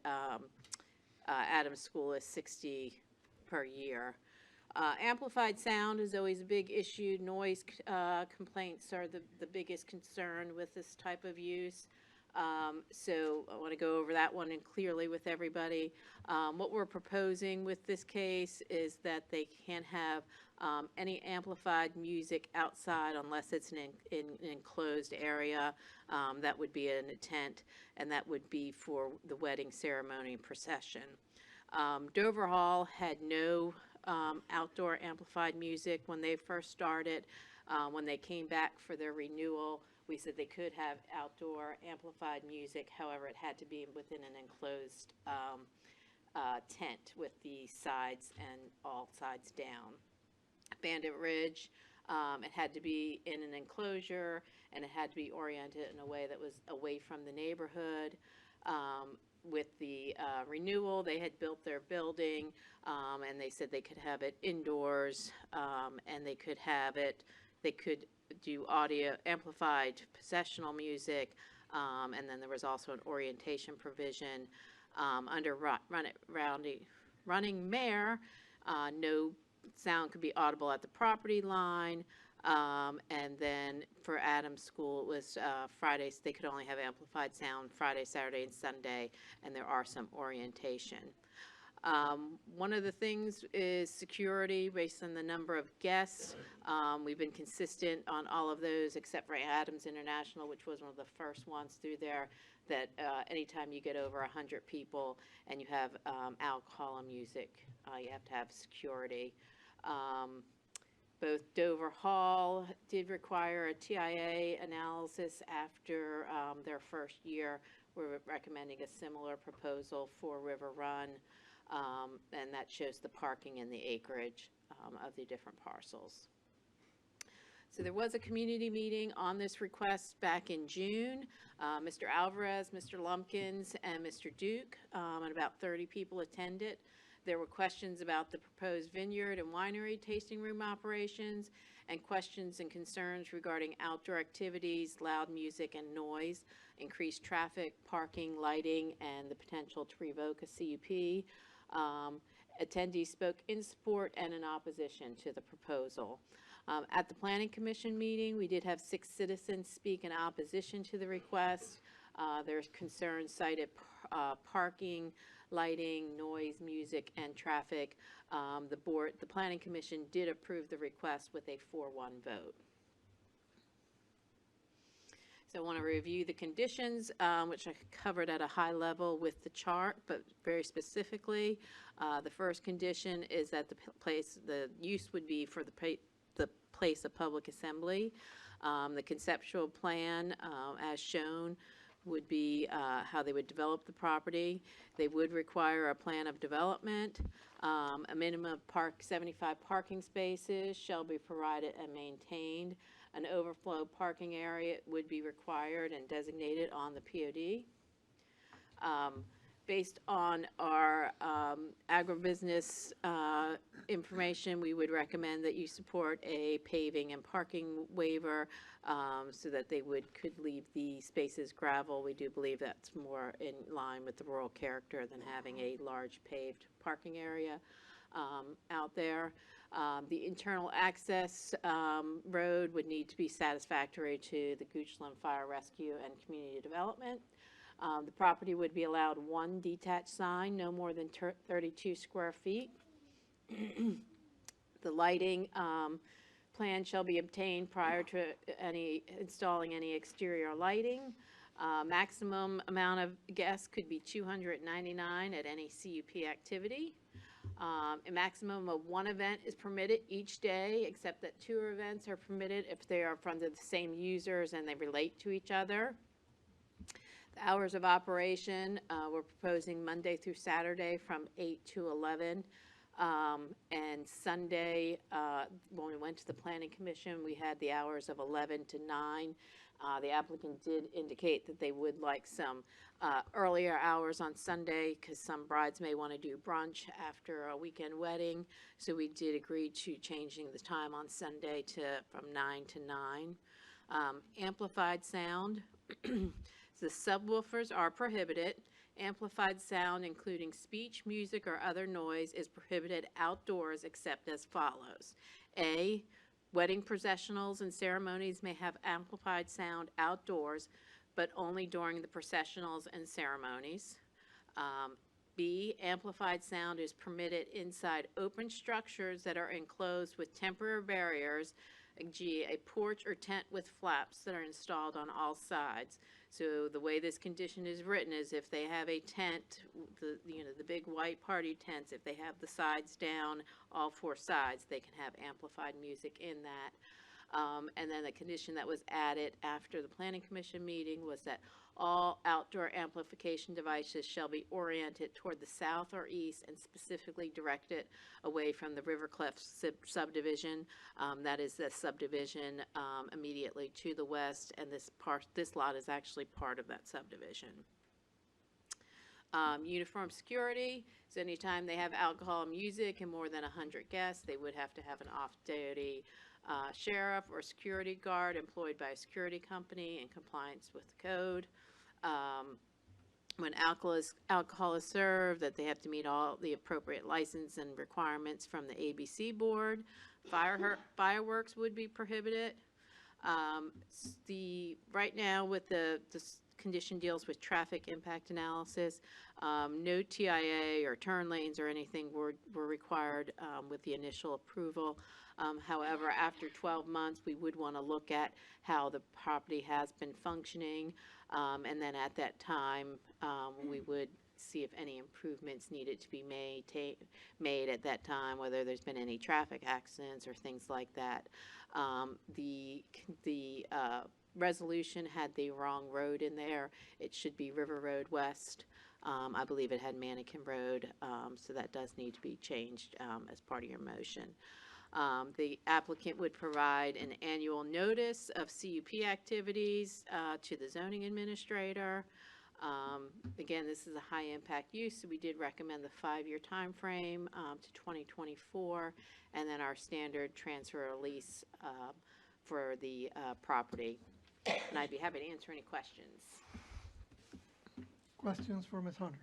Adams School is 60 per year. Amplified sound is always a big issue. Noise complaints are the biggest concern with this type of use. So I want to go over that one and clearly with everybody. What we're proposing with this case is that they can't have any amplified music outside unless it's in an enclosed area. That would be in a tent, and that would be for the wedding ceremony and procession. Dover Hall had no outdoor amplified music when they first started. When they came back for their renewal, we said they could have outdoor amplified music. However, it had to be within an enclosed tent with the sides and all sides down. Bandit Ridge, it had to be in an enclosure, and it had to be oriented in a way that was away from the neighborhood. With the renewal, they had built their building, and they said they could have it indoors, and they could do audio amplified processional music, and then there was also an orientation provision. Under Running Mare, no sound could be audible at the property line. And then for Adams School, it was Fridays. They could only have amplified sound Friday, Saturday, and Sunday, and there are some orientation. One of the things is security based on the number of guests. We've been consistent on all of those except for Adams International, which was one of the first ones through there, that anytime you get over 100 people and you have alcohol and music, you have to have security. Both Dover Hall did require a TIA analysis after their first year. We're recommending a similar proposal for River Run, and that shows the parking and the acreage of the different parcels. So there was a community meeting on this request back in June. Mr. Alvarez, Mr. Lumpkins, and Mr. Duke, and about 30 people attended. There were questions about the proposed vineyard and winery tasting room operations, and questions and concerns regarding outdoor activities, loud music and noise, increased traffic, parking, lighting, and the potential to revoke a CUP. Attendees spoke in support and in opposition to the proposal. At the Planning Commission meeting, we did have 6 citizens speak in opposition to the request. There's concerns cited parking, lighting, noise, music, and traffic. The Planning Commission did approve the request with a 4-1 vote. So I want to review the conditions, which I covered at a high level with the chart, but very specifically, the first condition is that the use would be for the place of public assembly. The conceptual plan, as shown, would be how they would develop the property. They would require a plan of development. A minimum of 75 parking spaces shall be provided and maintained. An overflow parking area would be required and designated on the POD. Based on our agribusiness information, we would recommend that you support a paving and parking waiver so that they could leave the spaces gravel. We do believe that's more in line with the rural character than having a large paved parking area out there. The internal access road would need to be satisfactory to the Goochland Fire Rescue and Community Development. The property would be allowed one detached sign, no more than 32 square feet. The lighting plan shall be obtained prior to installing any exterior lighting. Maximum amount of guests could be 299 at any CUP activity. A maximum of one event is permitted each day, except that 2 events are permitted if they are from the same users and they relate to each other. The hours of operation, we're proposing Monday through Saturday from 8 to 11. And Sunday, when we went to the Planning Commission, we had the hours of 11 to 9. The applicant did indicate that they would like some earlier hours on Sunday because some brides may want to do brunch after a weekend wedding. So we did agree to changing the time on Sunday from 9 to 9. Amplified sound. The subwoofers are prohibited. Amplified sound, including speech, music, or other noise, is prohibited outdoors except as follows. A, wedding processionals and ceremonies may have amplified sound outdoors, but only during the processionals and ceremonies. B, amplified sound is permitted inside open structures that are enclosed with temporary barriers, e.g., a porch or tent with flaps that are installed on all sides. So the way this condition is written is if they have a tent, the big white party tents, if they have the sides down, all 4 sides, they can have amplified music in that. And then the condition that was added after the Planning Commission meeting was that all outdoor amplification devices shall be oriented toward the south or east and specifically directed away from the Rivercliff subdivision. That is the subdivision immediately to the west, and this lot is actually part of that subdivision. Uniform security, so anytime they have alcohol and music and more than 100 guests, they would have to have an off-duty sheriff or security guard employed by a security company in compliance with the code. When alcohol is served, that they have to meet all the appropriate license and requirements from the ABC board. Fireworks would be prohibited. Right now with the condition deals with traffic impact analysis. No TIA or turn lanes or anything were required with the initial approval. However, after 12 months, we would want to look at how the property has been functioning, and then at that time, we would see if any improvements needed to be made at that time, whether there's been any traffic accidents or things like that. The resolution had the wrong road in there. It should be River Road West. I believe it had Mannequin Road, so that does need to be changed as part of your motion. The applicant would provide an annual notice of CUP activities to the zoning administrator. Again, this is a high-impact use, so we did recommend the 5-year time frame to 2024, and then our standard transfer or lease for the property. And I'd be happy to answer any questions. Questions for Ms. Hunter?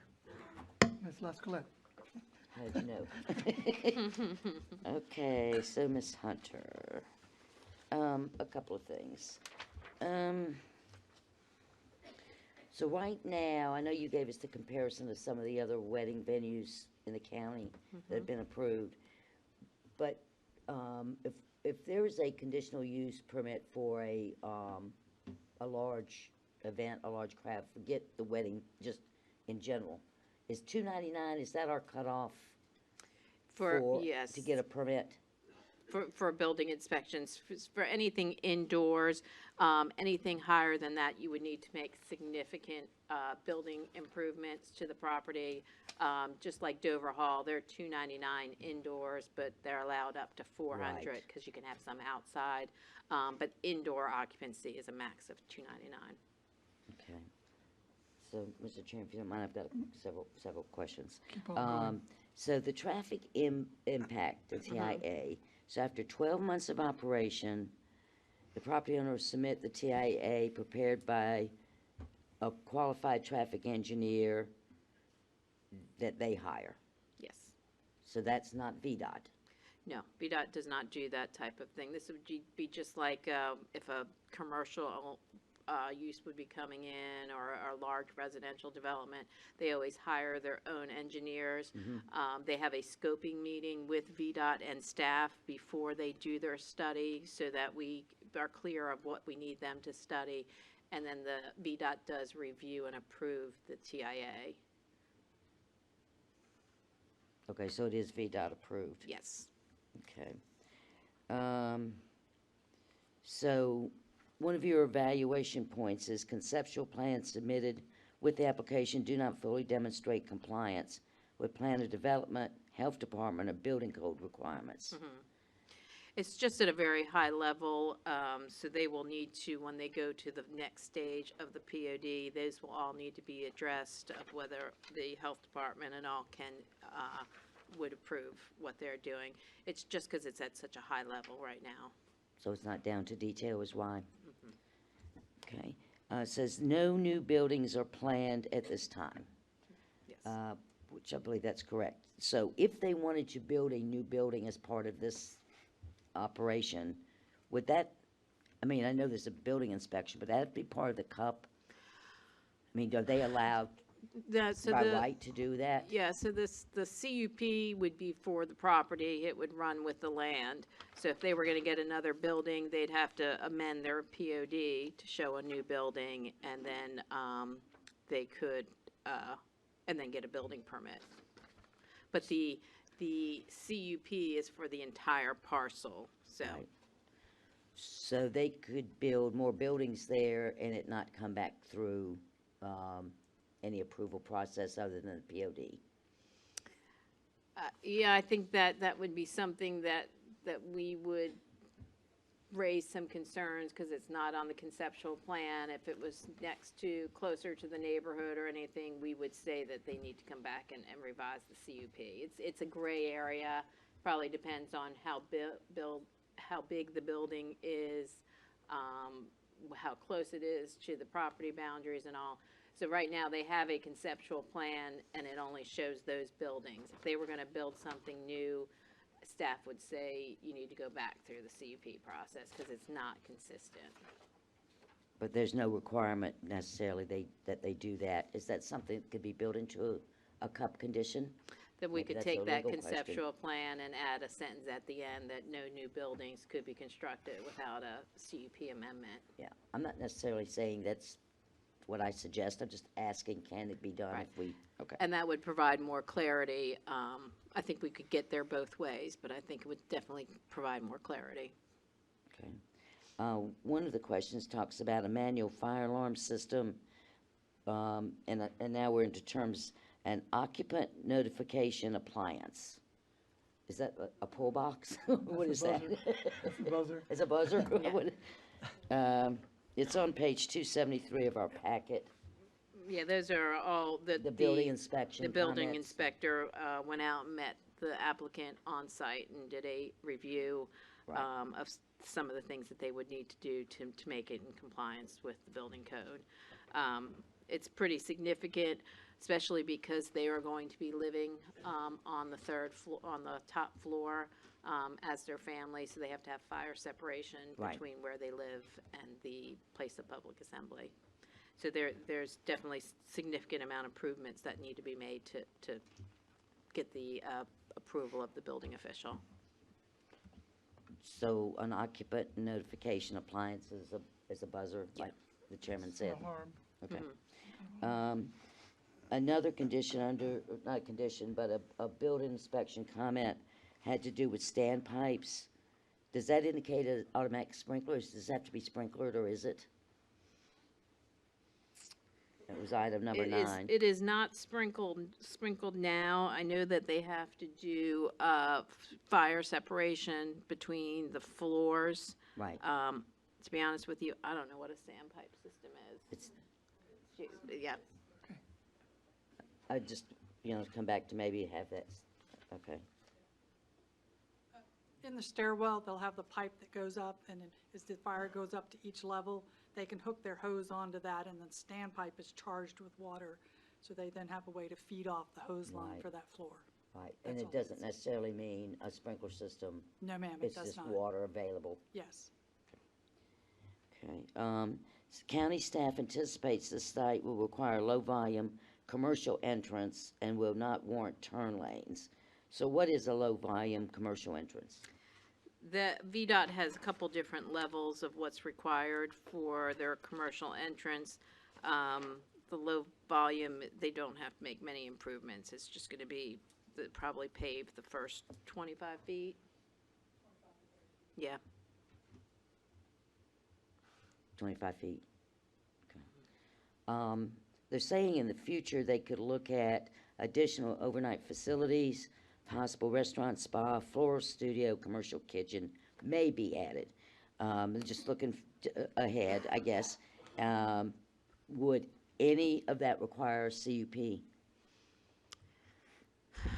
Ms. Lascolette? How'd you know? Okay, so Ms. Hunter, a couple of things. So right now, I know you gave us the comparison of some of the other wedding venues in the county that have been approved. But if there is a conditional use permit for a large event, a large crowd, forget the wedding, just in general, is $299, is that our cutoff Yes. to get a permit? For building inspections, for anything indoors, anything higher than that, you would need to make significant building improvements to the property. Just like Dover Hall, they're $299 indoors, but they're allowed up to $400 because you can have some outside. But indoor occupancy is a max of $299. Okay. So, Mr. Chairman, if you don't mind, I've got several questions. Keep on going. So the traffic impact, the TIA, so after 12 months of operation, the property owner will submit the TIA prepared by a qualified traffic engineer that they hire. Yes. So that's not VDOT. No, VDOT does not do that type of thing. This would be just like if a commercial use would be coming in or a large residential development. They always hire their own engineers. They have a scoping meeting with VDOT and staff before they do their study so that we are clear of what we need them to study. And then the VDOT does review and approve the TIA. Okay, so it is VDOT approved. Yes. Okay. So one of your evaluation points is conceptual plans submitted with the application do not fully demonstrate compliance with plan of development, health department, or building code requirements. It's just at a very high level, so they will need to, when they go to the next stage of the POD, those will all need to be addressed of whether the health department and all would approve what they're doing. It's just because it's at such a high level right now. So it's not down to detail is why? Okay. It says no new buildings are planned at this time. Yes. Which I believe that's correct. So if they wanted to build a new building as part of this operation, would that, I mean, I know there's a building inspection, but that'd be part of the CUP? I mean, are they allowed by right to do that? Yeah, so the CUP would be for the property. It would run with the land. So if they were going to get another building, they'd have to amend their POD to show a new building, and then they could, and then get a building permit. But the CUP is for the entire parcel, so. Right. So they could build more buildings there and it not come back through any approval process other than the POD? Yeah, I think that would be something that we would raise some concerns because it's not on the conceptual plan. If it was next to, closer to the neighborhood or anything, we would say that they need to come back and revise the CUP. It's a gray area, probably depends on how big the building is, how close it is to the property boundaries and all. So right now, they have a conceptual plan, and it only shows those buildings. If they were going to build something new, staff would say you need to go back through the CUP process because it's not consistent. But there's no requirement necessarily that they do that. Is that something that could be built into a CUP condition? Then we Maybe could that's take a that legal question. conceptual plan and add a sentence at the end that no new buildings could be constructed without a CUP amendment. Yeah, I'm not necessarily saying that's what I suggest. I'm just asking, can it be done if we, okay. And that would provide more clarity. I think we could get there both ways, but I think it would definitely provide more clarity. Okay. One of the questions talks about a manual fire alarm system, and now we're into terms, an occupant notification appliance. Is that a pull box? What is that? That's a buzzer. It's a buzzer? Yeah. It's on page 273 of our packet. Yeah, those are all the building inspection The building comments. inspector went out and met the applicant on site and did a review of some of the things that they would need to do to make it in compliance with the building code. It's pretty significant, especially because they are going to be living on the on the top floor as their family, so they have to have fire separation between where they live and the place of public assembly. So there's definitely significant amount of improvements that need to be made to get the approval of the building official. So an occupant notification appliance is a buzzer, like the chairman said? No harm. Okay. Another condition under, not a condition, but a building inspection comment had to do with standpipes. Does that indicate an automatic sprinkler? Does this have to be sprinklered, or is it? It was item number 9. It is not sprinkled now. I know that they have to do fire separation between the floors. Right. To be honest with you, I don't know what a standpipe system is. It's Yeah. I just, come back to maybe have that, okay. In the stairwell, they'll have the pipe that goes up, and then as the fire goes up to each level, they can hook their hose onto that, and then standpipe is charged with water, so they then have a way to feed off the hose line Right. for that floor. Right, and That's it all. doesn't necessarily mean a sprinkler system. No, ma'am, it It's does just not. water available. Yes. Okay, county staff anticipates the site will require low-volume commercial entrance and will not warrant turn lanes. So what is a low-volume commercial entrance? The VDOT has a couple different levels of what's required for their commercial entrance. The low volume, they don't have to make many improvements. It's just gonna be, probably pave the first 25 feet. Yeah. 25 feet. Okay. They're saying in the future they could look at additional overnight facilities, possible restaurant, spa, floral studio, commercial kitchen may be added. Just looking ahead, I guess. Would any of that require a CUP?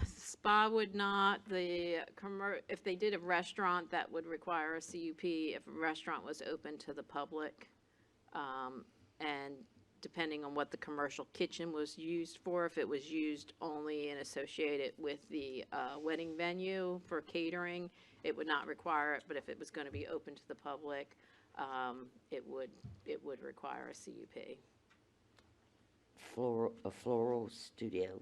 Spa would not. If they did a restaurant, that would require a CUP if a restaurant was open to the public. And depending on what the commercial kitchen was used for, if it was used only and associated with the wedding venue for catering, it would not require it, but if it was going to be open to the public, it would require a CUP. A floral studio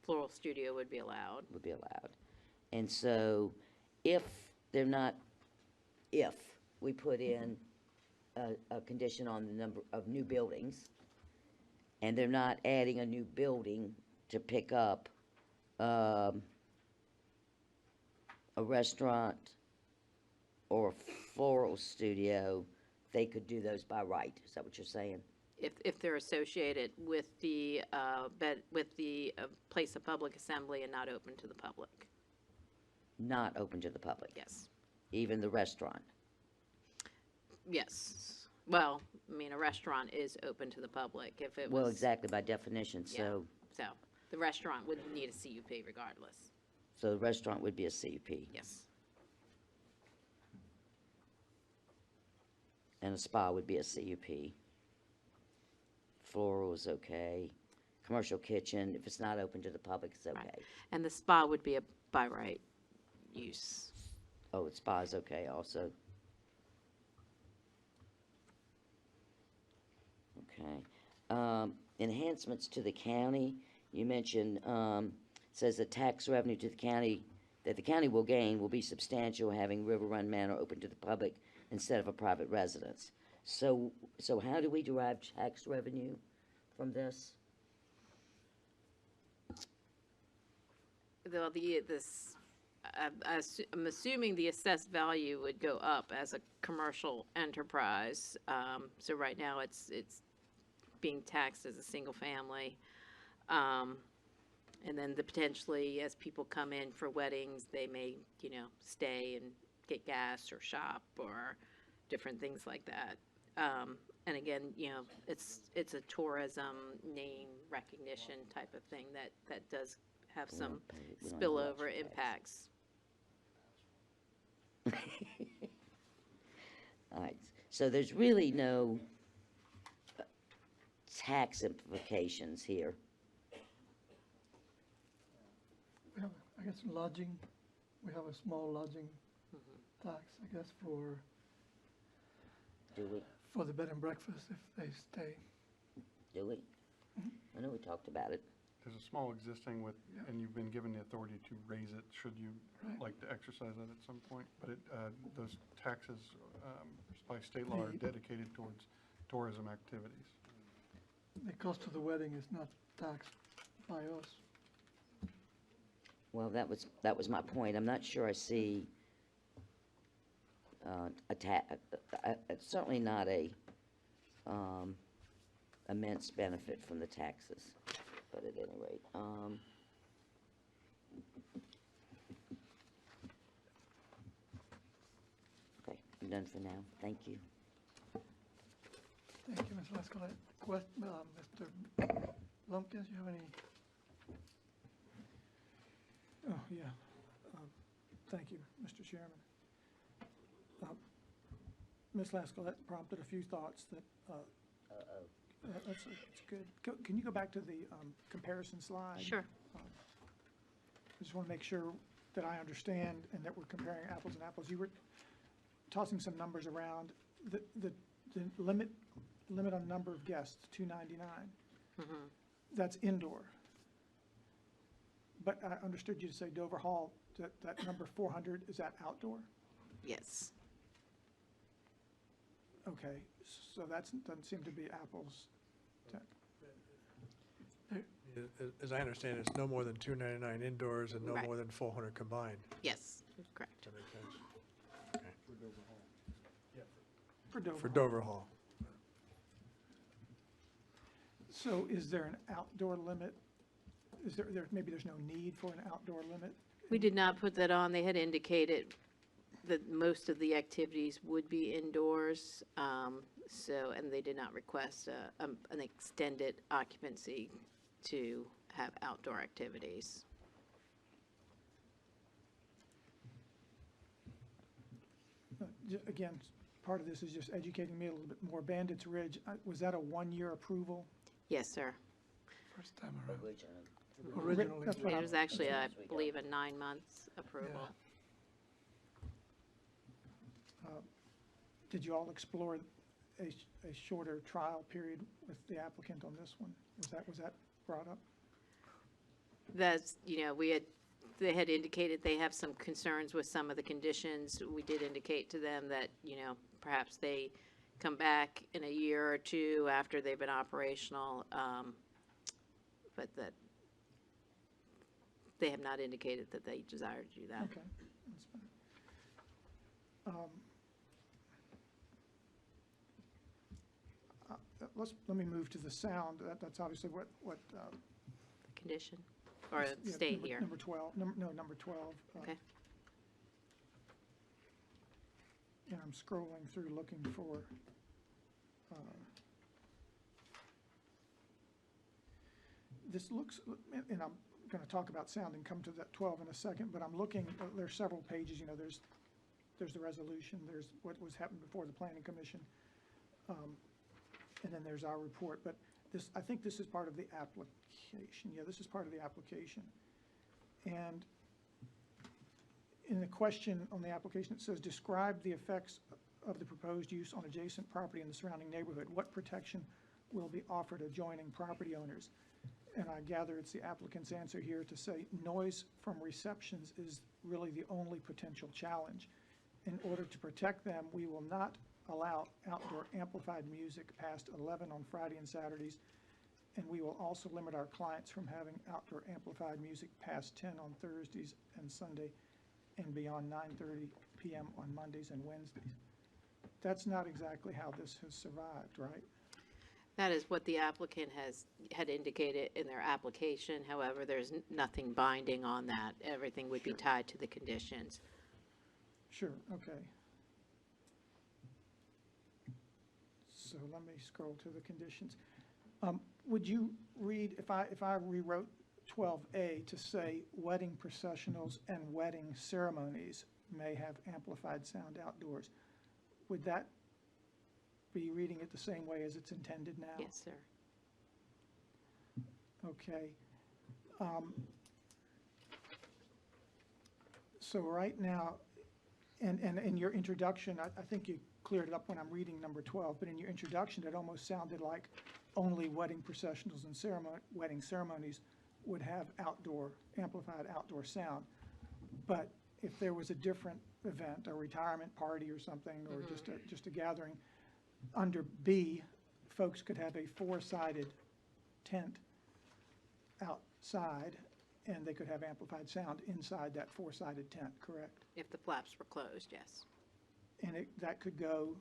Floral studio would be allowed. would be allowed. And so if we put in a condition on the number of new buildings, and they're not adding a new building to pick up a restaurant or a floral studio, they could do those by right. Is that what you're saying? If they're associated with the place of public assembly and not open to the public. Not open to the public? Yes. Even the restaurant? Yes. Well, I mean, a restaurant is open to the public if it was. Well, exactly, by definition, Yeah. so So the restaurant would need a CUP regardless. the restaurant would be a CUP. Yes. And a spa would be a CUP. Floral is okay. Commercial kitchen, if it's not open to the public, it's okay. And the spa would be a by right use. Oh, the spa is okay also. Okay. Enhancements to the county, you mentioned, says the tax revenue to the county, that the county will gain will be substantial having River Run Manor open to the public instead of a private residence. So how do we derive tax revenue from this? Well, I'm assuming the assessed value would go up as a commercial enterprise. So right now, it's being taxed as a single family. And then potentially, as people come in for weddings, they may, stay and get gas or shop or different things like that. And again, it's a tourism name recognition type of thing that does have some we don't have much spillover tax. impacts. All right, so there's really no tax implications here. We have, I guess, lodging, we have a small lodging tax, I guess, for the bed and breakfast if they stay. Do we? I know we talked about it. There's a small existing with, and you've been given the authority to raise it should you Right. like to exercise that at some point. But those taxes by state law are dedicated towards tourism activities. The cost of the wedding is not taxed by us. Well, that was my point. I'm not sure I see certainly not a immense benefit from the taxes, but at any rate. Okay, I'm done for now. Thank you. Thank you, Ms. Lascolet. Mr. Lumpkins, you have any Oh, yeah. Thank you, Mr. Chairman. Ms. Laskell, that prompted a few thoughts that, that's good. Can you go back to the comparison slide? Sure. I just want to make sure that I understand and that we're comparing apples and apples. You were tossing some numbers around. The limit on number of guests, 299. That's indoor. But I understood you to say Dover Hall, that number 400, is that outdoor? Yes. Okay, so that doesn't seem to be apples. As I understand, it's no more than 299 indoors and no Right. more than 400 combined. Yes, correct. That makes sense. Okay. For Dover. For Dover Hall. So is there an outdoor limit? Is maybe there's no need for an outdoor limit? We did not put that on. They had indicated that most of the activities would be indoors, and they did not request an extended occupancy to have outdoor activities. Again, part of this is just educating me a little bit more. Bandits Ridge, was that a one-year approval? Yes, sir. First time around. Originally. That's what It I'm- was actually, I believe, a 9-month approval. Did you all explore a shorter trial period with the applicant on this one? Was that brought up? That's, they had indicated they have some concerns with some of the conditions. We did indicate to them that, perhaps they come back in a year or two after they've been operational, but that they have not indicated that they desire to do that. Okay, that's fine. Let me move to the sound. That's obviously what Condition, or yeah, stay number- here. Number 12, number 12. Okay. And I'm scrolling through looking for, this looks, and I'm going to talk about sound and come to that 12 in a second, but I'm looking, there's several pages, there's the resolution, there's what was happened before the planning commission, and then there's our report, but this, I think this is part of the application. Yeah, this is part of the application. And in the question on the application, it says, describe the effects of the proposed use on adjacent property in the surrounding neighborhood. What protection will be offered adjoining property owners? And I gather it's the applicant's answer here to say noise from receptions is really the only potential challenge. In order to protect them, we will not allow outdoor amplified music past 11 on Friday and Saturdays, and we will also limit our clients from having outdoor amplified music past 10 on Thursdays and Sunday and beyond 9:30 p.m. on Mondays and Wednesdays. That's not exactly how this has survived, right? That is what the applicant had indicated in their application. However, there's nothing binding on that. Everything would be tied to the conditions. Sure, okay. So let me scroll to the conditions. Would you read, if I rewrote 12A to say wedding processionals and wedding ceremonies may have amplified sound outdoors, would that be reading it the same way as it's intended now? Yes, sir. Okay. So right now, and in your introduction, I think you cleared it up when I'm reading number 12, but in your introduction, it almost sounded like only wedding processionals and wedding ceremonies would have amplified outdoor sound. But if there was a different event, a retirement party or something, or just a gathering, under B, folks could have a 4-sided tent outside, and they could have amplified sound inside that 4-sided tent, correct? If the flaps were closed, yes. And that could go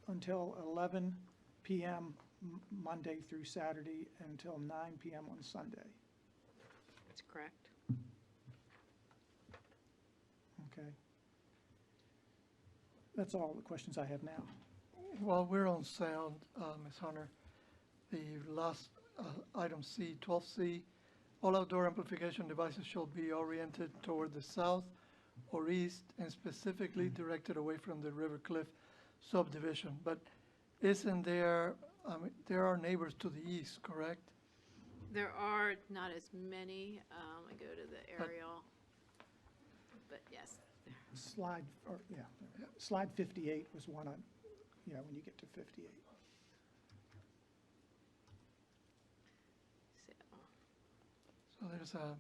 until 11 p.m. Monday through Saturday until 9 p.m. on Sunday. That's correct. Okay. That's all the questions I have now. While we're on sound, Ms. Hunter, the last item C, 12C, all outdoor amplification devices shall be oriented toward the south or east and specifically directed away from the River Cliff subdivision. But isn't there, there are neighbors to the east, correct? There are not as many, I go to the aerial, but yes. Slide, or, yeah, slide 58 was one on, when you get to 58. So there's a,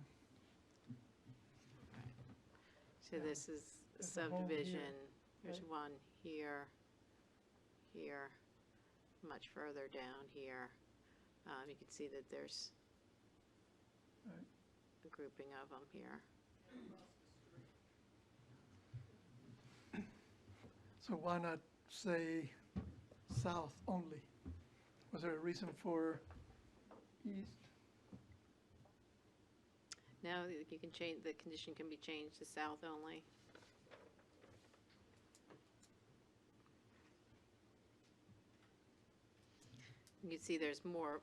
So this is There's a home here, subdivision, there's right? one here, here, much further down here. You can see that there's Right. a grouping of them here. so why not say south only? Was there a reason for east? Now, you can change, the condition can be changed to south only. You can see there's more,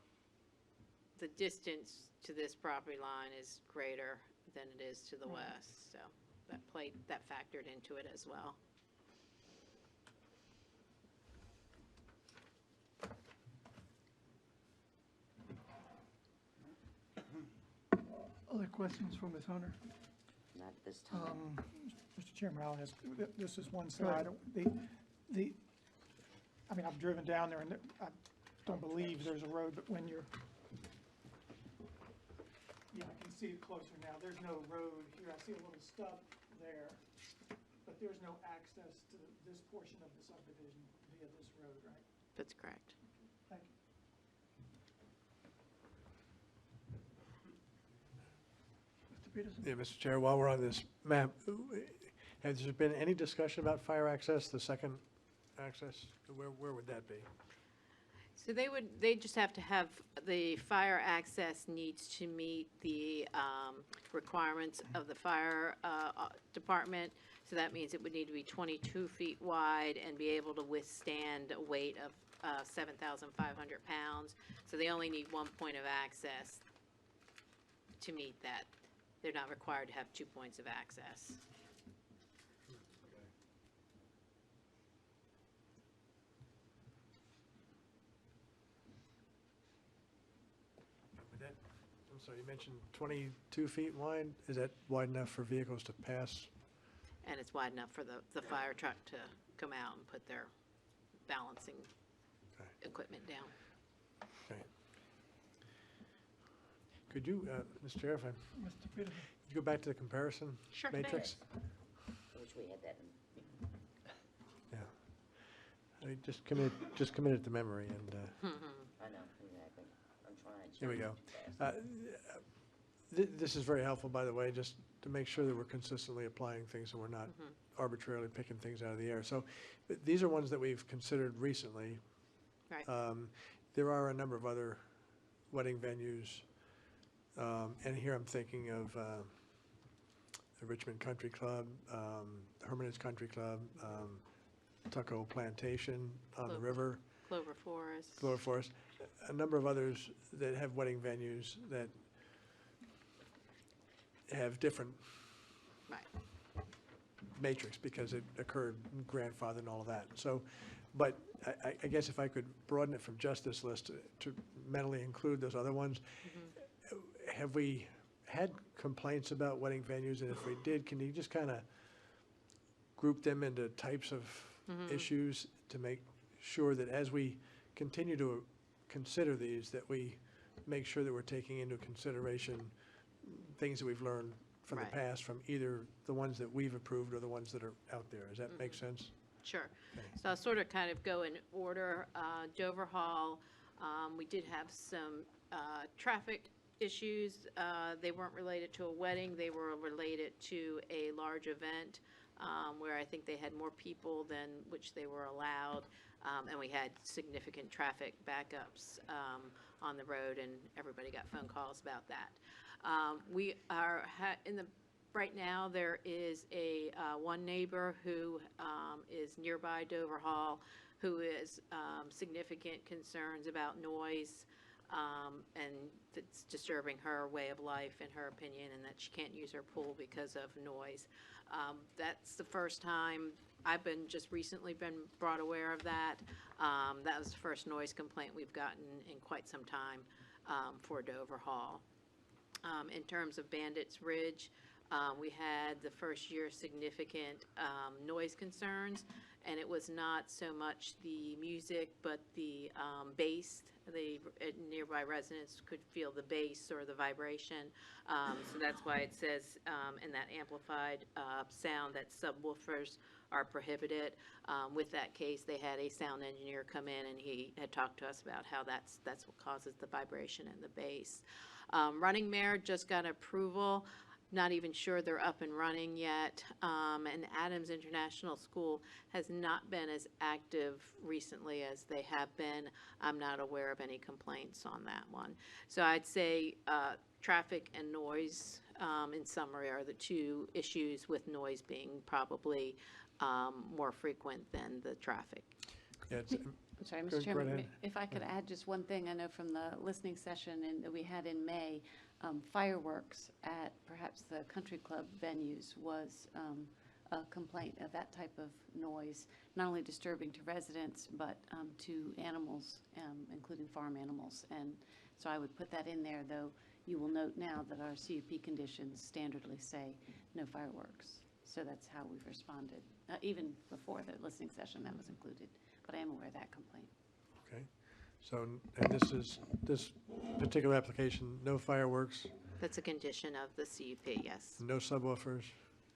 the distance to this property line is greater than it is to the west, so that factored into it as well. Other questions from Ms. Hunter? Not this time. Mr. Chairman, I'll ask, this is one Go ahead. slide. I mean, I've driven down there, and I don't believe there's a road, but when you're, yeah, I can see it closer now. There's no road here. I see a little stub there, but there's no access to this portion of the subdivision via this road, right? That's correct. Thank you. Mr. Peterson? Yeah, Mr. Chair, while we're on this map, has there been any discussion about fire access, the second access? Where would that be? So they just have to have, the fire access needs to meet the requirements of the fire department. So that means it would need to be 22 feet wide and be able to withstand a weight of 7,500 pounds. So they only need one point of access to meet that. They're not required to have 2 points of access. Would that, I'm sorry, you mentioned 22 feet wide? Is that wide enough for vehicles to pass? And it's wide enough for the fire truck to come out and put their balancing equipment down. Okay. Could you, Mr. Chair, if I, Mr. Peterson? could you go back to the comparison Sure thing. matrix? I wish we had that. Yeah. I just committed to memory and, I know, exactly. I'm trying. here we go. Fast. This is very helpful, by the way, just to make sure that we're consistently applying things and we're not arbitrarily picking things out of the air. So these are ones that we've considered recently. Right. There are a number of other wedding venues, and here I'm thinking of the Richmond Country Club, Hermitage Country Club, Tuckahoe Plantation on the river. Clover Forest. Clover Forest, a number of others that have wedding venues that have different Right. matrix because it occurred grandfather and all of that. So, but I guess if I could broaden it from just this list to mentally include those other ones, have we had complaints about wedding venues? And if we did, can you just kind of group them into types of issues to make sure that as we continue to consider these, that we make sure that we're taking into consideration things that we've learned from the Right. past, from either the ones that we've approved or the ones that are out there. Does that make sense? Sure. So I'll sort of kind of go in order. Dover Hall, we did have some traffic issues. They weren't related to a wedding. They were related to a large event where I think they had more people than which they were allowed. And we had significant traffic backups on the road, and everybody got phone calls about that. We are right now, there is a one neighbor who is nearby Dover Hall who is significant concerns about noise and it's disturbing her way of life, in her opinion, and that she can't use her pool because of noise. That's the first time I've just recently been brought aware of that. That was the first noise complaint we've gotten in quite some time for Dover Hall. In terms of Bandits Ridge, we had the first year significant noise concerns, and it was not so much the music, but the bass. The nearby residents could feel the bass or the vibration. So that's why it says in that amplified sound that subwoofers are prohibited. With that case, they had a sound engineer come in, and he had talked to us about how that's what causes the vibration and the bass. Running Mare just got approval. Not even sure they're up and running yet. And Adams International School has not been as active recently as they have been. I'm not aware of any complaints on that one. So I'd say traffic and noise, in summary, are the two issues, with noise being probably more frequent than the traffic. Yeah, I'm sorry, Go Mr. right Chairman, ahead. if I could add just one thing. I know from the listening session that we had in May, fireworks at perhaps the country club venues was a complaint of that type of noise, not only disturbing to residents, but to animals, including farm animals. And so I would put that in there, though you will note now that our CUP conditions standardly say no fireworks. So that's how we've responded. Even before the listening session, that was included. But I am aware of that complaint. Okay. So, and this particular application, no fireworks, That's a condition of the CUP, yes, no subwoofers,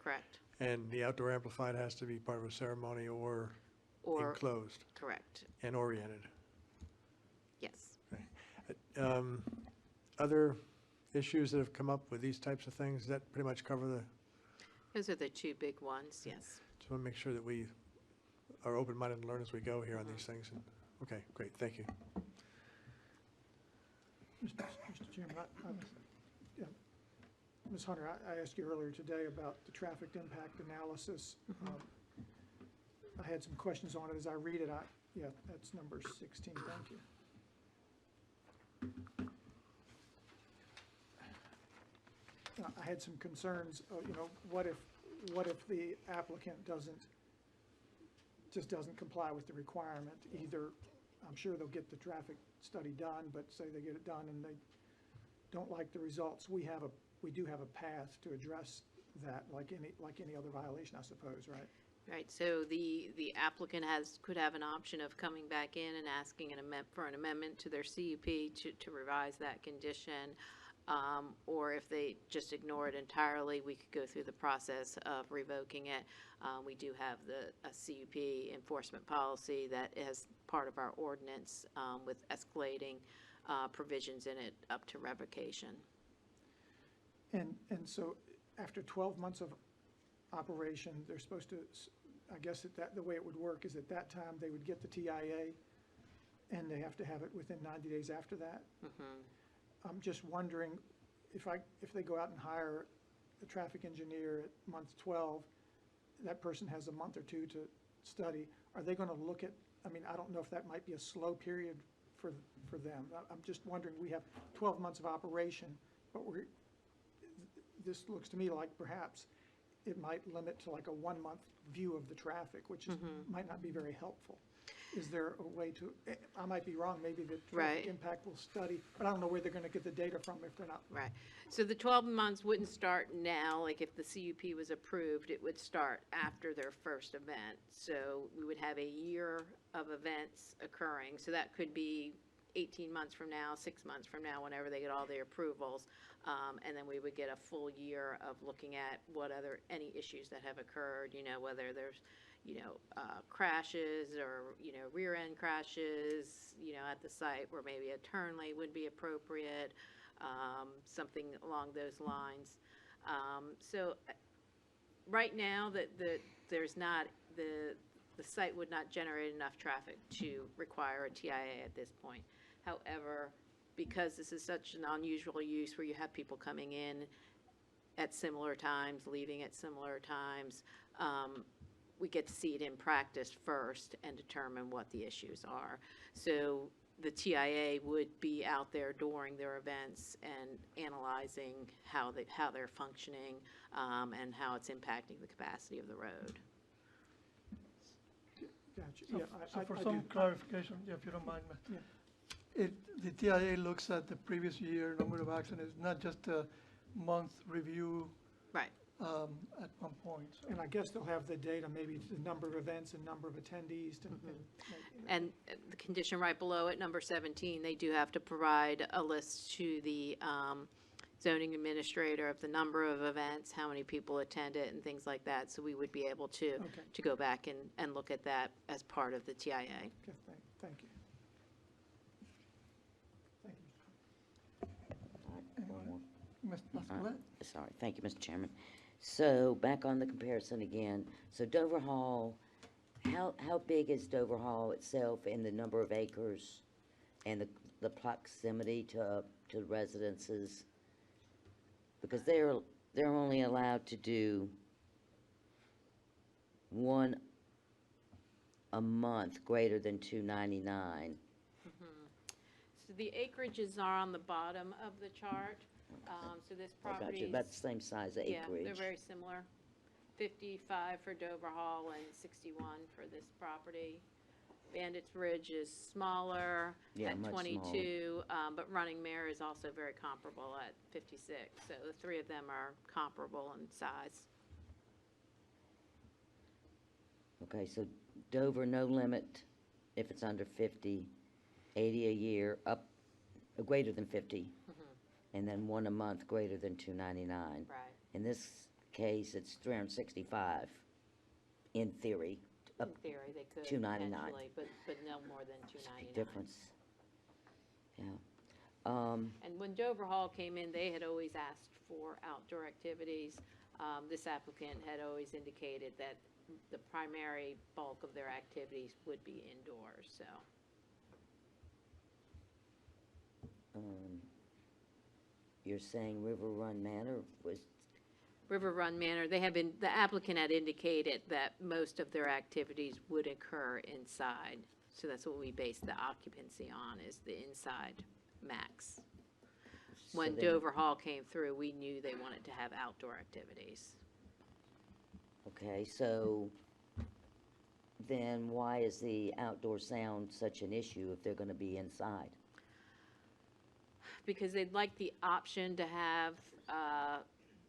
correct. and the outdoor amplified has to be part of a ceremony or Or, enclosed correct, and oriented. yes. Other issues that have come up with these types of things, does that pretty much cover the, Those are the two big ones, yes. just want to make sure that we are open-minded and learn as we go here on these things. And okay, great, thank you. Mr. Chairman, yeah, Ms. Hunter, I asked you earlier today about the traffic impact analysis. I had some questions on it as I read it. Yeah, that's number 16, thank you. I had some concerns, what if the applicant just doesn't comply with the requirement? Either, I'm sure they'll get the traffic study done, but say they get it done and they don't like the results, we do have a path to address that, like any other violation, I suppose, right? Right, so the applicant could have an option of coming back in and asking for an amendment to their CUP to revise that condition. Or if they just ignore it entirely, we could go through the process of revoking it. We do have a CUP enforcement policy that is part of our ordinance with escalating provisions in it up to revocation. And so after 12 months of operation, they're supposed to, I guess the way it would work is at that time, they would get the TIA, and they have to have it within 90 days after that. I'm just wondering, if they go out and hire a traffic engineer at month 12, that person has a month or two to study, are they going to look at, I don't know if that might be a slow period for them. I'm just wondering, we have 12 months of operation, but this looks to me like perhaps it might limit to like a 1-month view of the traffic, which might not be very helpful. Is there a way to, I might be wrong, maybe the traffic impact will study, but I don't know where they're going to get the data from if they're not. Right. So the 12 months wouldn't start now, like if the CUP was approved, it would start after their first event. So we would have a year of events occurring. So that could be 18 months from now, 6 months from now, whenever they get all their approvals. And then we would get a full year of looking at any issues that have occurred, whether there's crashes or, rear end crashes, at the site where maybe a turn lane would be appropriate, something along those lines. So right now there's not, the site would not generate enough traffic to require a TIA at this point. However, because this is such an unusual use where you have people coming in at similar times, leaving at similar times, we get to see it in practice first and determine what the issues are. So the TIA would be out there during their events and analyzing how they're functioning, and how it's impacting the capacity of the road. Gotcha. So Yeah, so for I some do. clarification, if you don't mind, the TIA looks at the previous year number of accidents, not just a month review. Right. At one point. So. And I guess they'll have the data, maybe the number of events and number of attendees to. And the condition right below it, number 17, they do have to provide a list to the zoning administrator of the number of events, how many people attended, and things like that. So we would be able to go back and look at that as part of the TIA. Okay, thank you. Thank you. Ms. Pasquale? Sorry, thank you, Mr. Chairman. So, back on the comparison again, so Dover Hall, how big is Dover Hall itself in the number of acres and the proximity to residences? Because they're only allowed to do one a month greater than 299. So the acreages are on the bottom of the chart. So this I got property you, about the same size acreage. Yeah, they're very similar. 55 for Dover Hall and 61 for this property. Bandits Ridge is smaller Yeah, at much 22, but Running Mare is also very comparable at 56. So the three of them are comparable in size. Okay, so Dover, no limit if it's under 50, 80 a year, up, greater than 50. And then one a month greater than 299. Right. In this case, it's 365, in theory. In theory, they could 299. potentially, but no more than 299. Difference. Yeah. And when Dover Hall came in, they had always asked for outdoor activities. This applicant had always indicated that the primary bulk of their activities would be indoors, so. You're saying River Run Manor was, River Run Manor, the applicant had indicated that most of their activities would occur inside. So that's what we base the occupancy on, is the inside max. When then- Dover Hall came through, we knew they wanted to have outdoor activities. okay, so then why is the outdoor sound such an issue if they're gonna be inside? Because they'd like the option to have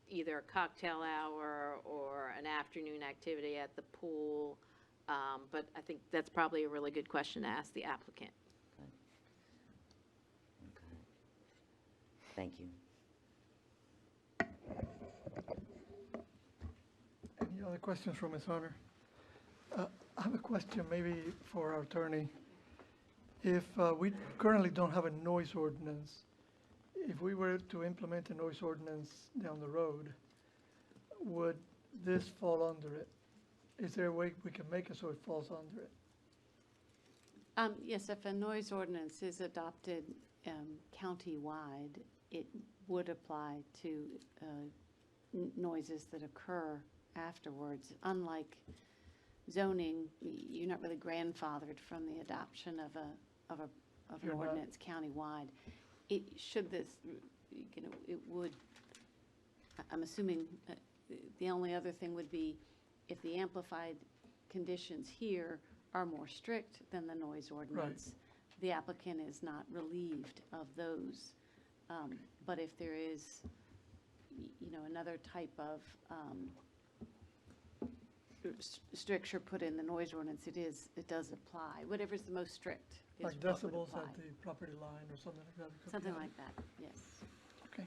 either a cocktail hour or an afternoon activity at the pool. But I think that's probably a really good question to ask the applicant. Okay. Thank you. Any other questions from Ms. Hunter? I have a question maybe for our attorney. If we currently don't have a noise ordinance, if we were to implement a noise ordinance down the road, would this fall under it? Is there a way we can make it so it falls under it? Yes, if a noise ordinance is adopted county-wide, it would apply to noises that occur afterwards. Unlike zoning, you're not really grandfathered from the adoption of an You're not. ordinance countywide. It would, I'm assuming, the only other thing would be if the amplified conditions here are more strict than the noise ordinance, the applicant is not relieved of those. But if there is, another type of stricture put in the noise ordinance, it does apply. Whatever's the most strict is Like what would decibels apply. at the property line or something like that? It could be Something on- like that, yes. Okay.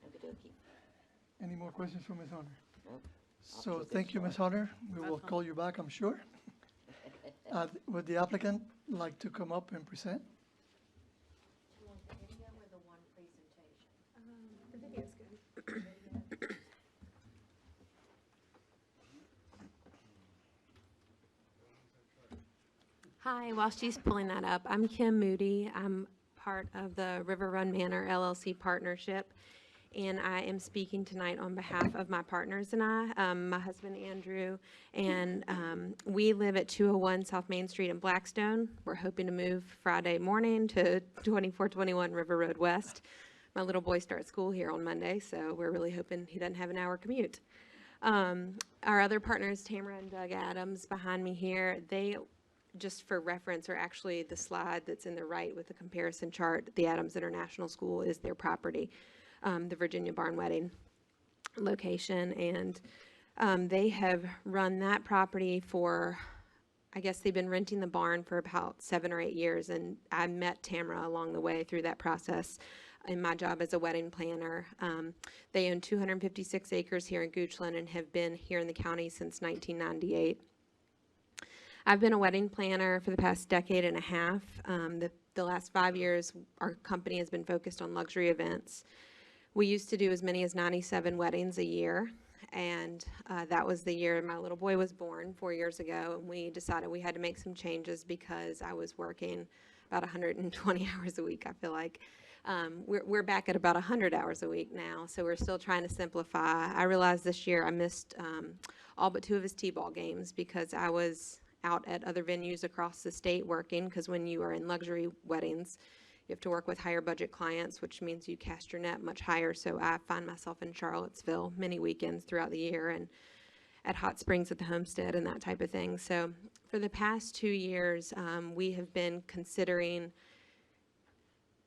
Okey-dokey. Any more questions from Ms. Hunter? Nope. So thank you, Ms. Hunter. We will call you back, I'm sure. Would the applicant like to come up and present? The video's good. Hi, while she's pulling that up, I'm Kim Moody. I'm part of the River Run Manor LLC partnership. and I am speaking tonight on behalf of my partners and I, my husband Andrew, and we live at 201 South Main Street in Blackstone. We're hoping to move Friday morning to 2421 River Road West. My little boy starts school here on Monday, so we're really hoping he doesn't have an hour commute. Our other partners, Tamara and Doug Adams, behind me here, they, just for reference, are actually the slide that's in the right with the comparison chart. The Adams International School is their property, the Virginia Barn Wedding location, and they have run that property for, I guess they've been renting the barn for about 7 or 8 years, and I met Tamara along the way through that process in my job as a wedding planner. They own 256 acres here in Goochland and have been here in the county since 1998. I've been a wedding planner for the past decade and a half. The last 5 years, our company has been focused on luxury events. We used to do as many as 97 weddings a year, and that was the year my little boy was born 4 years ago, and we decided we had to make some changes because I was working about 120 hours a week, I feel like. We're back at about 100 hours a week now, so we're still trying to simplify. I realized this year I missed all but 2 of his T-ball games because I was out at other venues across the state working, because when you are in luxury weddings, you have to work with higher budget clients, which means you cast your net much higher. So I find myself in Charlottesville many weekends throughout the year and at Hot Springs at the Homestead and that type of thing. So for the past 2 years, we have been considering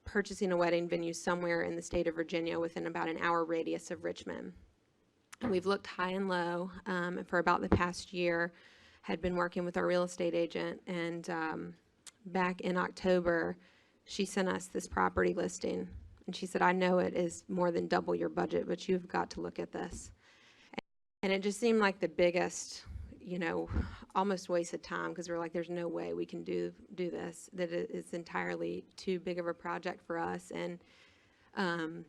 purchasing a wedding venue somewhere in the state of Virginia within about an hour radius of Richmond. And we've looked high and low, and for about the past year had been working with our real estate agent, and back in October she sent us this property listing, and she said, I know it is more than double your budget, but you've got to look at this. And it just seemed like the biggest, you know, almost wasted time, because we're like, there's no way we can do this, that it is entirely too big of a project for us. And I'm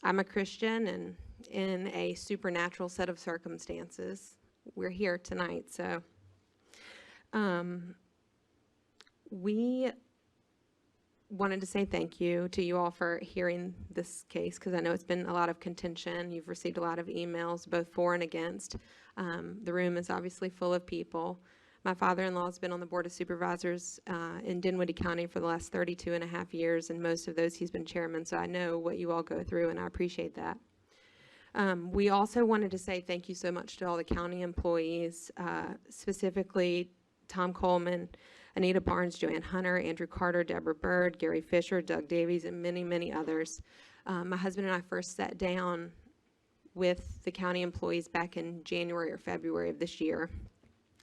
a Christian, and in a supernatural set of circumstances, we're here tonight. So we wanted to say thank you to you all for hearing this case, because I know it's been a lot of contention. You've received a lot of emails, both for and against. The room is obviously full of people. My father-in-law has been on the Board of Supervisors in Dinwiddie County for the last 32 and a half years, and most of those he's been chairman, so I know what you all go through, and I appreciate that. We also wanted to say thank you so much to all the county employees, specifically Tom Coleman, Anita Barnes, Joanne Hunter, Andrew Carter, Deborah Bird, Gary Fisher, Doug Davies, and many, many others. My husband and I first sat down with the county employees back in January or February of this year.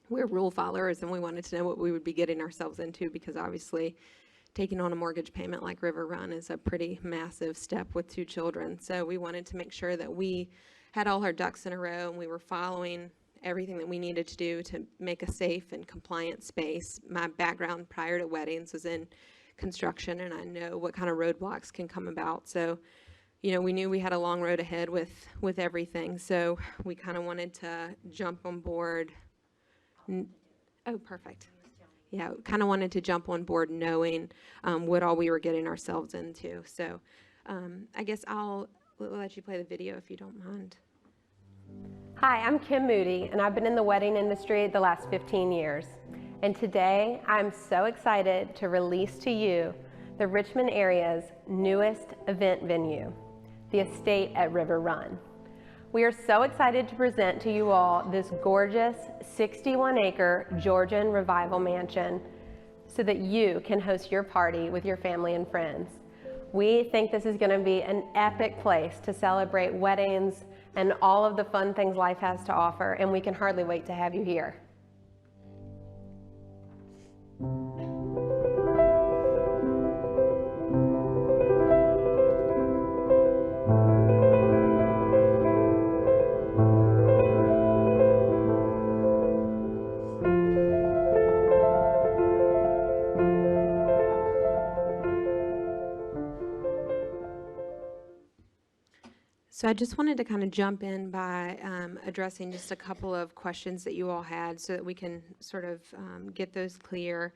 We're rule followers, and we wanted to know what we would be getting ourselves into, because obviously taking on a mortgage payment like River Run is a pretty massive step with 2 children. So we wanted to make sure that we had all our ducks in a row and we were following everything that we needed to do to make a safe and compliant space. My background prior to weddings was in construction, and I know what kind of roadblocks can come about. So, you know, we knew we had a long road ahead with everything. So we kind of wanted to jump on board. Oh, perfect. Yeah, kind of wanted to jump on board knowing what all we were getting ourselves into. So I guess we'll let you play the video if you don't mind. Hi, I'm Kim Moody, and I've been in the wedding industry the last 15 years. And today, I'm so excited to release to you the Richmond area's newest event venue, the Estate at River Run. We are so excited to present to you all this gorgeous 61-acre Georgian revival mansion so that you can host your party with your family and friends. We think this is going to be an epic place to celebrate weddings and all of the fun things life has to offer, and we can hardly wait to have you here. So I just wanted to kind of jump in by addressing just a couple of questions that you all had so that we can sort of get those clear.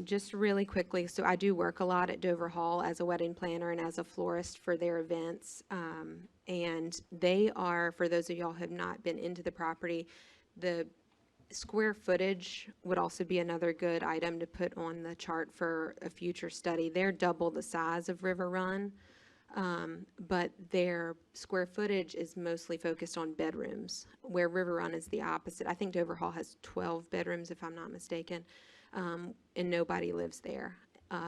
Just really quickly, so I do work a lot at Dover Hall as a wedding planner and as a florist for their events. And they are, for those of y'all who have not been into the property, the square footage would also be another good item to put on the chart for a future study. They're double the size of River Run, but their square footage is mostly focused on bedrooms, where River Run is the opposite. I think Dover Hall has 12 bedrooms, if I'm not mistaken, and nobody lives there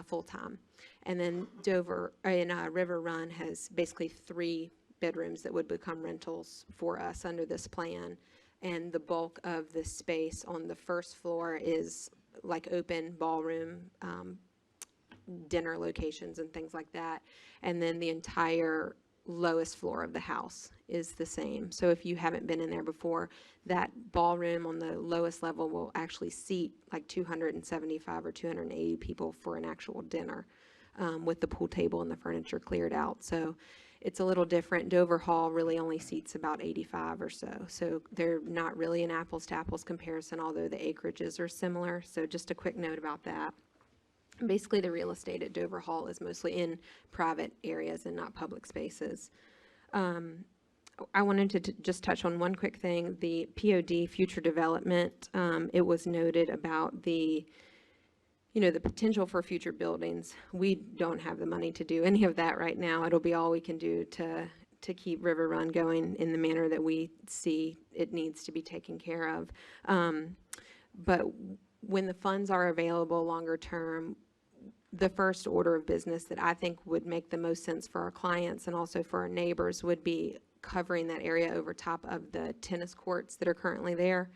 full-time. And then River Run has basically 3 bedrooms that would become rentals for us under this plan. And the bulk of the space on the first floor is like open ballroom, dinner locations and things like that. And then the entire lowest floor of the house is the same. So if you haven't been in there before, that ballroom on the lowest level will actually seat like 275 or 280 people for an actual dinner, with the pool table and the furniture cleared out. So it's a little different. Dover Hall really only seats about 85 or so. So they're not really an apples to apples comparison, although the acreages are similar. So just a quick note about that. Basically, the real estate at Dover Hall is mostly in private areas and not public spaces. I wanted to just touch on one quick thing. The POD, future development, it was noted about the potential for future buildings. We don't have the money to do any of that right now. It'll be all we can do to keep River Run going in the manner that we see it needs to be taken care of. But when the funds are available longer term, the first order of business that I think would make the most sense for our clients and also for our neighbors would be covering that area over top of the tennis courts that are currently there.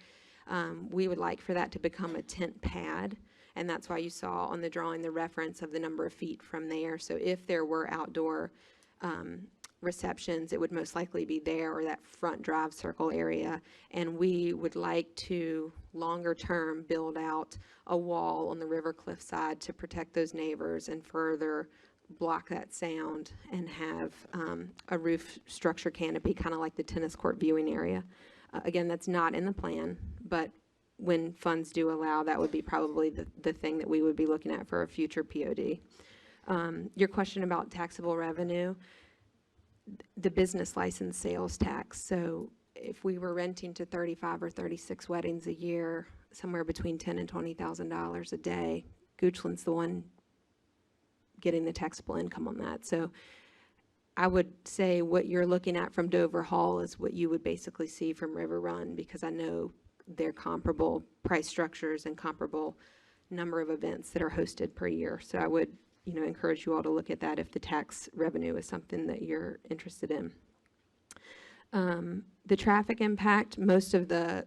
We would like for that to become a tent pad. And that's why you saw on the drawing the reference of the number of feet from there. So if there were outdoor receptions, it would most likely be there or that front drive circle area. And we would like to, longer term, build out a wall on the river cliff side to protect those neighbors and further block that sound and have a roof structure canopy, kind of like the tennis court viewing area. Again, that's not in the plan, but when funds do allow, that would be probably the thing that we would be looking at for a future POD. Your question about taxable revenue, the business license sales tax. So if we were renting to 35 or 36 weddings a year, somewhere between $10,000 and $20,000 a day, Goochland's the one getting the taxable income on that. So I would say what you're looking at from Dover Hall is what you would basically see from River Run, because I know they're comparable price structures and comparable number of events that are hosted per year. So I would, encourage you all to look at that if the tax revenue is something that you're interested in. The traffic impact, most of the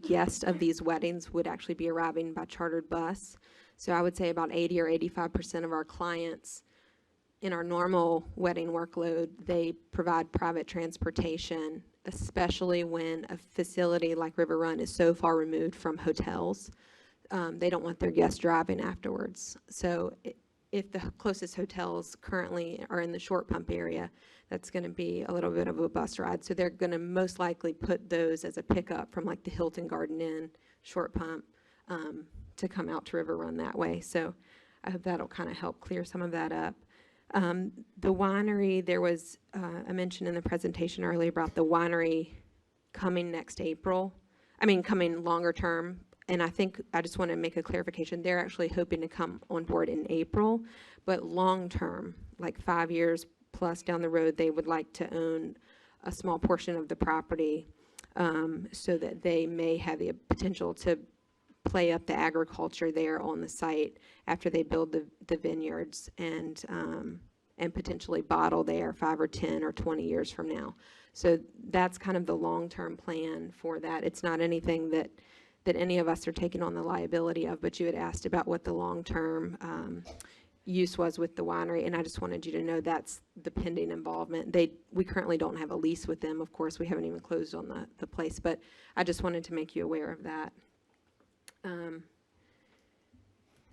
guests of these weddings would actually be arriving by chartered bus. So I would say about 80 or 85% of our clients in our normal wedding workload, they provide private transportation, especially when a facility like River Run is so far removed from hotels. They don't want their guests driving afterwards. So if the closest hotels currently are in the Short Pump area, that's going to be a little bit of a bus ride. So they're going to most likely put those as a pickup from like the Hilton Garden Inn, Short Pump, to come out to River Run that way. So I hope that'll kind of help clear some of that up. The winery, there was a mention in the presentation earlier about the winery coming next April. Coming longer term. And I think I just want to make a clarification. They're actually hoping to come on board in April, but long term, like 5 years plus down the road, they would like to own a small portion of the property so that they may have the potential to play up the agriculture there on the site after they build the vineyards and potentially bottle there 5 or 10 or 20 years from now. So that's kind of the long-term plan for that. It's not anything that any of us are taking on the liability of, but you had asked about what the long-term use was with the winery, and I just wanted you to know that's the pending involvement. We currently don't have a lease with them. Of course, we haven't even closed on the place, but I just wanted to make you aware of that.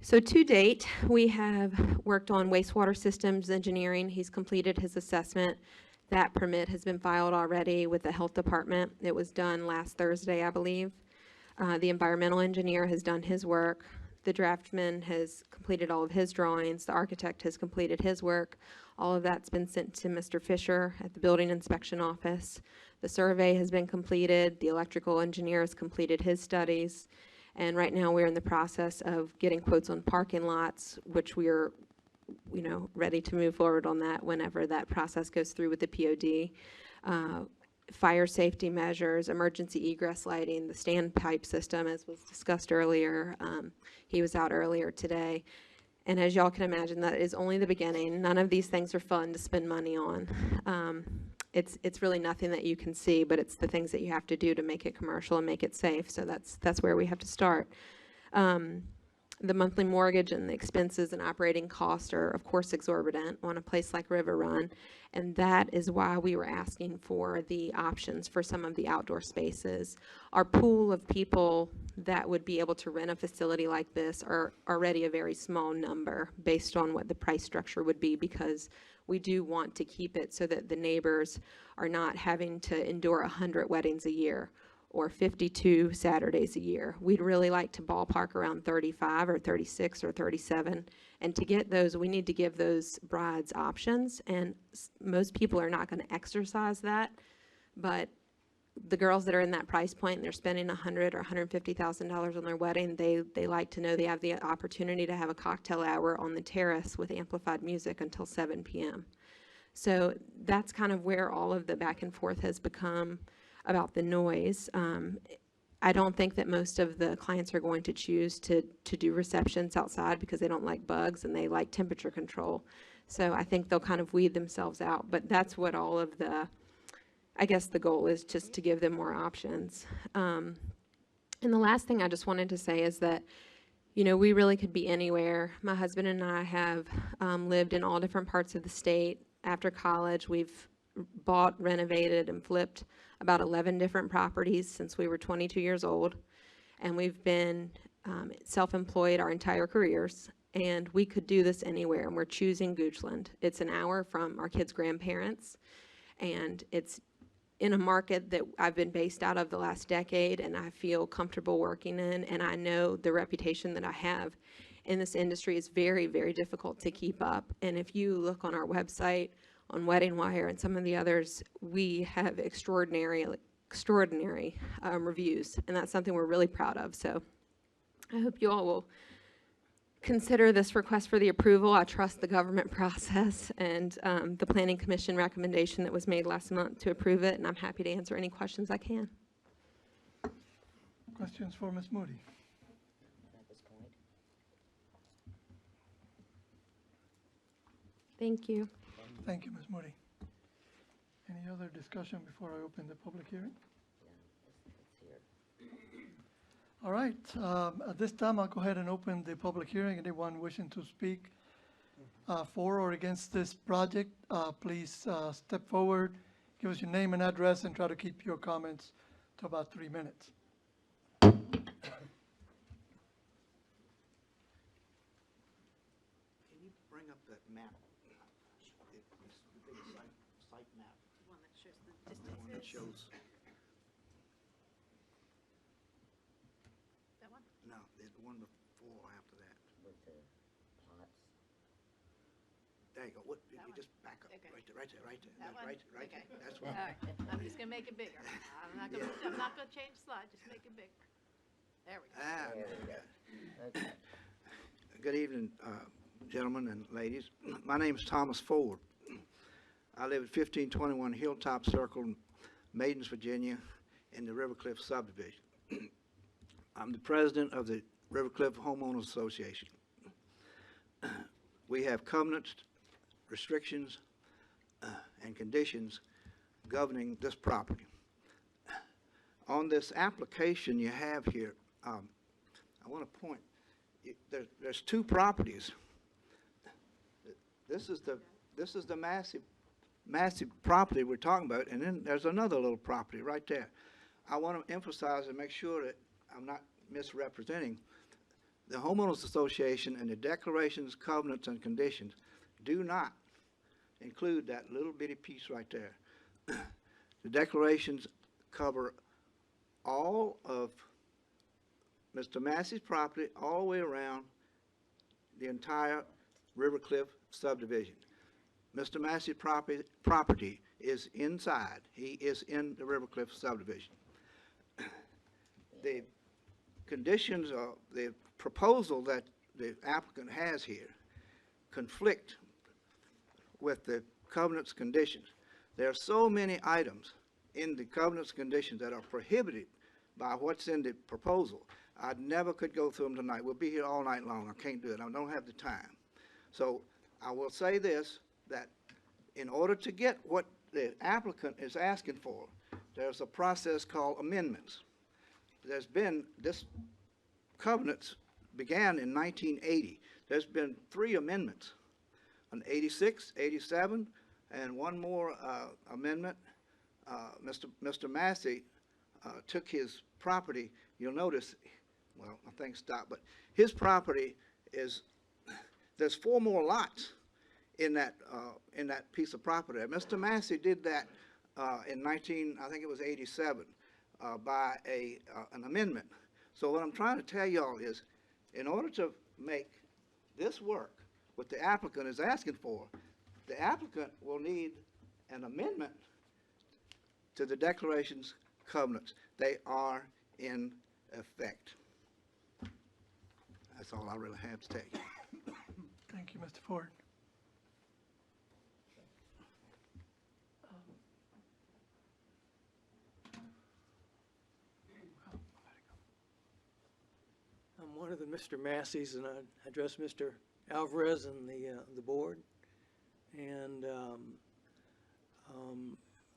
So to date, we have worked on wastewater systems engineering. He's completed his assessment. That permit has been filed already with the health department. It was done last Thursday, I believe. The environmental engineer has done his work. The draftsman has completed all of his drawings. The architect has completed his work. All of that's been sent to Mr. Fisher at the building inspection office. The survey has been completed. The electrical engineer has completed his studies. And right now, we're in the process of getting quotes on parking lots, which we are, ready to move forward on that whenever that process goes through with the POD. Fire safety measures, emergency egress lighting, the standpipe system, as was discussed earlier. He was out earlier today. And as y'all can imagine, that is only the beginning. None of these things are fun to spend money on. It's really nothing that you can see, but it's the things that you have to do to make it commercial and make it safe. So that's where we have to start. The monthly mortgage and the expenses and operating costs are, of course, exorbitant on a place like River Run, and that is why we were asking for the options for some of the outdoor spaces. Our pool of people that would be able to rent a facility like this are already a very small number based on what the price structure would be, because we do want to keep it so that the neighbors are not having to endure 100 weddings a year or 52 Saturdays a year. We'd really like to ballpark around 35 or 36 or 37. And to get those, we need to give those brides options. And most people are not going to exercise that. But the girls that are in that price point and they're spending $100,000 or $150,000 on their wedding, they like to know they have the opportunity to have a cocktail hour on the terrace with amplified music until 7 p.m. So that's kind of where all of the back and forth has become about the noise. I don't think that most of the clients are going to choose to do receptions outside because they don't like bugs and they like temperature control. So I think they'll kind of weed themselves out. But that's what all of I guess the goal is, just to give them more options. And the last thing I just wanted to say is that, we really could be anywhere. My husband and I have lived in all different parts of the state. After college, we've bought, renovated, and flipped about 11 different properties since we were 22 years old. And we've been self-employed our entire careers. And we could do this anywhere, and we're choosing Goochland. It's an hour from our kids' grandparents, and it's in a market that I've been based out of the last decade, and I feel comfortable working in, and I know the reputation that I have in this industry is very, very difficult to keep up. And if you look on our website, on Wedding Wire and some of the others, we have extraordinary reviews, and that's something we're really proud of. So I hope you all will consider this request for the approval. I trust the government process and the Planning Commission recommendation that was made last month to approve it, and I'm happy to answer any questions I can. Questions for Ms. Moody? Thank you. Thank you, Ms. Moody. Any other discussion before I open the public hearing? All right, at this time, I'll go ahead and open the public hearing. Anyone wishing to speak for or against this project, please step forward, give us your name and address, and try to keep your comments to about 3 minutes. Can you bring up that map? The big site map. One that shows the The one that shows. That one? No, there's one before or after that. With the plots. There you go. What, you That one? just back up. Okay. Right there, right there, right there. That one? Right Okay. there. That's All one. right, I'm just gonna make it bigger. I'm not gonna change the slide, just make it bigger. There we go. Ah, There we go. Okay. good evening, gentlemen and ladies. My name is Thomas Ford. I live at 1521 Hilltop Circle, Maidens, Virginia, in the River Cliff subdivision. I'm the president of the River Cliff Homeowners Association. We have covenants, restrictions, and conditions governing this property. On this application you have here, I want to point, there's two properties. This is the massive property we're talking about, and then there's another little property right there. I want to emphasize and make sure that I'm not misrepresenting. The Homeowners Association and the declarations, covenants, and conditions do not include that little bitty piece right there. The declarations cover all of Mr. Massey's property all the way around the entire River Cliff subdivision. Mr. Massey's property is inside. He is in the River Cliff subdivision. The conditions of the proposal that the applicant has here conflict with the covenant's conditions. There are so many items in the covenant's conditions that are prohibited by what's in the proposal. I never could go through them tonight. We'll be here all night long. I can't do it. I don't have the time. So I will say this, that in order to get what the applicant is asking for, there's a process called amendments. There's been, this covenants began in 1980. There's been 3 amendments, an 86, 87, and one more amendment. Mr. Massey took his property, you'll notice, well, I think stop, but his property is, there's 4 more lots in that piece of property. Mr. Massey did that in I think it was 87, by an amendment. So what I'm trying to tell y'all is, in order to make this work, what the applicant is asking for, the applicant will need an amendment to the declarations covenants. They are in effect. That's all I really have to tell you. Thank you, Mr. Ford. I'm one of the Mr. Masseys, and I address Mr. Alvarez and the board. And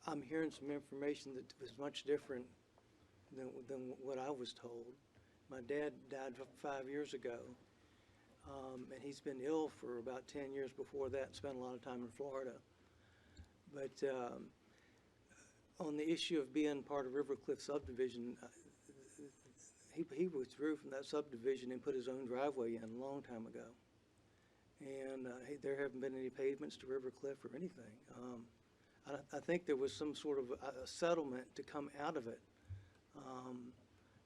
I'm hearing some information that was much different than what I was told. My dad died 5 years ago, and he's been ill for about 10 years before that and spent a lot of time in Florida. But on the issue of being part of River Cliff subdivision, he withdrew from that subdivision and put his own driveway in a long time ago. And there haven't been any pavements to River Cliff or anything. I think there was some sort of a settlement to come out of it.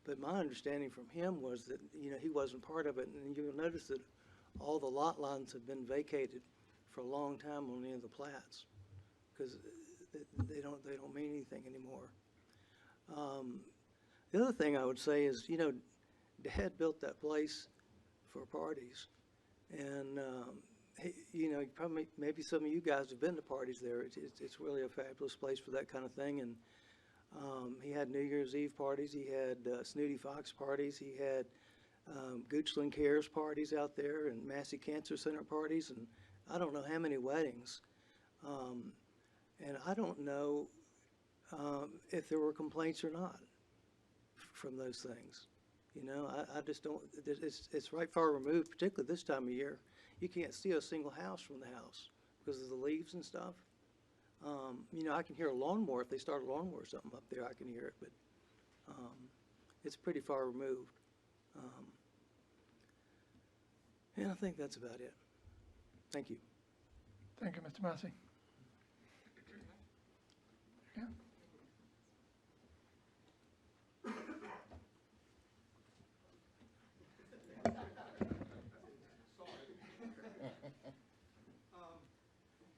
But my understanding from him was that, you know, he wasn't part of it. And you'll notice that all the lot lines have been vacated for a long time on any of the plats, because they don't mean anything anymore. The other thing I would say is, you know, Dad built that place for parties, and you know, probably maybe some of you guys have been to parties there. It's really a fabulous place for that kind of thing. And he had New Year's Eve parties. He had Snooty Fox parties. He had Goochland Cares parties out there, and Massey Cancer Center parties, and I don't know how many weddings. And I don't know if there were complaints or not from those things. You know, I just don't, it's right far removed, particularly this time of year. You can't see a single house from the house because of the leaves and stuff. You know, I can hear a lawnmower. If they start a lawnmower or something up there, I can hear it, but it's pretty far removed. And I think that's about it. Thank you. Thank you, Mr. Massey. Yeah.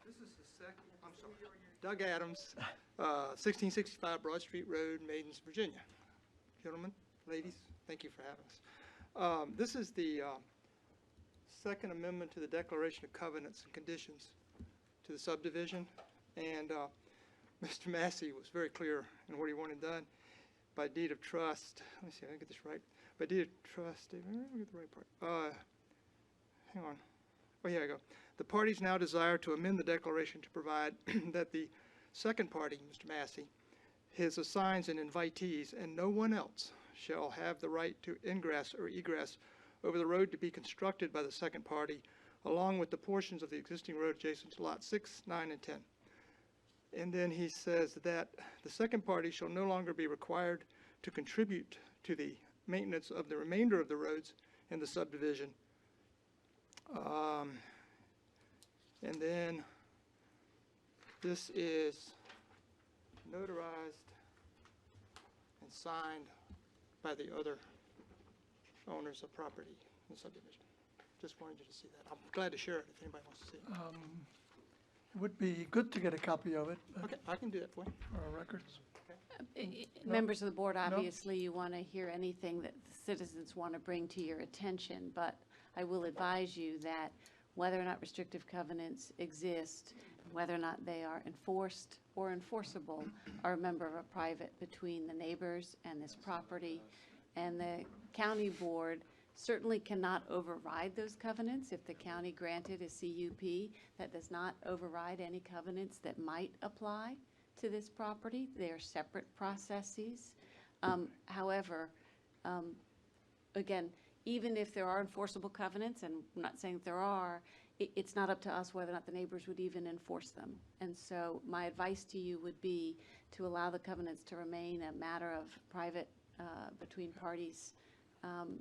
This is the second, I'm sorry, Doug Adams, 1665 Broad Street Road, Maidens, Virginia. Gentlemen, ladies, thank you for having us. This is the second amendment to the Declaration of Covenants and Conditions to the subdivision. And Mr. Massey was very clear in what he wanted done. By deed of trust, let me see, I get this right. By deed of trust, let me get the right part. Hang on. Oh, here I go. The parties now desire to amend the declaration to provide that the second party, Mr. Massey, his assigns and invitees, and no one else shall have the right to ingress or egress over the road to be constructed by the second party, along with the portions of the existing road adjacent to Lot 6, 9, and 10. And then he says that the second party shall no longer be required to contribute to the maintenance of the remainder of the roads in the subdivision. And then this is notarized and signed by the other owners of property in the subdivision. Just wanted you to see that. I'm glad to share it if anybody wants to see it. It would be good to get a copy of it, but Okay, I can do that for you. for our records. Members of the board, obviously, you want to hear anything that the citizens want to bring to your attention, but I will advise you that whether or not restrictive covenants exist, whether or not they are enforced or enforceable, are a member of a private between the neighbors and this property. And the county board certainly cannot override those covenants. If the county granted a CUP, that does not override any covenants that might apply to this property. They are separate processes. However, again, even if there are enforceable covenants, and I'm not saying that there are, it's not up to us whether or not the neighbors would even enforce them. And so my advice to you would be to allow the covenants to remain a matter of private between parties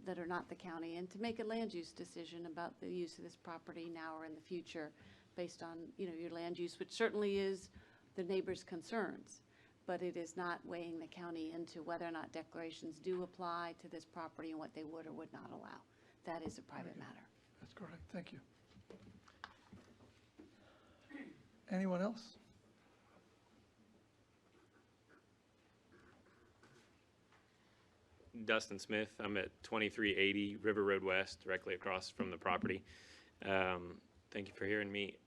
that are not the county, and to make a land use decision about the use of this property now or in the future based on, your land use, which certainly is the neighbors' concerns, but it is not weighing the county into whether or not declarations do apply to this property and what they would or would not allow. That is a private matter. That's correct. Thank you. Anyone else? Dustin Smith. I'm at 2380 River Road West, directly across from the property. Thank you for hearing me.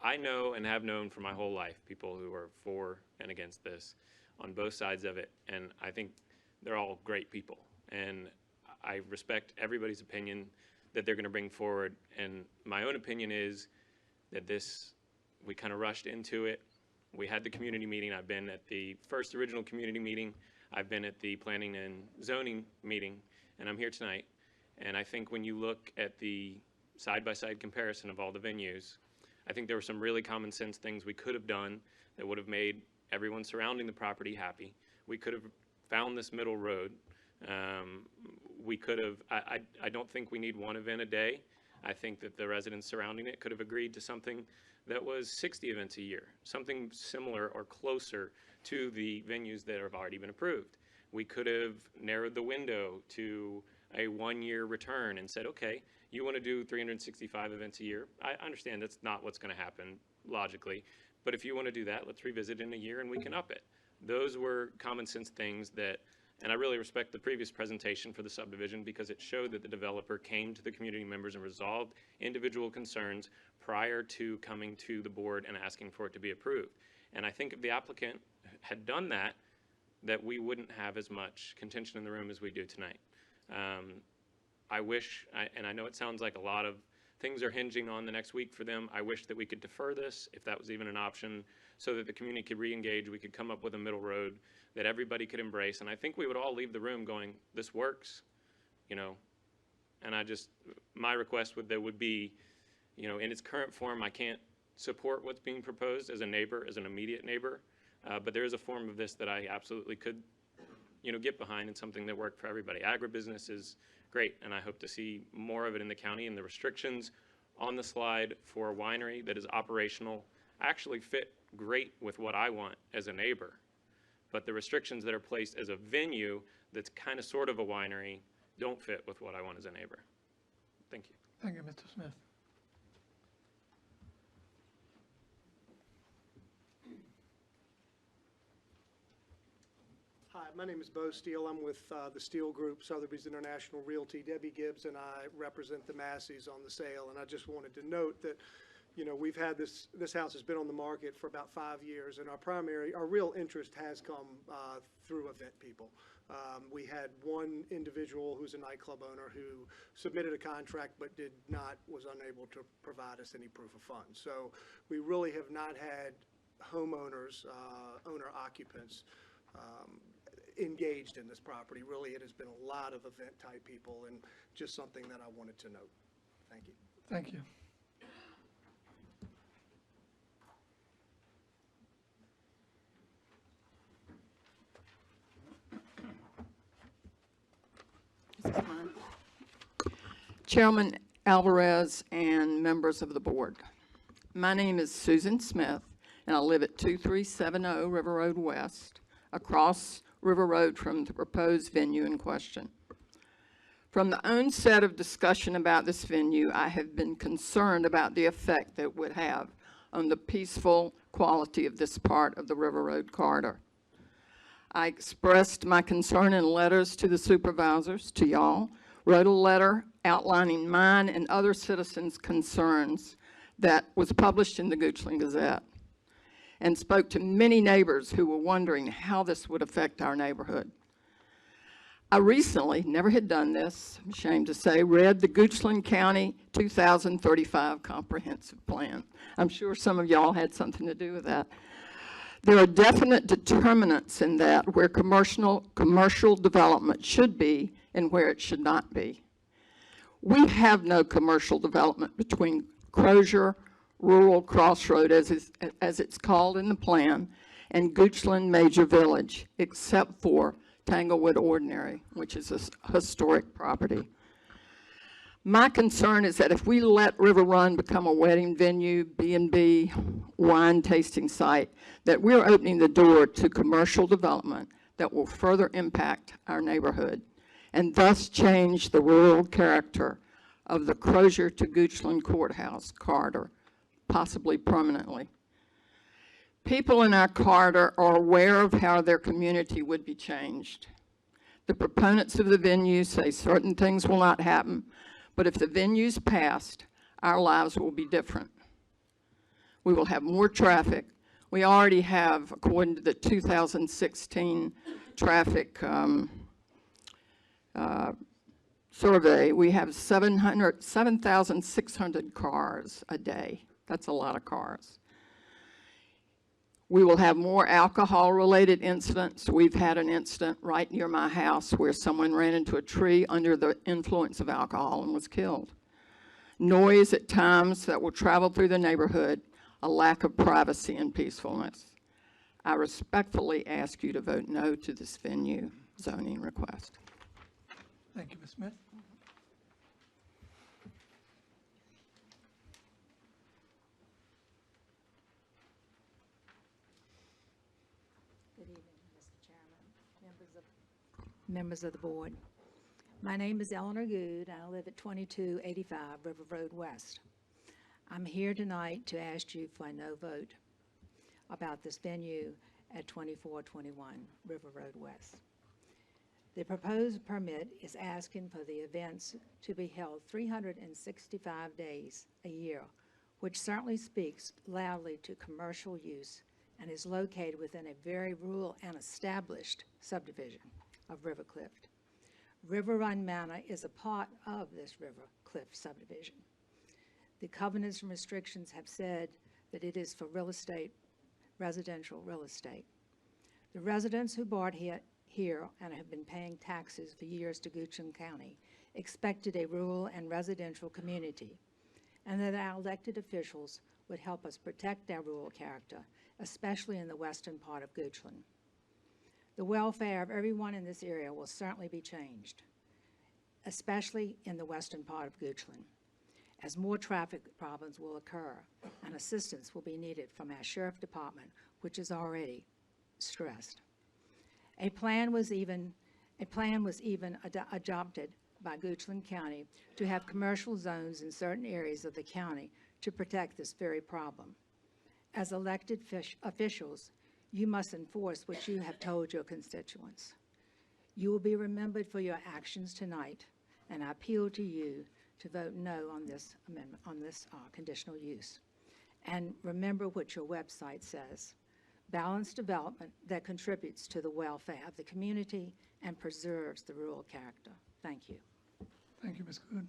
I know and have known for my whole life people who are for and against this on both sides of it, and I think they're all great people. And I respect everybody's opinion that they're going to bring forward. And my own opinion is that we kind of rushed into it. We had the community meeting. I've been at the first original community meeting. I've been at the planning and zoning meeting, and I'm here tonight. And I think when you look at the side-by-side comparison of all the venues, I think there were some really common sense things we could have done that would have made everyone surrounding the property happy. We could have found this middle road. We could have, I don't think we need one event a day. I think that the residents surrounding it could have agreed to something that was 60 events a year, something similar or closer to the venues that have already been approved. We could have narrowed the window to a 1-year return and said, okay, you want to do 365 events a year. I understand that's not what's going to happen logically, but if you want to do that, let's revisit in a year and we can up it. Those were common sense things that, and I really respect the previous presentation for the subdivision because it showed that the developer came to the community members and resolved individual concerns prior to coming to the board and asking for it to be approved. And I think if the applicant had done that, that we wouldn't have as much contention in the room as we do tonight. I wish, and I know it sounds like a lot of things are hinging on the next week for them. I wish that we could defer this, if that was even an option, so that the community could re-engage. We could come up with a middle road that everybody could embrace. And I think we would all leave the room going, this works, And my request would be, in its current form, I can't support what's being proposed as a neighbor, as an immediate neighbor. But there is a form of this that I absolutely could, get behind, and something that worked for everybody. Agribusiness is great, and I hope to see more of it in the county. And the restrictions on the slide for a winery that is operational actually fit great with what I want as a neighbor. But the restrictions that are placed as a venue that's kind of sort of a winery don't fit with what I want as a neighbor. Thank you. Thank you, Mr. Smith. Hi, my name is Bo Steele. I'm with the Steele Group, Sotheby's International Realty. Debbie Gibbs and I represent the Masseys on the sale. And I just wanted to note that, we've had this house has been on the market for about 5 years, and our real interest has come through event people. We had one individual who's a nightclub owner who submitted a contract but was unable to provide us any proof of funds. So we really have not had homeowners, owner-occupants, engaged in this property. Really, it has been a lot of event-type people, and just something that I wanted to note. Thank you. Thank you. Chairman Alvarez and members of the board. My name is Susan Smith, and I live at 2370 River Road West, across River Road from the proposed venue in question. From the onset of discussion about this venue, I have been concerned about the effect that it would have on the peaceful quality of this part of the River Road corridor. I expressed my concern in letters to the supervisors, to y'all, wrote a letter outlining mine and other citizens' concerns that was published in the Goochland Gazette, and spoke to many neighbors who were wondering how this would affect our neighborhood. I recently, never had done this, I'm ashamed to say, read the Goochland County 2035 Comprehensive Plan. I'm sure some of y'all had something to do with that. There are definite determinants in that where commercial development should be and where it should not be. We have no commercial development between Crozier Rural Crossroad, as it's called in the plan, and Goochland Major Village, except for Tanglewood Ordinary, which is a historic property. My concern is that if we let River Run become a wedding venue, B&B, wine tasting site, that we're opening the door to commercial development that will further impact our neighborhood and thus change the rural character of the Crozier to Goochland Courthouse corridor, possibly permanently. People in our corridor are aware of how their community would be changed. The proponents of the venue say certain things will not happen, but if the venue's passed, our lives will be different. We will have more traffic. We already have, according to the 2016 traffic survey, we have 7,600 cars a day. That's a lot of cars. We will have more alcohol-related incidents. We've had an incident right near my house where someone ran into a tree under the influence of alcohol and was killed. Noise at times that will travel through the neighborhood, a lack of privacy and peacefulness. I respectfully ask you to vote no to this venue zoning request. Thank you, Ms. Smith. Good evening, Mr. Chairman, members of the board. My name is Eleanor Good, and I live at 2285 River Road West. I'm here tonight to ask you for a no vote about this venue at 2421 River Road West. The proposed permit is asking for the events to be held 365 days a year, which certainly speaks loudly to commercial use and is located within a very rural and established subdivision of River Cliff. River Run Manor is a part of this River Cliff subdivision. The covenants and restrictions have said that it is for real estate, residential real estate. The residents who bought here and have been paying taxes for years to Goochland County expected a rural and residential community, and that our elected officials would help us protect our rural character, especially in the western part of Goochland. The welfare of everyone in this area will certainly be changed, especially in the western part of Goochland, as more traffic problems will occur and assistance will be needed from our sheriff department, which is already stressed. A plan was even adopted by Goochland County to have commercial zones in certain areas of the county to protect this very problem. As elected officials, you must enforce what you have told your constituents. You will be remembered for your actions tonight, and I appeal to you to vote no on this amendment, on this conditional use. And remember what your website says: balanced development that contributes to the welfare of the community and preserves the rural character. Thank you. Thank you, Ms. Good.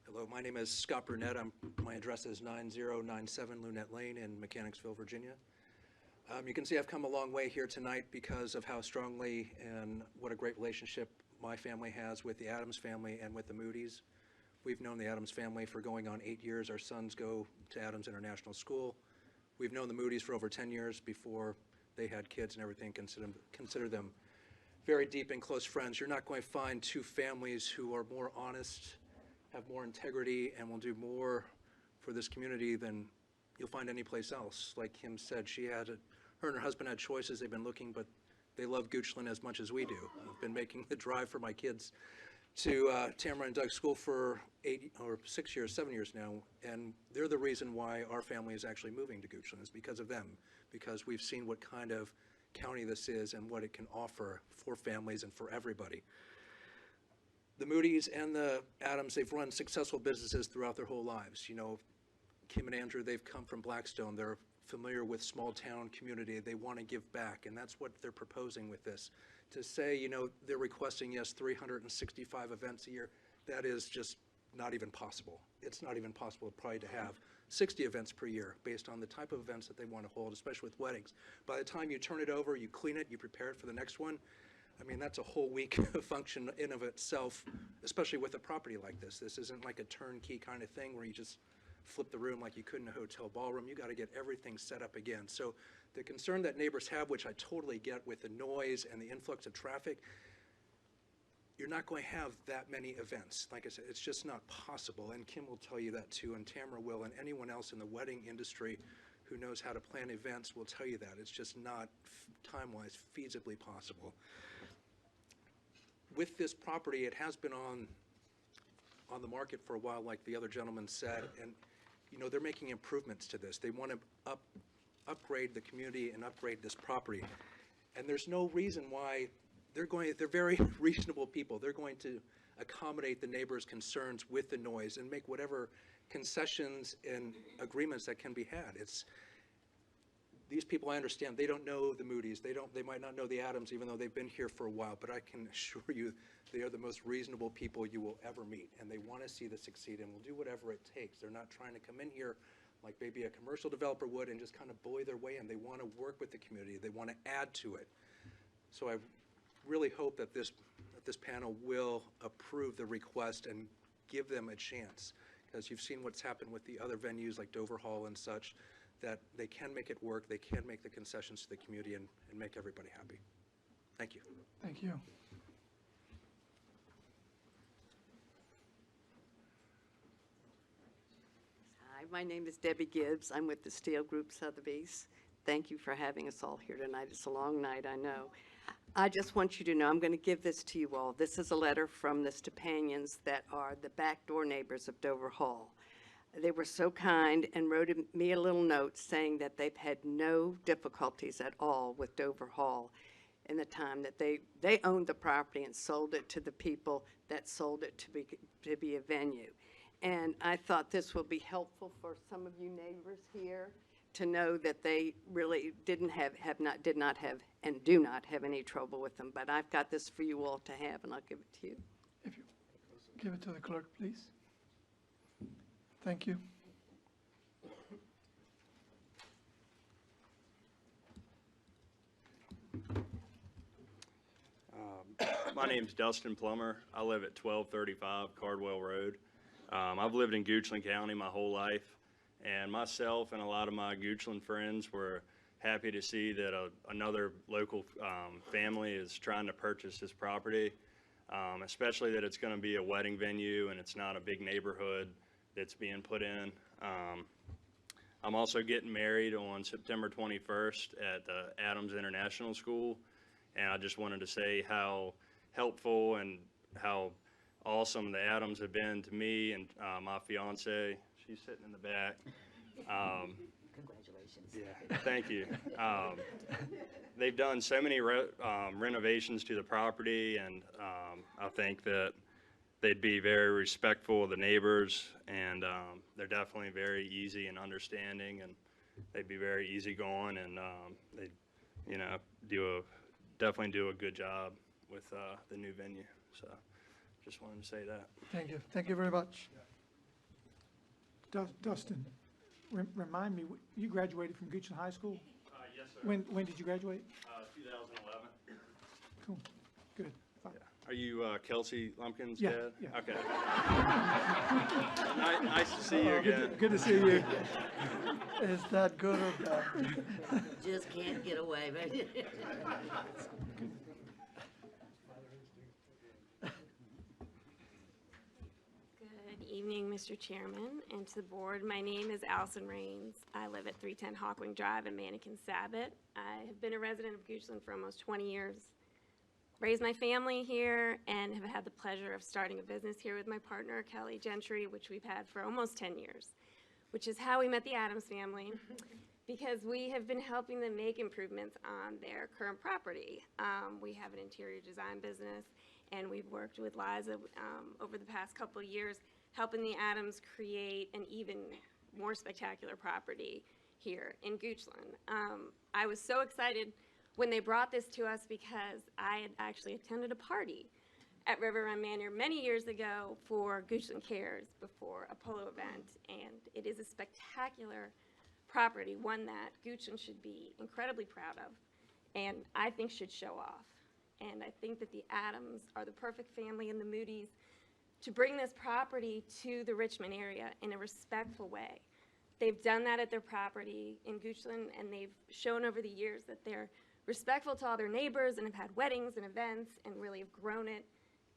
Hello, my name is Scott Brunette. My address is 9097 Lunette Lane in Mechanicsville, Virginia. You can see I've come a long way here tonight because of how strongly and what a great relationship my family has with the Adams family and with the Moody's. We've known the Adams family for going on 8 years. Our sons go to Adams International School. We've known the Moody's for over 10 years before they had kids and everything. Consider them very deep and close friends. You're not going to find two families who are more honest, have more integrity, and will do more for this community than you'll find anyplace else. Like Kim said, she had her and her husband had choices. They've been looking, but they love Goochland as much as we do. I've been making the drive for my kids to Tamara and Doug's school for 7 years now, and they're the reason why our family is actually moving to Goochland, is because of them, because we've seen what kind of county this is and what it can offer for families and for everybody. The Moody's and the Adams, they've run successful businesses throughout their whole lives. You know, Kim and Andrew, they've come from Blackstone. They're familiar with small town community. They want to give back, and that's what they're proposing with this. To say, you know, they're requesting, yes, 365 events a year, that is just not even possible. It's not even possible probably to have 60 events per year based on the type of events that they want to hold, especially with weddings. By the time you turn it over, you clean it, you prepare it for the next one, I mean, that's a whole week of function in of itself, especially with a property like this. This isn't like a turnkey kind of thing where you just flip the room like you could in a hotel ballroom. You got to get everything set up again. So the concern that neighbors have, which I totally get with the noise and the influx of traffic, you're not going to have that many events. Like I said, it's just not possible. And Kim will tell you that too, and Tamara will, and anyone else in the wedding industry who knows how to plan events will tell you that. It's just not time-wise feasibly possible. With this property, it has been on the market for a while, like the other gentleman said, and you know, they're making improvements to this. They want to upgrade the community and upgrade this property. And there's no reason why they're very reasonable people. They're going to accommodate the neighbors' concerns with the noise and make whatever concessions and agreements that can be had. These people, I understand, they don't know the Moody's. They might not know the Adams, even though they've been here for a while, but I can assure you they are the most reasonable people you will ever meet, and they want to see this succeed and will do whatever it takes. They're not trying to come in here like maybe a commercial developer would and just kind of bully their way in. They want to work with the community. They want to add to it. So I really hope that this panel will approve the request and give them a chance, because you've seen what's happened with the other venues like Dover Hall and such, that they can make it work, they can make the concessions to the community and make everybody happy. Thank you. Thank you. Hi, my name is Debbie Gibbs. I'm with the Steel Group Sotheby's. Thank you for having us all here tonight. It's a long night, I know. I just want you to know, I'm going to give this to you all. This is a letter from the Stepanians that are the backdoor neighbors of Dover Hall. They were so kind and wrote me a little note saying that they've had no difficulties at all with Dover Hall in the time that they owned the property and sold it to the people that sold it to be a venue. And I thought this will be helpful for some of you neighbors here to know that they really did not have and do not have any trouble with them. But I've got this for you all to have, and I'll give it to you. If you give it to the clerk, please. Thank you. My name's Dustin Plummer. I live at 1235 Cardwell Road. I've lived in Goochland County my whole life, and myself and a lot of my Goochland friends were happy to see that another local family is trying to purchase this property, especially that it's going to be a wedding venue and it's not a big neighborhood that's being put in. I'm also getting married on September 21st at the Adams International School, and I just wanted to say how helpful and how awesome the Adams have been to me and my fiance. She's sitting in the back. Congratulations. Yeah, thank you. They've done so many renovations to the property, and I think that they'd be very respectful of the neighbors, and they're definitely very easy and understanding, and they'd be very easygoing, and they, you know, definitely do a good job with the new venue. So, just wanted to say that. Thank you. Thank you very much. Dustin, remind me, you graduated from Goochland High School? Yes, sir. When did you graduate? 2011. Cool. Good. Fine. Are you Kelsey Lumpkin's Yeah, dad? yeah. Okay. Nice to see you again. Good to see you. Is that good or bad? Just can't get away, baby. Good evening, Mr. Chairman, and to the board. My name is Allison Rains. I live at 310 Hawkwing Drive in Mannequin Sabot. I have been a resident of Goochland for almost 20 years. Raised my family here and have had the pleasure of starting a business here with my partner, Kelly Gentry, which we've had for almost 10 years, which is how we met the Adams family, because we have been helping them make improvements on their current property. We have an interior design business, and we've worked with Liza over the past couple of years, helping the Adams create an even more spectacular property here in Goochland. I was so excited when they brought this to us because I had actually attended a party at River Run Manor many years ago for Goochland Cares before a polo event, and it is a spectacular property, one that Goochland should be incredibly proud of, and I think should show off. And I think that the Adams are the perfect family, and the Moody's, to bring this property to the Richmond area in a respectful way. They've done that at their property in Goochland, and they've shown over the years that they're respectful to all their neighbors and have had weddings and events and really have grown it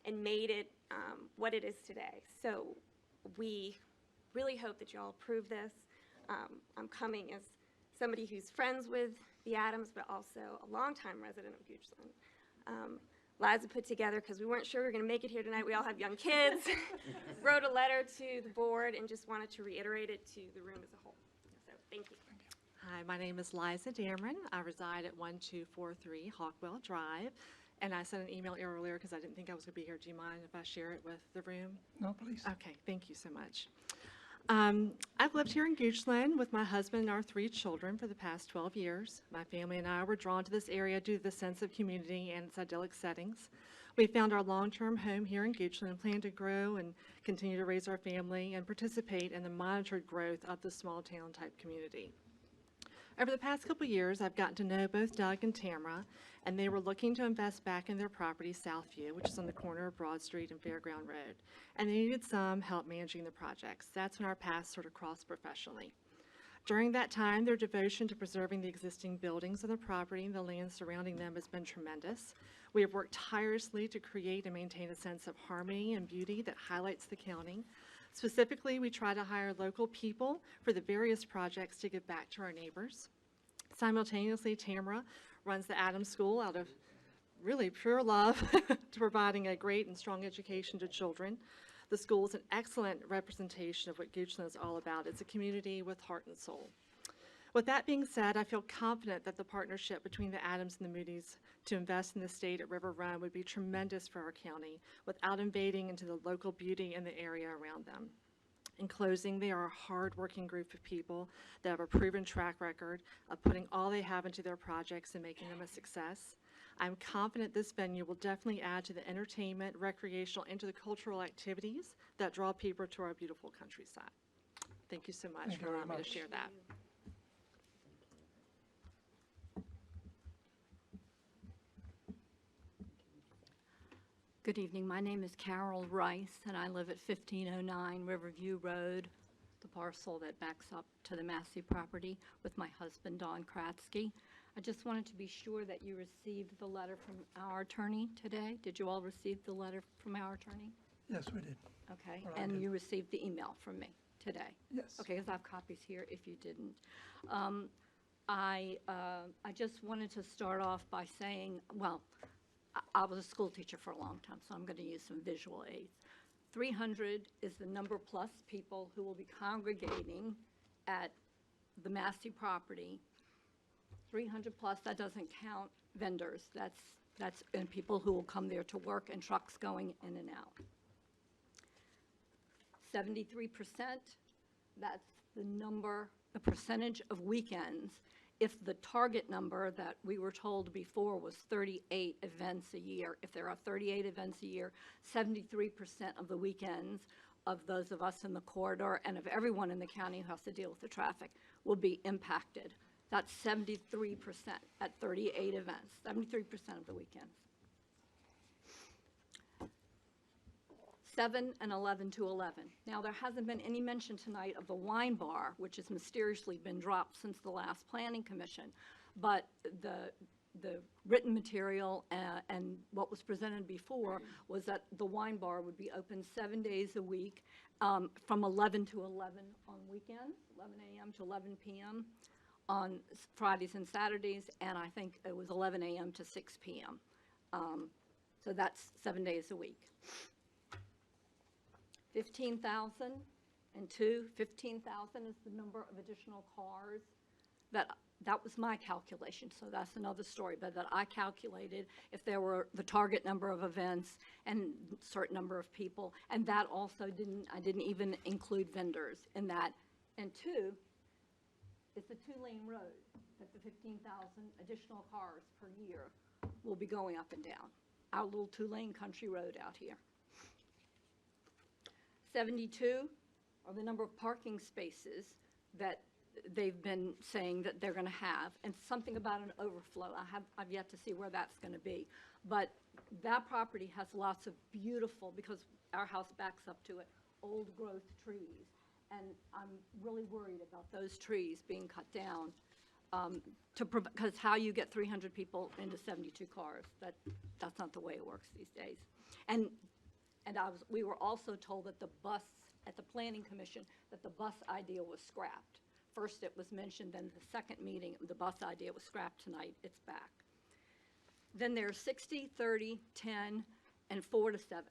and made it what it is today. So we really hope that you all approve this. I'm coming as somebody who's friends with the Adams, but also a longtime resident of Goochland. Liza put together, because we weren't sure we were going to make it here tonight, we all have young kids, wrote a letter to the board and just wanted to reiterate it to the room as a whole. So thank you. Hi, my name is Liza Dameron. I reside at 1243 Hawkwell Drive, and I sent an email earlier because I didn't think I was going to be here. Do you mind if I share it with the room? No, please. Okay, thank you so much. I've lived here in Goochland with my husband and our 3 children for the past 12 years. My family and I were drawn to this area due to the sense of community and its idyllic settings. We found our long-term home here in Goochland and plan to grow and continue to raise our family and participate in the monitored growth of the small town type community. Over the past couple years, I've gotten to know both Doug and Tamara, and they were looking to invest back in their property, Southview, which is on the corner of Broad Street and Fairground Road, and they needed some help managing the projects. That's when our paths sort of crossed professionally. During that time, their devotion to preserving the existing buildings on the property and the land surrounding them has been tremendous. We have worked tirelessly to create and maintain a sense of harmony and beauty that highlights the county. Specifically, we try to hire local people for the various projects to give back to our neighbors. Simultaneously, Tamara runs the Adams School out of really pure love to providing a great and strong education to children. The school is an excellent representation of what Goochland is all about. It's a community with heart and soul. With that being said, I feel confident that the partnership between the Adams and the Moody's to invest in the state at River Run would be tremendous for our county without invading into the local beauty in the area around them. In closing, they are a hard-working group of people that have a proven track record of putting all they have into their projects and making them a success. I'm confident this venue will definitely add to the entertainment, recreational, and to the cultural activities that draw people to our beautiful countryside. Thank you so much for allowing me to share that. Good evening. My name is Carol Rice, and I live at 1509 Riverview Road, the parcel that backs up to the Massey property, with my husband, Don Kratzky. I just wanted to be sure that you received the letter from our attorney today. Did you all receive the letter from our attorney? Yes, we did. Okay, Or I and did. you received the email from me today? Yes. Okay, because I have copies here if you didn't. I just wanted to start off by saying, well, I was a school teacher for a long time, so I'm going to use some visual aids. 300 is the number plus people who will be congregating at the Massey property. 300 plus, that doesn't count vendors. That's and people who will come there to work and trucks going in and out. 73%, that's the number, the percentage of weekends. If the target number that we were told before was 38 events a year, if there are 38 events a year, 73% of the weekends of those of us in the corridor and of everyone in the county who has to deal with the traffic will be impacted. That's 73% at 38 events, 73% of the weekends. 7 and 11 to 11. Now, there hasn't been any mention tonight of the wine bar, which has mysteriously been dropped since the last planning commission, but the written material and what was presented before was that the wine bar would be open 7 days a week, from 11 to 11 on weekends, 11 a.m. to 11 p.m. on Fridays and Saturdays, and I think it was 11 a.m. to 6 p.m. So that's 7 days a week. 15,000 and 15,000 is the number of additional cars. That was my calculation, so that's another story, but that I calculated if there were the target number of events and certain number of people, and that also I didn't even include vendors in that. And 2, it's a 2-lane road that the 15,000 additional cars per year will be going up and down. Our little 2-lane country road out here. 72 are the number of parking spaces that they've been saying that they're going to have, and something about an overflow. I've yet to see where that's going to be. But that property has lots of beautiful, because our house backs up to it, old growth trees. And I'm really worried about those trees being cut down, because how you get 300 people into 72 cars, that's not the way it works these days. And we were also told that the bus, at the Planning Commission, that the bus idea was scrapped. First it was mentioned, then the second meeting, the bus idea was scrapped tonight. It's back. Then there's 60, 30, 10, and 4 to 7.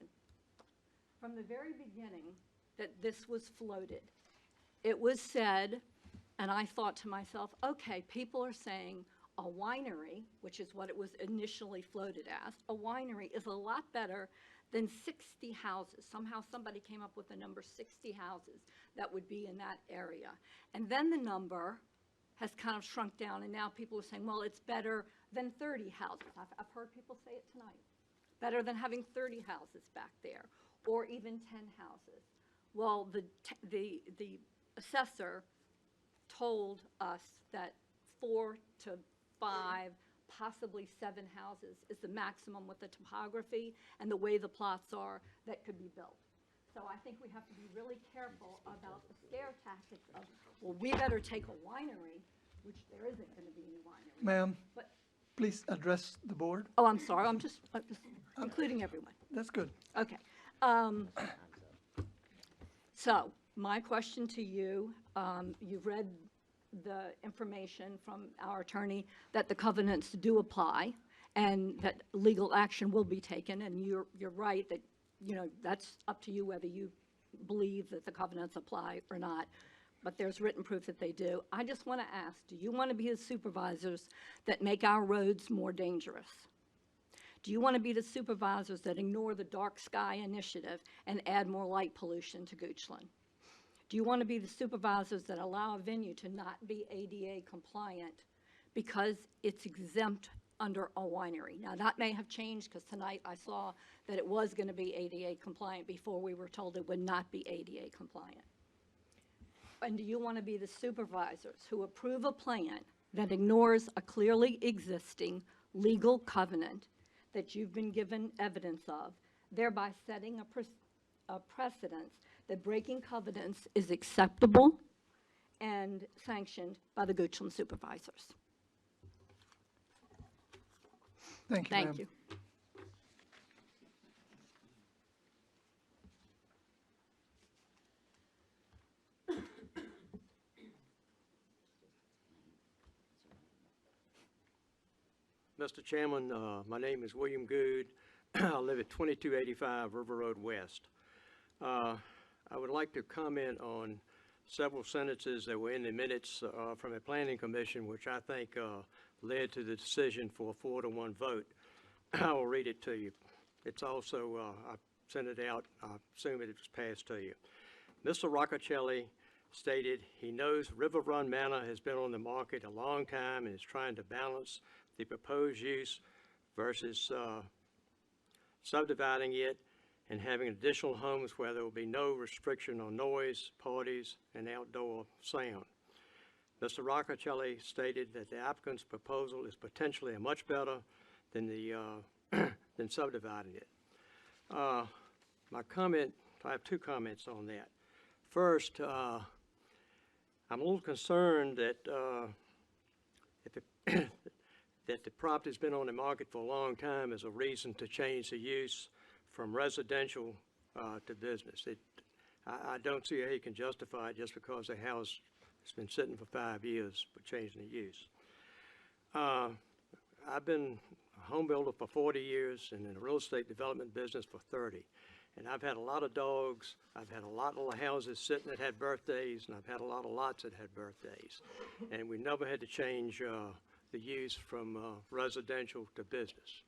From the very beginning that this was floated, it was said, and I thought to myself, okay, people are saying a winery, which is what it was initially floated as, a winery is a lot better than 60 houses. Somehow somebody came up with the number 60 houses that would be in that area. And then the number has kind of shrunk down, and now people are saying, well, it's better than 30 houses. I've heard people say it tonight. Better than having 30 houses back there, or even 10 houses. Well, the assessor told us that 4 to 5, possibly 7 houses is the maximum with the topography and the way the plots are that could be built. So I think we have to be really careful about the scare tactics of, well, we better take a winery, which there isn't going to be any winery. Ma'am, But, please address the board. oh, I'm sorry, I'm just including everyone. That's good. Okay. So my question to you, you've read the information from our attorney that the covenants do apply and that legal action will be taken, and you're right that, you know, that's up to you whether you believe that the covenants apply or not, but there's written proof that they do. I just want to ask, do you want to be the supervisors that make our roads more dangerous? Do you want to be the supervisors that ignore the dark sky initiative and add more light pollution to Goochland? Do you want to be the supervisors that allow a venue to not be ADA compliant because it's exempt under a winery? Now, that may have changed, because tonight I saw that it was going to be ADA compliant before we were told it would not be ADA compliant. And do you want to be the supervisors who approve a plan that ignores a clearly existing legal covenant that you've been given evidence of, thereby setting a precedent that breaking covenants is acceptable and sanctioned by the Goochland supervisors? Thank you, ma'am. Thank you. Mr. Chairman, my name is William Good. I live at 2285 River Road West. I would like to comment on several sentences that were in the minutes from the Planning Commission, which I think led to the decision for a 4-to-1 vote. I will read it to you. It's also, I sent it out, I assume it was passed to you. Mr. Roccacelli stated he knows River Run Manor has been on the market a long time and is trying to balance the proposed use versus subdividing it and having additional homes where there will be no restriction on noise, parties, and outdoor sound. Mr. Roccacelli stated that the applicant's proposal is potentially much better than than subdividing it. My comment, I have 2 comments on that. First, I'm a little concerned that that the property's been on the market for a long time as a reason to change the use from residential to business. I don't see how you can justify it just because the house has been sitting for 5 years for changing the use. I've been a home builder for 40 years and in the real estate development business for 30. And I've had a lot of dogs, I've had a lot of houses sitting that had birthdays, and I've had a lot of lots that had birthdays. And we never had to change the use from residential to business.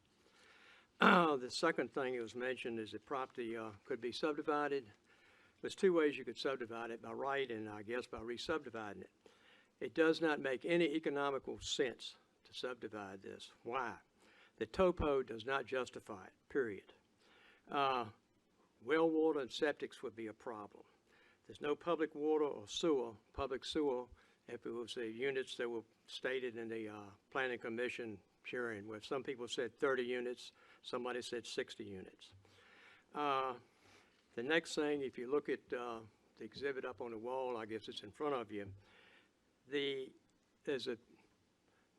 The second thing that was mentioned is that property could be subdivided. There's two ways you could subdivide it, by right and I guess by re-subdividing it. It does not make any economical sense to subdivide this. Why? The topo does not justify it, period. Well water and septics would be a problem. There's no public water or sewer, public sewer, if it was the units that were stated in the Planning Commission hearing, where some people said 30 units, somebody said 60 units. The next thing, if you look at the exhibit up on the wall, I guess it's in front of you,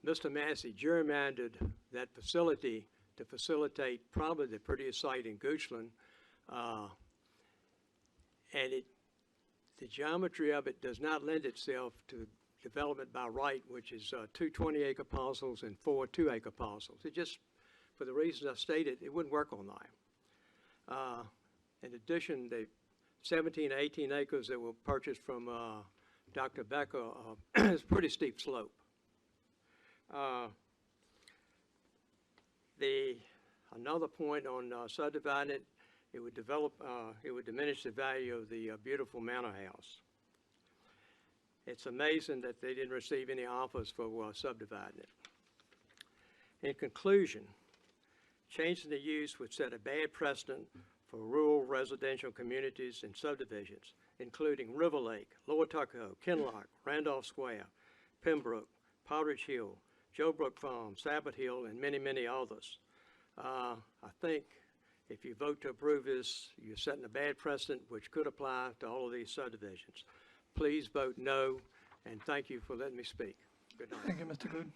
Mr. Massey gerrymandered that facility to facilitate probably the prettiest site in Goochland, and the geometry of it does not lend itself to development by right, which is 2 20-acre parcels and 4 2-acre parcels. It just, for the reasons I stated, it wouldn't work on there. In addition, the 17, 18 acres that were purchased from Dr. Becker is a pretty steep slope. Another point on subdividing it, it would diminish the value of the beautiful manor house. It's amazing that they didn't receive any offers for subdividing it. In conclusion, changing the use would set a bad precedent for rural residential communities and subdivisions, including River Lake, Lower Tuckahoe, Kinloch, Randolph Square, Pembroke, Powderidge Hill, Joe Brook Farm, Sabbath Hill, and many, many others. I think if you vote to approve this, you're setting a bad precedent which could apply to all of these subdivisions. Please vote no, and thank you for letting me speak. Good night. Thank you, Mr. Good.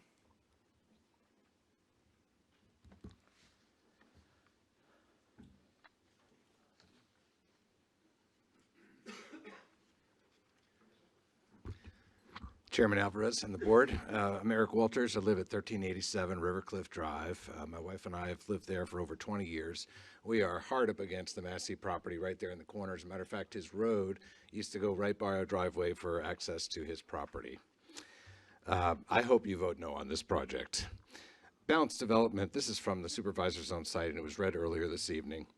Chairman Alvarez and the board. I'm Eric Walters. I live at 1387 Rivercliff Drive. My wife and I have lived there for over 20 years. We are hard up against the Massey property right there in the corner. As a matter of fact, his road used to go right by our driveway for access to his property. I hope you vote no on this project. Balanced development, this is from the supervisor's own site and it was read earlier this evening.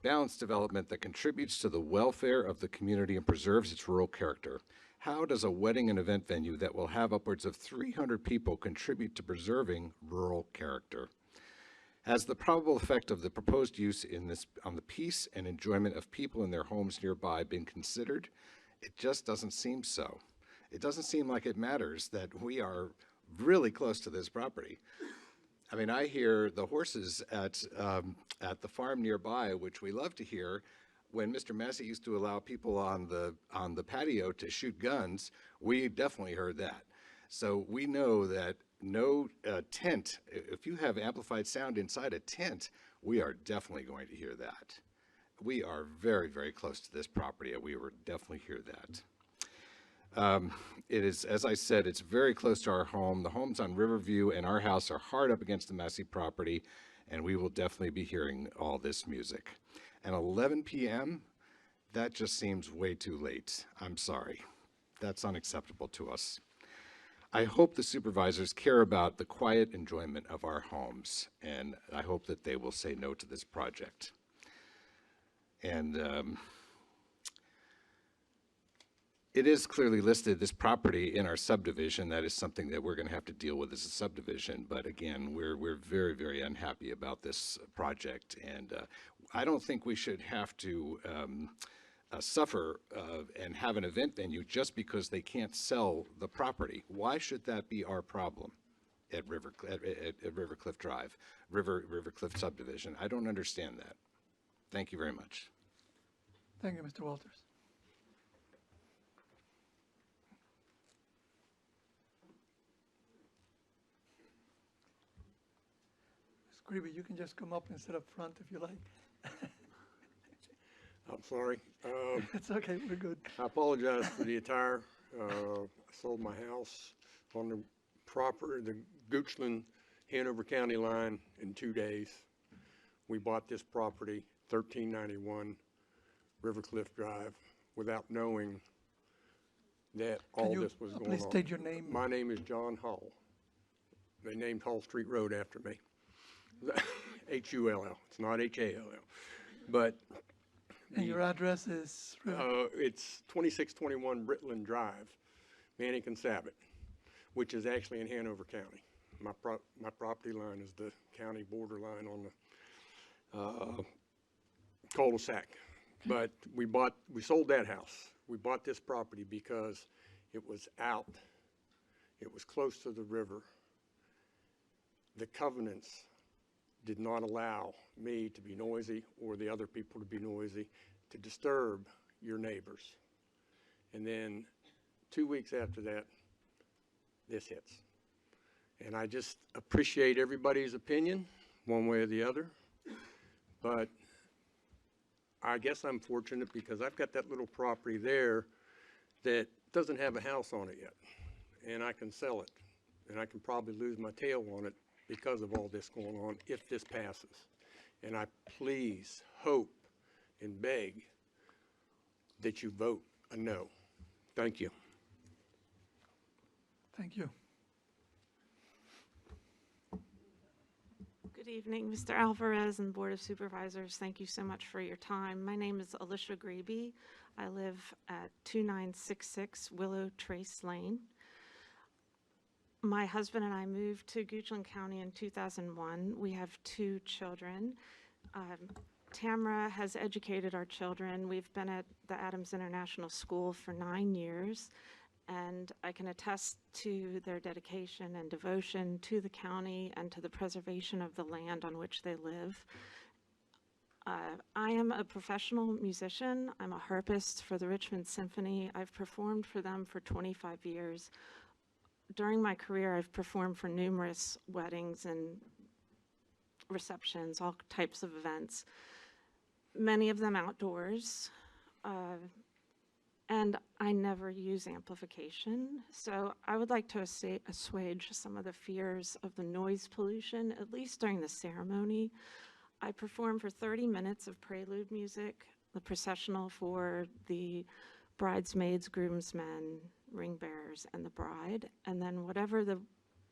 Balanced development that contributes to the welfare of the community and preserves its rural character. How does a wedding and event venue that will have upwards of 300 people contribute to preserving rural character? Has the probable effect of the proposed use in this on the peace and enjoyment of people in their homes nearby been considered? It just doesn't seem so. It doesn't seem like it matters that we are really close to this property. I mean, I hear the horses at the farm nearby, which we love to hear. When Mr. Massey used to allow people on the patio to shoot guns, we definitely heard that. So we know that no tent, if you have amplified sound inside a tent, we are definitely going to hear that. We are very, very close to this property, and we will definitely hear that. It is, as I said, it's very close to our home. The homes on Riverview and our house are hard up against the Massey property, and we will definitely be hearing all this music. And 11 p.m., that just seems way too late. I'm sorry. That's unacceptable to us. I hope the supervisors care about the quiet enjoyment of our homes, and I hope that they will say no to this project. And it is clearly listed, this property in our subdivision. That is something that we're going to have to deal with as a subdivision. But again, we're very, very unhappy about this project. And I don't think we should have to suffer and have an event venue just because they can't sell the property. Why should that be our problem at Rivercliff Drive, Rivercliff subdivision? I don't understand that. Thank you very much. Thank you, Mr. Walters. Greeby, you can just come up and sit up front if you like. I'm sorry. It's okay, we're good. I apologize for the attire. I sold my house on the Goochland, Hanover County line in 2 days. We bought this property, 1391 River Cliff Drive, without knowing that all this was going on. Please state your name? My name is John Hull. They named Hull Street Road after me. H-U-L-L. It's not H-A-L-L. But And your address is? it's 2621 Britland Drive, Manning-Sabot, which is actually in Hanover County. My property line is the county border line on the cul-de-sac. But we sold that house. We bought this property because it was out. It was close to the river. The covenants did not allow me to be noisy or the other people to be noisy, to disturb your neighbors. And then 2 weeks after that, this hits. And I just appreciate everybody's opinion, one way or the other. But I guess I'm fortunate because I've got that little property there that doesn't have a house on it yet. And I can sell it. And I can probably lose my tail on it because of all this going on if this passes. And I please hope and beg that you vote a no. Thank you. Thank you. Good evening, Mr. Alvarez and Board of Supervisors. Thank you so much for your time. My name is Alicia Greeby. I live at 2966 Willow Trace Lane. My husband and I moved to Goochland County in 2001. We have 2 children. Tamara has educated our children. We've been at the Adams International School for 9 years, and I can attest to their dedication and devotion to the county and to the preservation of the land on which they live. I am a professional musician. I'm a harpist for the Richmond Symphony. I've performed for them for 25 years. During my career, I've performed for numerous weddings and receptions, all types of events, many of them outdoors. And I never use amplification. So I would like to assuage some of the fears of the noise pollution, at least during the ceremony. I perform for 30 minutes of prelude music, the processional for the bridesmaids, groomsmen, ring bearers, and the bride, and then whatever the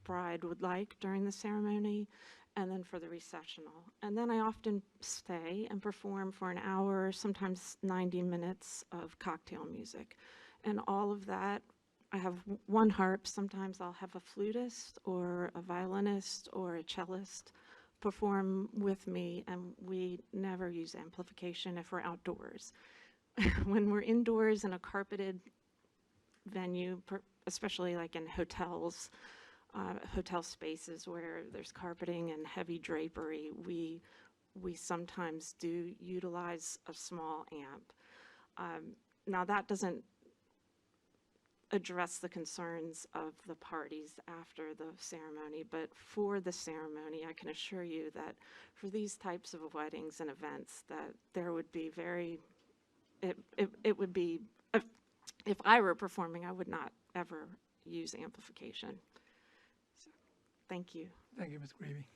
bride would like during the ceremony, and then for the recessional. And then I often stay and perform for an hour, sometimes 90 minutes of cocktail music. And all of that, I have one harp. Sometimes I'll have a flutist or a violinist or a cellist perform with me, and we never use amplification if we're outdoors. When we're indoors in a carpeted venue, especially like in hotels, hotel spaces where there's carpeting and heavy drapery, we sometimes do utilize a small amp. Now that doesn't address the concerns of the parties after the ceremony, but for the ceremony, I can assure you that for these types of weddings and events, that there would be it would be, if I were performing, I would not ever use amplification. So, thank you. Thank you, Ms. Greeby.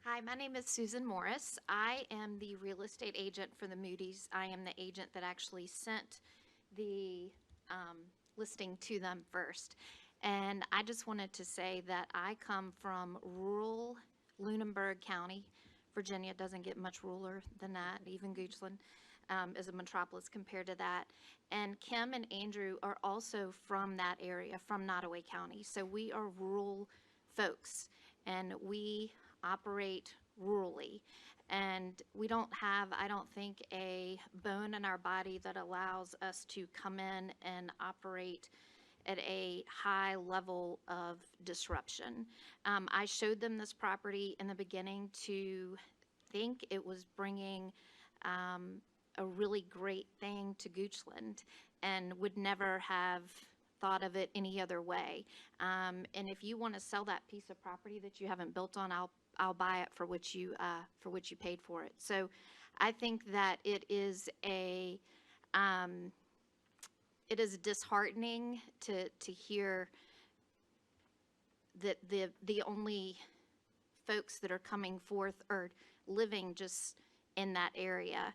Hi, my name is Susan Morris. I am the real estate agent for the Moody's. I am the agent that actually sent the listing to them first. And I just wanted to say that I come from rural Lunenburg County. Virginia doesn't get much ruraler than that. Even Goochland is a metropolis compared to that. And Kim and Andrew are also from that area, from Nottoway County. So we are rural folks, and we operate rurally. And we don't have, I don't think, a bone in our body that allows us to come in and operate at a high level of disruption. I showed them this property in the beginning to think it was bringing a really great thing to Goochland. and would never have thought of it any other way. And if you want to sell that piece of property that you haven't built on, I'll buy it for what you paid for it. So I think that it is disheartening to hear that the only folks that are coming forth are living just in that area,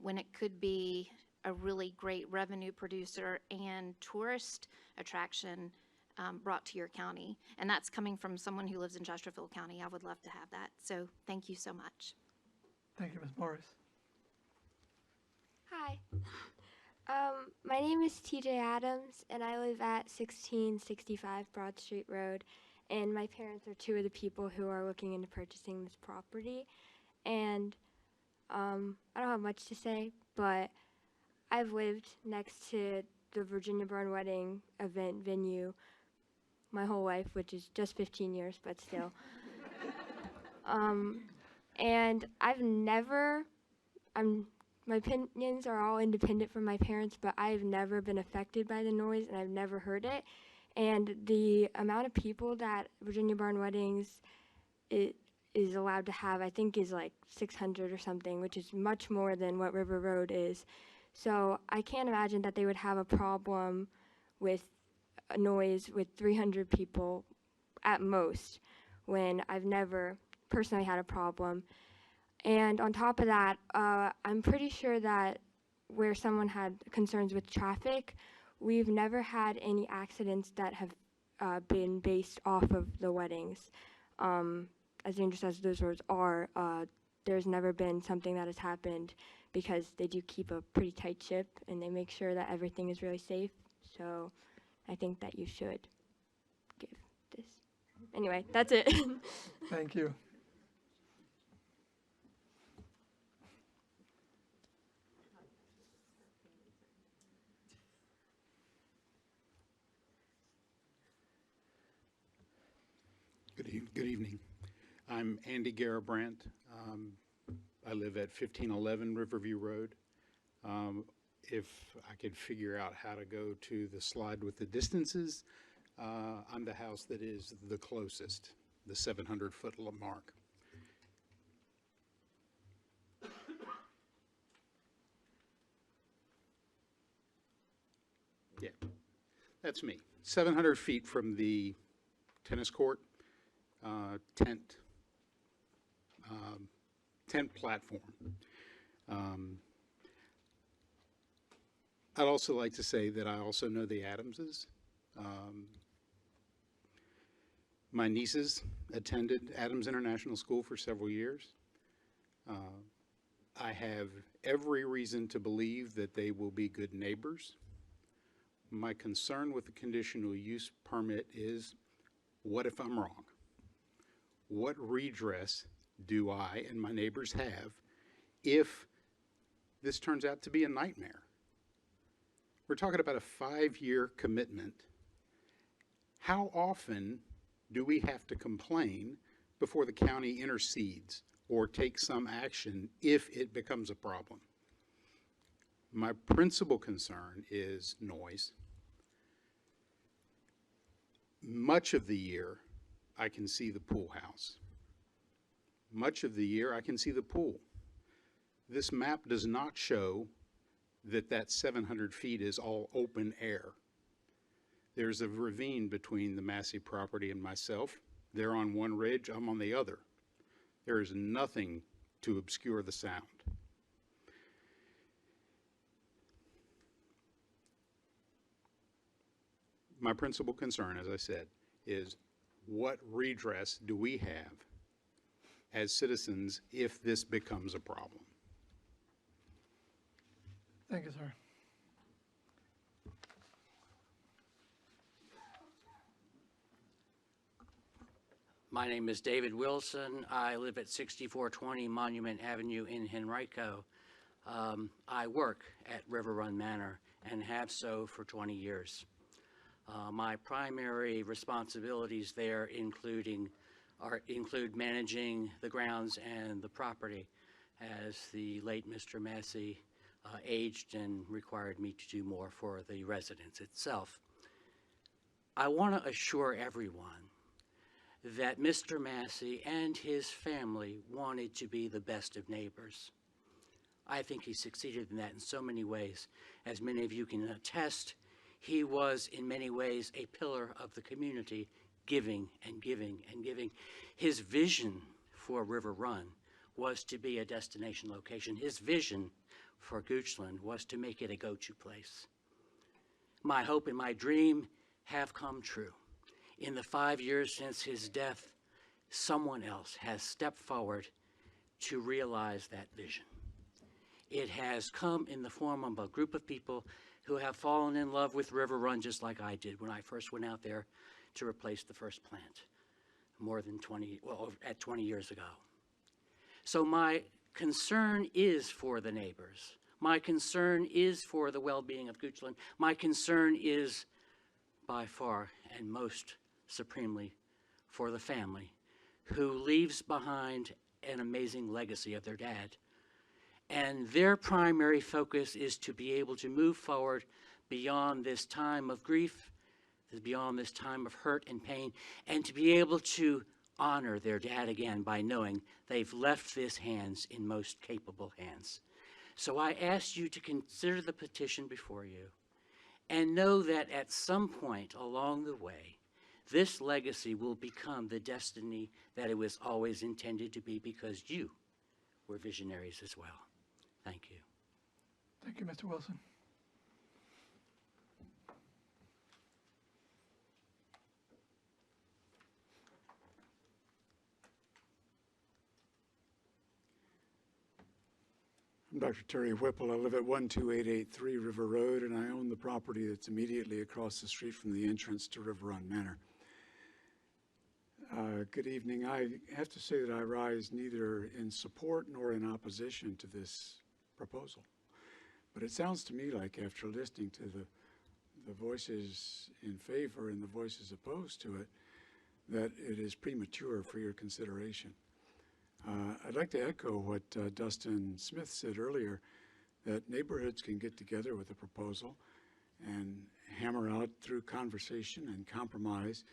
when it could be a really great revenue producer and tourist attraction brought to your county. And that's coming from someone who lives in Chesterfield County. I would love to have that. So thank you so much. Thank you, Ms. Morris. Hi. My name is TJ Adams, and I live at 1665 Broad Street Road. And my parents are two of the people who are looking into purchasing this property. And I don't have much to say, but I've lived next to the Virginia Burn Wedding event venue my whole life, which is just 15 years, but still. And my opinions are all independent from my parents, but I've never been affected by the noise, and I've never heard it. And the amount of people that Virginia Barn Weddings is allowed to have, I think, is like 600 or something, which is much more than what River Road is. So I can't imagine that they would have a problem with a noise with 300 people at most, when I've never personally had a problem. And on top of that, I'm pretty sure that where someone had concerns with traffic, we've never had any accidents that have been based off of the weddings. As dangerous as those roads are, there's never been something that has happened, because they do keep a pretty tight ship and they make sure that everything is really safe. So I think that you should give this. Anyway, that's it. Thank you. Good evening. I'm Andy Garabrandt. I live at 1511 Riverview Road. If I could figure out how to go to the slide with the distances, I'm the house that is the closest, the 700-foot mark. Yeah, that's me. 700 feet from the tennis court, tent platform. I'd also like to say that I also know the Adamses. My nieces attended Adams International School for several years. I have every reason to believe that they will be good neighbors. My concern with the conditional use permit is, what if I'm wrong? What redress do I and my neighbors have if this turns out to be a nightmare? We're talking about a 5-year commitment. How often do we have to complain before the county intercedes or takes some action if it becomes a problem? My principal concern is noise. Much of the year, I can see the pool house. Much of the year, I can see the pool. This map does not show that 700 feet is all open air. There's a ravine between the Massey property and myself. They're on one ridge, I'm on the other. There is nothing to obscure the sound. My principal concern, as I said, is what redress do we have as citizens if this becomes a problem? Thank you, sir. My name is David Wilson. I live at 6420 Monument Avenue in Henrico. I work at River Run Manor and have so for 20 years. My primary responsibilities there include managing the grounds and the property, as the late Mr. Massey aged and required me to do more for the residence itself. I want to assure everyone that Mr. Massey and his family wanted to be the best of neighbors. I think he succeeded in that in so many ways. As many of you can attest, he was in many ways a pillar of the community, giving and giving and giving. His vision for River Run was to be a destination location. His vision for Goochland was to make it a go-to place. My hope and my dream have come true. In the 5 years since his death, someone else has stepped forward to realize that vision. It has come in the form of a group of people who have fallen in love with River Run just like I did when I first went out there to replace the first plant more than 20 years ago. So my concern is for the neighbors. My concern is for the well-being of Goochland. My concern is by far and most supremely for the family who leaves behind an amazing legacy of their dad. And their primary focus is to be able to move forward beyond this time of grief, beyond this time of hurt and pain, and to be able to honor their dad again by knowing they've left this hands in most capable hands. So I ask you to consider the petition before you and know that at some point along the way, this legacy will become the destiny that it was always intended to be because you were visionaries as well. Thank you. Thank you, Mr. Wilson. I'm Dr. Terry Whipple. I live at 12883 River Road, and I own the property that's immediately across the street from the entrance to River Run Manor. Good evening. I have to say that I rise neither in support nor in opposition to this proposal. But it sounds to me like after listening to the voices in favor and the voices opposed to it, that it is premature for your consideration. I'd like to echo what Dustin Smith said earlier, that neighborhoods can get together with a proposal and hammer out through conversation and compromise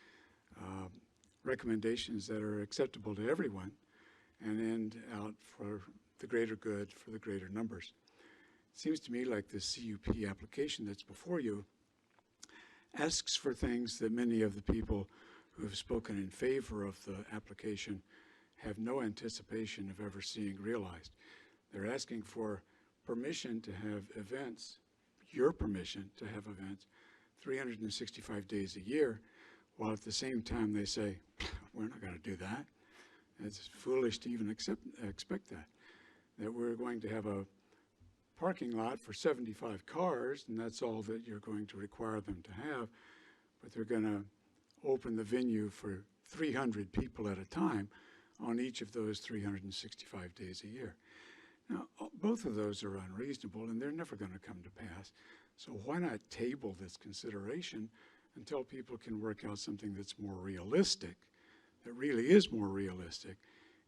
recommendations that are acceptable to everyone and end out for the greater good, for the greater numbers. It seems to me like this CUP application that's before you asks for things that many of the people who have spoken in favor of the application have no anticipation of ever seeing realized. They're asking for permission to have events, your permission to have events, 365 days a year, while at the same time they say, we're not going to do that. It's foolish to even expect that. That we're going to have a parking lot for 75 cars, and that's all that you're going to require them to have, but they're going to open the venue for 300 people at a time on each of those 365 days a year. Now, both of those are unreasonable, and they're never going to come to pass. So why not table this consideration until people can work out something that's more realistic, that really is more realistic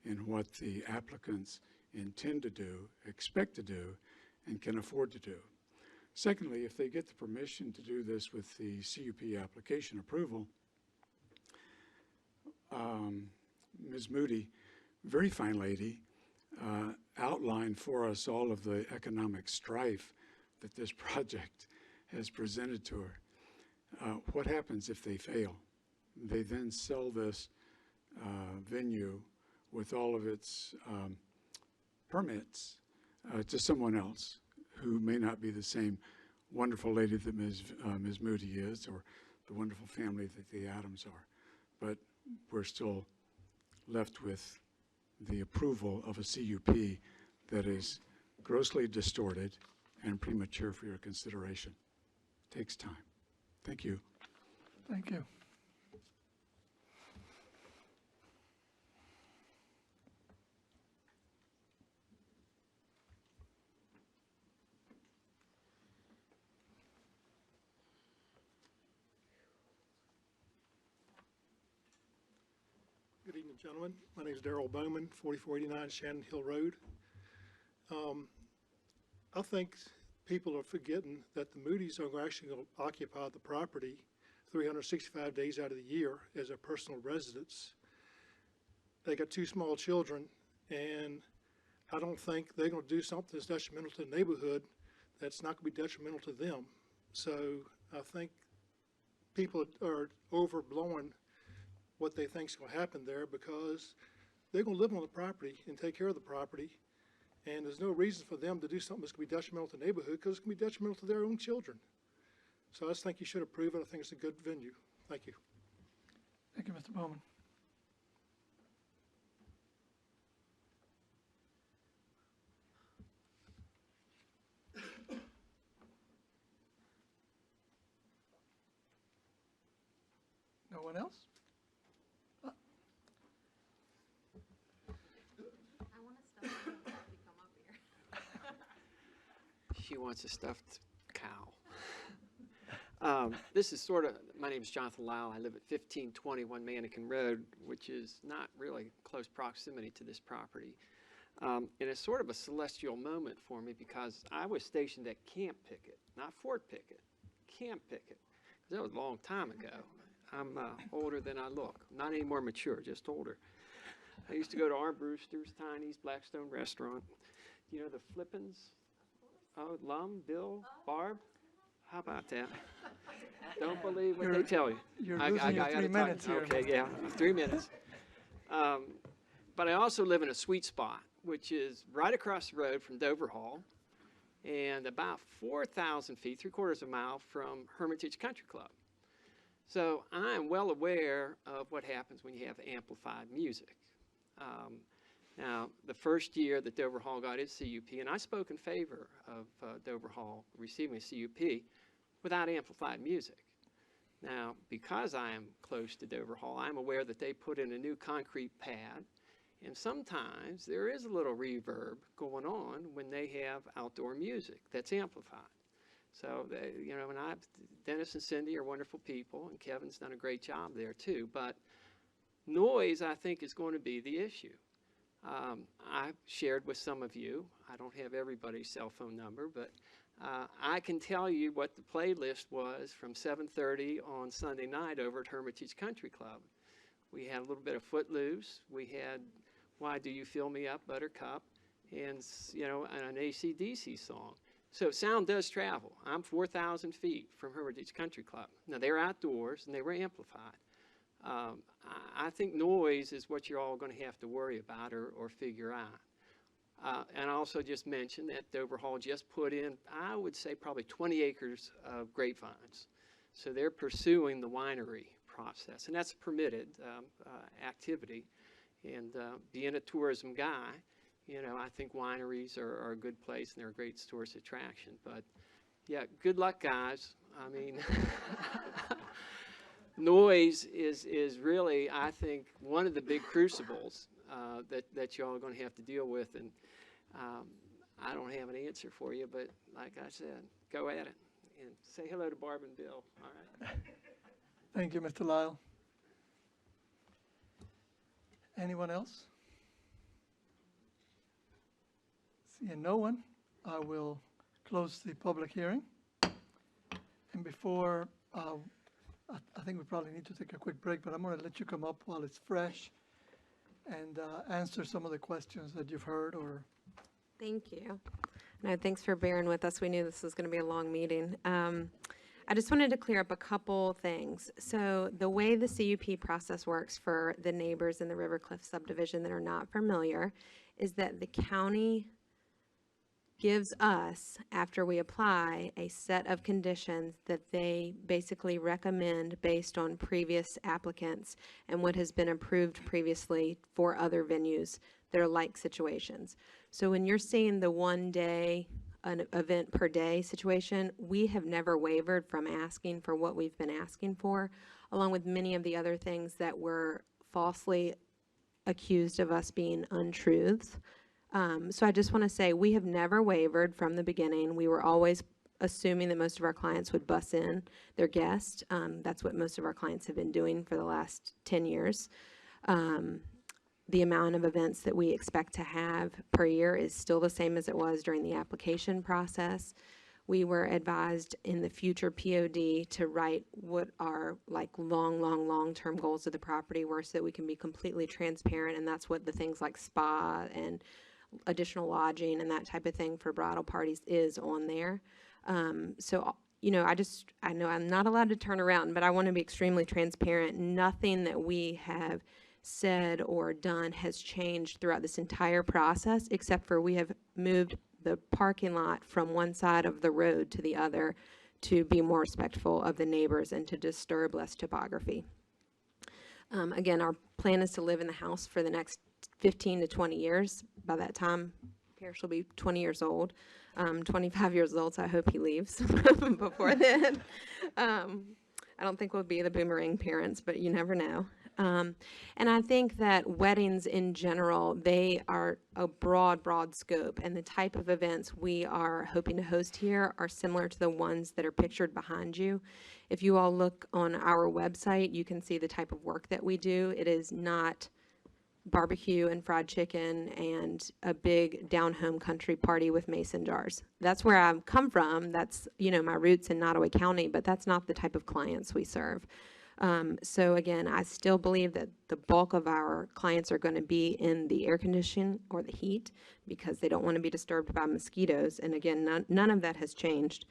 in what the applicants intend to do, expect to do, and can afford to do. Secondly, if they get the permission to do this with the CUP application approval, Ms. Moody, very fine lady, outlined for us all of the economic strife that this project has presented to her. What happens if they fail? They then sell this venue with all of its permits to someone else who may not be the same wonderful lady that Ms. Moody is, or the wonderful family that the Adams are. But we're still left with the approval of a CUP that is grossly distorted and premature for your consideration. Takes time. Thank you. Thank you. Good evening, gentlemen. My name is Darrell Bowman, 4489 Shannon Hill Road. I think people are forgetting that the Moody's are actually going to occupy the property 365 days out of the year as a personal residence. They got 2 small children, and I don't think they're going to do something that's detrimental to the neighborhood that's not going to be detrimental to them. So I think people are overblowing what they think is going to happen there, because they're going to live on the property and take care of the property. And there's no reason for them to do something that's going to be detrimental to the neighborhood, because it's going to be detrimental to their own children. So I just think you should approve it. I think it's a good venue. Thank you. Thank you, Mr. Bowman. No one else? She wants a stuffed cow. This is my name is Jonathan Lyle. I live at 1521 Mannequin Road, which is not really close proximity to this property. And it's sort of a celestial moment for me, because I was stationed at Camp Pickett, not Fort Pickett, Camp Pickett. That was a long time ago. I'm older than I look. Not any more mature, just older. I used to go to Armbruster's, Tiny's, Blackstone Restaurant. You know the Flippins? Oh, Lum, Bill, Barb? How about that? Don't believe what they tell you. You're losing your 3 minutes here. Okay, yeah, 3 minutes. But I also live in a sweet spot, which is right across the road from Dover Hall and about 4,000 feet, 3/4 of a mile from Hermitage Country Club. So I'm well aware of what happens when you have amplified music. Now, the first year that Dover Hall got its CUP, and I spoke in favor of Dover Hall receiving a CUP without amplified music. Now, because I am close to Dover Hall, I'm aware that they put in a new concrete pad, and sometimes there is a little reverb going on when they have outdoor music that's amplified. So, and Dennis and Cindy are wonderful people, and Kevin's done a great job there too, but noise, I think, is going to be the issue. I've shared with some of you, I don't have everybody's cell phone number, but I can tell you what the playlist was from 7:30 on Sunday night over at Hermitage Country Club. We had a little bit of Footloose. We had Why Do You Fill Me Up, Buttercup, and an AC/DC song. So sound does travel. I'm 4,000 feet from Hermitage Country Club. Now, they're outdoors, and they were amplified. I think noise is what you're all going to have to worry about or figure out. And I also just mentioned that Dover Hall just put in, I would say, probably 20 acres of grapevines. So they're pursuing the winery process, and that's a permitted activity. And being a tourism guy, I think wineries are a good place, and they're a great tourist attraction. But, yeah, good luck, guys. I mean, noise is really, I think, one of the big crucibles that y'all are going to have to deal with. And I don't have an answer for you, but like I said, go at it. And say hello to Barb and Bill, all right? Thank you, Mr. Lyle. Anyone else? Seeing no one, I will close the public hearing. And before, I think we probably need to take a quick break, but I'm going to let you come up while it's fresh and answer some of the questions that you've heard or. Thank you. No, thanks for bearing with us. We knew this was going to be a long meeting. I just wanted to clear up a couple things. So the way the CUP process works for the neighbors in the Rivercliff subdivision that are not familiar is that the county gives us, after we apply, a set of conditions that they basically recommend based on previous applicants and what has been approved previously for other venues that are like situations. So when you're seeing the 1 day, an event per day situation, we have never wavered from asking for what we've been asking for, along with many of the other things that were falsely accused of us being untruths. So I just want to say we have never wavered from the beginning. We were always assuming that most of our clients would bus in their guests. That's what most of our clients have been doing for the last 10 years. the amount of events that we expect to have per year is still the same as it was during the application process. We were advised in the future POD to write what our like long-term goals of the property were so that we can be completely transparent, and that's what the things like spa and additional lodging and that type of thing for bridal parties is on there. So, you know, I know I'm not allowed to turn around, but I want to be extremely transparent. Nothing that we have said or done has changed throughout this entire process, except for we have moved the parking lot from one side of the road to the other to be more respectful of the neighbors and to disturb less topography. Again, our plan is to live in the house for the next 15 to 20 years. By that time, Parrish will be 20 years old, 25 years old, so I hope he leaves before then. I don't think we'll be the boomerang parents, but you never know. And I think that weddings in general, they are a broad scope, and the type of events we are hoping to host here are similar to the ones that are pictured behind you. If you all look on our website, you can see the type of work that we do. It is not barbecue and fried chicken and a big down-home country party with mason jars. That's where I've come from. That's, you know, my roots in Nottoway County, but that's not the type of clients we serve. So again, I still believe that the bulk of our clients are going to be in the air conditioning or the heat because they don't want to be disturbed by mosquitoes. And again, none of that has changed.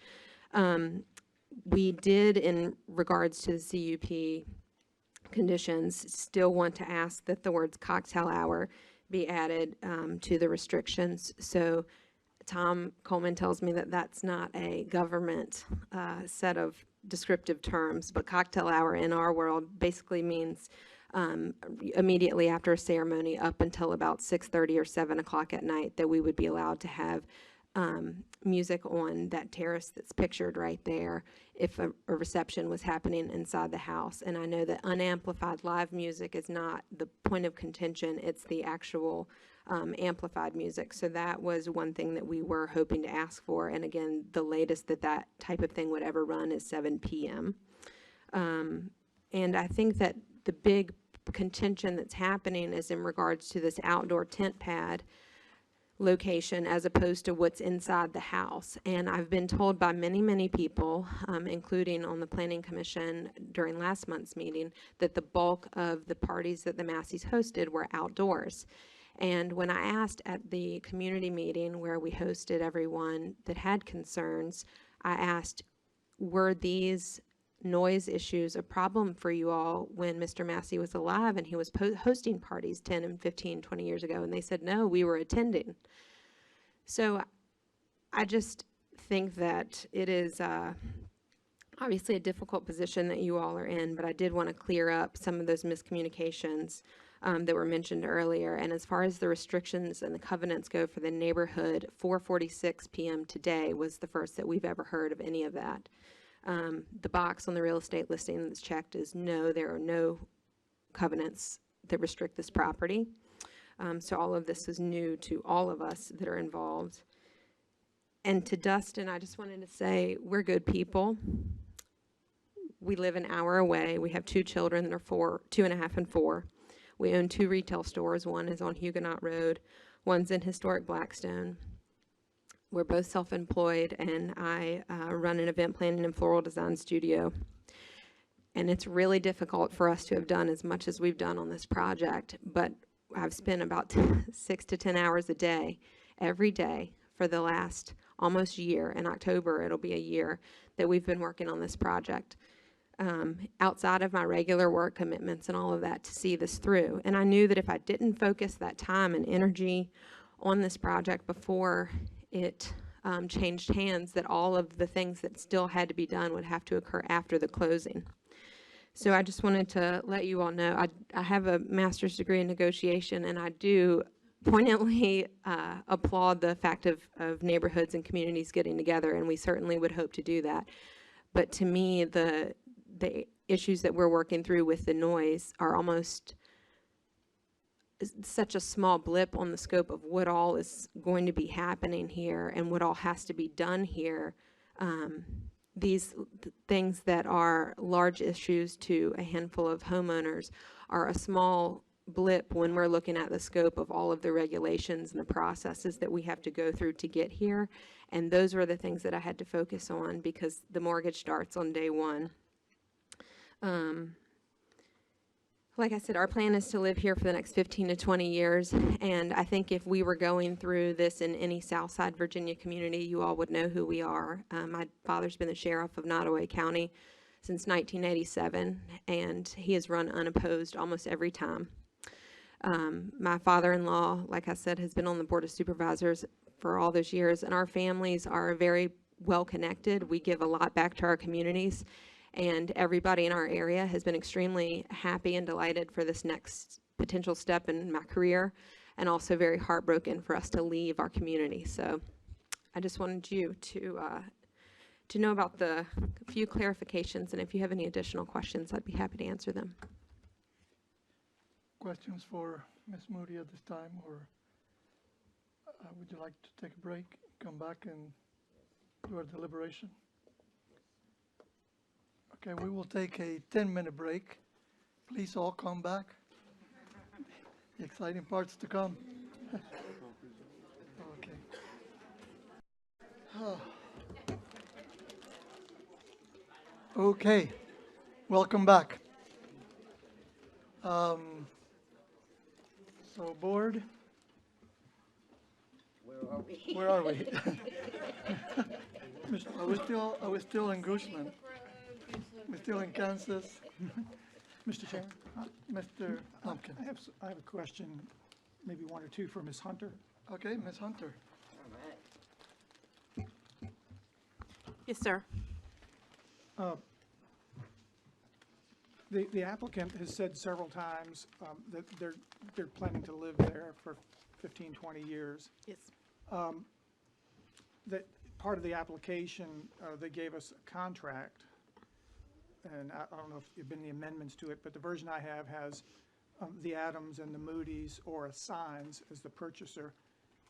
We did, in regards to the CUP conditions, still want to ask that the words cocktail hour be added to the restrictions. So Tom Coleman tells me that that's not a government set of descriptive terms, but cocktail hour in our world basically means immediately after a ceremony up until about 6:30 or 7 o'clock at night that we would be allowed to have music on that terrace that's pictured right there if a reception was happening inside the house. And I know that unamplified live music is not the point of contention, it's the actual amplified music. So that was one thing that we were hoping to ask for. And again, the latest that type of thing would ever run is 7 p.m. And I think that the big contention that's happening is in regards to this outdoor tent pad location as opposed to what's inside the house. And I've been told by many people, including on the Planning Commission during last month's meeting, that the bulk of the parties that the Masseys hosted were outdoors. And when I asked at the community meeting where we hosted everyone that had concerns, I asked, were these noise issues a problem for you all when Mr. Massey was alive and he was hosting parties 10 and 15, 20 years ago? And they said, no, we were attending. So I just think that it is obviously a difficult position that you all are in, but I did want to clear up some of those miscommunications that were mentioned earlier. And as far as the restrictions and the covenants go for the neighborhood, 4:46 p.m. today was the first that we've ever heard of any of that. The box on the real estate listing that's checked is no, there are no covenants that restrict this property. So all of this is new to all of us that are involved. And to Dustin, I just wanted to say, we're good people. We live an hour away. We have 2 children that are 2.5 and 4. We own 2 retail stores. One is on Huguenot Road. One's in historic Blackstone. We're both self-employed, and I run an event planning and floral design studio. And it's really difficult for us to have done as much as we've done on this project, but I've spent about 6 to 10 hours a day, every day, for the last almost year. In October, it'll be a year that we've been working on this project. Outside of my regular work commitments and all of that to see this through. And I knew that if I didn't focus that time and energy on this project before it changed hands, that all of the things that still had to be done would have to occur after the closing. So I just wanted to let you all know, I have a master's degree in negotiation, and I do poignantly applaud the fact of neighborhoods and communities getting together, and we certainly would hope to do that. But to me, the issues that we're working through with the noise are almost such a small blip on the scope of what all is going to be happening here and what all has to be done here. These things that are large issues to a handful of homeowners are a small blip when we're looking at the scope of all of the regulations and the processes that we have to go through to get here. And those were the things that I had to focus on because the mortgage starts on day one. Like I said, our plan is to live here for the next 15 to 20 years, and I think if we were going through this in any Southside Virginia community, you all would know who we are. My father's been the sheriff of Nottoway County since 1987, and he has run unopposed almost every time. My father-in-law, like I said, has been on the Board of Supervisors for all those years, and our families are very well connected. We give a lot back to our communities. And everybody in our area has been extremely happy and delighted for this next potential step in my career, and also very heartbroken for us to leave our community. So I just wanted you to know about the few clarifications, and if you have any additional questions, I'd be happy to answer them. Questions for Ms. Moody at this time, or would you like to take a break, come back and do our deliberation? Okay, we will take a 10-minute break. Please all come back. The exciting parts to come. Okay. Okay, welcome back. So board. Where are we? Are we still in Goochland? We're still in Kansas. Mr. Chairman? Mr. Lumpkin. I have a question, maybe one or two for Ms. Hunter. Okay, Ms. Hunter. Yes, sir. The applicant has said several times that they're planning to live there for 15, 20 years. Yes. That part of the application, they gave us a contract, and I don't know if there have been the amendments to it, but the version I have has the Adams and the Moody's or Assigns as the purchaser.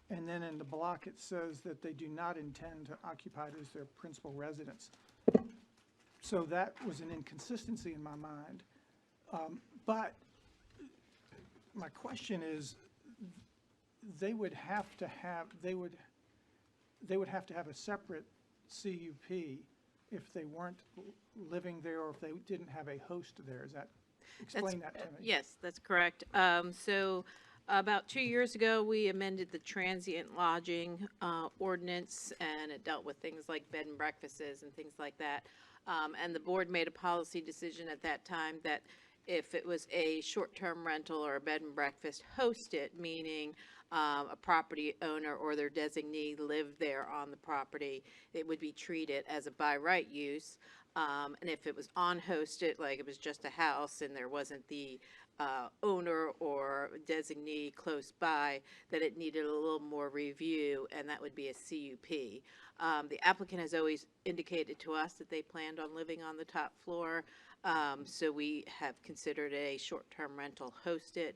And then in the block, it says that they do not intend to occupy it as their principal residence. So that was an inconsistency in my mind. But my question is, they would have to have a separate CUP if they weren't living there or if they didn't have a host there. Is that, explain that to me. Yes, that's correct. So about 2 years ago, we amended the transient lodging ordinance, and it dealt with things like bed and breakfasts and things like that. And the board made a policy decision at that time that if it was a short-term rental or a bed and breakfast hosted, meaning a property owner or their designee lived there on the property, it would be treated as a by right use. And if it was on-hosted, like it was just a house and there wasn't the owner or designee close by, that it needed a little more review, and that would be a CUP. The applicant has always indicated to us that they planned on living on the top floor, so we have considered a short-term rental hosted.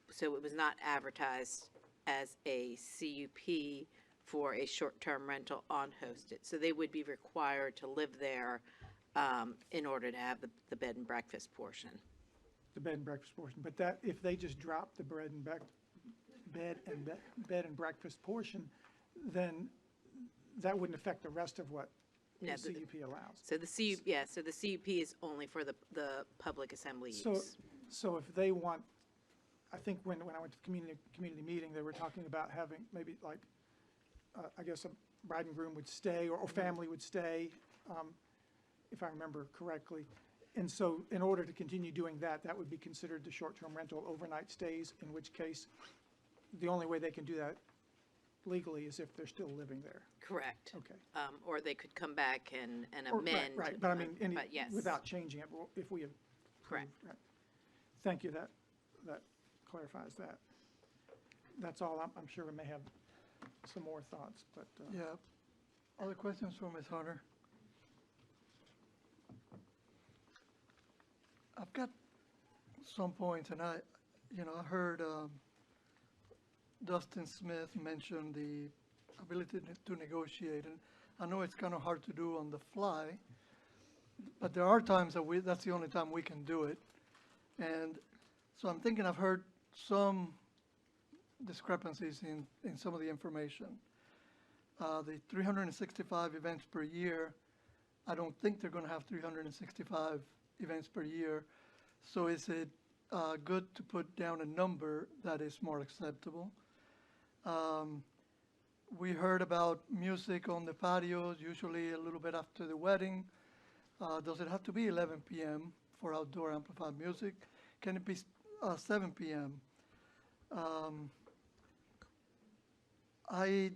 So it was not advertised as a CUP for a short-term rental on hosted. So they would be required to live there in order to have the bed and breakfast portion. The bed and breakfast portion, but that, if they just drop the bed and breakfast portion, then that wouldn't affect the rest of what the CUP allows. So the CUP, yeah, so the CUP is only for the public assembly use. So if they want, I think when I went to the community meeting, they were talking about having maybe like, I guess a bride and groom would stay or family would stay, if I remember correctly. And so in order to continue doing that, that would be considered the short-term rental overnight stays, in which case the only way they can do that legally is if they're still living there. Correct. Okay. Or they could come back and Or- amend. Right, but I mean, but yes. without changing it, if we have. Correct. Right. Thank you, that clarifies that. That's all, I'm sure we may have some more thoughts, but. Yeah. Other questions for Ms. Hunter? I've got some points, and I heard Dustin Smith mention the ability to negotiate, and I know it's kind of hard to do on the fly, but there are times that that's the only time we can do it. And So I'm thinking I've heard some discrepancies in some of the information. The 365 events per year, I don't think they're gonna have 365 events per year. So is it good to put down a number that is more acceptable? We heard about music on the patios, usually a little bit after the wedding. Does it have to be 11 p.m. for outdoor amplified music? Can it be 7 p.m.? I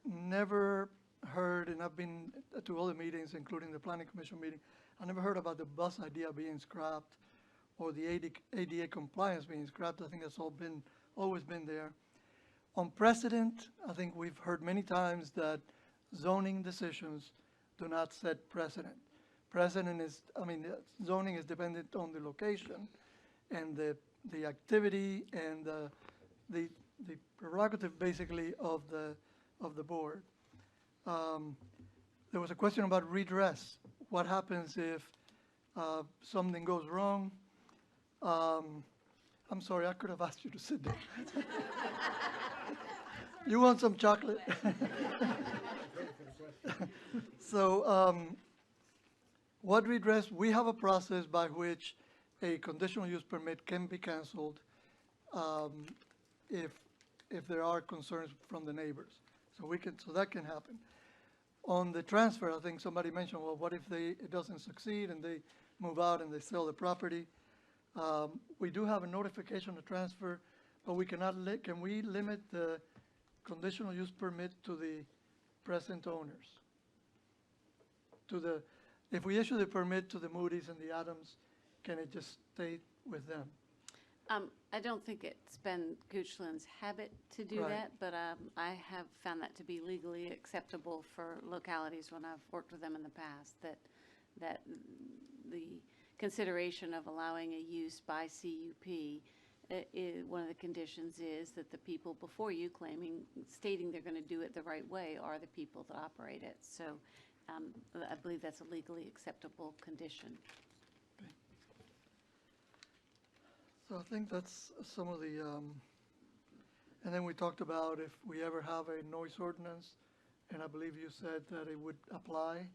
never heard, and I've been to other meetings, including the Planning Commission meeting, I never heard about the bus idea being scrapped or the ADA compliance being scrapped. I think that's always been there. On precedent, I think we've heard many times that zoning decisions do not set precedent. Precedent is, zoning is dependent on the location and the activity and the prerogative basically of the board. There was a question about redress. What happens if something goes wrong? I'm sorry, I could have asked you to sit down. You want some chocolate? So what redress? We have a process by which a conditional use permit can be canceled if there are concerns from the neighbors. So that can happen. On the transfer, I think somebody mentioned, well, what if it doesn't succeed and they move out and they sell the property? We do have a notification to transfer, but we cannot can we limit the conditional use permit to the present owners? If we issue the permit to the Moody's and the Adams, can it just stay with them? I don't think it's been Goochland's habit to do Right. that, but I have found that to be legally acceptable for localities when I've worked with them in the past, that the consideration of allowing a use by CUP, one of the conditions is that the people before you stating they're going to do it the right way are the people that operate it. So I believe that's a legally acceptable condition. So I think that's some of the, and then we talked about if we ever have a noise ordinance, and I believe you said that it would apply,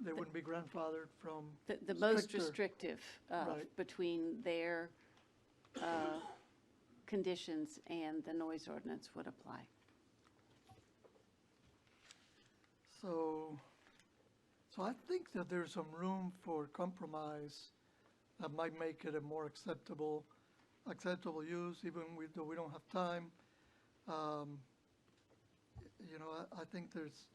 they wouldn't be grandfathered from The most stricter- restrictive Right. between their conditions and the noise ordinance would apply. So I think that there's some room for compromise that might make it a more acceptable use, even though we don't have time. I think there's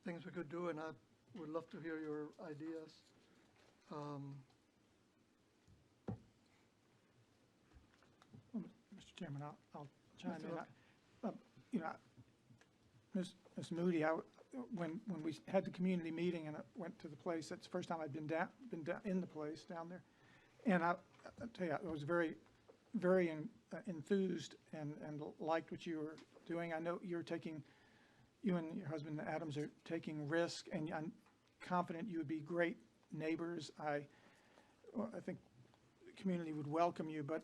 things we could do, and I would love to hear your ideas. Mr. Chairman, I'll chime Mr. in. Rucker. Ms. Moody, when we had the community meeting and I went to the place, that's the first time I'd been in the place down there. And I tell you, I was very, very enthused and liked what you were doing. I know you and your husband Adams are taking risk, and I'm confident you would be great neighbors. I think the community would welcome you, but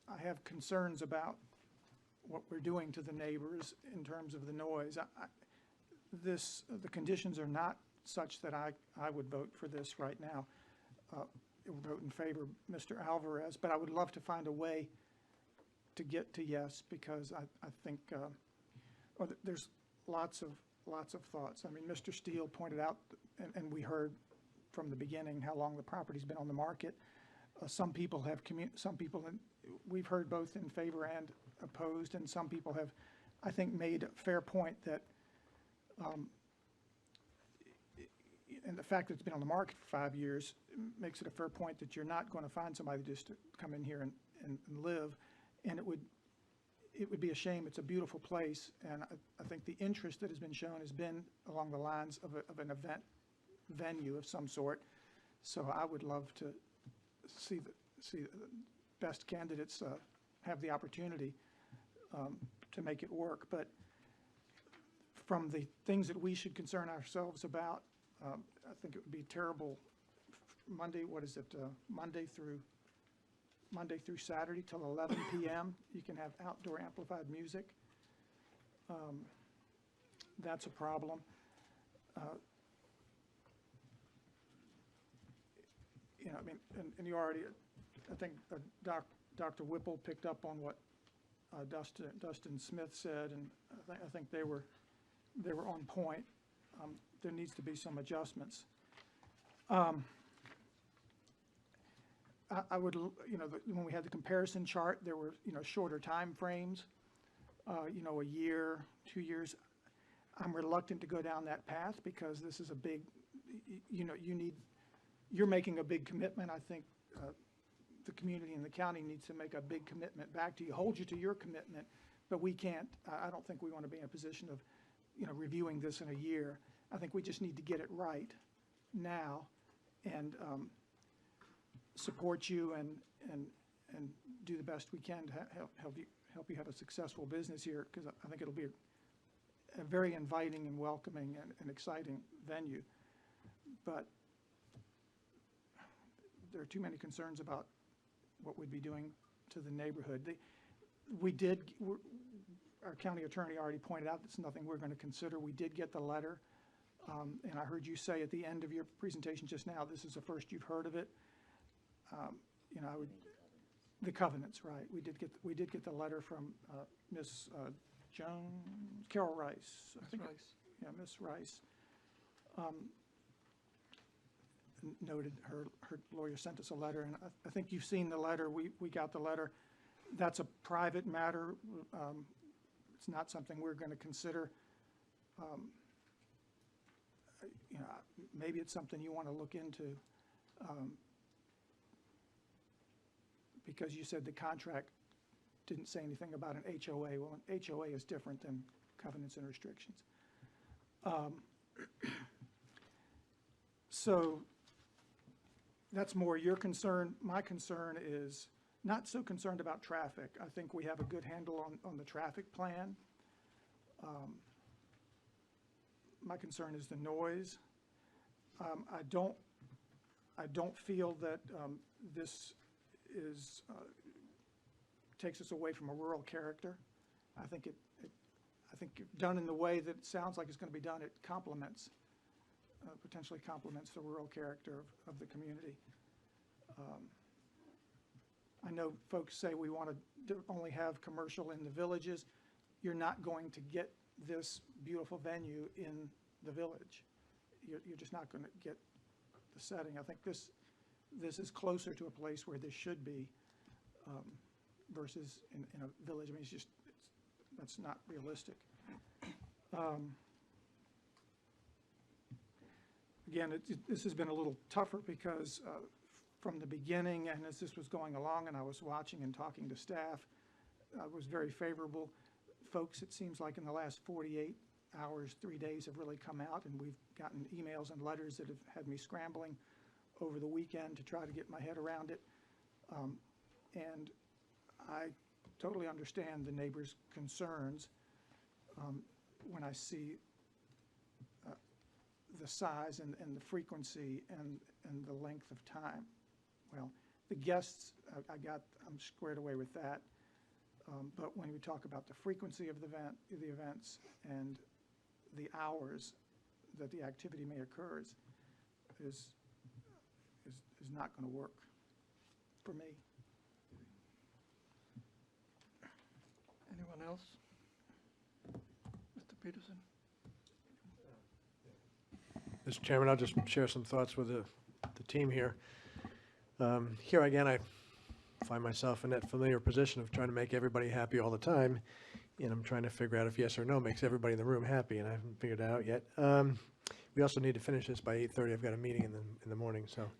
I have concerns about what we're doing to the neighbors in terms of the noise. The conditions are not such that I would vote for this right now. I would vote in favor of Mr. Alvarez, but I would love to find a way to get to yes, because I think there's lots of thoughts. I mean, Mr. Steele pointed out, and we heard from the beginning how long the property's been on the market. Some people we've heard both in favor and opposed, and some people have, I think, made a fair point that, and the fact that it's been on the market for 5 years makes it a fair point that you're not going to find somebody just to come in here and live, and it would be a shame. It's a beautiful place, and I think the interest that has been shown has been along the lines of an event venue of some sort. So I would love to see the best candidates have the opportunity to make it work. But from the things that we should concern ourselves about, I think it would be terrible. Monday, what is it? Monday through Monday through Saturday till 11 p.m. You can have outdoor amplified music. That's a problem. You know, I mean, and you already, I think Dr. Whipple picked up on what Dustin Smith said, and I think they were on point. There needs to be some adjustments. I would, you know, when we had the comparison chart, there were, you know, shorter time frames, you know, a year, 2 years. I'm reluctant to go down that path because this is a big, you know, you're making a big commitment. I think the community and the county needs to make a big commitment back to you, hold you to your commitment, but we can't, I don't think we want to be in a position of, you know, reviewing this in a year. I think we just need to get it right now and support you and do the best we can to help you have a successful business here, because I think it'll be a very inviting and welcoming and exciting venue. But there are too many concerns about what we'd be doing to the neighborhood. Our county attorney already pointed out it's nothing we're going to consider. We did get the letter, and I heard you say at the end of your presentation just now, this is the first you've heard of it. You know, the covenants, right? We did get the letter from Miss Carol Rice. I think. Rice. Yeah, Miss Rice. Noted her lawyer sent us a letter, and I think you've seen the letter. We got the letter. That's a private matter. It's not something we're going to consider. You know, maybe it's something you want to look into, because you said the contract didn't say anything about an HOA. Well, an HOA is different than covenants and restrictions. So that's more your concern. My concern is not so concerned about traffic. I think we have a good handle on the traffic plan. My concern is the noise. I don't feel that this takes us away from a rural character. I think done in the way that it sounds like it's going to be done, it complements, potentially complements the rural character of the community. I know folks say we want to only have commercial in the villages. You're not going to get this beautiful venue in the village. You're just not going to get the setting. I think this is closer to a place where this should be versus in a village. I mean, that's not realistic. Again, this has been a little tougher because from the beginning, and as this was going along and I was watching and talking to staff, I was very favorable. Folks, it seems like in the last 48 hours, 3 days have really come out, and we've gotten emails and letters that have had me scrambling over the weekend to try to get my head around it. And I totally understand the neighbors' concerns when I see the size and the frequency and the length of time. Well, the guests, I'm squared away with that. But when we talk about the frequency of the events and the hours that the activity may occur is not going to work for me. Anyone else? Mr. Peterson? Mr. Chairman, I'll just share some thoughts with the team here. Here again, I find myself in that familiar position of trying to make everybody happy all the time, and I'm trying to figure out if yes or no makes everybody in the room happy, and I haven't figured it out yet. We also need to finish this by 8:30. I've got a meeting in the morning, so.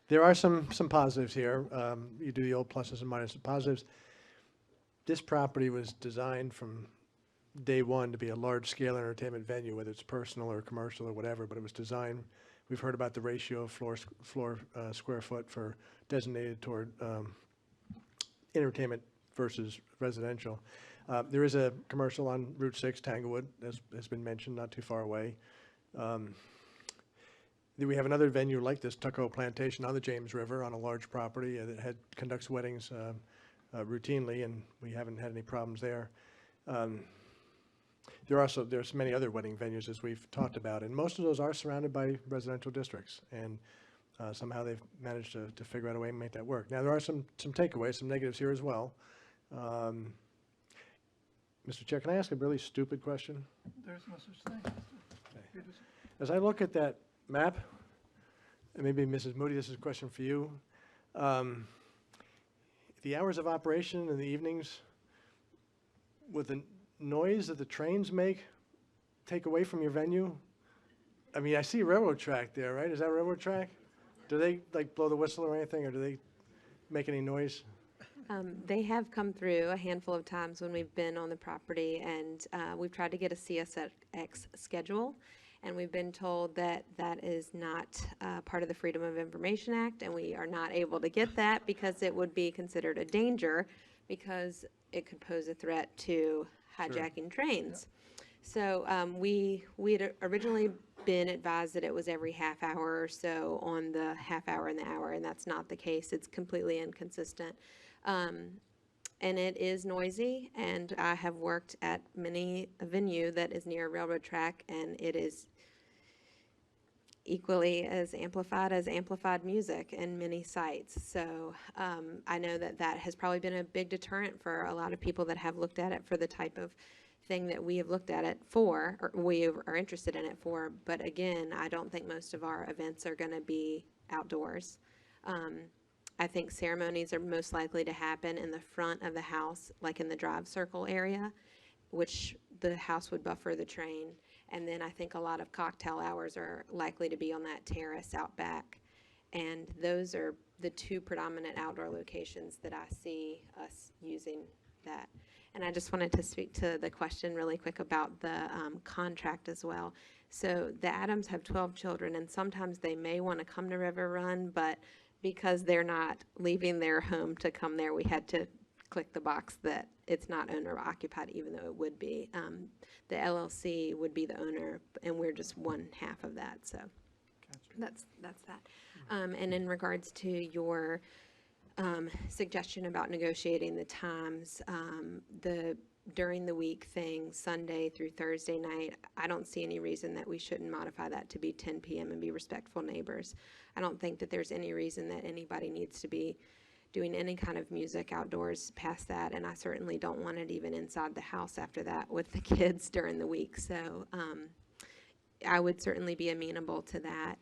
There are some positives here. You do the old pluses and minuses. Positives. This property was designed from day one to be a large-scale entertainment venue, whether it's personal or commercial or whatever, but it was designed. We've heard about the ratio of floor square foot for designated toward entertainment versus residential. There is a commercial on Route 6, Tanglewood, as has been mentioned, not too far away. We have another venue like this, Tuckahoe Plantation on the James River on a large property that conducts weddings routinely, and we haven't had any problems there. There's many other wedding venues, as we've talked about, and most of those are surrounded by residential districts, and somehow they've managed to figure out a way to make that work. Now, there are some takeaways, some negatives here as well. Mr. Chair, can I ask a really stupid question? There's no such thing. Mr. Peterson. As I look at that map, and maybe Mrs. Moody, this is a question for you. The hours of operation in the evenings, with the noise that the trains take away from your venue? I mean, I see railroad track there, right? Is that railroad track? Do they like blow the whistle or anything, or do they make any noise? They have come through a handful of times when we've been on the property, and we've tried to get a CSX schedule, and we've been told that that is not part of the Freedom of Information Act, and we are not able to get that because it would be considered a danger because it could pose a threat to hijacking trains. So we had originally been advised that it was every half hour or so on the half hour and the hour, and that's not the case. It's completely inconsistent. And it is noisy, and I have worked at a venue that is near a railroad track, and it is equally as amplified music in many sites. So I know that has probably been a big deterrent for a lot of people that have looked at it for the type of thing that we have looked at it for, or we are interested in it for. But again, I don't think most of our events are going to be outdoors. I think ceremonies are most likely to happen in the front of the house, like in the drive circle area, which the house would buffer the train. And then I think a lot of cocktail hours are likely to be on that terrace out back. And those are the two predominant outdoor locations that I see us using that. And I just wanted to speak to the question really quick about the contract as well. So the Adams have 12 children, and sometimes they may want to come to River Run, but because they're not leaving their home to come there, we had to click the box that it's not owner occupied, even though it would be. The LLC would be the owner, and we're just one half of that. So that's that. And in regards to your suggestion about negotiating the times, the during the week thing, Sunday through Thursday night, I don't see any reason that we shouldn't modify that to be 10 p.m. and be respectful neighbors. I don't think that there's any reason that anybody needs to be doing any kind of music outdoors past that, and I certainly don't want it even inside the house after that with the kids during the week. So I would certainly be amenable to that.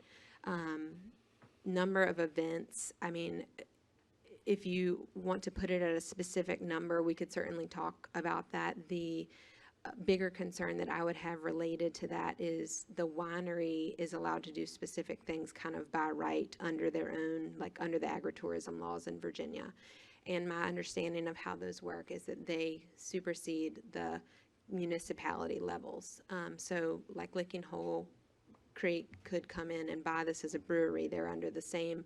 Number of events, I mean, if you want to put it at a specific number, we could certainly talk about that. The bigger concern that I would have related to that is the winery is allowed to do specific things kind of by right under their own, like under the agritourism laws in Virginia. And my understanding of how those work is that they supersede the municipality levels. So like Licking Hole Creek could come in and buy this as a brewery. They're under the same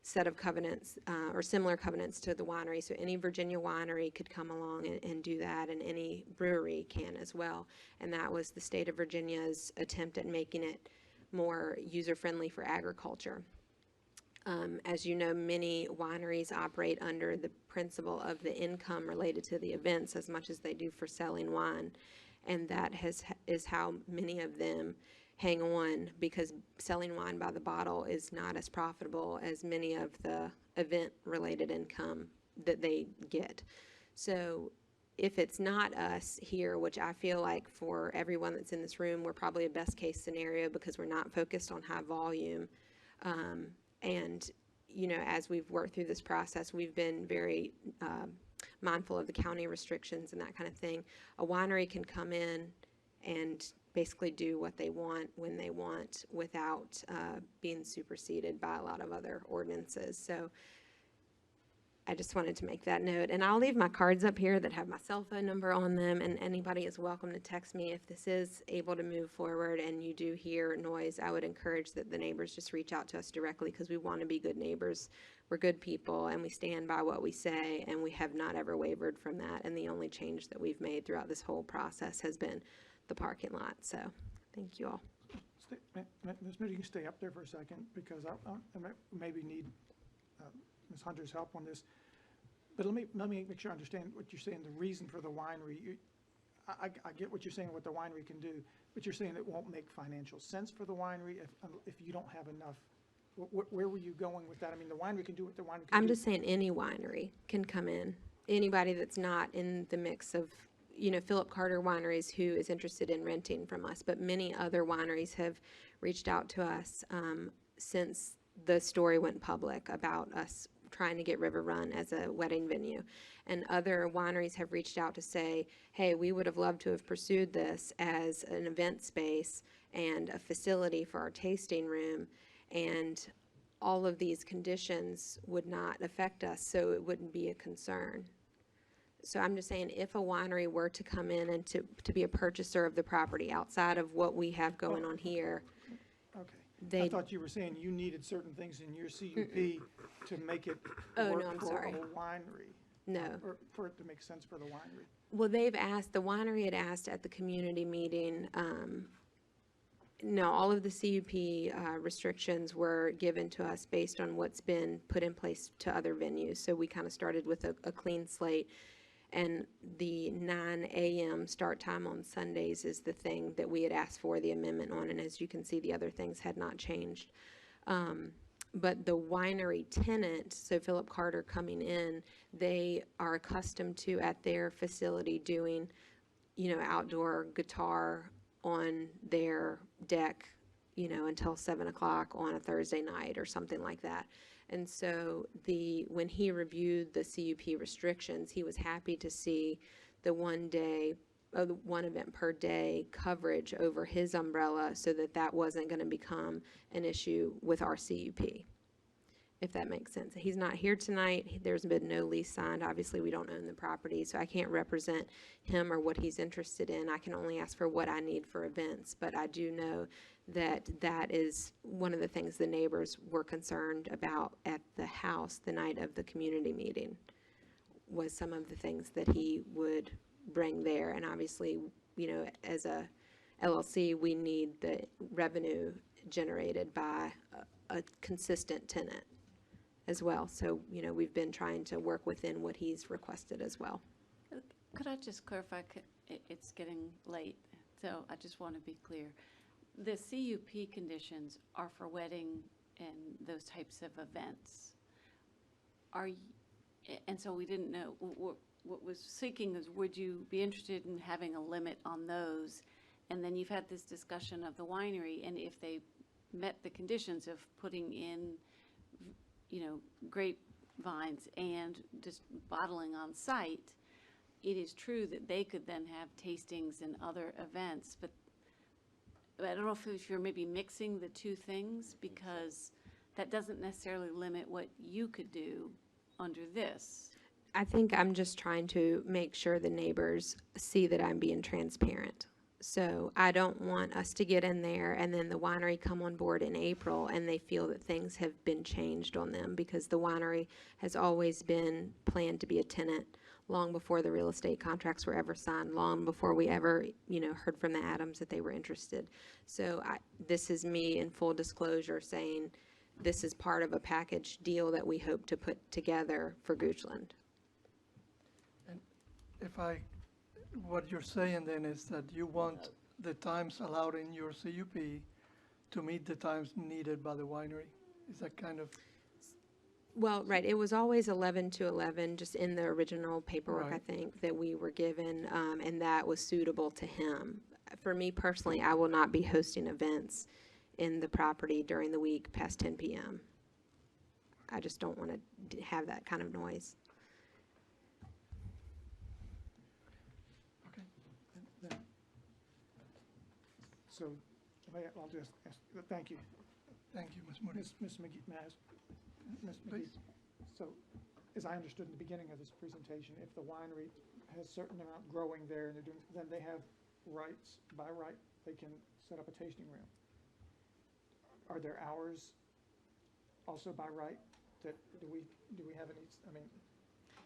set of covenants or similar covenants to the winery. So any Virginia winery could come along and do that, and any brewery can as well. And that was the state of Virginia's attempt at making it more user-friendly for agriculture. As you know, many wineries operate under the principle of the income related to the events as much as they do for selling wine. And that is how many of them hang on, because selling wine by the bottle is not as profitable as many of the event-related income that they get. So if it's not us here, which I feel like for everyone that's in this room, we're probably a best-case scenario because we're not focused on high volume. And, you know, as we've worked through this process, we've been very mindful of the county restrictions and that kind of thing. A winery can come in and basically do what they want when they want without being superseded by a lot of other ordinances. So I just wanted to make that note. And I'll leave my cards up here that have my cell phone number on them, and anybody is welcome to text me if this is able to move forward and you do hear noise. I would encourage that the neighbors just reach out to us directly, because we want to be good neighbors. We're good people, and we stand by what we say, and we have not ever wavered from that. And the only change that we've made throughout this whole process has been the parking lot. So thank you all. Ms. Moody, you can stay up there for a second, because maybe need Ms. Hunter's help on this. But let me make sure I understand what you're saying, the reason for the winery. I get what you're saying, what the winery can do, but you're saying it won't make financial sense for the winery if you don't have enough. Where were you going with that? I mean, the winery can do what the winery can do. I'm just saying any winery can come in. Anybody that's not in the mix of, Philip Carter Wineries who is interested in renting from us, but many other wineries have reached out to us since the story went public about us trying to get River Run as a wedding venue. And other wineries have reached out to say, hey, we would have loved to have pursued this as an event space and a facility for our tasting room, and all of these conditions would not affect us, so it wouldn't be a concern. So I'm just saying, if a winery were to come in and to be a purchaser of the property outside of what we have going on here, Okay. I thought you were saying you needed certain things in your CUP to make it work I'm for sorry. a winery. No. Or for it to make sense for the winery. Well, the winery had asked at the community meeting, no, all of the CUP restrictions were given to us based on what's been put in place to other venues. So we kind of started with a clean slate. And the 9 a.m. start time on Sundays is the thing that we had asked for the amendment on. And as you can see, the other things had not changed. But the winery tenant, so Philip Carter coming in, they are accustomed to, at their facility, doing, outdoor guitar on their deck, until 7 o'clock on a Thursday night or something like that. And so when he reviewed the CUP restrictions, he was happy to see the one event per day coverage over his umbrella, so that wasn't going to become an issue with our CUP, if that makes sense. He's not here tonight. There's been no lease signed. Obviously, we don't own the property, so I can't represent him or what he's interested in. I can only ask for what I need for events, but I do know that is one of the things the neighbors were concerned about at the house the night of the community meeting, was some of the things that he would bring there. And obviously, as a LLC, we need the revenue generated by a consistent tenant as well. So, we've been trying to work within what he's requested as well. Could I just clarify? It's getting late, so I just want to be clear. The CUP conditions are for wedding and those types of events. And so we didn't know, what was seeking is, would you be interested in having a limit on those? And then you've had this discussion of the winery, and if they met the conditions of putting in, grapevines and just bottling on site, it is true that they could then have tastings and other events, but I don't know if you're maybe mixing the two things, because that doesn't necessarily limit what you could do under this. I think I'm just trying to make sure the neighbors see that I'm being transparent. So I don't want us to get in there and then the winery come on board in April and they feel that things have been changed on them, because the winery has always been planned to be a tenant long before the real estate contracts were ever signed, long before we ever, heard from the Adams that they were interested. So this is me in full disclosure saying this is part of a package deal that we hope to put together for Goochland. And what you're saying then is that you want the times allowed in your CUP to meet the times needed by the winery? Is that kind of? Well, right, it was always 11 to 11, just in the original paperwork, I Right. think, that we were given, and that was suitable to him. For me personally, I will not be hosting events in the property during the week past 10 p.m. I just don't want to have that kind of noise. Okay. So, I'll just ask, thank you. Thank you, Ms. Moody. Ms. McGee, may I ask? Ms. McGee, so, as I understood in the beginning of this presentation, if the winery has certain amount growing there and they're doing, then they have rights, by right, they can set up a tasting room. Are there hours also by right that, do we have any, I mean,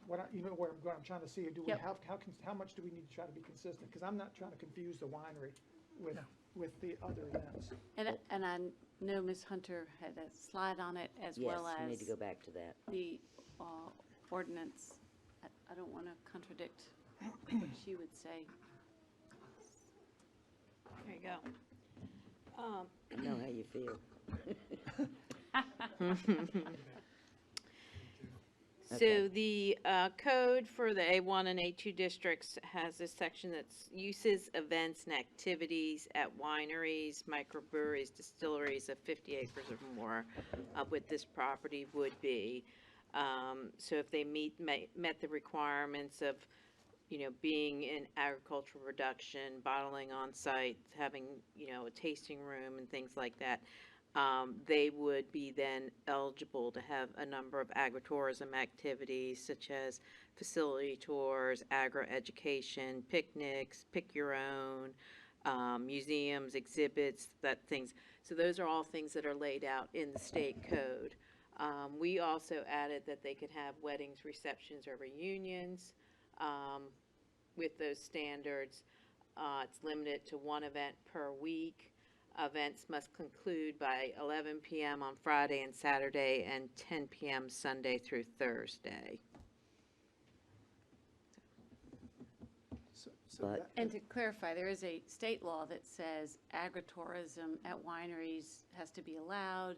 what I'm trying to see, do we Yep. have, how much do we need to try to be consistent? Because I'm not trying to confuse the winery with with the other events. And I know Ms. Hunter had a slide on it as well Yes, as. we need to go back to that. The ordinance. I don't want to contradict what she would say. There you go. I know how you feel. So the code for the A1 and A2 districts has a section that's uses, events, and activities at wineries, microbreweries, distilleries of 50 acres or more of what this property would be. So if they met the requirements of, being in agricultural production, bottling on site, having, a tasting room and things like that, they would be then eligible to have a number of agritourism activities such as facility tours, agro-education, picnics, pick your own, museums, exhibits, things. So those are all things that are laid out in the state code. We also added that they could have weddings, receptions, or reunions with those standards. It's limited to one event per week. Events must conclude by 11 p.m. on Friday and Saturday and 10 p.m. Sunday through Thursday. And to clarify, there is a state law that says agritourism at wineries has to be allowed,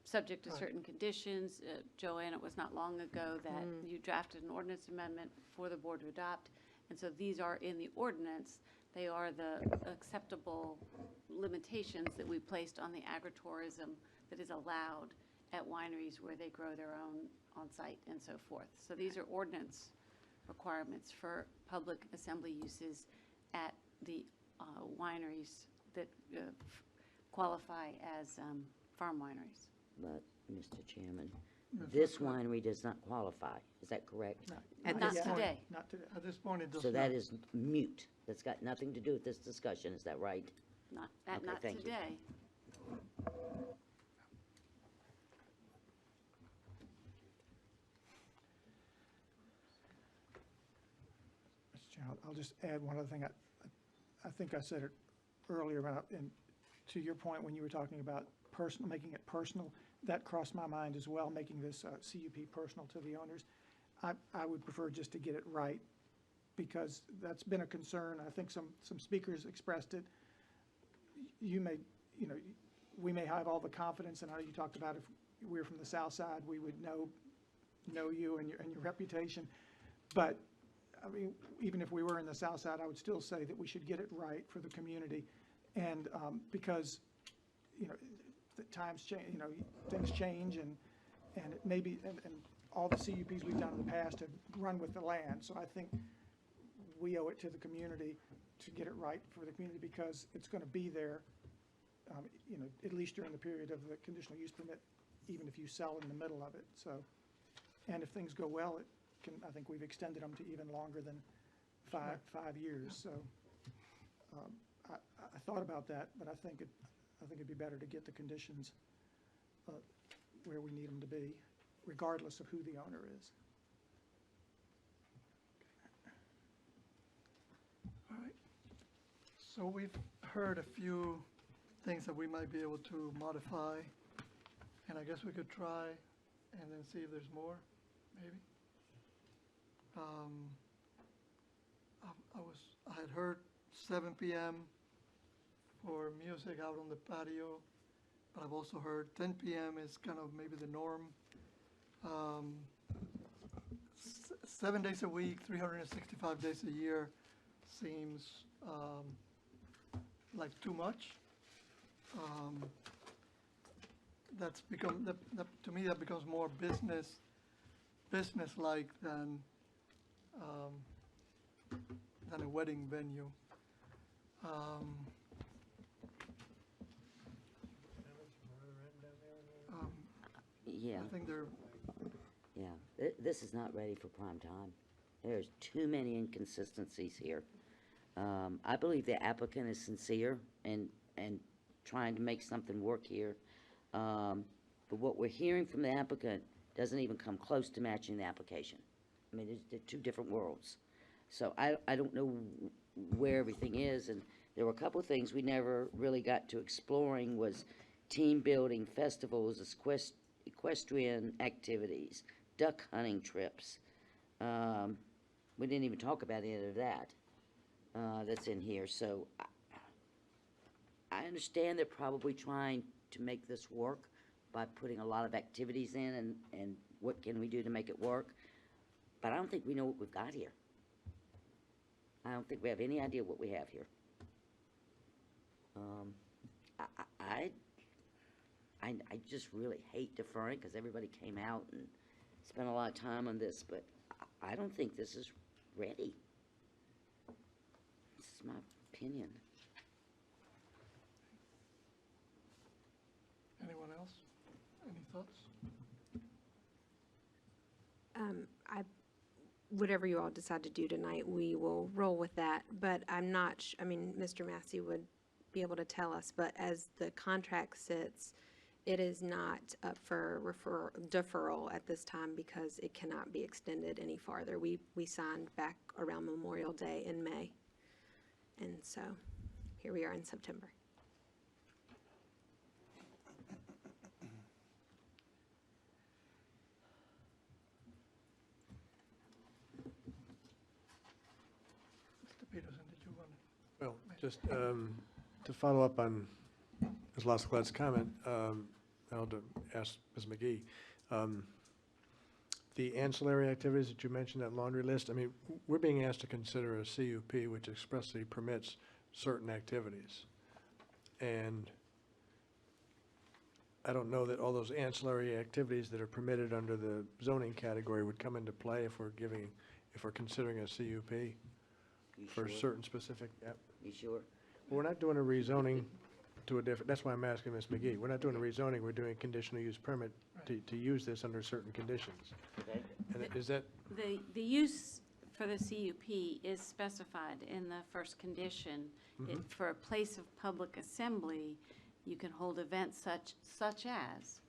subject to certain conditions. Joanne, it was not long ago that you drafted an ordinance amendment for the board to adopt, and so these are in the ordinance. They are the acceptable limitations that we placed on the agritourism that is allowed at wineries where they grow their own on-site and so forth. So these are ordinance requirements for public assembly uses at the wineries that qualify as farm wineries. But, Mr. Chairman, this winery does not qualify. Is that correct? Not today. Not today. At this point, it does So not. that is mute. That's got nothing to do with this discussion. Is that right? Not Okay, thank you. today. Mr. Chairman, I'll just add one other thing. I think I said it earlier about, and to your point when you were talking about making it personal, that crossed my mind as well, making this CUP personal to the owners. I would prefer just to get it right, because that's been a concern. I think some speakers expressed it. We may have all the confidence, and I know you talked about if we were from the south side, we would know you and your reputation. But I mean, even if we were in the south side, I would still say that we should get it right for the community. And because, the times change, things change, and it may be, and all the CUPs we've done in the past have run with the land. So I think we owe it to the community to get it right for the community, because it's going to be there, at least during the period of the conditional use permit, even if you sell in the middle of it. So, and if things go well, I think we've extended them to even longer than five years. So I thought about that, but I think it'd be better to get the conditions where we need them to be, regardless of who the owner is. All right. So we've heard a few things that we might be able to modify, and I guess we could try and then see if there's more, maybe. I had heard 7 p.m. for music out on the patio, but I've also heard 10 p.m. is kind of maybe the norm. 7 days a week, 365 days a year seems like too much. That's become, to me, that becomes more business-like than a wedding venue. Yeah. I think they're. Yeah, this is not ready for prime time. There's too many inconsistencies here. I believe the applicant is sincere and trying to make something work here. But what we're hearing from the applicant doesn't even come close to matching the application. I mean, they're two different worlds. So I don't know where everything is, and There were a couple of things we never really got to exploring was team building, festivals, equestrian activities, duck hunting trips. We didn't even talk about any of that, that's in here, so I understand they're probably trying to make this work by putting a lot of activities in and what can we do to make it work, but I don't think we know what we've got here. I don't think we have any idea what we have here. I just really hate deferring because everybody came out and spent a lot of time on this, but I don't think this is ready. This is my opinion. Anyone else? Any thoughts? Whatever you all decide to do tonight, we will roll with that, but I'm not, I mean, Mr. Massey would be able to tell us, but as the contract sits, it is not up for deferral at this time because it cannot be extended any farther. We signed back around Memorial Day in May, and so here we are in September. Mr. Peterson, did you want to? Well, just to follow up on Ms. Lasclette's comment, I'll ask Ms. McGee. The ancillary activities that you mentioned, that laundry list, I mean, we're being asked to consider a CUP which expressly permits certain activities. And I don't know that all those ancillary activities that are permitted under the zoning category would come into play if we're considering a CUP for sure? certain specific. You sure? Well, we're not doing a rezoning to a different, that's why I'm asking Ms. McGee. We're not doing a rezoning, we're doing a conditional use permit to use this under certain conditions. Okay. And is that, The use for the CUP is specified in the first condition. For a place of public assembly, you can hold events such as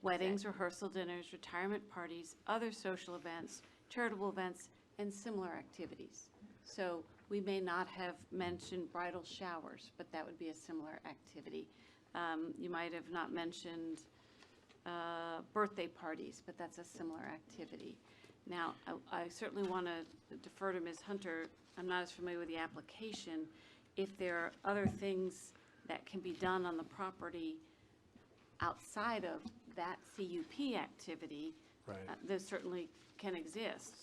weddings, rehearsal dinners, retirement parties, other social events, charitable events, and similar activities. So we may not have mentioned bridal showers, but that would be a similar activity. You might have not mentioned birthday parties, but that's a similar activity. Now, I certainly want to defer to Ms. Hunter. I'm not as familiar with the application. If there are other things that can be done on the property outside of that CUP activity, right. those certainly can exist.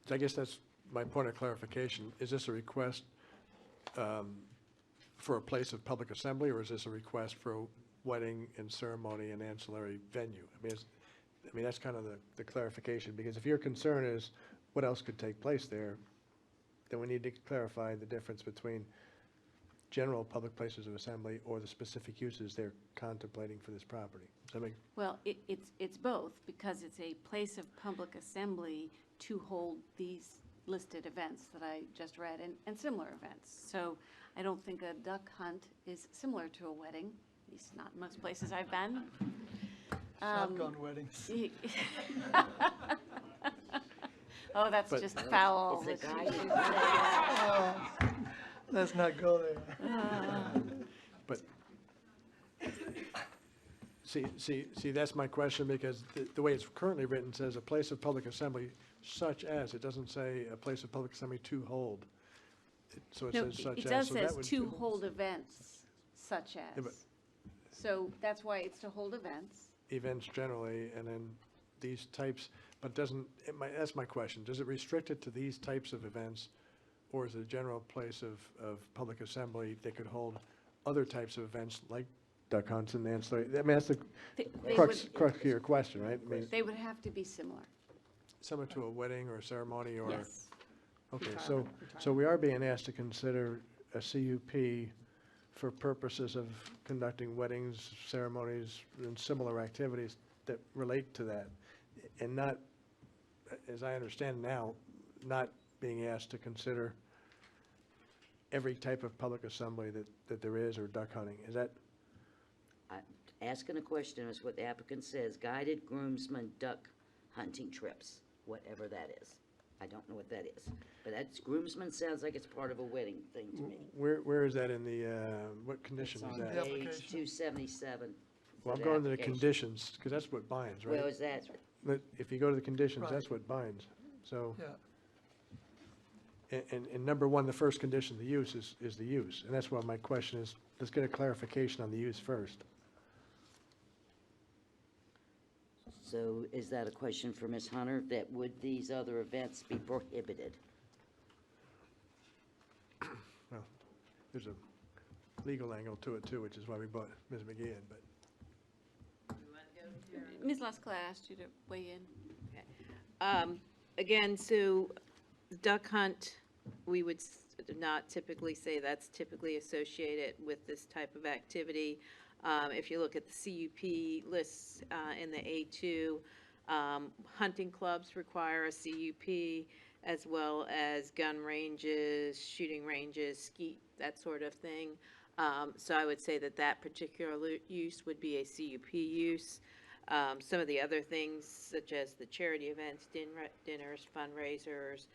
So I guess that's my point of clarification. Is this a request for a place of public assembly, or is this a request for a wedding and ceremony and ancillary venue? I mean, that's kind of the clarification, because if your concern is what else could take place there, then we need to clarify the difference between general public places of assembly or the specific uses they're contemplating for this property. Does that make? Well, it's both, because it's a place of public assembly to hold these listed events that I just read and similar events. So I don't think a duck hunt is similar to a wedding, at least not in most places I've been. Shotgun weddings. Oh, that's But- just foul. It's a guy Let's not go there. But, see, that's my question, because the way it's currently written says a place of public assembly such as, it doesn't say a place of public assembly to hold. So it No, says such it as. does so that says would- to hold events such Yeah, as. but- So that's why it's to hold events. Events generally, and then these types, but that's my question. Does it restrict it to these types of events, or is it a general place of public assembly that could hold other types of events like duck hunts and ancillary? I mean, that's the They crux would- of your question, right? I mean, They would have to be similar. similar to a wedding or a ceremony or? Yes. Okay, so we are being asked to consider a CUP for purposes of conducting weddings, ceremonies, and similar activities that relate to that, and not, as I understand now, not being asked to consider every type of public assembly that there is, or duck hunting. Is that? Asking a question is what the applicant says, guided groomsmen duck hunting trips, whatever that is. I don't know what that is. But that's, groomsmen sounds like it's part of a wedding thing to me. Where is that in the, what condition is that? Page 277. Well, I'm for going to the application. conditions, because that's what binds, right? Well, is that, But if you go to the conditions, Right. that's what binds. So, Yeah, and number one, the first condition, the use is the use. And that's why my question is, let's get a clarification on the use first. so is that a question for Ms. Hunter, that would these other events be prohibited? Well, there's a legal angle to it too, which is why we brought Ms. McGee in, but. Ms. Laskala asked you to weigh in. Again, so the duck hunt, we would not typically say that's typically associated with this type of activity. If you look at the CUP lists in the A2, hunting clubs require a CUP, as well as gun ranges, shooting ranges, skeet, that sort of thing. So I would say that that particular use would be a CUP use. Some of the other things, such as the charity events, dinners, fundraisers,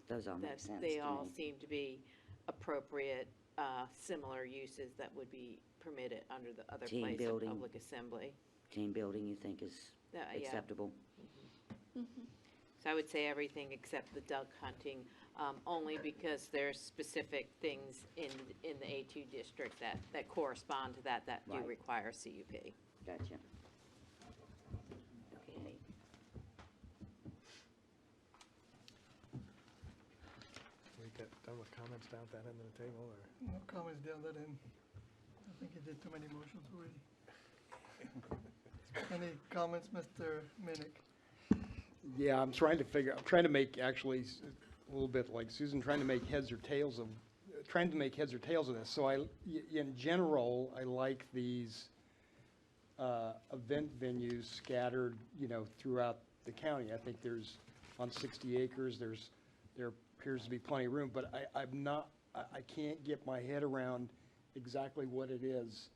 Those all make sense they to all me. seem to be appropriate, similar uses that would be permitted under the other Team place of building. public assembly. Team building, you think is Yeah. acceptable? So I would say everything except the duck hunting, only because there's specific things in the A2 district that correspond to that do Right. require CUP. Gotcha. Okay. We got done with comments down at that end of the table, or? no comments down that end. I think you did too many motions already. Any comments, Mr. Minnick? Yeah, I'm trying to make actually a little bit like Susan, trying to make heads or tails of this. So in general, I like these event venues scattered, throughout the county. I think there's, on 60 acres, there appears to be plenty of room, but I can't get my head around exactly what it is,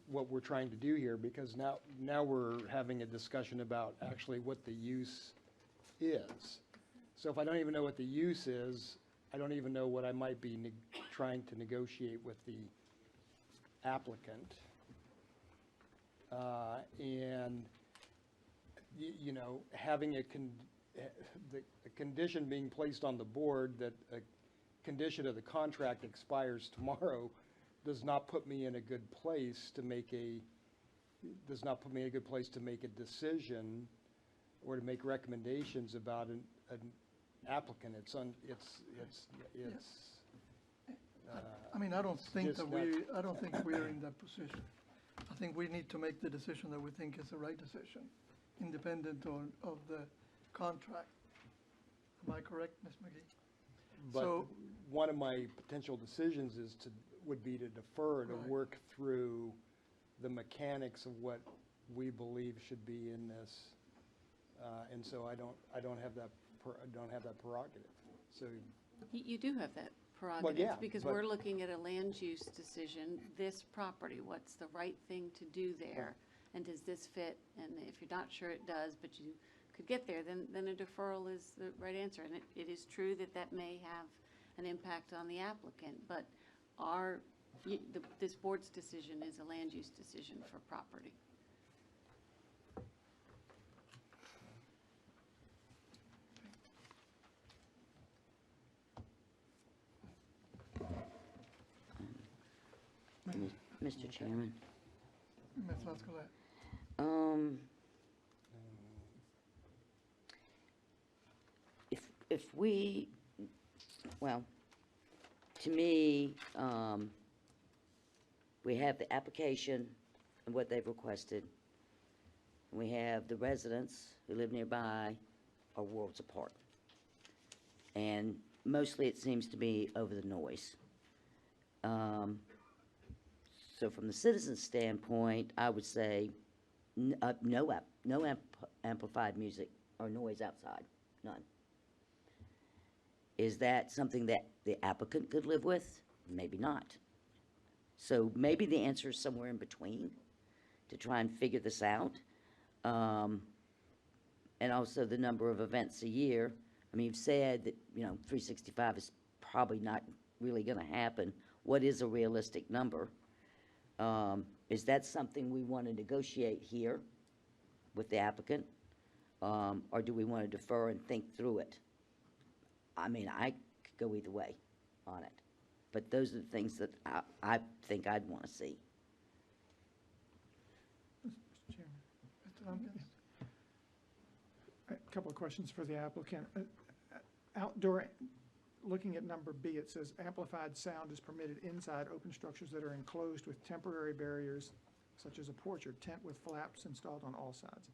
what we're trying to do here, because now we're having a discussion about actually what the use is. So if I don't even know what the use is, I don't even know what I might be trying to negotiate with the applicant. And, having the condition being placed on the board that a condition of the contract expires tomorrow does not put me in a good place to make a decision or to make recommendations about an applicant. I mean, I don't think just that not- I don't think we're in that position. I think we need to make the decision that we think is the right decision, independent of the contract. Am I correct, Ms. McGee? But So- one of my potential decisions would be to defer, to Right. work through the mechanics of what we believe should be in this. And so I don't have that prerogative. So, You do have that prerogative, yeah, because but- we're looking at a land use decision, this property, what's the right thing to do there? And does this fit? And if you're not sure it does, but you could get there, then a deferral is the right answer. And it is true that may have an impact on the applicant, but this board's decision is a land use decision for property. Mr. Chairman, Ms. Laskala? if we, well, to me, we have the application and what they've requested. We have the residents who live nearby are worlds apart. And mostly it seems to be over the noise. So from the citizen's standpoint, I would say no amplified music or noise outside, none. Is that something that the applicant could live with? Maybe not. So maybe the answer is somewhere in between to try and figure this out. and also the number of events a year. I mean, you've said that, 365 is probably not really gonna happen. What is a realistic number? Is that something we want to negotiate here with the applicant? Or do we want to defer and think through it? I mean, I could go either way on it, but those are the things that I think I'd want to see. Mr. Chairman. Mr. Tompkins? A couple of questions for the applicant. Outdoor, looking at number B, it says amplified sound is permitted inside open structures that are enclosed with temporary barriers, such as a porch or tent with flaps installed on all sides.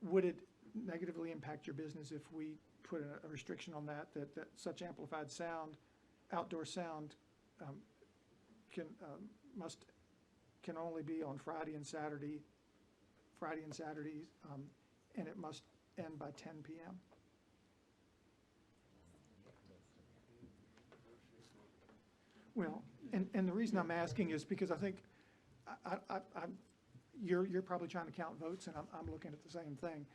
Would it negatively impact your business if we put a restriction on that such amplified sound, outdoor sound, can only be on Friday and Saturdays, and it must end by 10 p.m.? Well, and the reason I'm asking is because I think you're probably trying to count votes, and I'm looking at the same thing.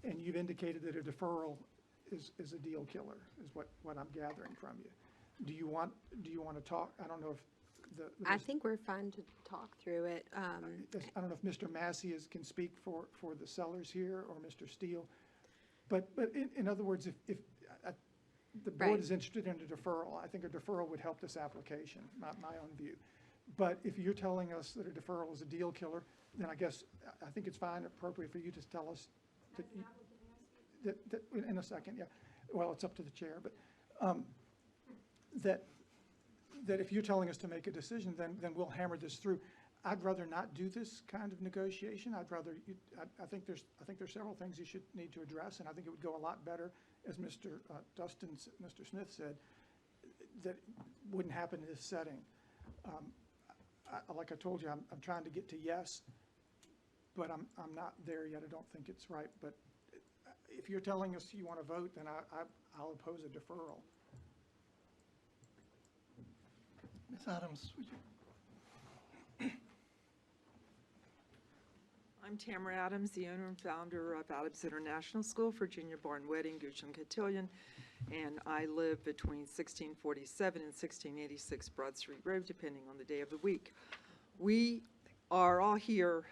And you've indicated that a deferral is a deal killer, is what I'm gathering from you. Do you want to talk? I don't know if I think we're fine to talk through it. I don't know if Mr. Massey can speak for the sellers here, or Mr. Steele. But in other words, if the board Right. is interested in a deferral, I think a deferral would help this application, not my own view. But if you're telling us that a deferral is a deal killer, then I guess, I think it's fine, appropriate for you to tell us that in a second, yeah. Well, it's up to the chair, but that if you're telling us to make a decision, then we'll hammer this through. I'd rather not do this kind of negotiation. I'd rather, I think there's several things you should need to address, and I think it would go a lot better, as Mr. Mr. Smith said, that wouldn't happen in this setting. Like I told you, I'm trying to get to yes, but I'm not there yet. I don't think it's right. But if you're telling us you want to vote, then I'll oppose a deferral. Ms. Adams, would you? I'm Tamara Adams, the owner and founder of Adams International School for Junior-Born Wedding, Goochland Cotillion, and I live between 1647 and 1686 Broad Street Road, depending on the day of the week. We are all here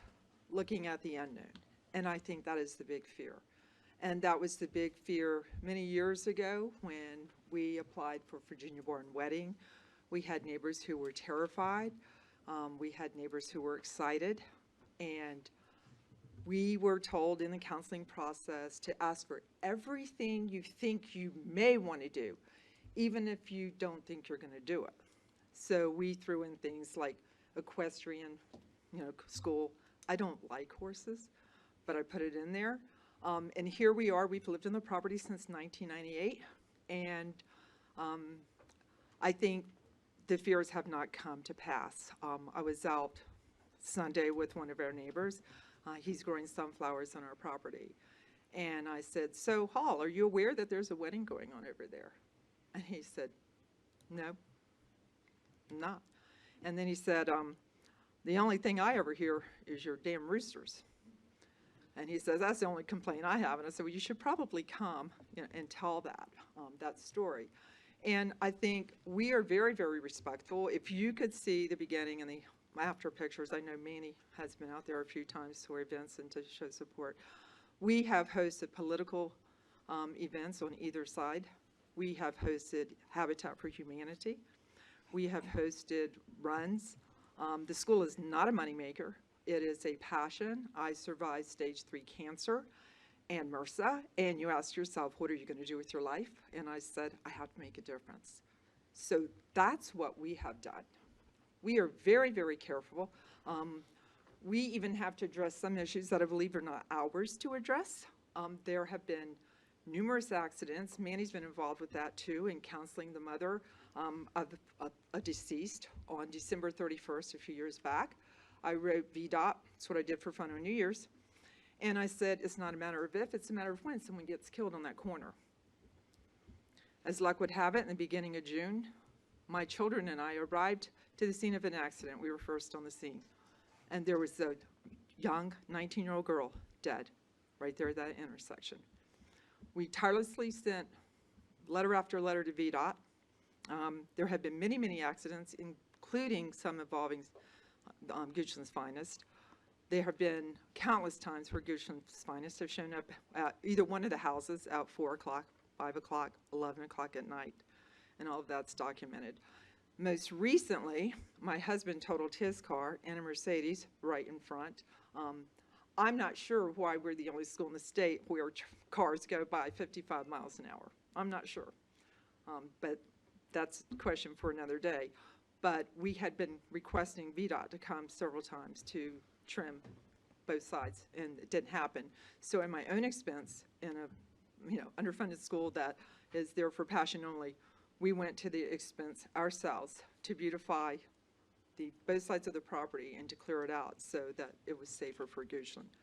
looking at the unknown, and I think that is the big fear. And that was the big fear many years ago when we applied for Virginia-Born Wedding. We had neighbors who were terrified. We had neighbors who were excited, and we were told in the counseling process to ask for everything you think you may want to do, even if you don't think you're going to do it. So we threw in things like equestrian, school. I don't like horses, but I put it in there. And here we are. We've lived in the property since 1998, and I think the fears have not come to pass. I was out Sunday with one of our neighbors. He's growing sunflowers on our property. And I said, "So, Hall, are you aware that there's a wedding going on over there?" And he said, "No, I'm not." And then he said, "The only thing I ever hear is your damn roosters." And he says, "That's the only complaint I have." And I said, "Well, you should probably come and tell that story." And I think we are very, very respectful. If you could see the beginning and the after pictures, I know Manny has been out there a few times for events and to show support. We have hosted political events on either side. We have hosted Habitat for Humanity. We have hosted runs. The school is not a moneymaker. It is a passion. I survived stage 3 cancer and MRSA, and you ask yourself, what are you going to do with your life? And I said, I have to make a difference. So that's what we have done. We are very, very careful. We even have to address some issues that I believe are not ours to address. There have been numerous accidents. Manny's been involved with that too, in counseling the mother of a deceased on December 31st a few years back. I wrote VDOT, that's what I did for fun on New Year's. And I said, it's not a matter of if, it's a matter of when someone gets killed on that corner. As luck would have it, in the beginning of June, my children and I arrived to the scene of an accident. We were first on the scene. And there was a young 19-year-old girl dead right there at that intersection. We tirelessly sent letter after letter to VDOT. There have been many, many accidents, including some involving Goochland's Finest. There have been countless times where Goochland's Finest have shown up at either one of the houses at 4 o'clock, 5 o'clock, 11 o'clock at night, and all of that's documented. Most recently, my husband totaled his car in a Mercedes right in front. I'm not sure why we're the only school in the state where cars go by 55 miles an hour. I'm not sure, but that's a question for another day. But we had been requesting VDOT to come several times to trim both sides, and it didn't happen. So at my own expense, in a underfunded school that is there for passion only, we went to the expense ourselves to beautify both sides of the property and to clear it out so that it was safer for Goochland.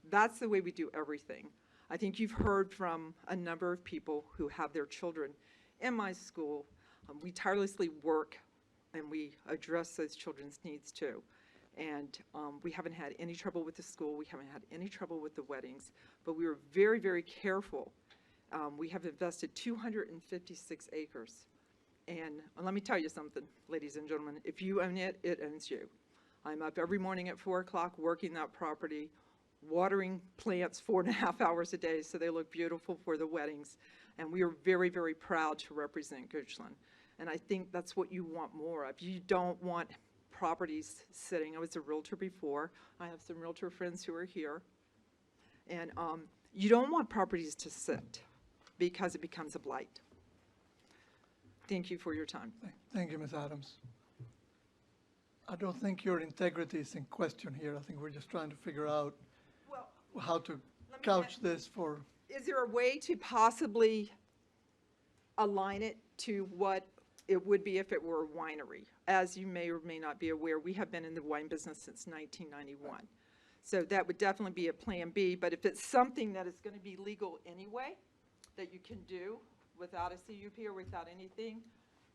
That's the way we do everything. I think you've heard from a number of people who have their children in my school. We tirelessly work and we address those children's needs too. And we haven't had any trouble with the school. We haven't had any trouble with the weddings, but we were very, very careful. We have invested 256 acres. And let me tell you something, ladies and gentlemen, if you own it, it owns you. I'm up every morning at 4 o'clock working that property, watering plants 4.5 hours a day so they look beautiful for the weddings. And we are very, very proud to represent Goochland. And I think that's what you want more of. You don't want properties sitting. I was a realtor before. I have some realtor friends who are here. And you don't want properties to sit because it becomes a blight. Thank you for your time. Thank you, Ms. Adams. I don't think your integrity is in question here. I think we're just trying to figure out how to couch this for. Is there a way to possibly align it to what it would be if it were a winery? As you may or may not be aware, we have been in the wine business since 1991. So that would definitely be a plan B, but if it's something that is going to be legal anyway, that you can do without a CUP or without anything,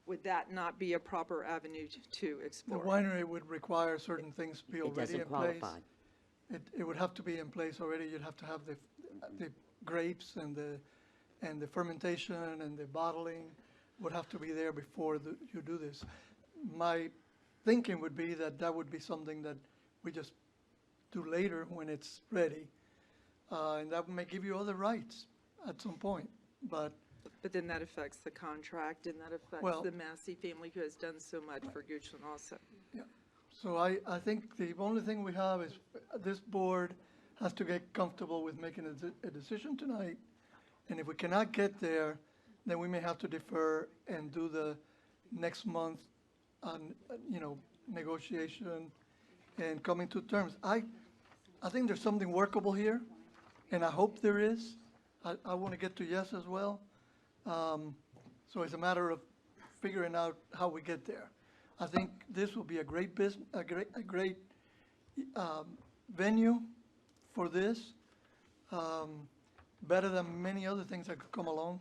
would that not be a proper avenue to The explore? winery would require certain things to be already in doesn't place. qualify. It would have to be in place already. You'd have to have the grapes and the fermentation and the bottling would have to be there before you do this. My thinking would be that would be something that we just do later when it's ready. And that may give you other rights at some point, but then that affects the contract and that affects Well- the Massey family who has done so much for Goochland also. yeah. So I think the only thing we have is this board has to get comfortable with making a decision tonight. And if we cannot get there, then we may have to defer and do the next month negotiation and coming to terms. I think there's something workable here, and I hope there is. I want to get to yes as well. So it's a matter of figuring out how we get there. I think this will be a great business, a great venue for this. Better than many other things that could come along,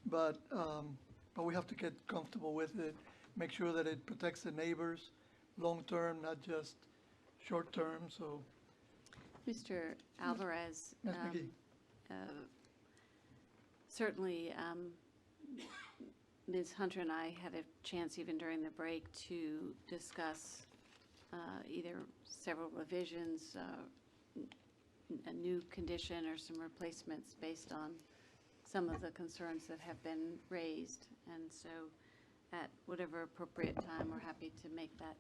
but we have to get comfortable with it. Make sure that it protects the neighbors long-term, not just short-term, so. Mr. Alvarez, Ms. McGee. certainly Ms. Hunter and I had a chance even during the break to discuss either several revisions, a new condition or some replacements based on some of the concerns that have been raised. And so at whatever appropriate time, we're happy to make that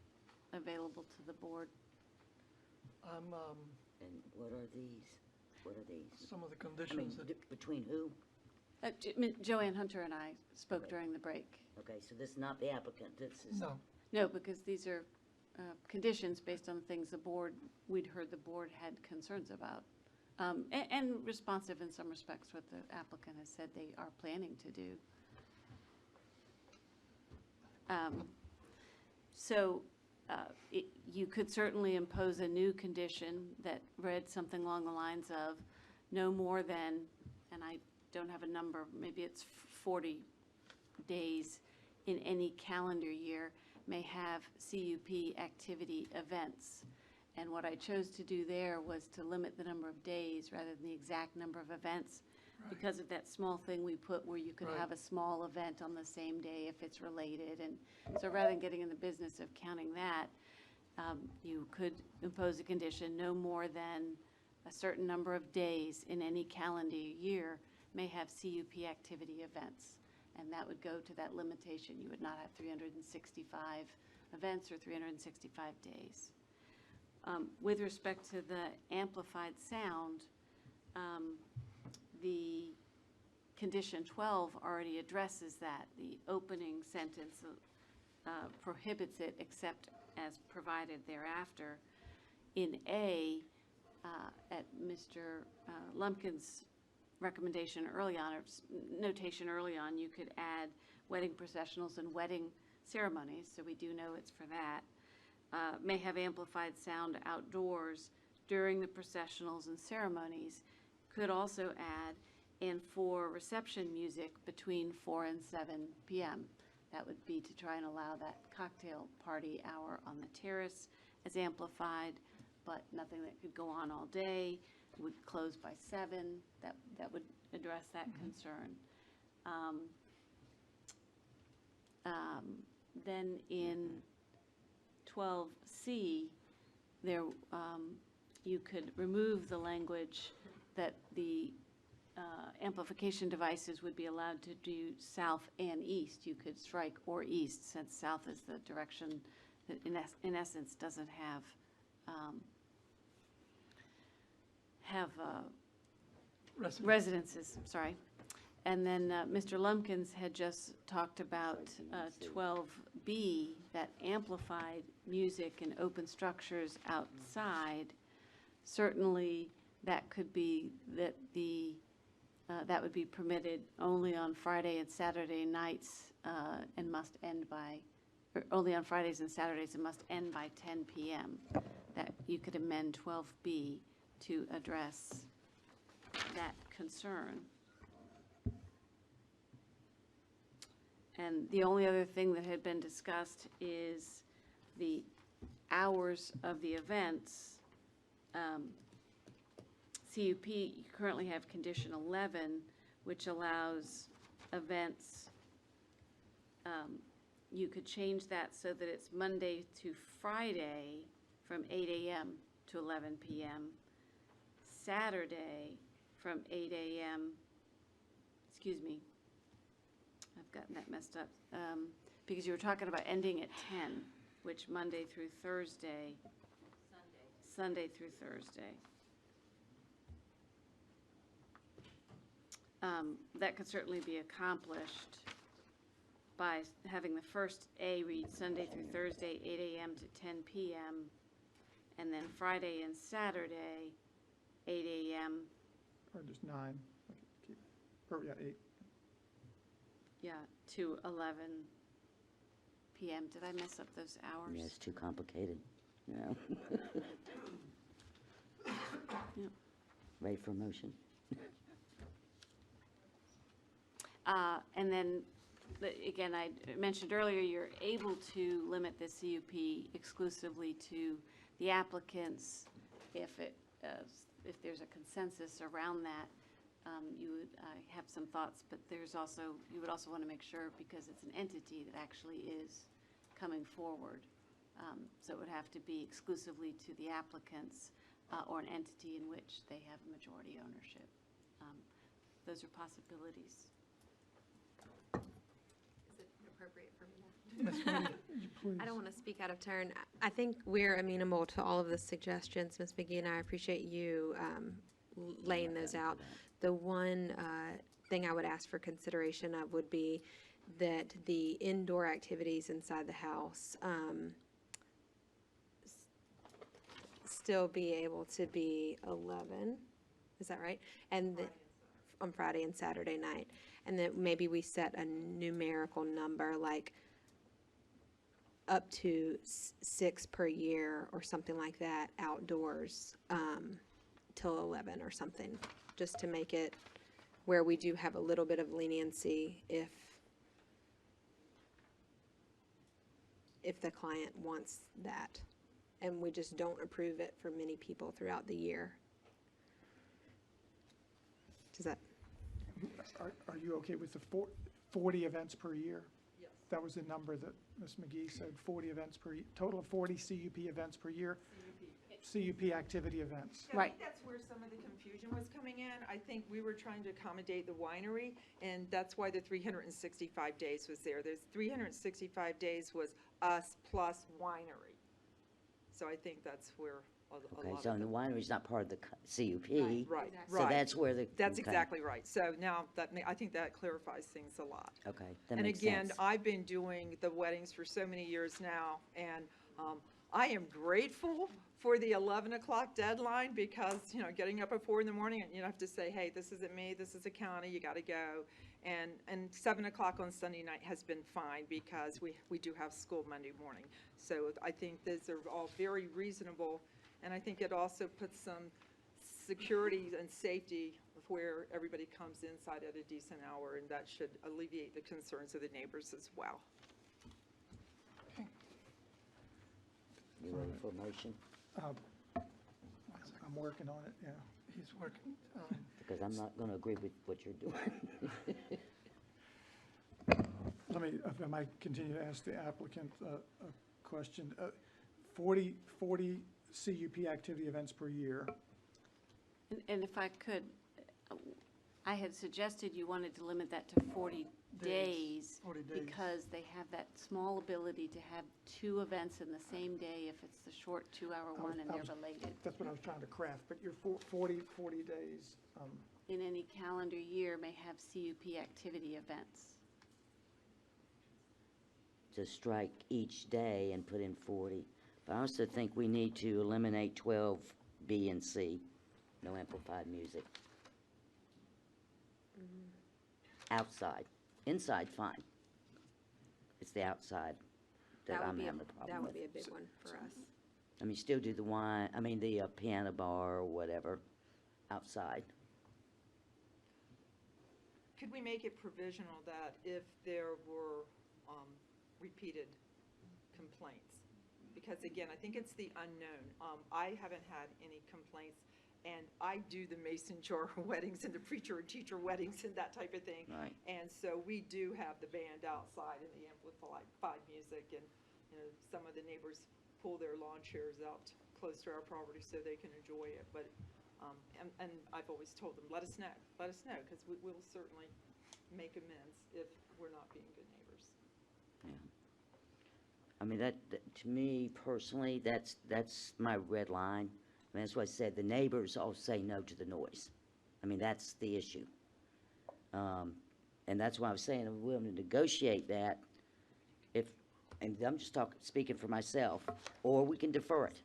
available to the board. And what are these? What are these? Some of the I mean, conditions that. between who? Joanne Hunter and I spoke during the break. Okay, so this is not the applicant, this is. No. No, because these are conditions based on things we'd heard the board had concerns about. And responsive in some respects what the applicant has said they are planning to do. You could certainly impose a new condition that read something along the lines of no more than, and I don't have a number, maybe it's 40 days in any calendar year may have CUP activity events. And what I chose to do there was to limit the number of days rather than the exact number of events. Because of that small thing we put where you could Right. have a small event on the same day if it's related. And so rather than getting in the business of counting that, you could impose a condition, no more than a certain number of days in any calendar year may have CUP activity events. And that would go to that limitation. You would not have 365 events or 365 days. With respect to the amplified sound, the condition 12 already addresses that. The opening sentence prohibits it except as provided thereafter. In A, at Mr. Lumpkin's recommendation early on, or notation early on, you could add wedding processionals and wedding ceremonies, so we do know it's for that. May have amplified sound outdoors during the processionals and ceremonies. Could also add, and for reception music between 4 and 7 p.m. That would be to try and allow that cocktail party hour on the terrace as amplified, but nothing that could go on all day, would close by 7. That would address that concern. Then in 12C, there, you could remove the language that the amplification devices would be allowed to do south and east. You could strike or east, since south is the direction that in essence doesn't have residences, sorry. And then Mr. Lumpkins had just talked about 12B, that amplified music in open structures outside. Certainly, that could be that that would be permitted only on Friday and Saturday nights and must end by, or only on Fridays and Saturdays and must end by 10 p.m. That you could amend 12B to address that concern. And the only other thing that had been discussed is the hours of the events. CUP, you currently have condition 11, which allows events, you could change that so that it's Monday to Friday from 8 a.m. to 11 p.m., Saturday from 8 a.m., excuse me, I've gotten that messed up, because you were talking about ending at 10, which Monday through Thursday. Sunday through Thursday. That could certainly be accomplished by having the first A read Sunday through Thursday, 8 a.m. to 10 p.m., and then Friday and Saturday, 8 a.m. Or just 9, okay, keep, or yeah, 8. Yeah, to 11 p.m. Did I mess up those hours? Yeah, it's too complicated, you know. Yep. Ready for a motion? And then, again, I mentioned earlier, you're able to limit the CUP exclusively to the applicants if there's a consensus around that. You would have some thoughts, but you would also want to make sure, because it's an entity that actually is coming forward. So it would have to be exclusively to the applicants or an entity in which they have majority ownership. Those are possibilities. Is it appropriate for me now? Please. I don't want to speak out of turn. I think we're amenable to all of the suggestions, Ms. McGee, and I appreciate you laying those out. The one thing I would ask for consideration of would be that the indoor activities inside the house still be able to be 11, is that right? And on Friday and Saturday night. And that maybe we set a numerical number, like up to 6 per year or something like that outdoors till 11 or something, just to make it where we do have a little bit of leniency if the client wants that and we just don't approve it for many people throughout the year. Does that? Are you okay with the 40 events per year? Yes. That was the number that Ms. McGee said, 40 events per, total of 40 CUP events per year? CUP activity events. I think that's where some of the confusion was coming in. I think we were trying to accommodate the winery, and that's why the 365 days was there. There's 365 days was us plus winery. So I think that's where a Okay, Oh, so the winery's not part of the CUP. Right, So right. that's where the. That's okay. exactly right. So now I think that clarifies things a lot. Okay, that And makes again, sense. I've been doing the weddings for so many years now, and I am grateful for the 11 o'clock deadline because, getting up at 4 in the morning, and you have to say, hey, this isn't me, this is the county, you got to go. And 7 o'clock on Sunday night has been fine because we do have school Monday morning. So I think those are all very reasonable, and I think it also puts some security and safety where everybody comes inside at a decent hour, and that should alleviate the concerns of the neighbors as well. You ready for a motion? I'm working on it, yeah. He's working. Because I'm not going to agree with what you're doing. Let me, if I might continue to ask the applicant a question. 40 CUP activity events per year. And if I could, I had suggested you wanted to limit that to 40 days 40 days. because they have that small ability to have 2 events in the same day if it's the short 2-hour one and they're related. That's what I was trying to craft, but your 40 days. In any calendar year may have CUP activity events. To strike each day and put in 40. But I also think we need to eliminate 12 B and C, no amplified music. Outside. Inside, fine. It's the outside that I'm having a problem That would with. be a big one for us. I mean, still do the piano bar or whatever outside. Could we make it provisional that if there were repeated complaints? Because again, I think it's the unknown. I haven't had any complaints, and I do the mason jar weddings and the preacher and teacher weddings and that type of thing. Right. And so we do have the band outside and the amplified music, and some of the neighbors pull their lawn chairs out close to our property so they can enjoy it. But and I've always told them, let us know, because we will certainly make amends if we're not being good neighbors. Yeah. I mean, that to me personally, that's my red line. I mean, that's why I said the neighbors all say no to the noise. I mean, that's the issue. And that's why I was saying I'm willing to negotiate that and I'm just speaking for myself, or we can defer it.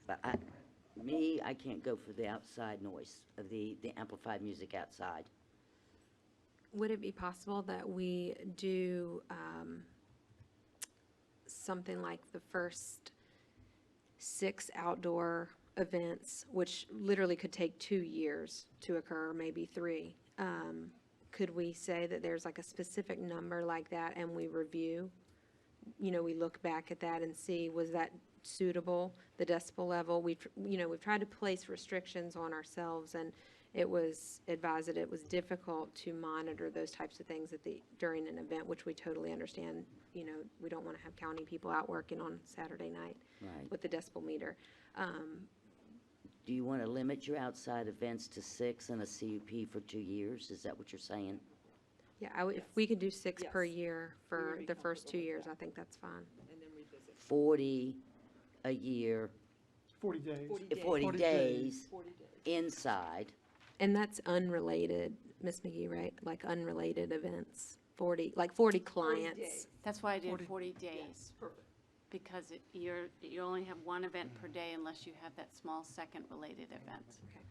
But I can't go for the outside noise of the amplified music outside. Would it be possible that we do something like the first 6 outdoor events, which literally could take 2 years to occur, maybe 3? Could we say that there's like a specific number like that and we review? We look back at that and see, was that suitable, the decibel level? We've tried to place restrictions on ourselves, and it was advised that it was difficult to monitor those types of things during an event, which we totally understand. We don't want to have county people out working on Saturday night Right. with the decibel meter. Do you want to limit your outside events to 6 and a CUP for 2 years? Is that what you're saying? Yeah, if we could do 6 per Yes. year for the first 2 years, I think that's fine. And then revisit. 40 a year, 40 days. 40 days 40 days. inside. And that's unrelated, Ms. McGee, right? Like unrelated events, 40 clients. days. That's why I did 40 days. Yes, perfect. Because you only have 1 event per day unless you have that small second related event. Okay.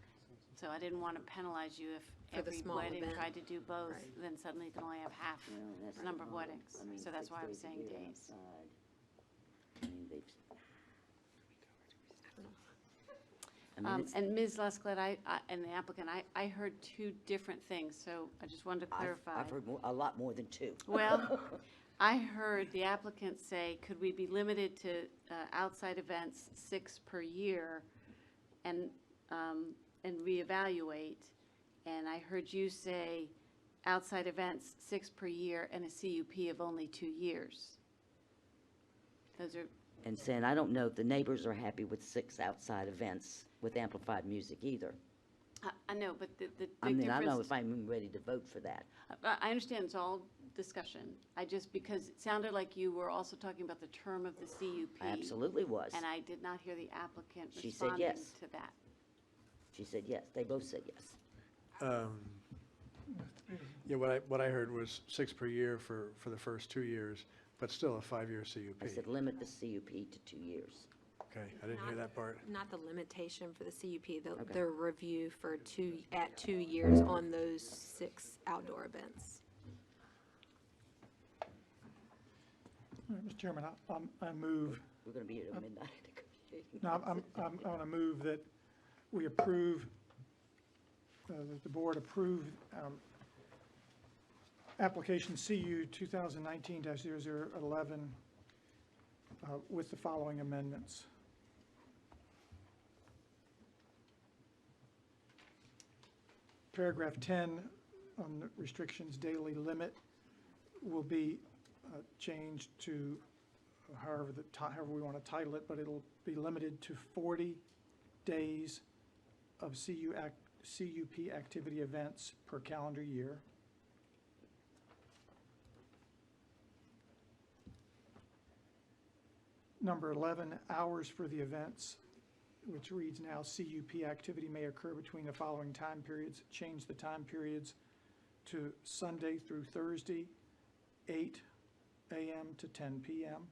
So I didn't want to penalize you if For the every small wedding event. tried to do both, Right. then suddenly you can only have half the number of weddings. So that's why I was saying days. And Ms. Lescott, and the applicant, I heard 2 different things, so I just wanted to clarify. I've heard a lot more than 2. Well, I heard the applicant say, could we be limited to outside events 6 per year and reevaluate? And I heard you say outside events 6 per year and a CUP of only 2 years. Those are, And saying, I don't know if the neighbors are happy with 6 outside events with amplified music either. I know, but the big I mean, I don't know difference. if I'm even ready to vote for that. I understand it's all discussion. Because it sounded like you were also talking about the term of the CUP. I absolutely was. And I did not hear the applicant She said responding yes. to that. She said yes. They both said yes. Yeah, what I heard was 6 per year for the first 2 years, but still a 5-year CUP. I said limit the CUP to 2 years. Okay, I didn't hear that part. Not the limitation for the CUP, Okay. the review for 2 years on those 6 outdoor events. All right, Mr. Chairman, I move, We're going to be here at midnight. no, I'm going to move that we approve, that the board approve application CU 2019-0011 with the following amendments. Paragraph 10 on the restrictions daily limit will be changed to however we want to title it, but it'll be limited to 40 days of CUP activity events per calendar year. Number 11, hours for the events, which reads now CUP activity may occur between the following time periods. Change the time periods to Sunday through Thursday, 8 a.m. to 10 p.m.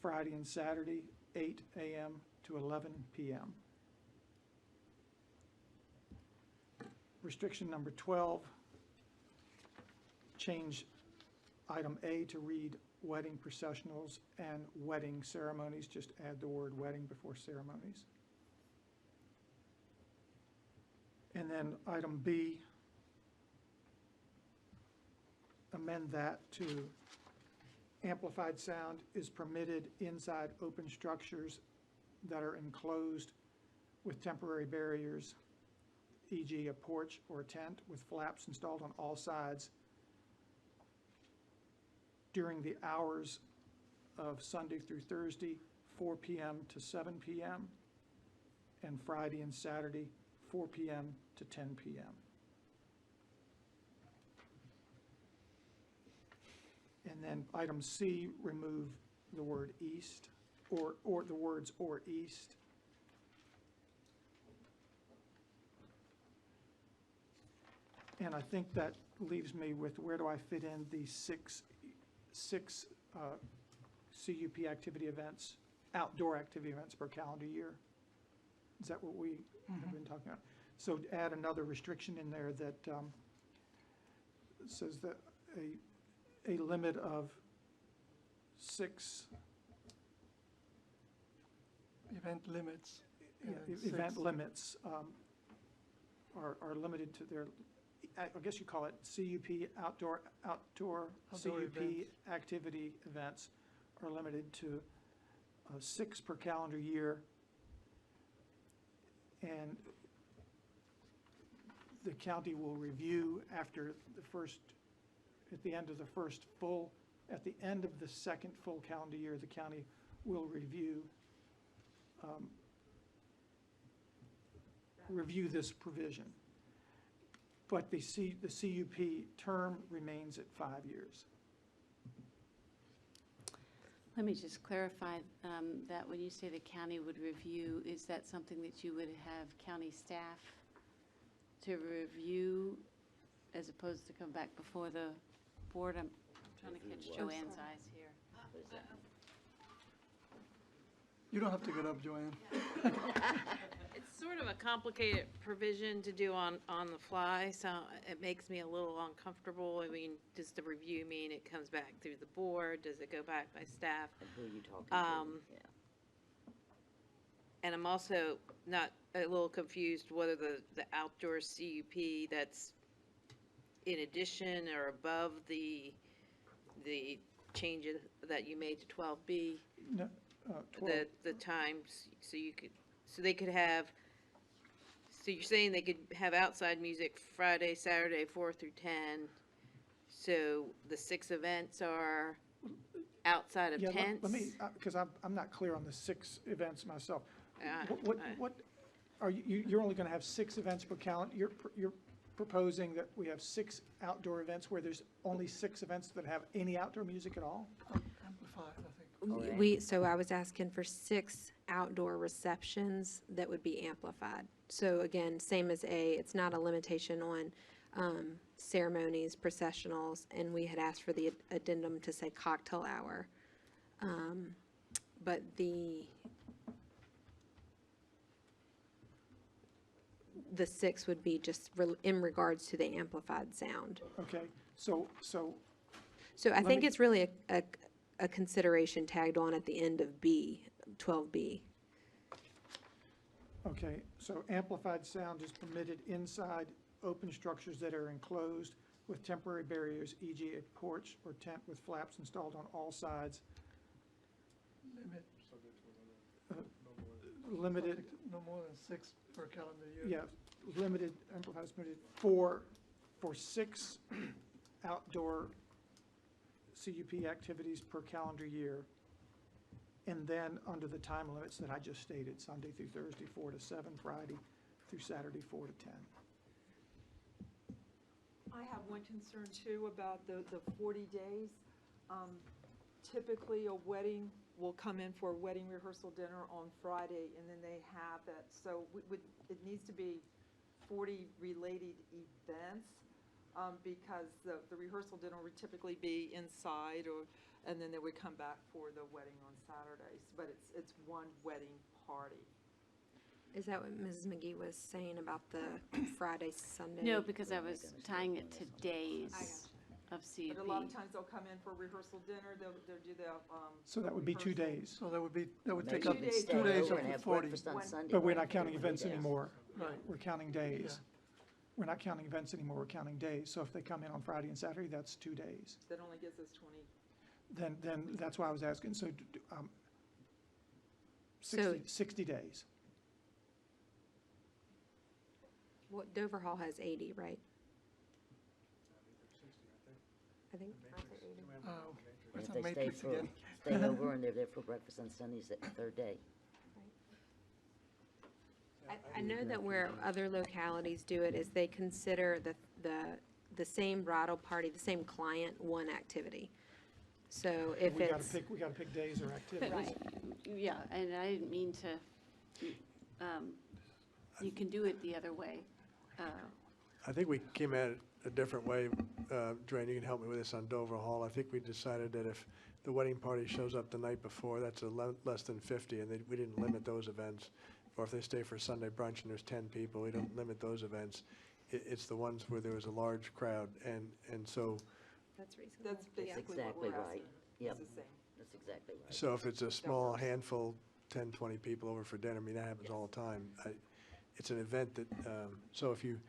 Friday and Saturday, 8 a.m. to 11 p.m. Restriction number 12, change item A to read wedding processionals and wedding ceremonies. Just add the word wedding before ceremonies. And then item B, amend that to amplified sound is permitted inside open structures that are enclosed with temporary barriers, e.g. a porch or a tent with flaps installed on all sides during the hours of Sunday through Thursday, 4 p.m. to 7 p.m., and Friday and Saturday, 4 p.m. to 10 p.m. And then item C, remove the word east, or the words or east. And I think that leaves me with where do I fit in the six CUP activity events, outdoor activity events per calendar year? Is that what we have been talking about? So add another restriction in there that says that a limit of 6 Event limits. event Six. limits are limited to their, I guess you call it CUP, outdoor CUP events. activity events are limited to 6 per calendar year. And the county will review after the first, at the end of the first full, at the end of the second full calendar year, the county will review this provision. But the CUP term remains at 5 years. Let me just clarify that when you say the county would review, is that something that you would have county staff to review as opposed to come back before the board? I'm trying to catch Joanne's eyes here. You don't have to get up, Joanne. It's sort of a complicated provision to do on the fly, so it makes me a little uncomfortable. I mean, does the review mean it comes back through the board? Does it go back by staff? And who are you talking to? Yeah. And I'm also not a little confused whether the outdoor CUP that's in addition or above the the changes that you made to 12B, No, 12. the times, so you could, so they could have, so you're saying they could have outside music Friday, Saturday, 4 through 10. So the 6 events are outside of Yeah, tents? let me, because I'm not clear on the 6 events myself. Ah, What, are you're only going to have 6 events per calendar? You're proposing that we have 6 outdoor events where there's only 6 events that have any outdoor music at all? Amplified, I think. So I was asking for 6 outdoor receptions that would be amplified. So again, same as A, it's not a limitation on ceremonies, processionals, and we had asked for the addendum to say cocktail hour. But the 6 would be just in regards to the amplified sound. Okay, so So I Let think me- it's really a consideration tagged on at the end of B, 12B. Okay, so amplified sound is permitted inside open structures that are enclosed with temporary barriers, e.g. a porch or tent with flaps installed on all sides. Limit, Limited, no more than 6 per calendar year. yeah, limited, amplified is permitted for 6 outdoor CUP activities per calendar year. And then under the time limits that I just stated, Sunday through Thursday, 4 to 7, Friday through Saturday, 4 to 10. I have one concern too about the 40 days. Typically, a wedding will come in for a wedding rehearsal dinner on Friday, and then they have it. So it needs to be 40 related events, because the rehearsal dinner would typically be inside, and then they would come back for the wedding on Saturdays. But it's one wedding party. Is that what Mrs. McGee was saying about the Friday, Sunday? No, because I was tying it to days of CUP. But a lot of times they'll come in for rehearsal dinner, they'll do the, So that would be 2 days. So that would take Maybe up we could 2 days stay of over and the have 40. breakfast on Sunday. But we're right? not counting events Yes. anymore. Right. We're counting days. We're not counting events anymore, we're counting days. So if they come in on Friday and Saturday, that's 2 days. that only gives us 20. Then that's why I was asking, so 60 days. What, Dover Hall has 80, right? I think. Oh, And it's if a they matrix again. stay over and they're there for breakfast on Sundays, that 3rd day. I know that where other localities do it is they consider the same bridal party, the same client, one activity. So if We gotta it's. we gotta pick days or activities. Right, yeah, and I didn't mean to, you can do it the other way. I think we came at it a different way. Drain, you can help me with this on Dover Hall. I think we decided that if the wedding party shows up the night before, that's less than 50, and we didn't limit those events. Or if they stay for Sunday brunch and there's 10 people, we don't limit those events. It's the ones where there was a large crowd, and so, That's reasonable. That's basically what exactly we're right. asking. Yep. It's the same. That's exactly right. so if it's a small handful, 10, 20 people over for dinner, I mean, that happens all the time. It's an event that, so if you,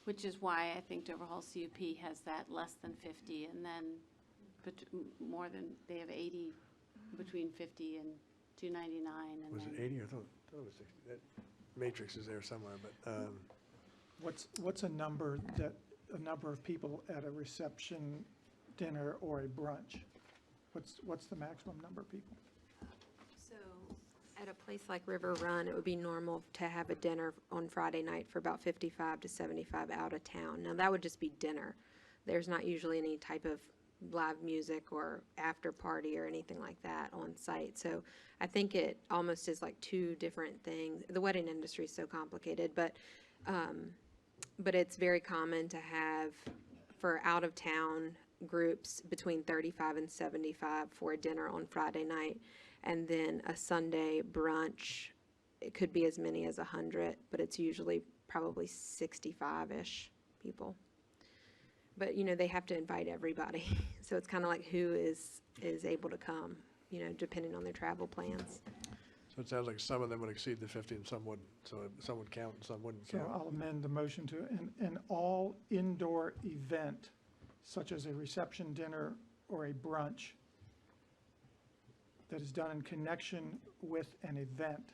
Which is why I think Dover Hall CUP has that less than 50, and then more than, they have 80, between 50 and 299, and was then. it 80? I thought it was 60. That matrix is there somewhere, but, What's a number of people at a reception, dinner, or a brunch? What's the maximum number of people? So at a place like River Run, it would be normal to have a dinner on Friday night for about 55 to 75 out of town. Now, that would just be dinner. There's not usually any type of live music or after party or anything like that on site. So I think it almost is like 2 different things. The wedding industry is so complicated, but it's very common to have for out-of-town groups between 35 and 75 for a dinner on Friday night. And then a Sunday brunch, it could be as many as 100, but it's usually probably 65-ish people. But, they have to invite everybody. So it's kind of like who is able to come, depending on their travel plans. so it sounds like some of them would exceed the 50 and some wouldn't. So some would count and some wouldn't So count. I'll amend the motion to, an all indoor event such as a reception, dinner, or a brunch that is done in connection with an event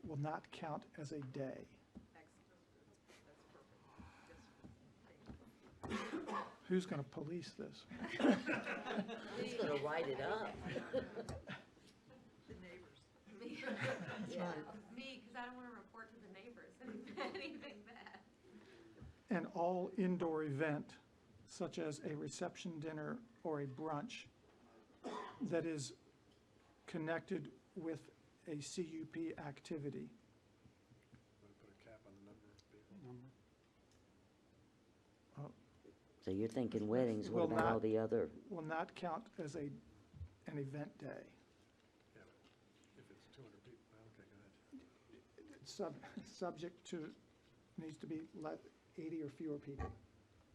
will not count as a day. Who's going to police this? Who's gonna write it up? The neighbors. Me. That's right. Me, because I don't want to report to the neighbors anything bad. An all indoor event such as a reception, dinner, or a brunch that is connected with a CUP activity. So you're thinking weddings, what Will about all not- the other? Will not count as an event day. If it's 200 people, okay, go ahead. It's subject to, needs to be 80 or fewer people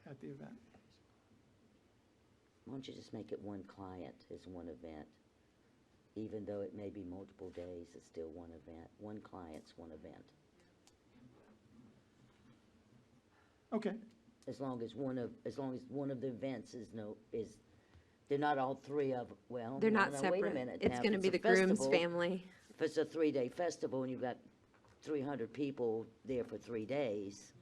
at the event. Why don't you just make it one client is one event? Even though it may be multiple days, it's still one event. One client's one event. Okay, As long as one of the events they're not all three of, well, They're not no, wait a separate. minute. It's Now, if gonna be a the groom's festival- family. If it's a 3-day festival and you've got 300 people there for 3 days,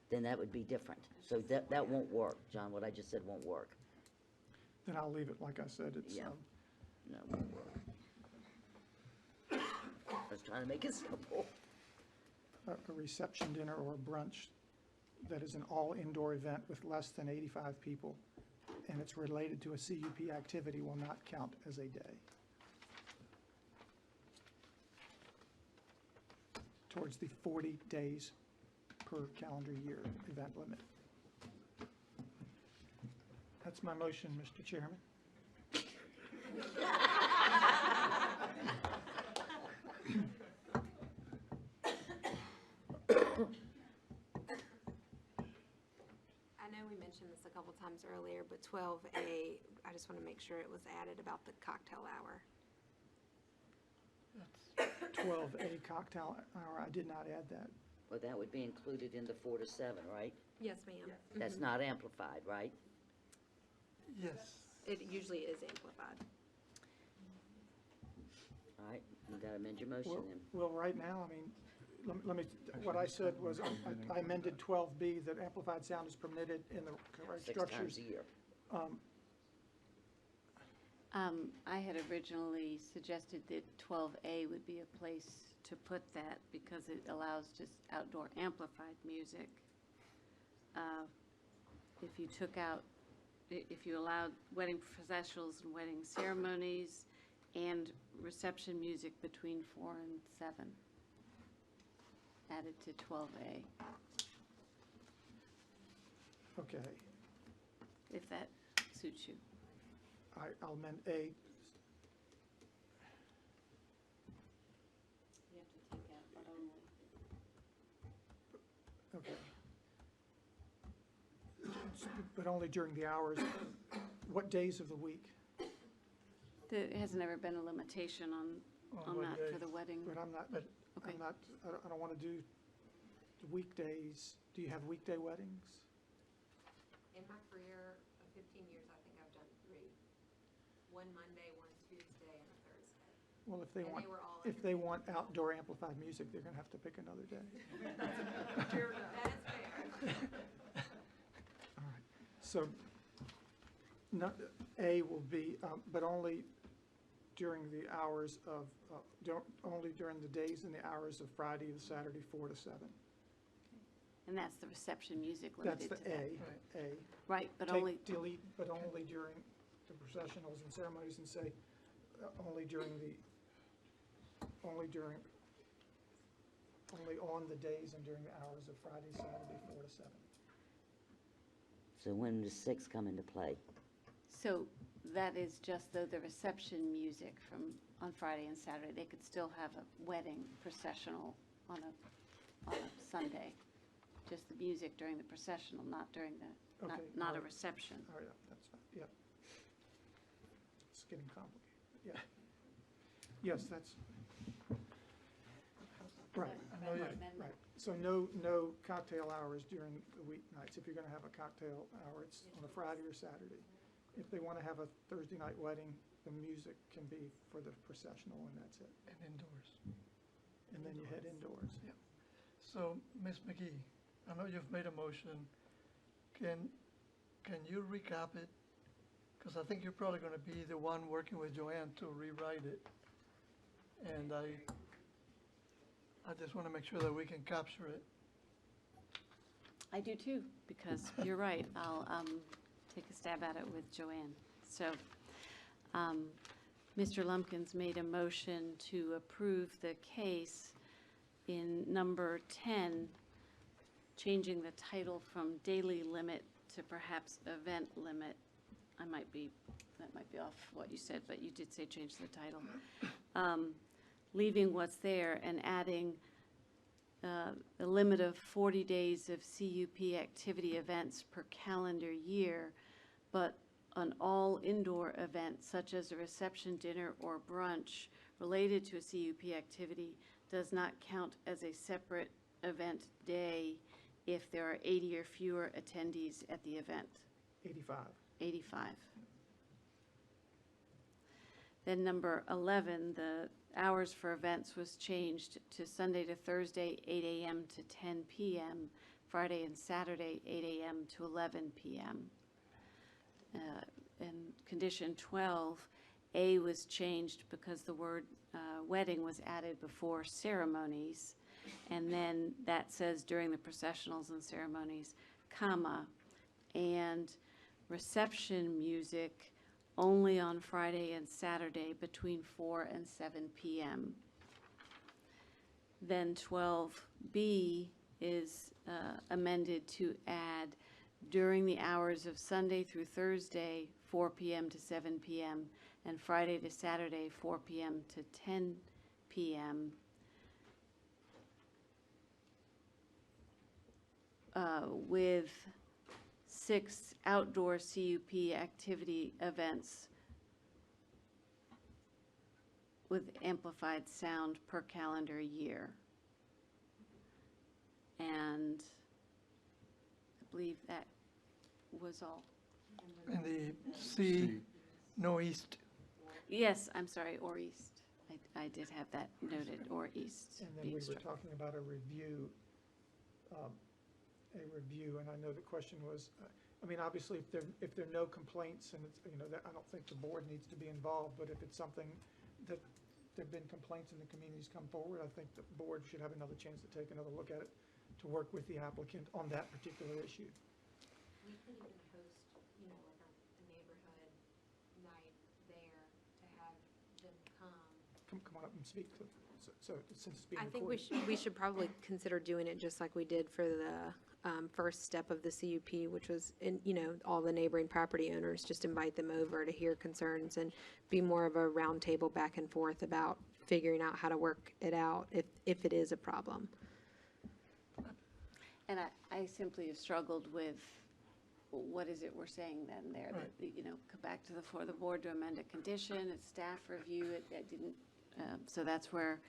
then that would be different. So that won't work, John, what I just said won't work. then I'll leave it like I said. It's, Yeah. No, it won't work. I was trying to make it simple. a reception, dinner, or a brunch that is an all-indoor event with less than 85 people, and it's related to a CUP activity will not count as a day. Towards the 40 days per calendar year event limit. That's my motion, Mr. Chairman. I know we mentioned this a couple times earlier, but 12A, I just want to make sure it was added about the cocktail hour. 12A cocktail hour, I did not add that. Well, that would be included in the 4 to 7, right? Yes, ma'am. That's not amplified, right? Yes. It usually is amplified. All right, you gotta amend your motion then. Well, right now, I mean, let me, what I said was, I amended 12B, that amplified sound is permitted in the correct 6 structures. times a year. I had originally suggested that 12A would be a place to put that because it allows just outdoor amplified music. If you took out, if you allowed wedding processionals and wedding ceremonies and reception music between 4 and 7, added to 12A, Okay, if that suits you. I'll amend A. You have to take out but only. Okay. But only during the hours, what days of the week? There has never been a limitation on what that for days? the wedding. But I'm not, Okay. I don't want to do the weekdays. Do you have weekday weddings? In my career of 15 years, I think I've done 3. One Monday, one Tuesday, and a Thursday. Well, if they And want, they were all if they want outdoor amplified music, they're going to have to pick another day. That is fair. All right, so, A will be, but only during the hours of, only during the days and the hours of Friday and Saturday, 4 to 7. And that's the reception music That's limited the to that. A. Right, but Take- only, Delete, but only during the processionals and ceremonies, and say, only on the days and during the hours of Friday, Saturday, 4 to 7. So when does 6 come into play? so that is just though the reception music on Friday and Saturday, they could still have a wedding processional on a Sunday. Just the music during the processional, not during the, Okay, not a alright. reception. Oh, yeah, that's fine, yeah. It's getting complicated, yeah. Yes, that's, right, I know, Friendly yeah, amendment. right. So no cocktail hours during the weeknights. If you're gonna have a cocktail hour, it's on a Friday or Saturday. If they wanna have a Thursday night wedding, the music can be for the processional and that's it. And indoors. And then you head indoors. Yeah. So, Ms. McGee, I know you've made a motion. Can you recap it? Because I think you're probably going to be the one working with Joanne to rewrite it. And I just want to make sure that we can capture it. I do too, because you're right. I'll take a stab at it with Joanne. So, Mr. Lumpkins made a motion to approve the case in number 10, changing the title from daily limit to perhaps event limit. That might be off what you said, but you did say change the title. Leaving what's there and adding a limit of 40 days of CUP activity events per calendar year, but an all-indoor event such as a reception, dinner, or brunch related to a CUP activity does not count as a separate event day if there are 80 or fewer attendees at the event. 85. 85. Then number 11, the hours for events was changed to Sunday to Thursday, 8 a.m. to 10 p.m., Friday and Saturday, 8 a.m. to 11 p.m. And condition 12, A was changed because the word wedding was added before ceremonies. And then that says during the processionals and ceremonies, comma, and reception music only on Friday and Saturday between 4 and 7 p.m. Then 12B is amended to add during the hours of Sunday through Thursday, 4 p.m. to 7 p.m., and Friday to Saturday, 4 p.m. to 10 p.m. With 6 outdoor CUP activity events with amplified sound per calendar year. And I believe that was all. And the C, no east. Yes, I'm sorry, or east. I did have that noted, or east. And then being we were struck. talking about a review, and I know the question was, I mean, obviously, if there are no complaints, and it's, I don't think the board needs to be involved, but if it's something that there've been complaints and the community's come forward, I think the board should have another chance to take another look at it, to work with the applicant on that particular issue. We could even host, like a neighborhood night there to have them come. Come on up and speak to, so since it's being I think recorded. we should probably consider doing it just like we did for the first step of the CUP, which was all the neighboring property owners, just invite them over to hear concerns and be more of a round table back and forth about figuring out how to work it out if it is a problem. And I simply have struggled with, what is it we're saying then there? Right. That, come back to the floor of the board to amend a condition, it's staff review, it didn't, so that's where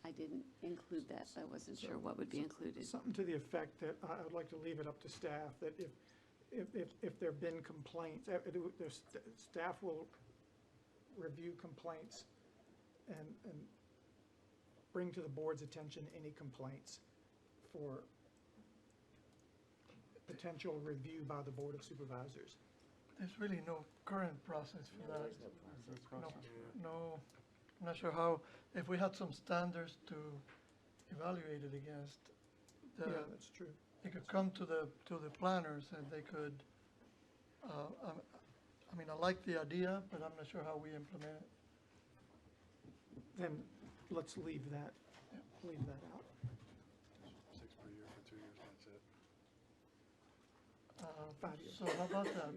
I didn't include that. I wasn't sure what would be included. Something to the effect that I would like to leave it up to staff, that if there've been complaints, staff will review complaints and bring to the board's attention any complaints for potential review by the Board of Supervisors. There's really no current process for that. No, I'm not sure how, if we had some standards to evaluate it against, Yeah, that's true. they could come to the planners and they could, I mean, I like the idea, but I'm not sure how we implement it. Then let's leave that out. 6 per year for 2 years, that's it. 5 years. So how about that?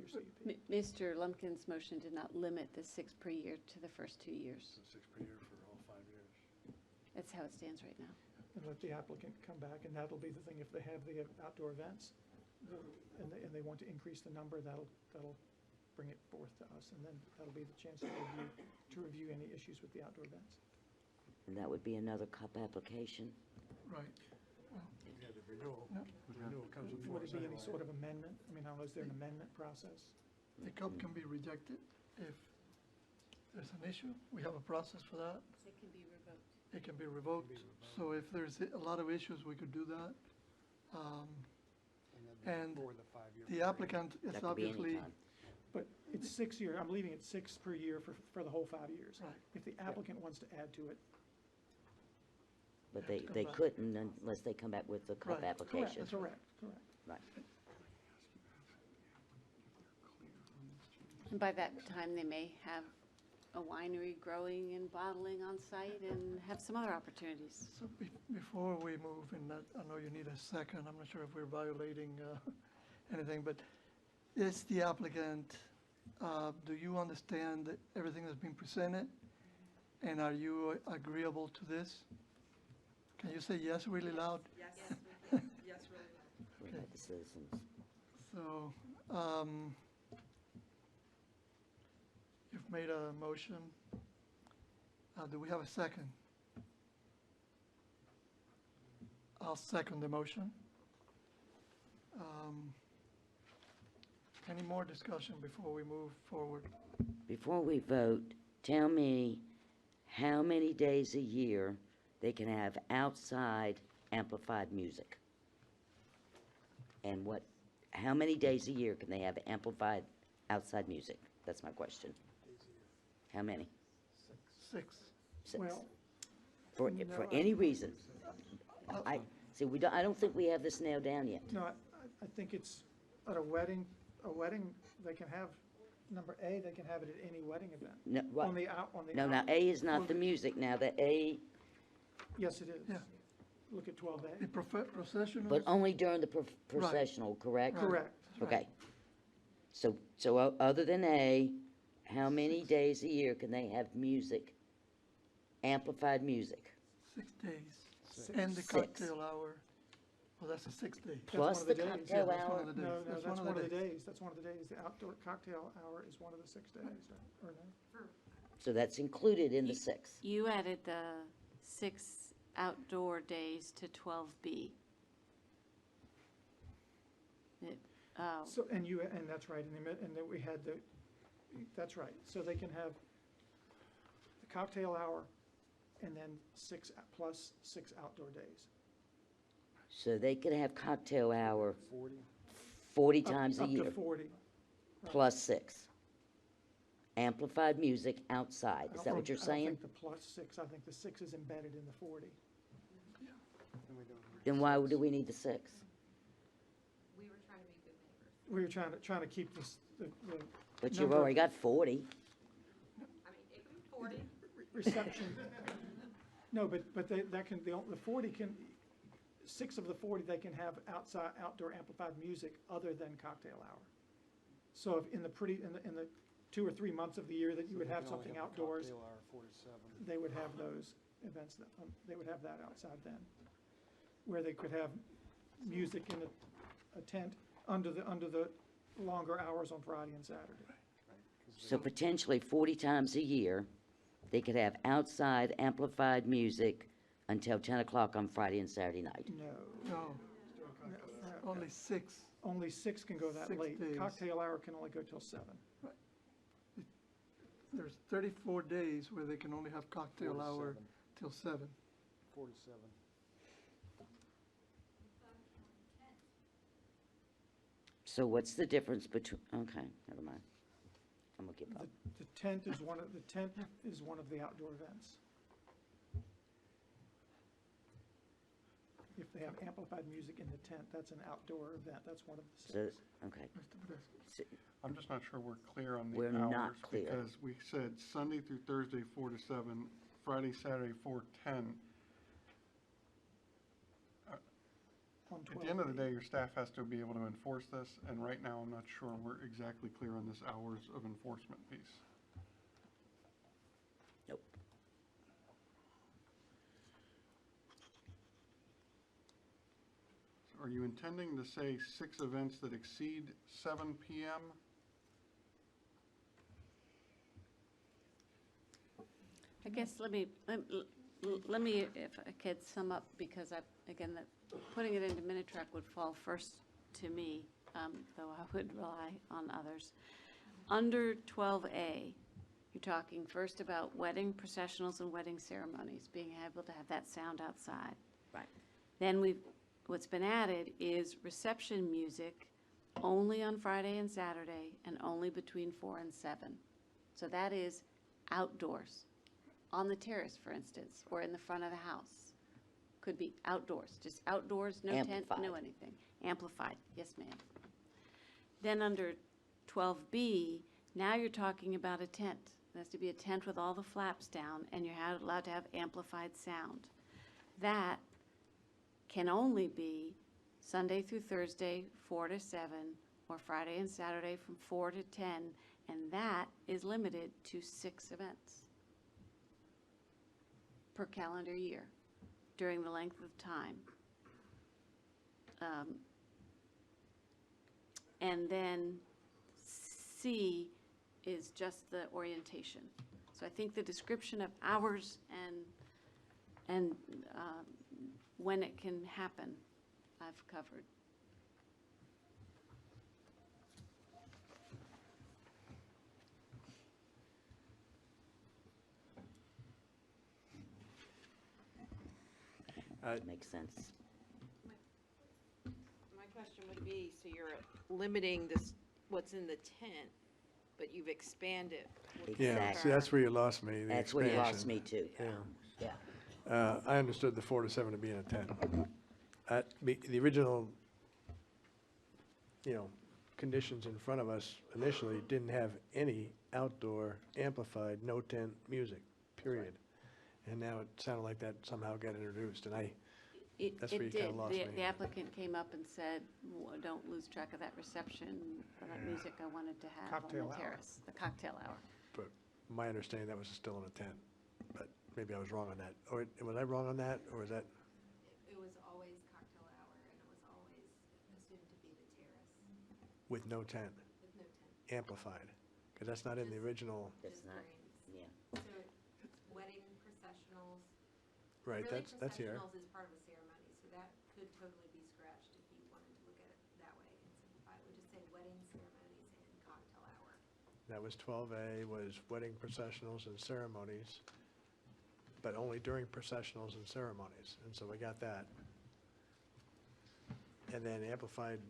Mr. Lumpkin's motion did not limit the 6 per year to the first 2 years. So 6 per year for all 5 years. That's how it stands right now. And let the applicant come back, and that'll be the thing, if they have the outdoor events, and they want to increase the number, that'll bring it forth to us, and then that'll be the chance to review any issues with the outdoor events. And that would be another CUP application. Right. Yeah, the renewal, No. the renewal comes before Would us it be any anyway. sort of amendment? I mean, I don't know, is there an amendment process? The cup can be rejected if there's an issue. We have a process for that. It can be revoked. It can be revoked. So if there's a lot of issues, we could do that. And the applicant is That could be obviously, anytime. But it's 6 year, I'm leaving it 6 per year for the whole 5 years. Right. If the applicant wants to add to it, But Have to they, come they back. couldn't unless they come back with the cup Right. application. correct. Right. And by that time, they may have a winery growing and bottling on site and have some other opportunities. so before we move, and I know you need a second, I'm not sure if we're violating anything, but is the applicant, do you understand that everything that's been presented? And are you agreeable to this? Can you say yes really loud? Yes, we can. Yes, really. What about the citizens? So, you've made a motion. Do we have a second? I'll second the motion. Any more discussion before we move forward? Before we vote, tell me how many days a year they can have outside amplified music? And how many days a year can they have amplified outside music? That's my question. How many? 6. 6. Well, For no, any reason. See, I don't think we have this nailed down yet. No, I think it's at a wedding, they can have, number A, they can have it at any wedding event. No, what? On the No, now, A is not the music, now, the A, Yes, it is. Yeah. Look at 12A. The processional? but only during the processional, correct? Correct. Okay. So other than A, how many days a year can they have music, amplified music? 6 days. And the 6. cocktail hour, well, that's a 6 day. Plus one the of the days. cocktail Yeah, that's one hour? of the days. No, that's one of the days. days. That's one of the days. The outdoor cocktail hour is one of the 6 days, or no? So that's included in the 6. You added the 6 outdoor days to 12B. So, and that's right, and then we had that's right. So they can have the cocktail hour and then 6 plus 6 outdoor days. So they could have cocktail hour 40 times a year, Up to 40. plus 6. Amplified music outside, is that what you're I don't saying? think the plus 6, I think the 6 is embedded in the 40. Then why do we need the 6? We were trying to keep this, the But you've number- already got 40. reception. No, but that can, the 40 can, 6 of the 40, they can have outdoor amplified music other than cocktail hour. So if in the 2 or 3 months of the year that you would have something outdoors, they would have those events, they would have that outside then. Where they could have music in a tent under the longer hours on Friday and Saturday. So potentially 40 times a year, they could have outside amplified music until 10 o'clock on Friday and Saturday night. No, only 6. Only 6 can go that 6 late. days. Cocktail hour can only go till 7. There's 34 days where they can only have cocktail hour till 7. 47. So what's the difference between, okay, never mind. I'm gonna give up. The tent is one of the outdoor events. If they have amplified music in the tent, that's an outdoor event. That's one of the 6. So, okay. I'm just not sure we're clear on the We're hours. not clear. Because we said Sunday through Thursday, 4 to 7, Friday, Saturday, 4 to 10. On At the end of the day, your staff has to be able to enforce this, and right now, I'm not sure we're exactly clear on this hours of enforcement piece. Nope. Are you intending to say 6 events that exceed 7 PM? I guess let me let me, if I could sum up, because again, putting it into Minitrack would fall first to me, though I would rely on others. Under 12A, you're talking first about wedding processionals and wedding ceremonies, being able to have that sound outside. Right. Then what's been added is reception music only on Friday and Saturday and only between 4 and 7. So that is outdoors, on the terrace, for instance, or in the front of the house. Could be outdoors, just outdoors, no tent, Amplified. no anything. Amplified, yes, ma'am. Then under 12B, now you're talking about a tent. It has to be a tent with all the flaps down, and you're allowed to have amplified sound. That can only be Sunday through Thursday, 4 to 7, or Friday and Saturday from 4 to 10, and that is limited to 6 events per calendar year during the length of time. And then C is just the orientation. So I think the description of hours and when it can happen, I've covered. Makes sense. My question would be, so you're limiting this, what's in the tent, but you've expanded. Yeah, see, that's where you lost me, the That's where you lost expansion. me too. Yeah. Yeah. I understood the 4 to 7 to be in a tent. The original, conditions in front of us initially didn't have any outdoor amplified, no tent music, period. And now it sounded like that somehow got introduced, and that's where you kind of lost me. The applicant came up and said, don't lose track of that reception, or that music I wanted to have Cocktail on the hour. terrace, the cocktail hour. But my understanding, that was still in a tent, but maybe I was wrong on that. Or was I wrong on that, or was that? It was always cocktail hour, and it was always assumed to be the terrace With no tent, with no tent. amplified, because that's not in the original, That's not, yeah. So wedding processionals. right, Really, that's here. processionals is part of a ceremony, so that could totally be scratched if you wanted to look at it that way and simplify it. Would just say wedding ceremonies and cocktail hour. That was 12A, was wedding processionals and ceremonies, but only during processionals and ceremonies, and so we got that. And then amplified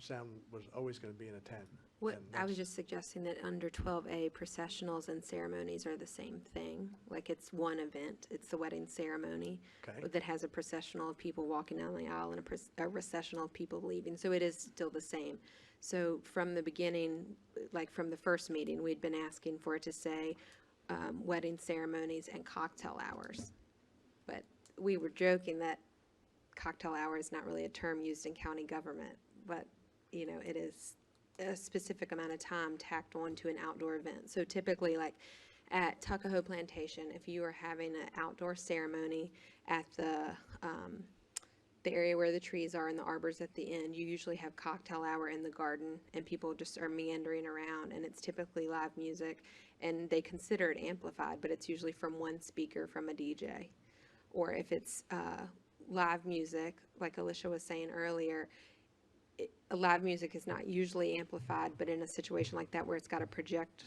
sound was always gonna be in a tent. What, and I was that's- just suggesting that under 12A, processionals and ceremonies are the same thing. Like, it's one event, it's the wedding ceremony Okay. that has a processional of people walking down the aisle and a processional of people leaving, so it is still the same. So from the beginning, like from the first meeting, we'd been asking for it to say wedding ceremonies and cocktail hours. But we were joking that cocktail hour is not really a term used in county government, but, it is a specific amount of time tacked on to an outdoor event. So typically, like at Tuckahoe Plantation, if you are having an outdoor ceremony at the area where the trees are and the arbors at the end, you usually have cocktail hour in the garden, and people just are meandering around, and it's typically live music, and they consider it amplified, but it's usually from one speaker from a DJ. Or if it's live music, like Alicia was saying earlier, live music is not usually amplified, but in a situation like that where it's got to project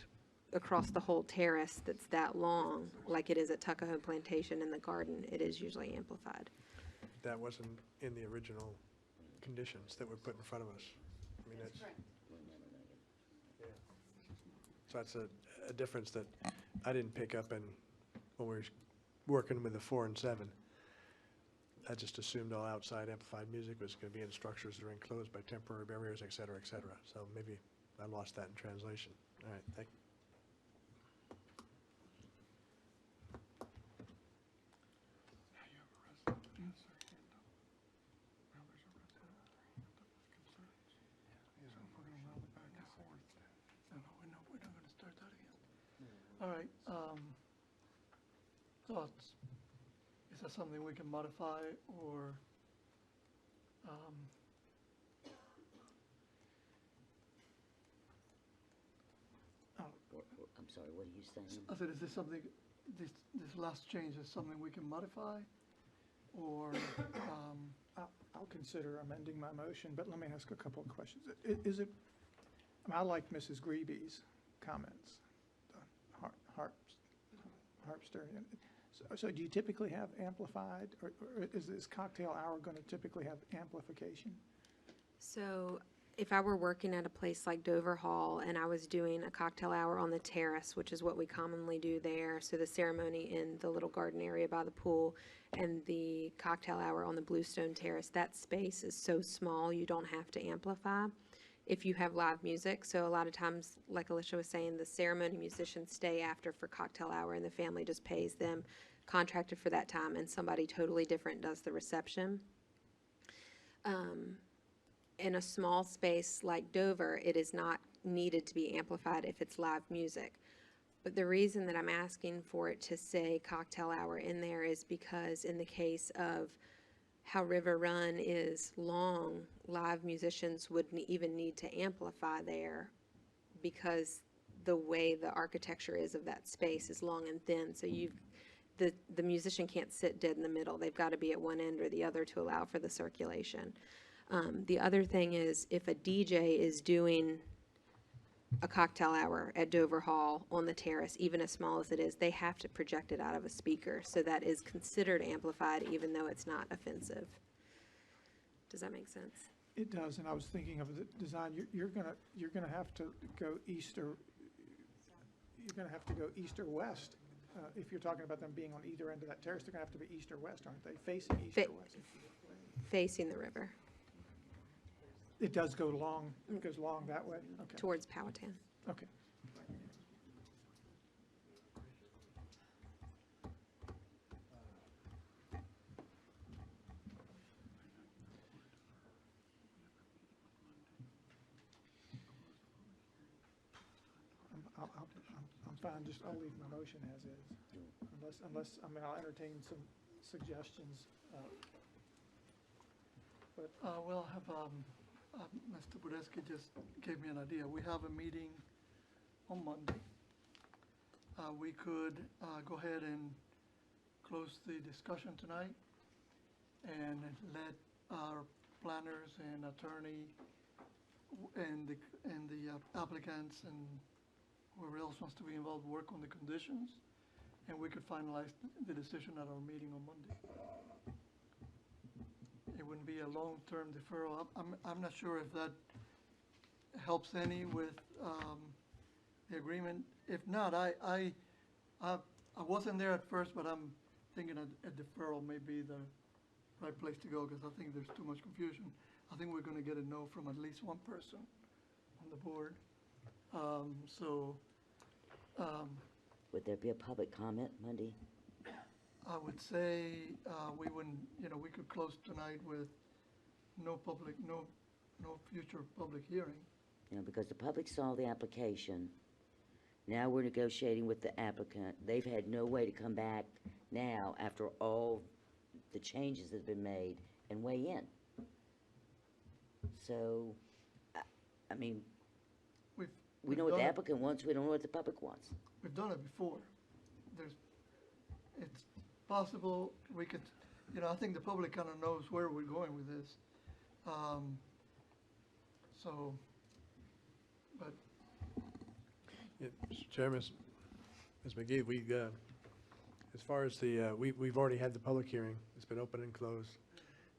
across the whole terrace that's that long, like it is at Tuckahoe Plantation in the garden, it is usually amplified. That wasn't in the original conditions that were put in front of us. I mean, that's. Yeah. So that's a difference that I didn't pick up when we were working with the 4 and 7. I just assumed all outside amplified music was going to be in structures that are enclosed by temporary barriers, et cetera, et cetera. So maybe I lost that in translation. All right, thank you. All right, thoughts? Is that something we can modify or, I'm sorry, what are you saying? I said, is this something this last change is something we can modify, or, I'll consider amending my motion, but let me ask a couple of questions. Is it, I like Mrs. Greeby's comments, the harpster. So do you typically have amplified, or is this cocktail hour going to typically have amplification? So if I were working at a place like Dover Hall and I was doing a cocktail hour on the terrace, which is what we commonly do there, so the ceremony in the little garden area by the pool and the cocktail hour on the Bluestone Terrace, that space is so small you don't have to amplify if you have live music. So a lot of times, like Alicia was saying, the ceremony musicians stay after for cocktail hour and the family just pays them contracted for that time, and somebody totally different does the reception. In a small space like Dover, it is not needed to be amplified if it's live music. But the reason that I'm asking for it to say cocktail hour in there is because in the case of how River Run is long, live musicians wouldn't even need to amplify there because the way the architecture is of that space is long and thin. So the musician can't sit dead in the middle. They've got to be at one end or the other to allow for the circulation. The other thing is if a DJ is doing a cocktail hour at Dover Hall on the terrace, even as small as it is, they have to project it out of a speaker. So that is considered amplified even though it's not offensive. Does that make sense? It does, and I was thinking of the design. You're gonna have to go east or west. If you're talking about them being on either end of that terrace, they're gonna have to be east or west, aren't they? Facing east or west? Facing the river. It does go long, it goes long that way? Okay. Towards Powhatan. Okay. I'm fine, I'll leave my motion as is, unless, I mean, I'll entertain some suggestions. we'll have, Mr. Budeski just gave me an idea. We have a meeting on Monday. We could go ahead and close the discussion tonight and let our planners and attorney and the applicants and whoever else wants to be involved work on the conditions, and we could finalize the decision at our meeting on Monday. It wouldn't be a long-term deferral. I'm not sure if that helps any with the agreement. If not, I wasn't there at first, but I'm thinking a deferral may be the right place to go because I think there's too much confusion. I think we're going to get a no from at least one person on the board. Would there be a public comment Monday? I would say we wouldn't, we could close tonight with no future public hearing. Because the public saw the application. Now we're negotiating with the applicant. They've had no way to come back now after all the changes that have been made and weigh in. So, I mean, we know what the applicant wants, we don't know what the public wants. We've done it before. It's possible we could, I think the public kind of knows where we're going with this. But. Yeah, Mr. Chairman, Ms. McGee, as far as we've already had the public hearing. It's been open and closed,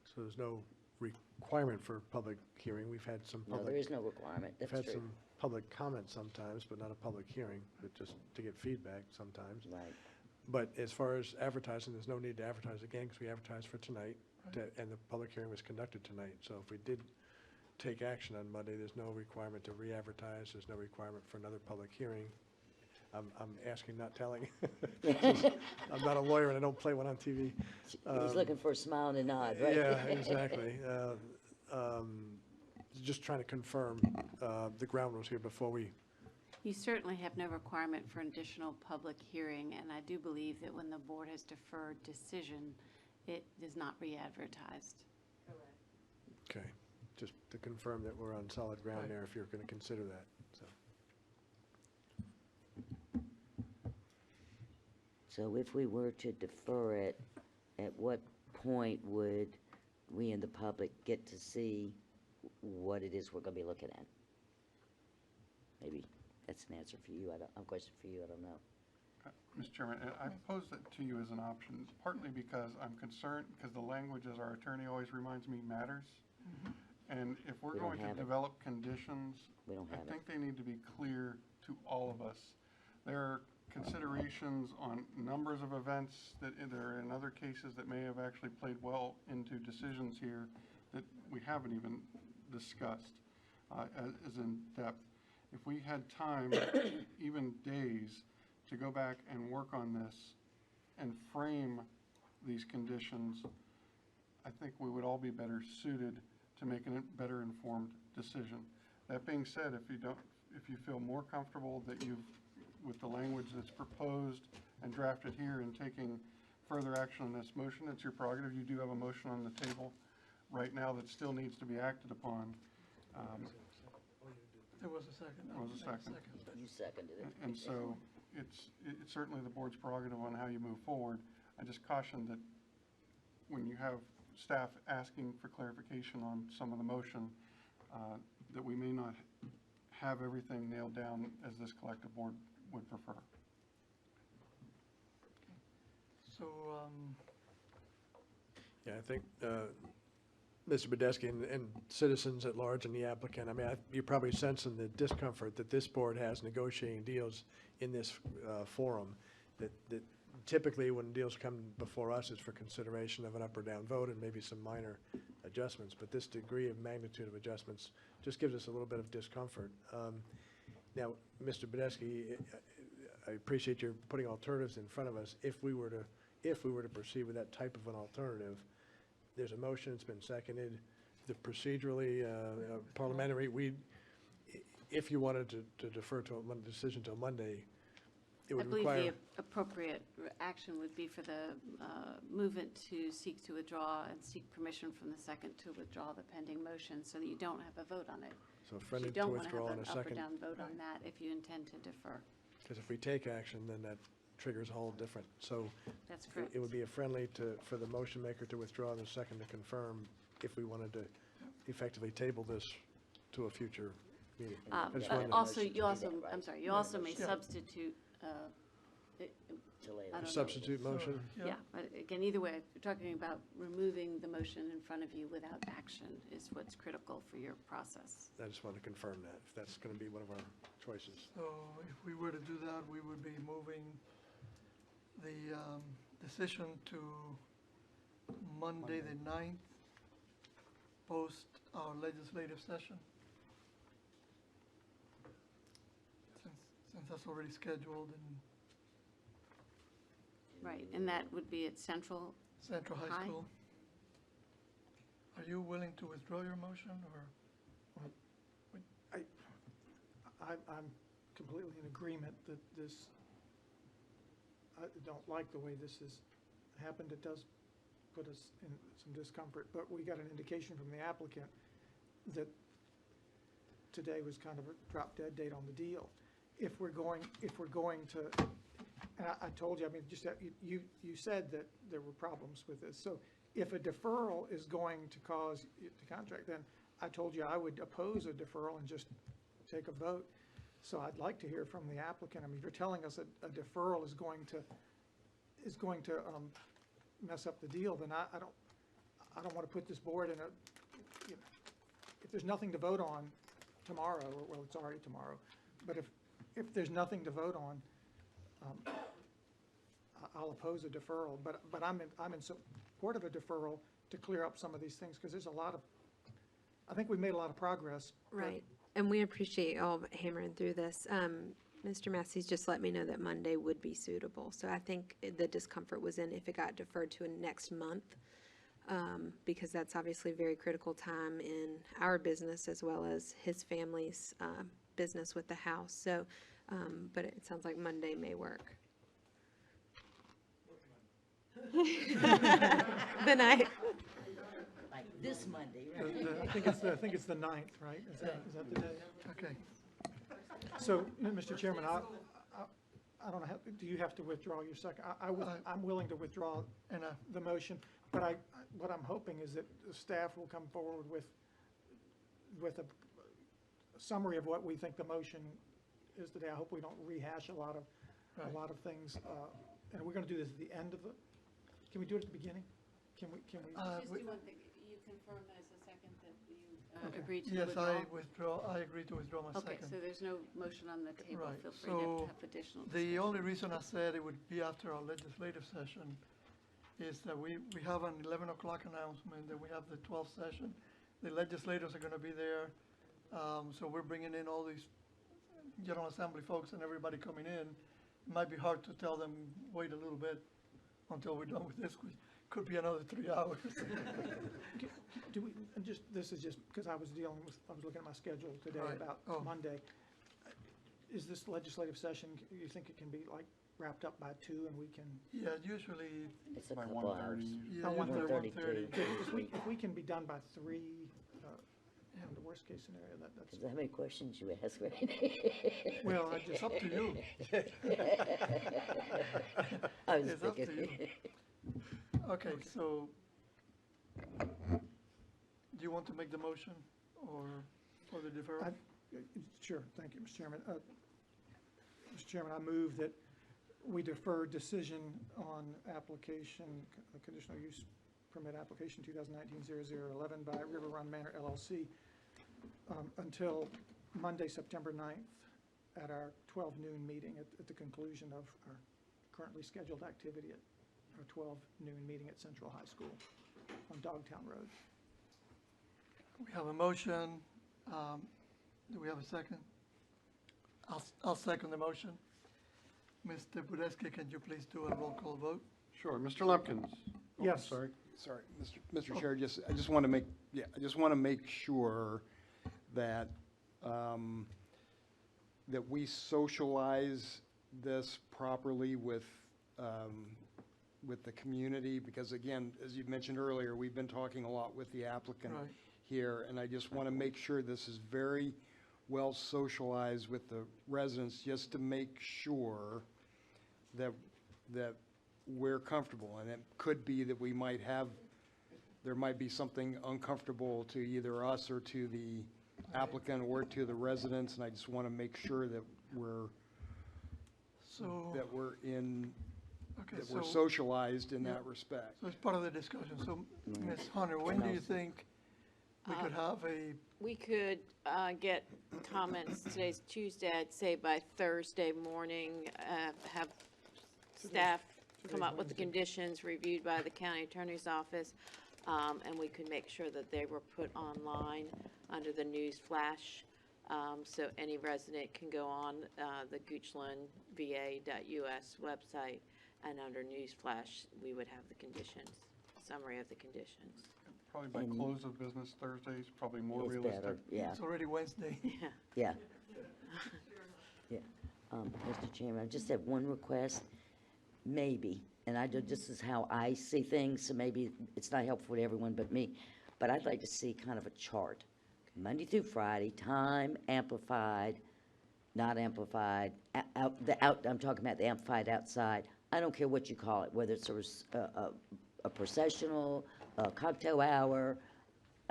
so there's no requirement for public hearing. We've had some public. No, there is no requirement, that's We've had true. some public comment sometimes, but not a public hearing, but just to get feedback sometimes. Right. But as far as advertising, there's no need to advertise again because we advertised for tonight, and the public hearing was conducted tonight. So if we did take action on Monday, there's no requirement to re-advertise. There's no requirement for another public hearing. I'm asking, not telling. I'm not a lawyer and I don't play one on TV. He's looking for a smile and a nod, right? Yeah, exactly. Just trying to confirm the ground rules here before we. You certainly have no requirement for an additional public hearing, and I do believe that when the board has deferred decision, it is not re-advertised. Okay, just to confirm that we're on solid ground there if you're going to consider that, so. So if we were to defer it, at what point would we in the public get to see what it is we're gonna be looking at? Maybe that's an answer for you, a question for you, I don't know. Mr. Chairman, I pose that to you as an option, partly because I'm concerned, because the language, as our attorney always reminds me, matters. And if we're We don't going to have it. develop conditions, We don't I have it. think they need to be clear to all of us. There are considerations on numbers of events that there are in other cases that may have actually played well into decisions here that we haven't even discussed as in depth. If we had time, even days, to go back and work on this and frame these conditions, I think we would all be better suited to making a better informed decision. That being said, if you feel more comfortable that with the language that's proposed and drafted here and taking further action on this motion, it's your prerogative. You do have a motion on the table right now that still needs to be acted upon. There was a second. There was a second. You seconded it. And so it's certainly the board's prerogative on how you move forward. I just caution that when you have staff asking for clarification on some of the motion, that we may not have everything nailed down as this collective board would prefer. So, Yeah, I think Mr. Badesky and citizens at large and the applicant, I mean, you're probably sensing the discomfort that this board has negotiating deals in this forum, that typically when deals come before us, it's for consideration of an up or down vote and maybe some minor adjustments, but this degree of magnitude of adjustments just gives us a little bit of discomfort. Now, Mr. Badesky, I appreciate your putting alternatives in front of us. If we were to proceed with that type of an alternative, there's a motion, it's been seconded. The procedurally, parliamentary, if you wanted to defer to a decision till Monday, it I would believe require. the appropriate action would be for the movement to seek to withdraw and seek permission from the second to withdraw the pending motion so that you don't have a vote on it. So Because friendly you to don't want to withdraw have in an a up or second. down vote on that if you intend to defer. Because if we take action, then that triggers a whole different, so. That's correct. It would be a friendly for the motion maker to withdraw and the second to confirm if we wanted to effectively table this to a future meeting. I just wanted to- Also, motion you to do also, that, right? I'm sorry, you also may Yeah. substitute, To lay it I out. don't know. Substitute motion? Yeah, but again, either way, if you're talking about removing the motion in front of you without action is what's critical for your process. I just wanted to confirm that, if that's going to be one of our choices. so if we were to do that, we would be moving the decision to Monday the 9th, post our legislative session. Since that's already scheduled in Right, and that would be at Central. Central High High. School. Are you willing to withdraw your motion, or? I'm completely in agreement that this, I don't like the way this has happened. It does put us in some discomfort, but we got an indication from the applicant that today was kind of a drop dead date on the deal. If we're going to, and I told you, I mean, just that you said that there were problems with this. So if a deferral is going to cause the contract, then I told you I would oppose a deferral and just take a vote. So I'd like to hear from the applicant. I mean, if you're telling us that a deferral is going to mess up the deal, then I don't want to put this board in a, you know, if there's nothing to vote on tomorrow, or, well, it's already tomorrow, but if there's nothing to vote on, I'll oppose a deferral, but I'm in support of a deferral to clear up some of these things, because there's a lot of, I think we've made a lot of progress. but- Right, and we appreciate y'all hammering through this. Mr. Massey's just let me know that Monday would be suitable, so I think the discomfort was in if it got deferred to a next month, because that's obviously a very critical time in our business as well as his family's business with the house, so, but it sounds like Monday may work. Then Like this Monday, I right? think it's the 9th, right? Is that the day? Okay. So, Mr. Chairman, I don't know, do you have to withdraw your second? I'm willing to withdraw And, the motion, but what I'm hoping is that the staff will come forward with a summary of what we think the motion is today. I hope we don't rehash a lot of things. And we're gonna do this at the end of the, can we do it at the beginning? Can we? Just do one thing, you confirm as a second that you Okay. agreed to yes, withdraw? I agree to withdraw my Okay, second. so there's no motion on the table. Right, Feel free to so have additional the discussion. only reason I said it would be after our legislative session is that we have an 11 o'clock announcement, and we have the 12th session. The legislators are gonna be there, so we're bringing in all these General Assembly folks and everybody coming in. It might be hard to tell them, wait a little bit until we're done with this. Could be another 3 hours. Do we, and just, this is just, because I was looking at my schedule today Right. about Oh. Monday. Is this legislative session, you think it can be like wrapped up by 2 and we can? Yeah, usually, It's a By couple hours. 1:30. yeah, Oh, usually 1:32. 1:30. If we can be done by 3, in the worst case scenario, that's. Is that how many questions you ask, right? Well, It's up to you. I was It's up to thinking. you. Okay, so, do you want to make the motion or for the deferral? Sure, thank you, Mr. Chairman. Mr. Chairman, I move that we defer decision on application, conditional use permit application 2019-0011 by River Run Manor LLC until Monday, September 9th at our 12 noon meeting at the conclusion of our currently scheduled activity at our 12 noon meeting at Central High School on Dogtown Road. We have a motion. Do we have a second? I'll second the motion. Mr. Budeski, can you please do a roll call vote? Sure. Mr. Lumpkins? Oh, Yes. Sorry, Mr. Chair, I just want to make sure that, that we socialize this properly with the community, because again, as you mentioned earlier, we've been talking a lot with the applicant Right. here, and I just want to make sure this is very well socialized with the residents, just to make sure that we're comfortable. And it could be that there might be something uncomfortable to either us or to the applicant or to the residents, and I just want to make sure that we're Okay, socialized in Yeah. that respect. So it's part of the discussion. So, Ms. Hunter, when do you think we could have a, We could get comments, today's Tuesday, I'd say by Thursday morning, have staff come up with the conditions reviewed by the county attorney's office, and we could make sure that they were put online under the news flash, so any resident can go on the goochlandva.us website, and under news flash, we would have the conditions, summary of the conditions. Probably by close of business Thursday is probably more It's realistic. better, yeah, it's already Wednesday. yeah. Yeah. Mr. Chairman, I just have one request, maybe, and this is how I see things, so maybe it's not helpful to everyone but me, but I'd like to see kind of a chart, Monday through Friday, time, amplified, not amplified, I'm talking about the amplified outside. I don't care what you call it, whether it's a processional, a cocktail hour,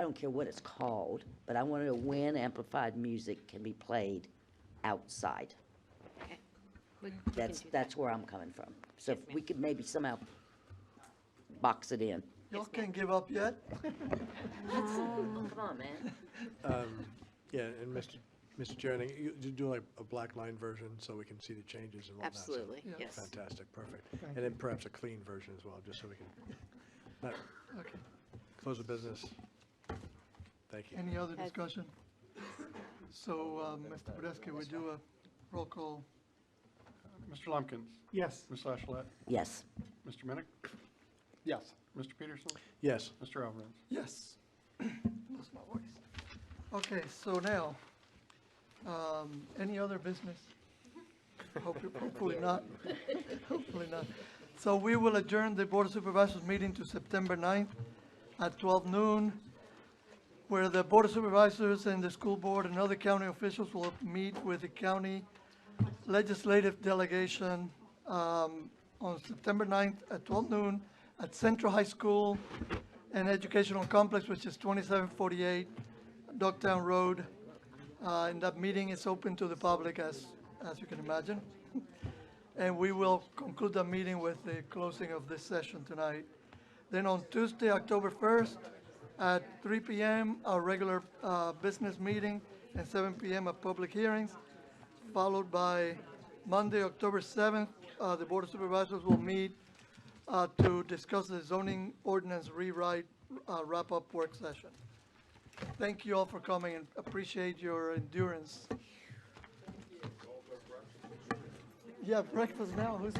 I don't care what it's called, but I want to know when amplified music can be played outside. Okay. We can do that. That's where I'm coming from. So if we could maybe somehow box it in. Y'all can't give up yet? Come on, man. Yeah, and Mr. Chair, I think you do like a black line version so we can see the changes and whatnot. so- Absolutely, Yeah. yes. Fantastic, perfect. Thank And then perhaps a clean version as well, just so we can not Okay. close the business. Thank you. Any other discussion? So, Mr. Budeski, we do a roll call. Mr. Lumpkins? Yes. Ms. Lachelet? Yes. Mr. Minnick? Yes. Mr. Peterson? Yes. Mr. Alvarez? Yes. Lost my voice. Okay, so now, any other business? Hopefully not. Hopefully not. So we will adjourn the Board of Supervisors meeting to September 9th at 12 noon, where the Board of Supervisors and the school board and other county officials will meet with the county legislative delegation on September 9th at 12 noon at Central High School and Educational Complex, which is 2748 Dogtown Road. And that meeting is open to the public, as you can imagine. And we will conclude the meeting with the closing of this session tonight. Then on Tuesday, October 1st, at 3 p.m., our regular business meeting, and 7 p.m. at public hearings, followed by Monday, October 7th, the Board of Supervisors will meet to discuss the zoning ordinance rewrite wrap-up work session. Thank you all for coming and appreciate your endurance. Yeah, breakfast now. Who's